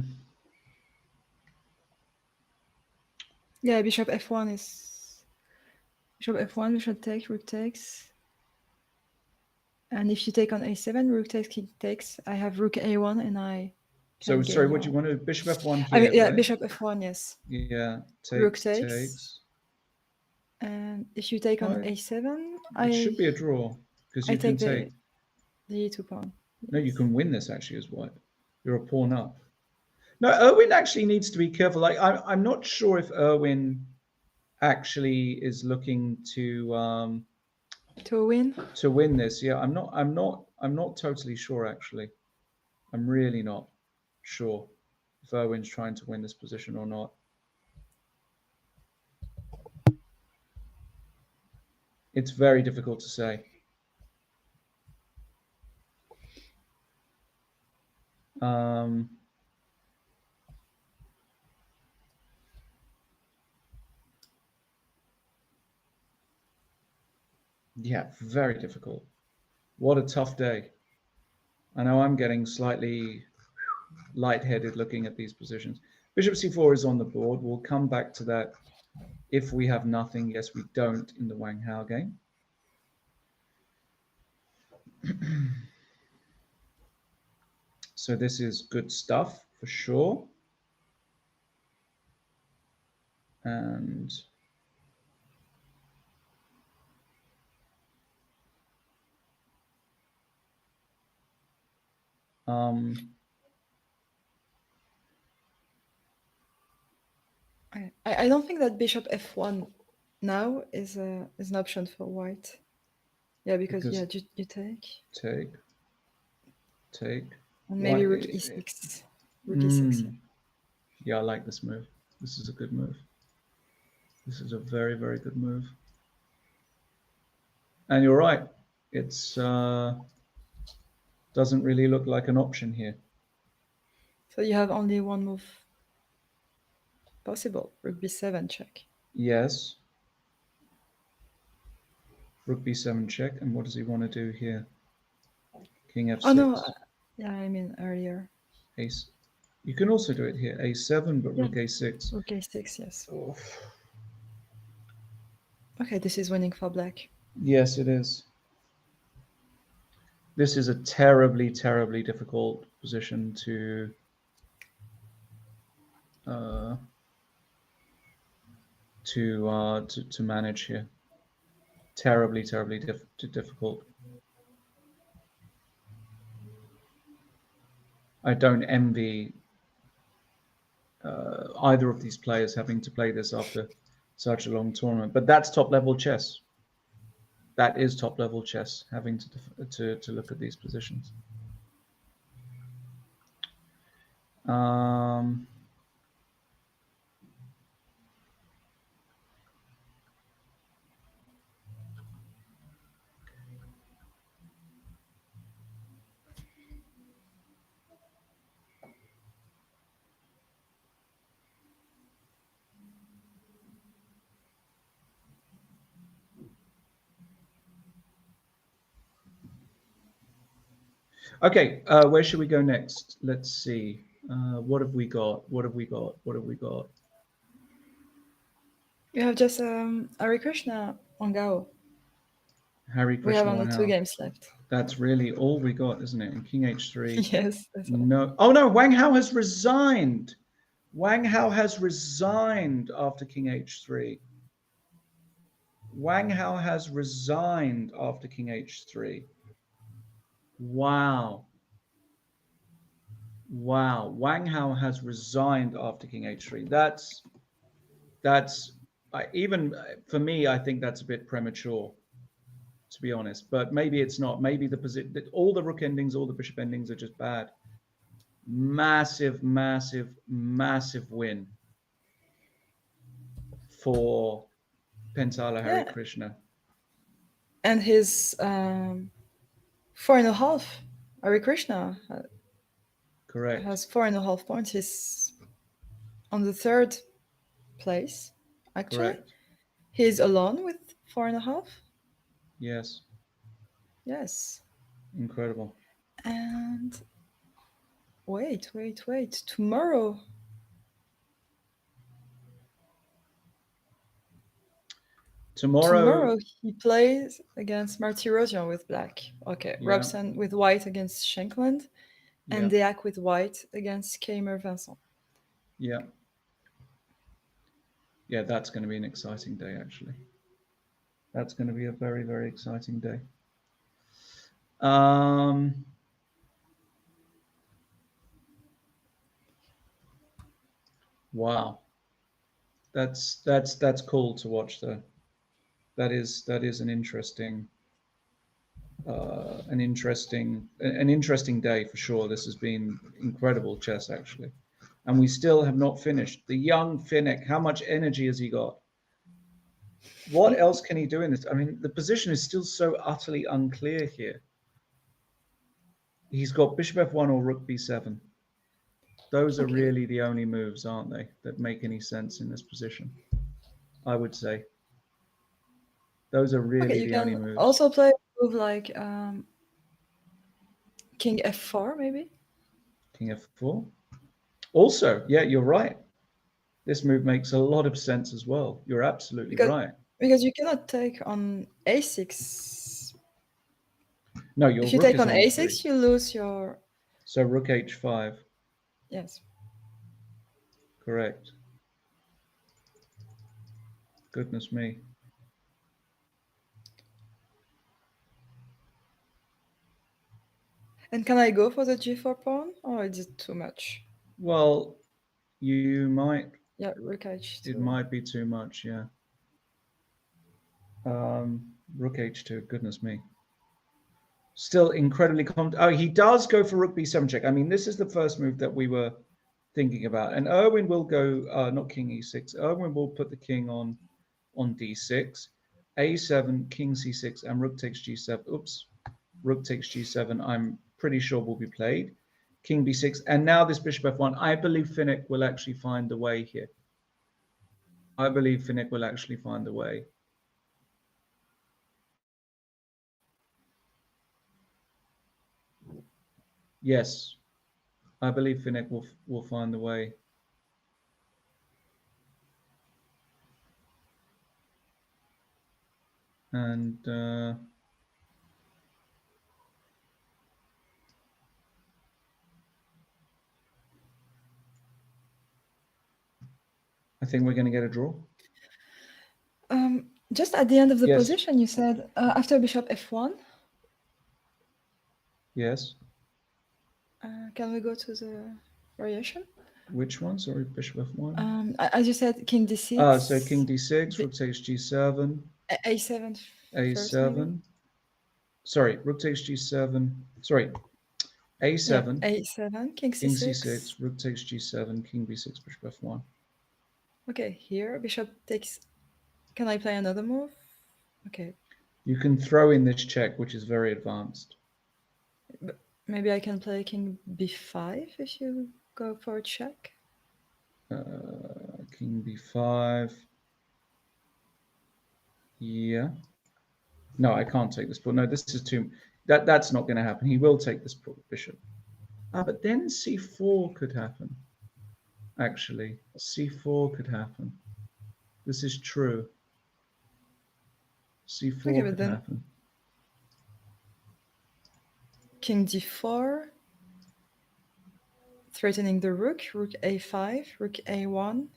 Speaker 2: bishop f1 is bishop f1, bishop takes, rook takes. And if you take on a7, rook takes, king takes. I have rook a1, and I
Speaker 1: So
Speaker 2: can
Speaker 1: sorry,
Speaker 2: gain
Speaker 1: what do
Speaker 2: your...
Speaker 1: you want to bishop f1 here?
Speaker 2: I mean, yeah,
Speaker 1: right?
Speaker 2: bishop f1, yes.
Speaker 1: Yeah,
Speaker 2: Rook
Speaker 1: takes,
Speaker 2: takes.
Speaker 1: takes.
Speaker 2: And if you take on
Speaker 1: Oh,
Speaker 2: a7,
Speaker 1: it should be a draw because you can
Speaker 2: take
Speaker 1: take.
Speaker 2: the e2 pawn.
Speaker 1: No, you can win this actually as white. You're a pawn up. No, Erwin actually needs to be careful. Like I'm not sure if Erwin actually is looking to win this. Yeah, I'm not totally sure actually. I'm really not sure if Erwin's trying to win this position or not. It's very difficult to say. Yeah, very difficult. What a tough day. I know I'm getting slightly lightheaded looking at these positions. Bishop c4 is on the board. We'll come back to that if we have nothing. Yes, we don't in the Wang Hao game. So this is good stuff for sure. And
Speaker 2: I don't think that bishop f1 now is an option for white. Yeah, because yeah, you take. And maybe rook e6. Rook e6. Yeah.
Speaker 1: Yeah, I like this move. This is a good move. This is a very, very good move. And you're right. It's doesn't really look like an option here.
Speaker 2: So you have only one move possible. Rook b7 check.
Speaker 1: Yes. Rook b7 check. And what does he want to do here? King f6.
Speaker 2: Oh no, yeah, I mean earlier.
Speaker 1: Ace. You can also do it here. a7, but rook a6.
Speaker 2: Rook a6, yes. Oh. Okay, this is winning for black.
Speaker 1: Yes, it is. This is a terribly, terribly difficult position to manage here. Terribly, terribly difficult. I don't envy either of these players having to play this after such a long tournament, but that's top level chess. That is top level chess, having to look at these positions. Okay, where should we go next? Let's see. What have we got? What have we got? What have we got?
Speaker 2: You have just Hare Krishna on Gao.
Speaker 1: Hare Krishna.
Speaker 2: We have only 2 games left.
Speaker 1: That's really all we got, isn't it? And king h3.
Speaker 2: Yes, that's all.
Speaker 1: No. Oh no, Wang Hao has resigned. Wang Hao has resigned after king h3. Wang Hao has resigned after king h3. Wow. Wow. Wang Hao has resigned after king h3. That's even for me, I think that's a bit premature, to be honest. But maybe it's not. Maybe the position, all the rook endings, all the bishop endings are just bad. Massive, massive, massive win for Pentala Hare
Speaker 2: Yeah.
Speaker 1: Krishna.
Speaker 2: And his 4.5, Hare Krishna,
Speaker 1: Correct.
Speaker 2: has 4.5 points. He's on the third place, actually.
Speaker 1: Correct.
Speaker 2: He's alone with 4.5.
Speaker 1: Yes.
Speaker 2: Yes.
Speaker 1: Incredible.
Speaker 2: And wait. Tomorrow. Tomorrow he plays against Martirosian with black. Okay.
Speaker 1: Yeah.
Speaker 2: Robson with white against Shankland. And
Speaker 1: Yeah.
Speaker 2: Deac with white against Kamer Vincent.
Speaker 1: Yeah. Yeah, that's going to be an exciting day, actually. That's going to be a very, very exciting day. Wow. That's cool to watch though. That is an interesting day for sure. This has been incredible chess actually. And we still have not finished. The young Finnick, how much energy has he got? What else can he do in this? I mean, the position is still so utterly unclear here. He's got bishop f1 or rook b7. Those are really the only moves, aren't they, that make any sense in this position, I would say. Those are really the only moves.
Speaker 2: You can also play a move like king f4, maybe?
Speaker 1: King f4? Also, yeah, you're right. This move makes a lot of sense as well. You're absolutely right.
Speaker 2: Because you cannot take on a6.
Speaker 1: No, your
Speaker 2: if you
Speaker 1: rook
Speaker 2: take
Speaker 1: is
Speaker 2: on a6,
Speaker 1: free.
Speaker 2: you lose your...
Speaker 1: So rook h5.
Speaker 2: Yes.
Speaker 1: Correct. Goodness me.
Speaker 2: And can I go for the g4 pawn, or is it too much?
Speaker 1: Well, you might.
Speaker 2: Yeah, rook h2.
Speaker 1: It might be too much, yeah. Rook h2, goodness me. Still incredibly oh, he does go for rook b7 check. I mean, this is the first move that we were thinking about. And Erwin will go, not king e6. Erwin will put the king on d6, a7, king c6, and rook takes g7. Oops, rook takes g7. I'm pretty sure will be played. King b6, and now this bishop f1. I believe Finnick will actually find the way here. I believe Finnick will actually find the way. Yes, I believe Finnick will find the way. And I think we're going to get a draw.
Speaker 2: Just at the end of the
Speaker 1: Yes.
Speaker 2: position, you said after bishop f1.
Speaker 1: Yes.
Speaker 2: Can we go to the variation?
Speaker 1: Which one? Sorry, bishop f1.
Speaker 2: As you said, king d6.
Speaker 1: Ah, so king d6, rook takes g7.
Speaker 2: A7.
Speaker 1: A7. Sorry, rook takes g7. Sorry, a7.
Speaker 2: Yeah, a7, king c6.
Speaker 1: King c6, rook takes g7, king b6, bishop f1.
Speaker 2: Okay, here bishop takes. Can I play another move? Okay.
Speaker 1: You can throw in this check, which is very advanced.
Speaker 2: But maybe I can play king b5 if you go for a check.
Speaker 1: King b5. Yeah. No, I can't take this pawn. No, this is too. That's not going to happen. He will take this bishop. But then c4 could happen. Actually, c4 could happen. This is true. c4 could happen.
Speaker 2: king d4, threatening the rook a5, rook a1.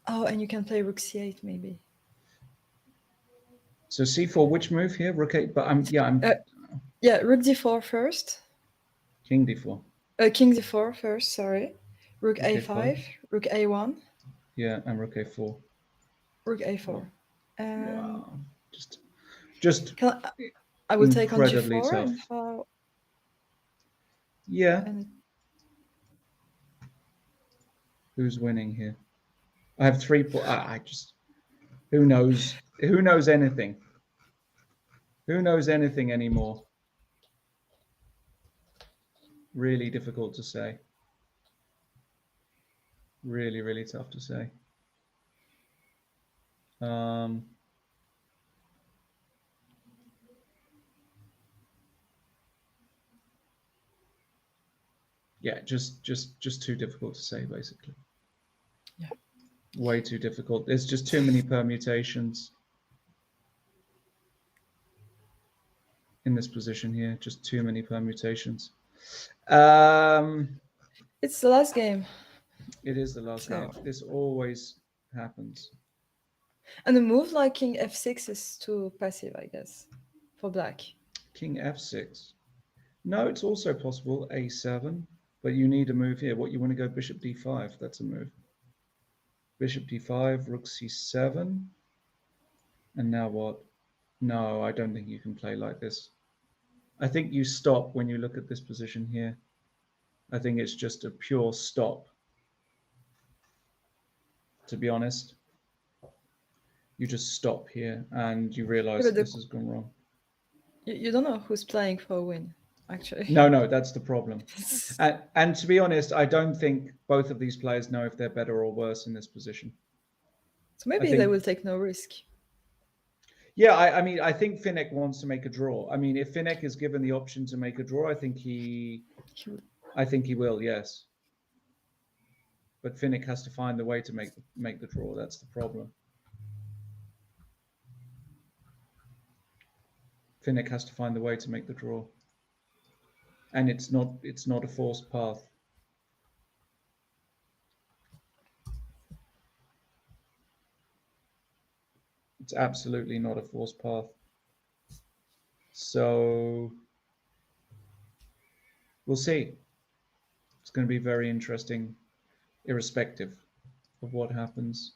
Speaker 2: Oh, and you can play rook c8 maybe.
Speaker 1: So c4, which move here? Rook 8, but I'm
Speaker 2: Yeah, rook d4 first.
Speaker 1: king d4.
Speaker 2: King d4 first, sorry. Rook
Speaker 1: Rook
Speaker 2: a5,
Speaker 1: a5.
Speaker 2: rook a1,
Speaker 1: Yeah, and rook a4.
Speaker 2: rook a4.
Speaker 1: Wow.
Speaker 2: And
Speaker 1: Wow. Just
Speaker 2: I will take on
Speaker 1: incredibly
Speaker 2: g4
Speaker 1: tough.
Speaker 2: and how.
Speaker 1: Yeah.
Speaker 2: And
Speaker 1: Who's winning here? I have 3 I just who knows anything? Who knows anything anymore? Really difficult to say. Really, really tough to say. Yeah, just too difficult to say, basically.
Speaker 2: Yeah.
Speaker 1: Way too difficult. There's just too many permutations in this position here. Just too many permutations.
Speaker 2: It's the last game.
Speaker 1: It is the last game. This always happens.
Speaker 2: And a move like king f6 is too passive, I guess, for black.
Speaker 1: King f6. No, it's also possible a7, but you need a move here. What, you want to go bishop d5? That's a move. Bishop d5, rook c7. And now what? No, I don't think you can play like this. I think you stop when you look at this position here. I think it's just a pure stop, to be honest. You just stop here and you realize this has gone wrong.
Speaker 2: You don't know who's playing for a win, actually.
Speaker 1: No, that's the problem. And to be honest, I don't think both of these players know if they're better or worse in this position.
Speaker 2: So maybe they will take no risk.
Speaker 1: Yeah, I mean, I think Finnick wants to make a draw. I mean, if Finnick is given the option to make a draw, I think he will, yes. But Finnick has to find the way to make the draw. That's the problem. Finnick has to find the way to make the draw. And it's not a forced path. It's absolutely not a forced path. So we'll see. It's going to be very interesting, irrespective of what happens.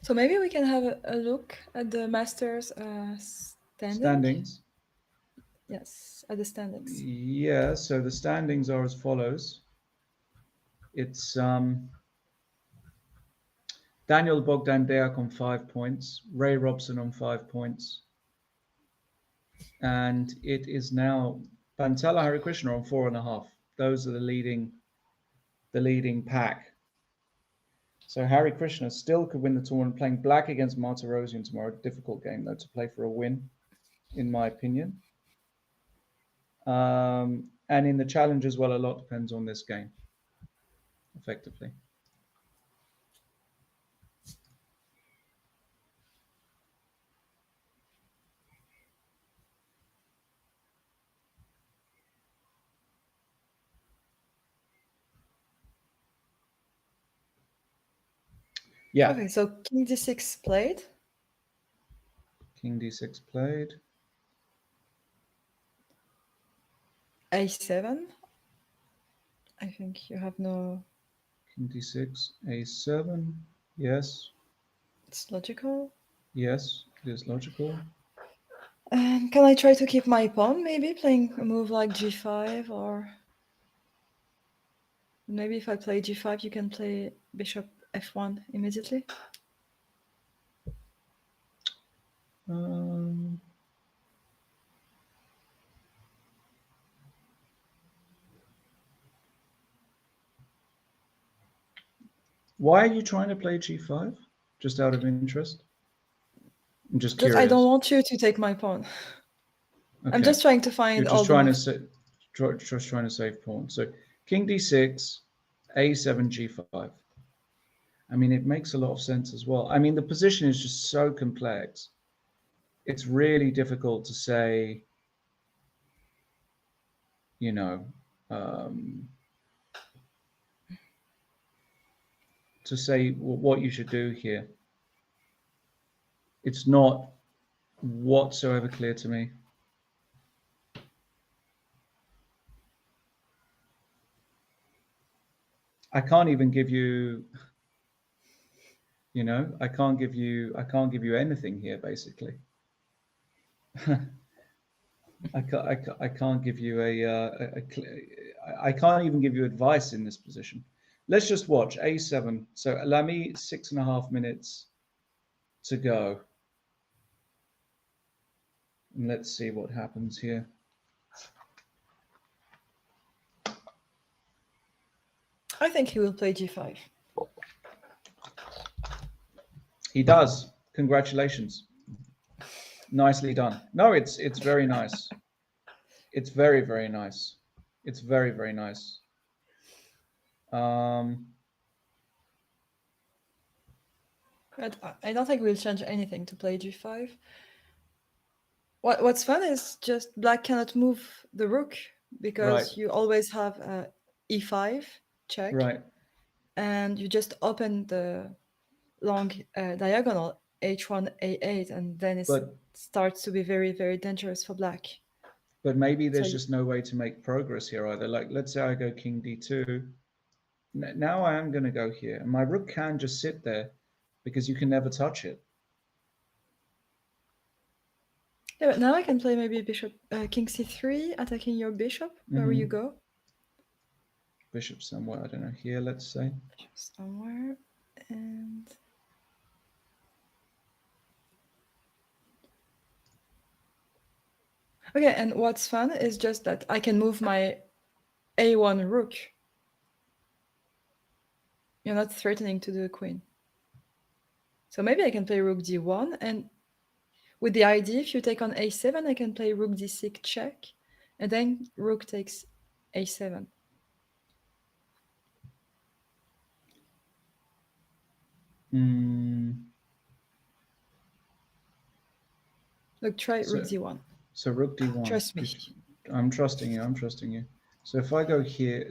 Speaker 2: So maybe we can have a look at the Masters
Speaker 1: standings.
Speaker 2: Yes, at the standings.
Speaker 1: Yeah, so the standings are as follows. It's Daniel Bogdan Deak on 5 points, Ray Robson on 5 points, and it is now Pantala Harikrishna on 4.5. Those are the leading pack. So Harikrishna still could win the tournament, playing black against Martirosyan tomorrow. Difficult game though to play for a win, in my opinion. And in the challenge as well, a lot depends on this game, effectively. Yeah.
Speaker 2: Okay, so king d6 played.
Speaker 1: King d6 played.
Speaker 2: a7. I think you have no...
Speaker 1: King d6, a7. Yes.
Speaker 2: It's logical.
Speaker 1: Yes, it is logical.
Speaker 2: And can I try to keep my pawn, maybe playing a move like g5, or maybe if I play g5, you can play bishop f1 immediately?
Speaker 1: Why are you trying to play g5? Just out of interest? I'm just curious.
Speaker 2: I don't want you to take my pawn. Okay. I'm just trying to find
Speaker 1: You're just trying to save pawn. So king d6, A7, G5. I mean, it makes a lot of sense as well. I mean, the position is just so complex. It's really difficult to say, you know, to say what you should do here. It's not whatsoever clear to me. I can't even give you, I can't give you anything here, basically. I can't give you I can't even give you advice in this position. Let's just watch A7. So allow me 6.5 minutes to go. And let's see what happens here.
Speaker 2: I think he will play G5.
Speaker 1: He does. Congratulations. Nicely done. No, it's very nice. It's very, very nice. It's very, very nice.
Speaker 2: But I don't think we'll change anything to play G5. What's fun is just black cannot move the rook because
Speaker 1: Right.
Speaker 2: you always have E5 check,
Speaker 1: Right.
Speaker 2: and you just open the long diagonal H1, A8, and then it
Speaker 1: But
Speaker 2: starts to be very, very dangerous for black.
Speaker 1: But maybe there's
Speaker 2: So
Speaker 1: just no way to make progress here either. Like, let's say I go king d2. Now I am going to go here. And my rook can just sit there because you can never touch it.
Speaker 2: yeah, but now I can play maybe bishop, king c3, attacking your bishop. Where will you go?
Speaker 1: Bishop somewhere, I don't know, here, let's say.
Speaker 2: Bishop somewhere. And okay, and what's fun is just that I can move my a1 rook. You're not threatening to the queen. So maybe I can play rook d1, and with the idea, if you take on a7, I can play rook d6 check, and then rook takes a7. Look, try rook d1.
Speaker 1: So rook d1.
Speaker 2: Trust me.
Speaker 1: I'm trusting you. So if I go here,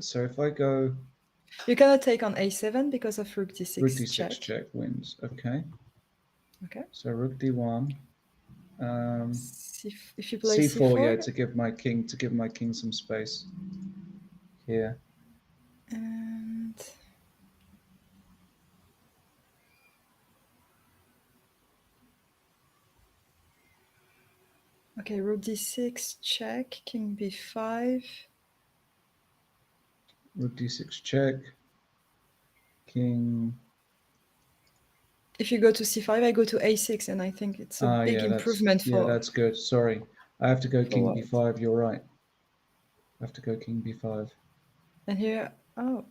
Speaker 2: you cannot take on a7 because of rook d6
Speaker 1: rook d6 check wins. Okay. So rook d1.
Speaker 2: If you play
Speaker 1: c4, yeah, to give my king some space here.
Speaker 2: And okay, rook d6 check, king b5.
Speaker 1: Rook d6 check. King.
Speaker 2: If you go to c5, I go to a6, and I think it's a big improvement for.
Speaker 1: Yeah, that's good. Sorry, I have to go king b5. You're right. I have to go king b5.
Speaker 2: And here, I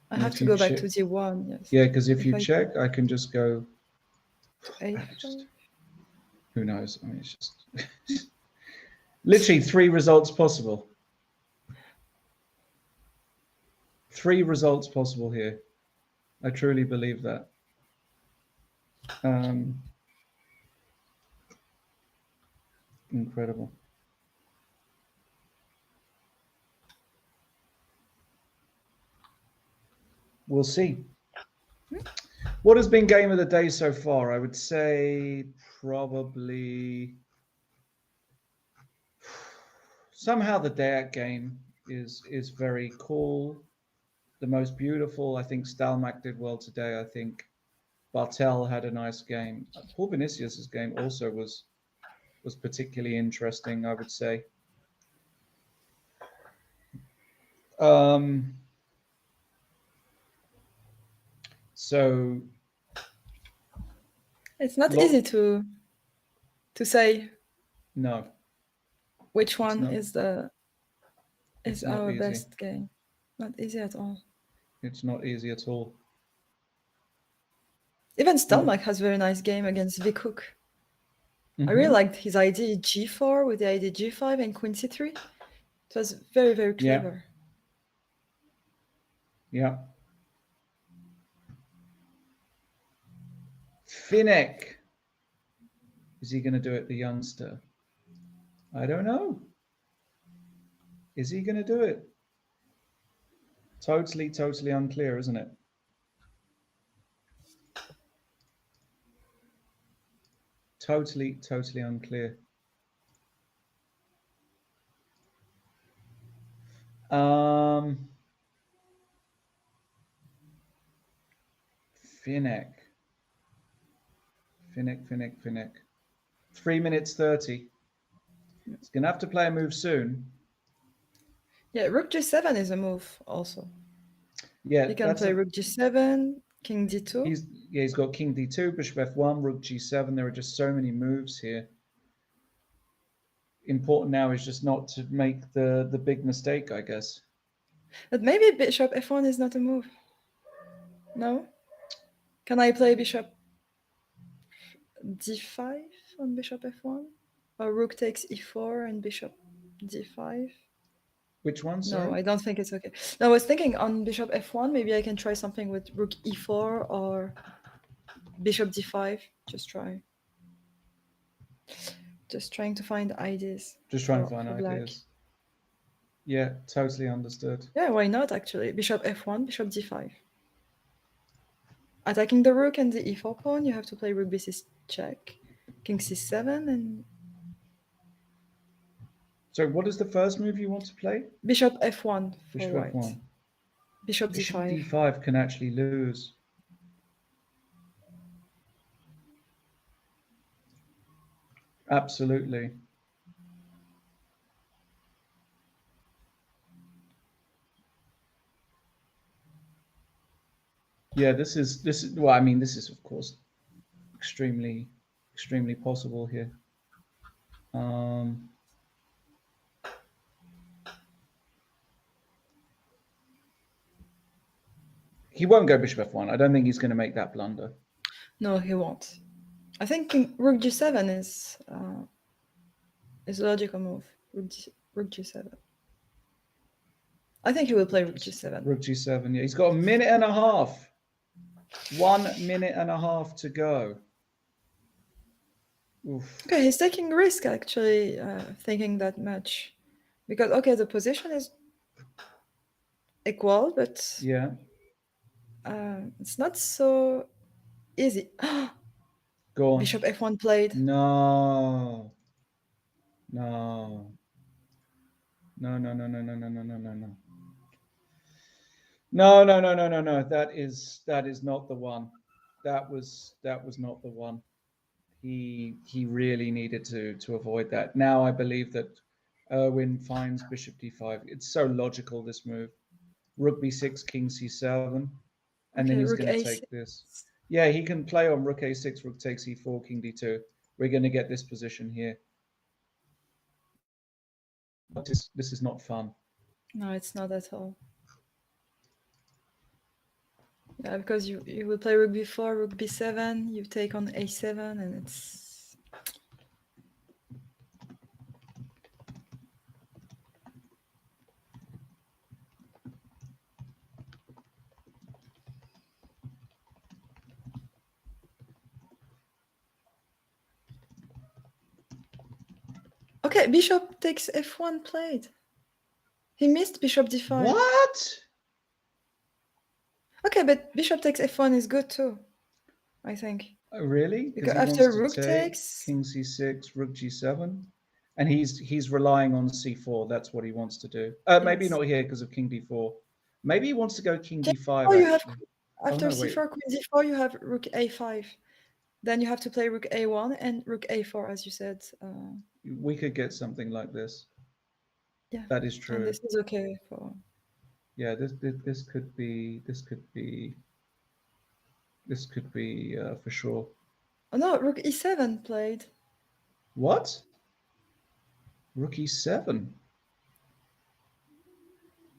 Speaker 2: have to go back to d1. Yes.
Speaker 1: Yeah, because if you check, I can just go.
Speaker 2: A5.
Speaker 1: Who knows? I mean, it's just literally 3 results possible. 3 results possible here. I truly believe that. Incredible. We'll see. What has been game of the day so far? I would say probably somehow the Dayak game is very cool. The most beautiful. I think Stalmack did well today. I think Bartel had a nice game. Paul Vinicius's game also was particularly interesting, I would say. So
Speaker 2: it's not easy to say
Speaker 1: no
Speaker 2: which one is our best game. Not easy at all.
Speaker 1: It's not easy at all.
Speaker 2: Even Stelmach has a very nice game against Vic Hook. I really liked his idea G4 with the idea G5 and Queen C3. It was very, very clever.
Speaker 1: Yeah. Finnick. Is he going to do it, the youngster? I don't know. Is he going to do it? Totally, totally unclear, isn't it? Totally, totally unclear. Finnick. Finnick. 3 minutes 30. He's going to have to play a move soon.
Speaker 2: Yeah, rook g7 is a move also.
Speaker 1: Yeah,
Speaker 2: You can play rook g7, king d2.
Speaker 1: He's got king d2, bishop f1, rook g7. There are just so many moves here. Important now is just not to make the big mistake, I guess.
Speaker 2: But maybe bishop f1 is not a move. No? Can I play bishop d5 on bishop f1? Or rook takes e4 and bishop d5?
Speaker 1: Which one, sorry?
Speaker 2: No, I don't think it's okay. No, I was thinking on bishop f1, maybe I can try something with rook e4 or bishop d5. Just trying to find ideas.
Speaker 1: Just trying to find ideas. Yeah, totally understood.
Speaker 2: Yeah, why not actually? Bishop f1, bishop d5. Attacking the rook and the e4 pawn, you have to play rook b6 check, king c7, and...
Speaker 1: So what is the first move you want to play?
Speaker 2: Bishop f1 for
Speaker 1: Bishop
Speaker 2: white.
Speaker 1: f1.
Speaker 2: Bishop d5.
Speaker 1: d5 can actually lose. Absolutely. Yeah, this is well, I mean, this is of course extremely possible here. He won't go bishop f1. I don't think he's going to make that blunder.
Speaker 2: No, he won't. I think rook g7 is a logical move. Rook g7. I think he will play rook g7.
Speaker 1: Rook g7, yeah. He's got a minute and a half. 1 minute and a half to go. Oof.
Speaker 2: Okay, he's taking risk actually, thinking that much. Because, okay, the position is equal, but
Speaker 1: yeah,
Speaker 2: it's not so easy.
Speaker 1: Go on.
Speaker 2: Bishop f1 played.
Speaker 1: No. That is not the one. That was not the one. He really needed to avoid that. Now I believe that Erwin finds bishop d5. It's so logical, this move. Rook b6, king c7, and then he's going to take this. Yeah, he can play on rook a6, rook takes e4, king d2. We're going to get this position here. This is not fun.
Speaker 2: No, it's not at all. Yeah, because you will play rook b4, rook b7, you take on a7, and it's... Okay, bishop takes f1 played. He missed bishop d5.
Speaker 1: What?
Speaker 2: Okay, but bishop takes f1 is good too, I think.
Speaker 1: Oh, really?
Speaker 2: Because after rook takes...
Speaker 1: King c6, rook g7. And he's relying on c4. That's what he wants to do. Maybe not here because of king d4. Maybe he wants to go king d5.
Speaker 2: Oh, you have, after c4, queen d4, you have rook a5. Then you have to play rook a1 and rook a4, as you said.
Speaker 1: We could get something like this.
Speaker 2: Yeah,
Speaker 1: that is true.
Speaker 2: And this is okay for...
Speaker 1: Yeah, this could be for sure.
Speaker 2: Oh no, rook e7 played.
Speaker 1: What? Rook e7.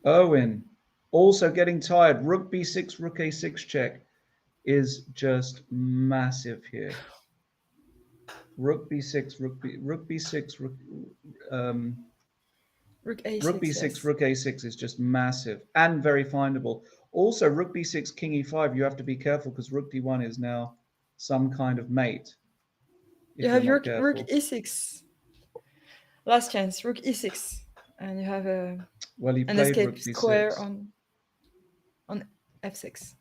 Speaker 1: Owen also getting tired. Rook b6, rook a6 check is just massive here. Rook b6, rook b6, rook
Speaker 2: a6,
Speaker 1: rook b6,
Speaker 2: yes.
Speaker 1: rook a6 is just massive and very findable. Also, rook b6, king e5, you have to be careful because rook d1 is now some kind of mate. If
Speaker 2: You
Speaker 1: you're
Speaker 2: have
Speaker 1: not
Speaker 2: rook
Speaker 1: careful.
Speaker 2: e6. Last chance, rook e6, and you have
Speaker 1: Well, he
Speaker 2: an
Speaker 1: played
Speaker 2: escape
Speaker 1: rook b6.
Speaker 2: square on f6.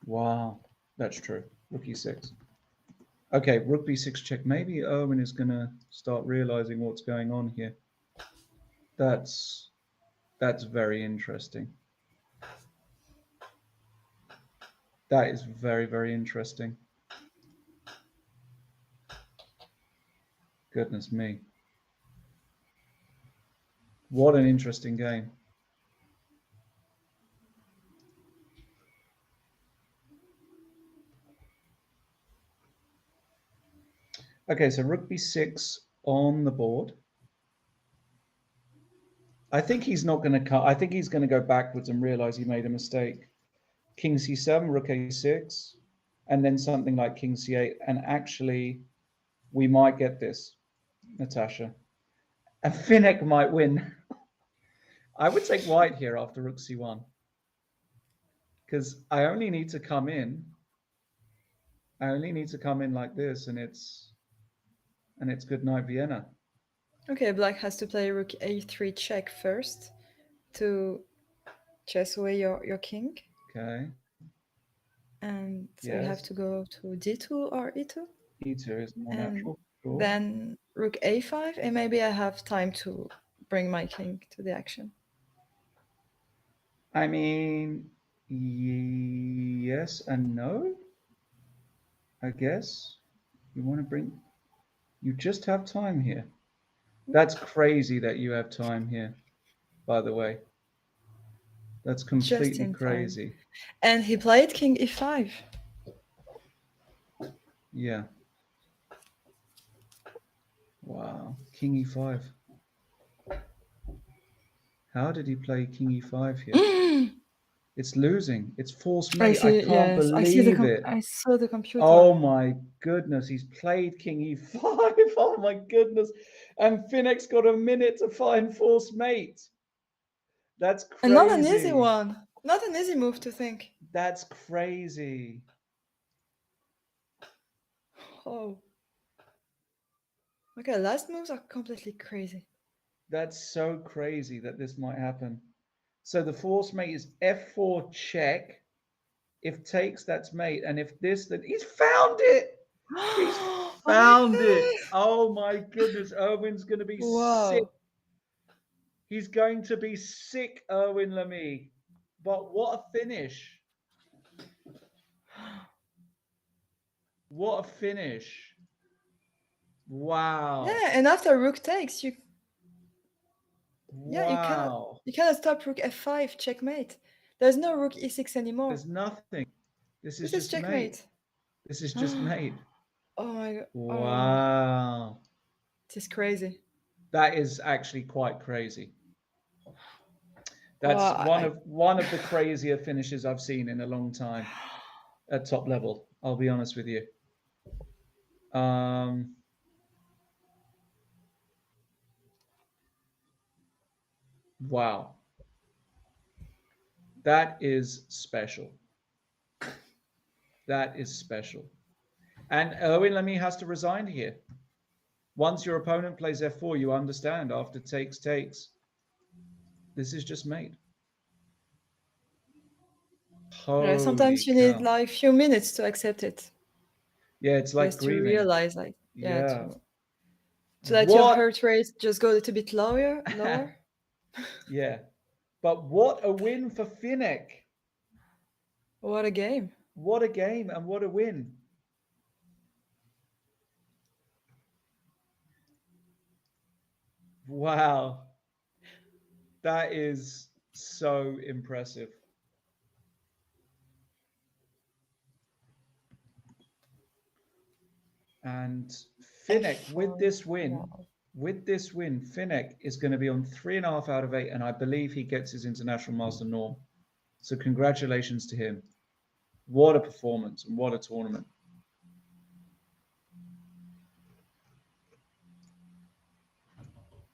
Speaker 1: Wow, that's true. Rook e6. Okay, rook b6 check. Maybe Erwin is going to start realizing what's going on here. That's very interesting. That is very, very interesting. Goodness me. What an interesting game. Okay, so rook b6 on the board. I think he's not going to cut. I think he's going to go backwards and realize he made a mistake. King c7, rook a6, and then something like king c8. And actually, we might get this, Natasha. And Finnick might win. I would take white here after rook c1. Because I only need to come in. I only need to come in like this, and it's good night Vienna.
Speaker 2: Okay, black has to play rook a3 check first to chase away your king.
Speaker 1: Okay.
Speaker 2: And so you have
Speaker 1: Yes.
Speaker 2: to go to d2 or e2.
Speaker 1: E2 is more
Speaker 2: And
Speaker 1: natural. Sure.
Speaker 2: then rook a5, and maybe I have time to bring my king to the action.
Speaker 1: I mean, yes and no. I guess you want to bring. You just have time here. That's crazy that you have time here. By the way, that's
Speaker 2: Just
Speaker 1: completely
Speaker 2: in time.
Speaker 1: crazy.
Speaker 2: And he played king e5.
Speaker 1: Yeah. Wow. King e5. How did he play king e5 here? It's losing. It's forced mate. I can't believe it.
Speaker 2: I saw the computer.
Speaker 1: Oh my goodness. He's played king e5. Oh my goodness. And Finnick's got a minute to find forced mate. That's crazy.
Speaker 2: And not an easy one. Not an easy move to think.
Speaker 1: That's crazy.
Speaker 2: Oh. Okay, last moves are completely crazy.
Speaker 1: That's so crazy that this might happen. So the force mate is f4 check. If takes, that's mate. And if this, then he's found it. He's found it. Oh my goodness. Erwin's going to be sick. He's going to be sick, Erwin Lamy. But what a finish. What a finish. Wow.
Speaker 2: Yeah, and after rook takes, you
Speaker 1: Wow.
Speaker 2: you cannot stop rook f5 checkmate. There's no rook e6 anymore.
Speaker 1: There's nothing. This is just
Speaker 2: checkmate.
Speaker 1: mate. This is just mate.
Speaker 2: Oh my god.
Speaker 1: Wow.
Speaker 2: This is crazy.
Speaker 1: That is actually quite crazy. That's one of the crazier finishes I've seen in a long time at top level. I'll be honest with you. Wow. That is special. That is special. And Erwin Lamy has to resign here. Once your opponent plays f4, you understand after takes. This is just mate.
Speaker 2: Yeah, sometimes you need like few minutes to accept it.
Speaker 1: Yeah, it's like
Speaker 2: just
Speaker 1: grieving.
Speaker 2: To realize, like,
Speaker 1: yeah.
Speaker 2: To let your heart rate just go a little bit lower.
Speaker 1: Yeah. But what a win for Finnick.
Speaker 2: What a game.
Speaker 1: What a game and what a win. Wow. That is so impressive. And Finnick, with this win, Finnick is going to be on 3.5 out of 8, and I believe he gets his international master norm. So congratulations to him. What a performance and what a tournament.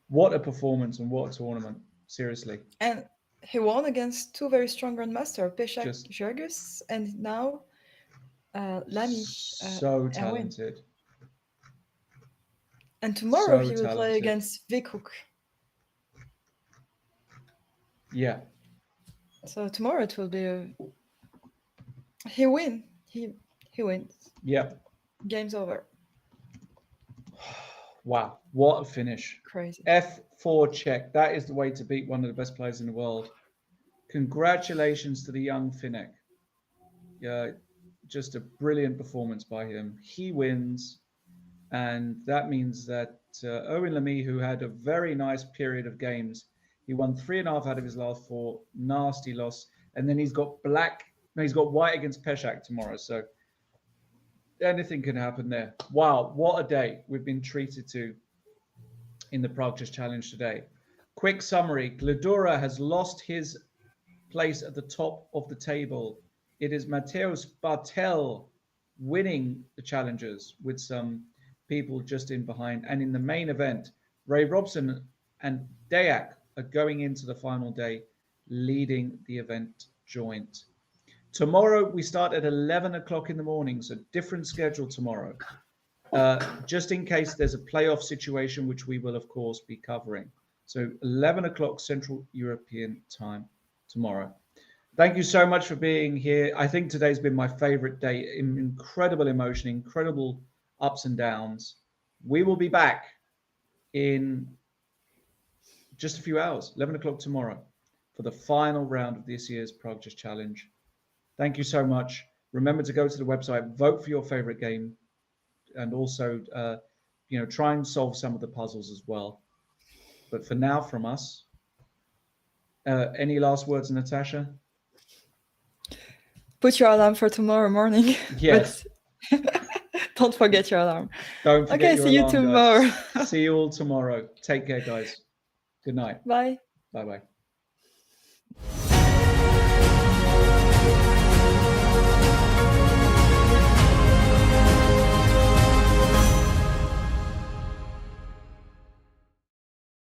Speaker 1: What a performance and what a tournament. Seriously.
Speaker 2: And he won against two very strong grandmasters, Peshak
Speaker 1: Just-
Speaker 2: Jurgis and now Lamy
Speaker 1: So
Speaker 2: Erwin.
Speaker 1: talented.
Speaker 2: And tomorrow
Speaker 1: So
Speaker 2: he will play
Speaker 1: talented.
Speaker 2: against Vikhook.
Speaker 1: Yeah.
Speaker 2: So tomorrow it will be he win. He wins.
Speaker 1: Yeah.
Speaker 2: Game's over.
Speaker 1: Wow. What a finish.
Speaker 2: Crazy.
Speaker 1: F4 check. That is the way to beat one of the best players in the world. Congratulations to the young Finnick. Yeah, just a brilliant performance by him. He wins. And that means that Owen Lamy, who had a very nice period of games, he won 3.5 out of his last 4, nasty loss. And then he's got white against Peshak tomorrow. So anything can happen there. Wow, what a day we've been treated to in the Prague Chess Challenge today. Quick summary, Gladura has lost his place at the top of the table. It is Mateusz Bartel winning the challenges with some people just in behind. And in the main event, Ray Robson and Dayak are going into the final day, leading the event joint. Tomorrow, we start at 11 o'clock in the morning, so different schedule tomorrow, just in case there's a playoff situation, which we will, of course, be covering. So 11 o'clock Central European time tomorrow. Thank you so much for being here. I think today's been my favorite day. Incredible emotion, incredible ups and downs. We will be back in just a few hours, 11 o'clock tomorrow, for the final round of this year's Prague Chess Challenge. Thank you so much. Remember to go to the website, vote for your favorite game, and also, try and solve some of the puzzles as well. But for now, from us, any last words, Natasha?
Speaker 2: Put your alarm for tomorrow morning.
Speaker 1: Yes.
Speaker 2: Don't forget your alarm.
Speaker 1: Don't forget your
Speaker 2: see you
Speaker 1: alarm,
Speaker 2: tomorrow.
Speaker 1: guys. See you all tomorrow. Take care, guys. Good night.
Speaker 2: Bye.
Speaker 1: Bye-bye.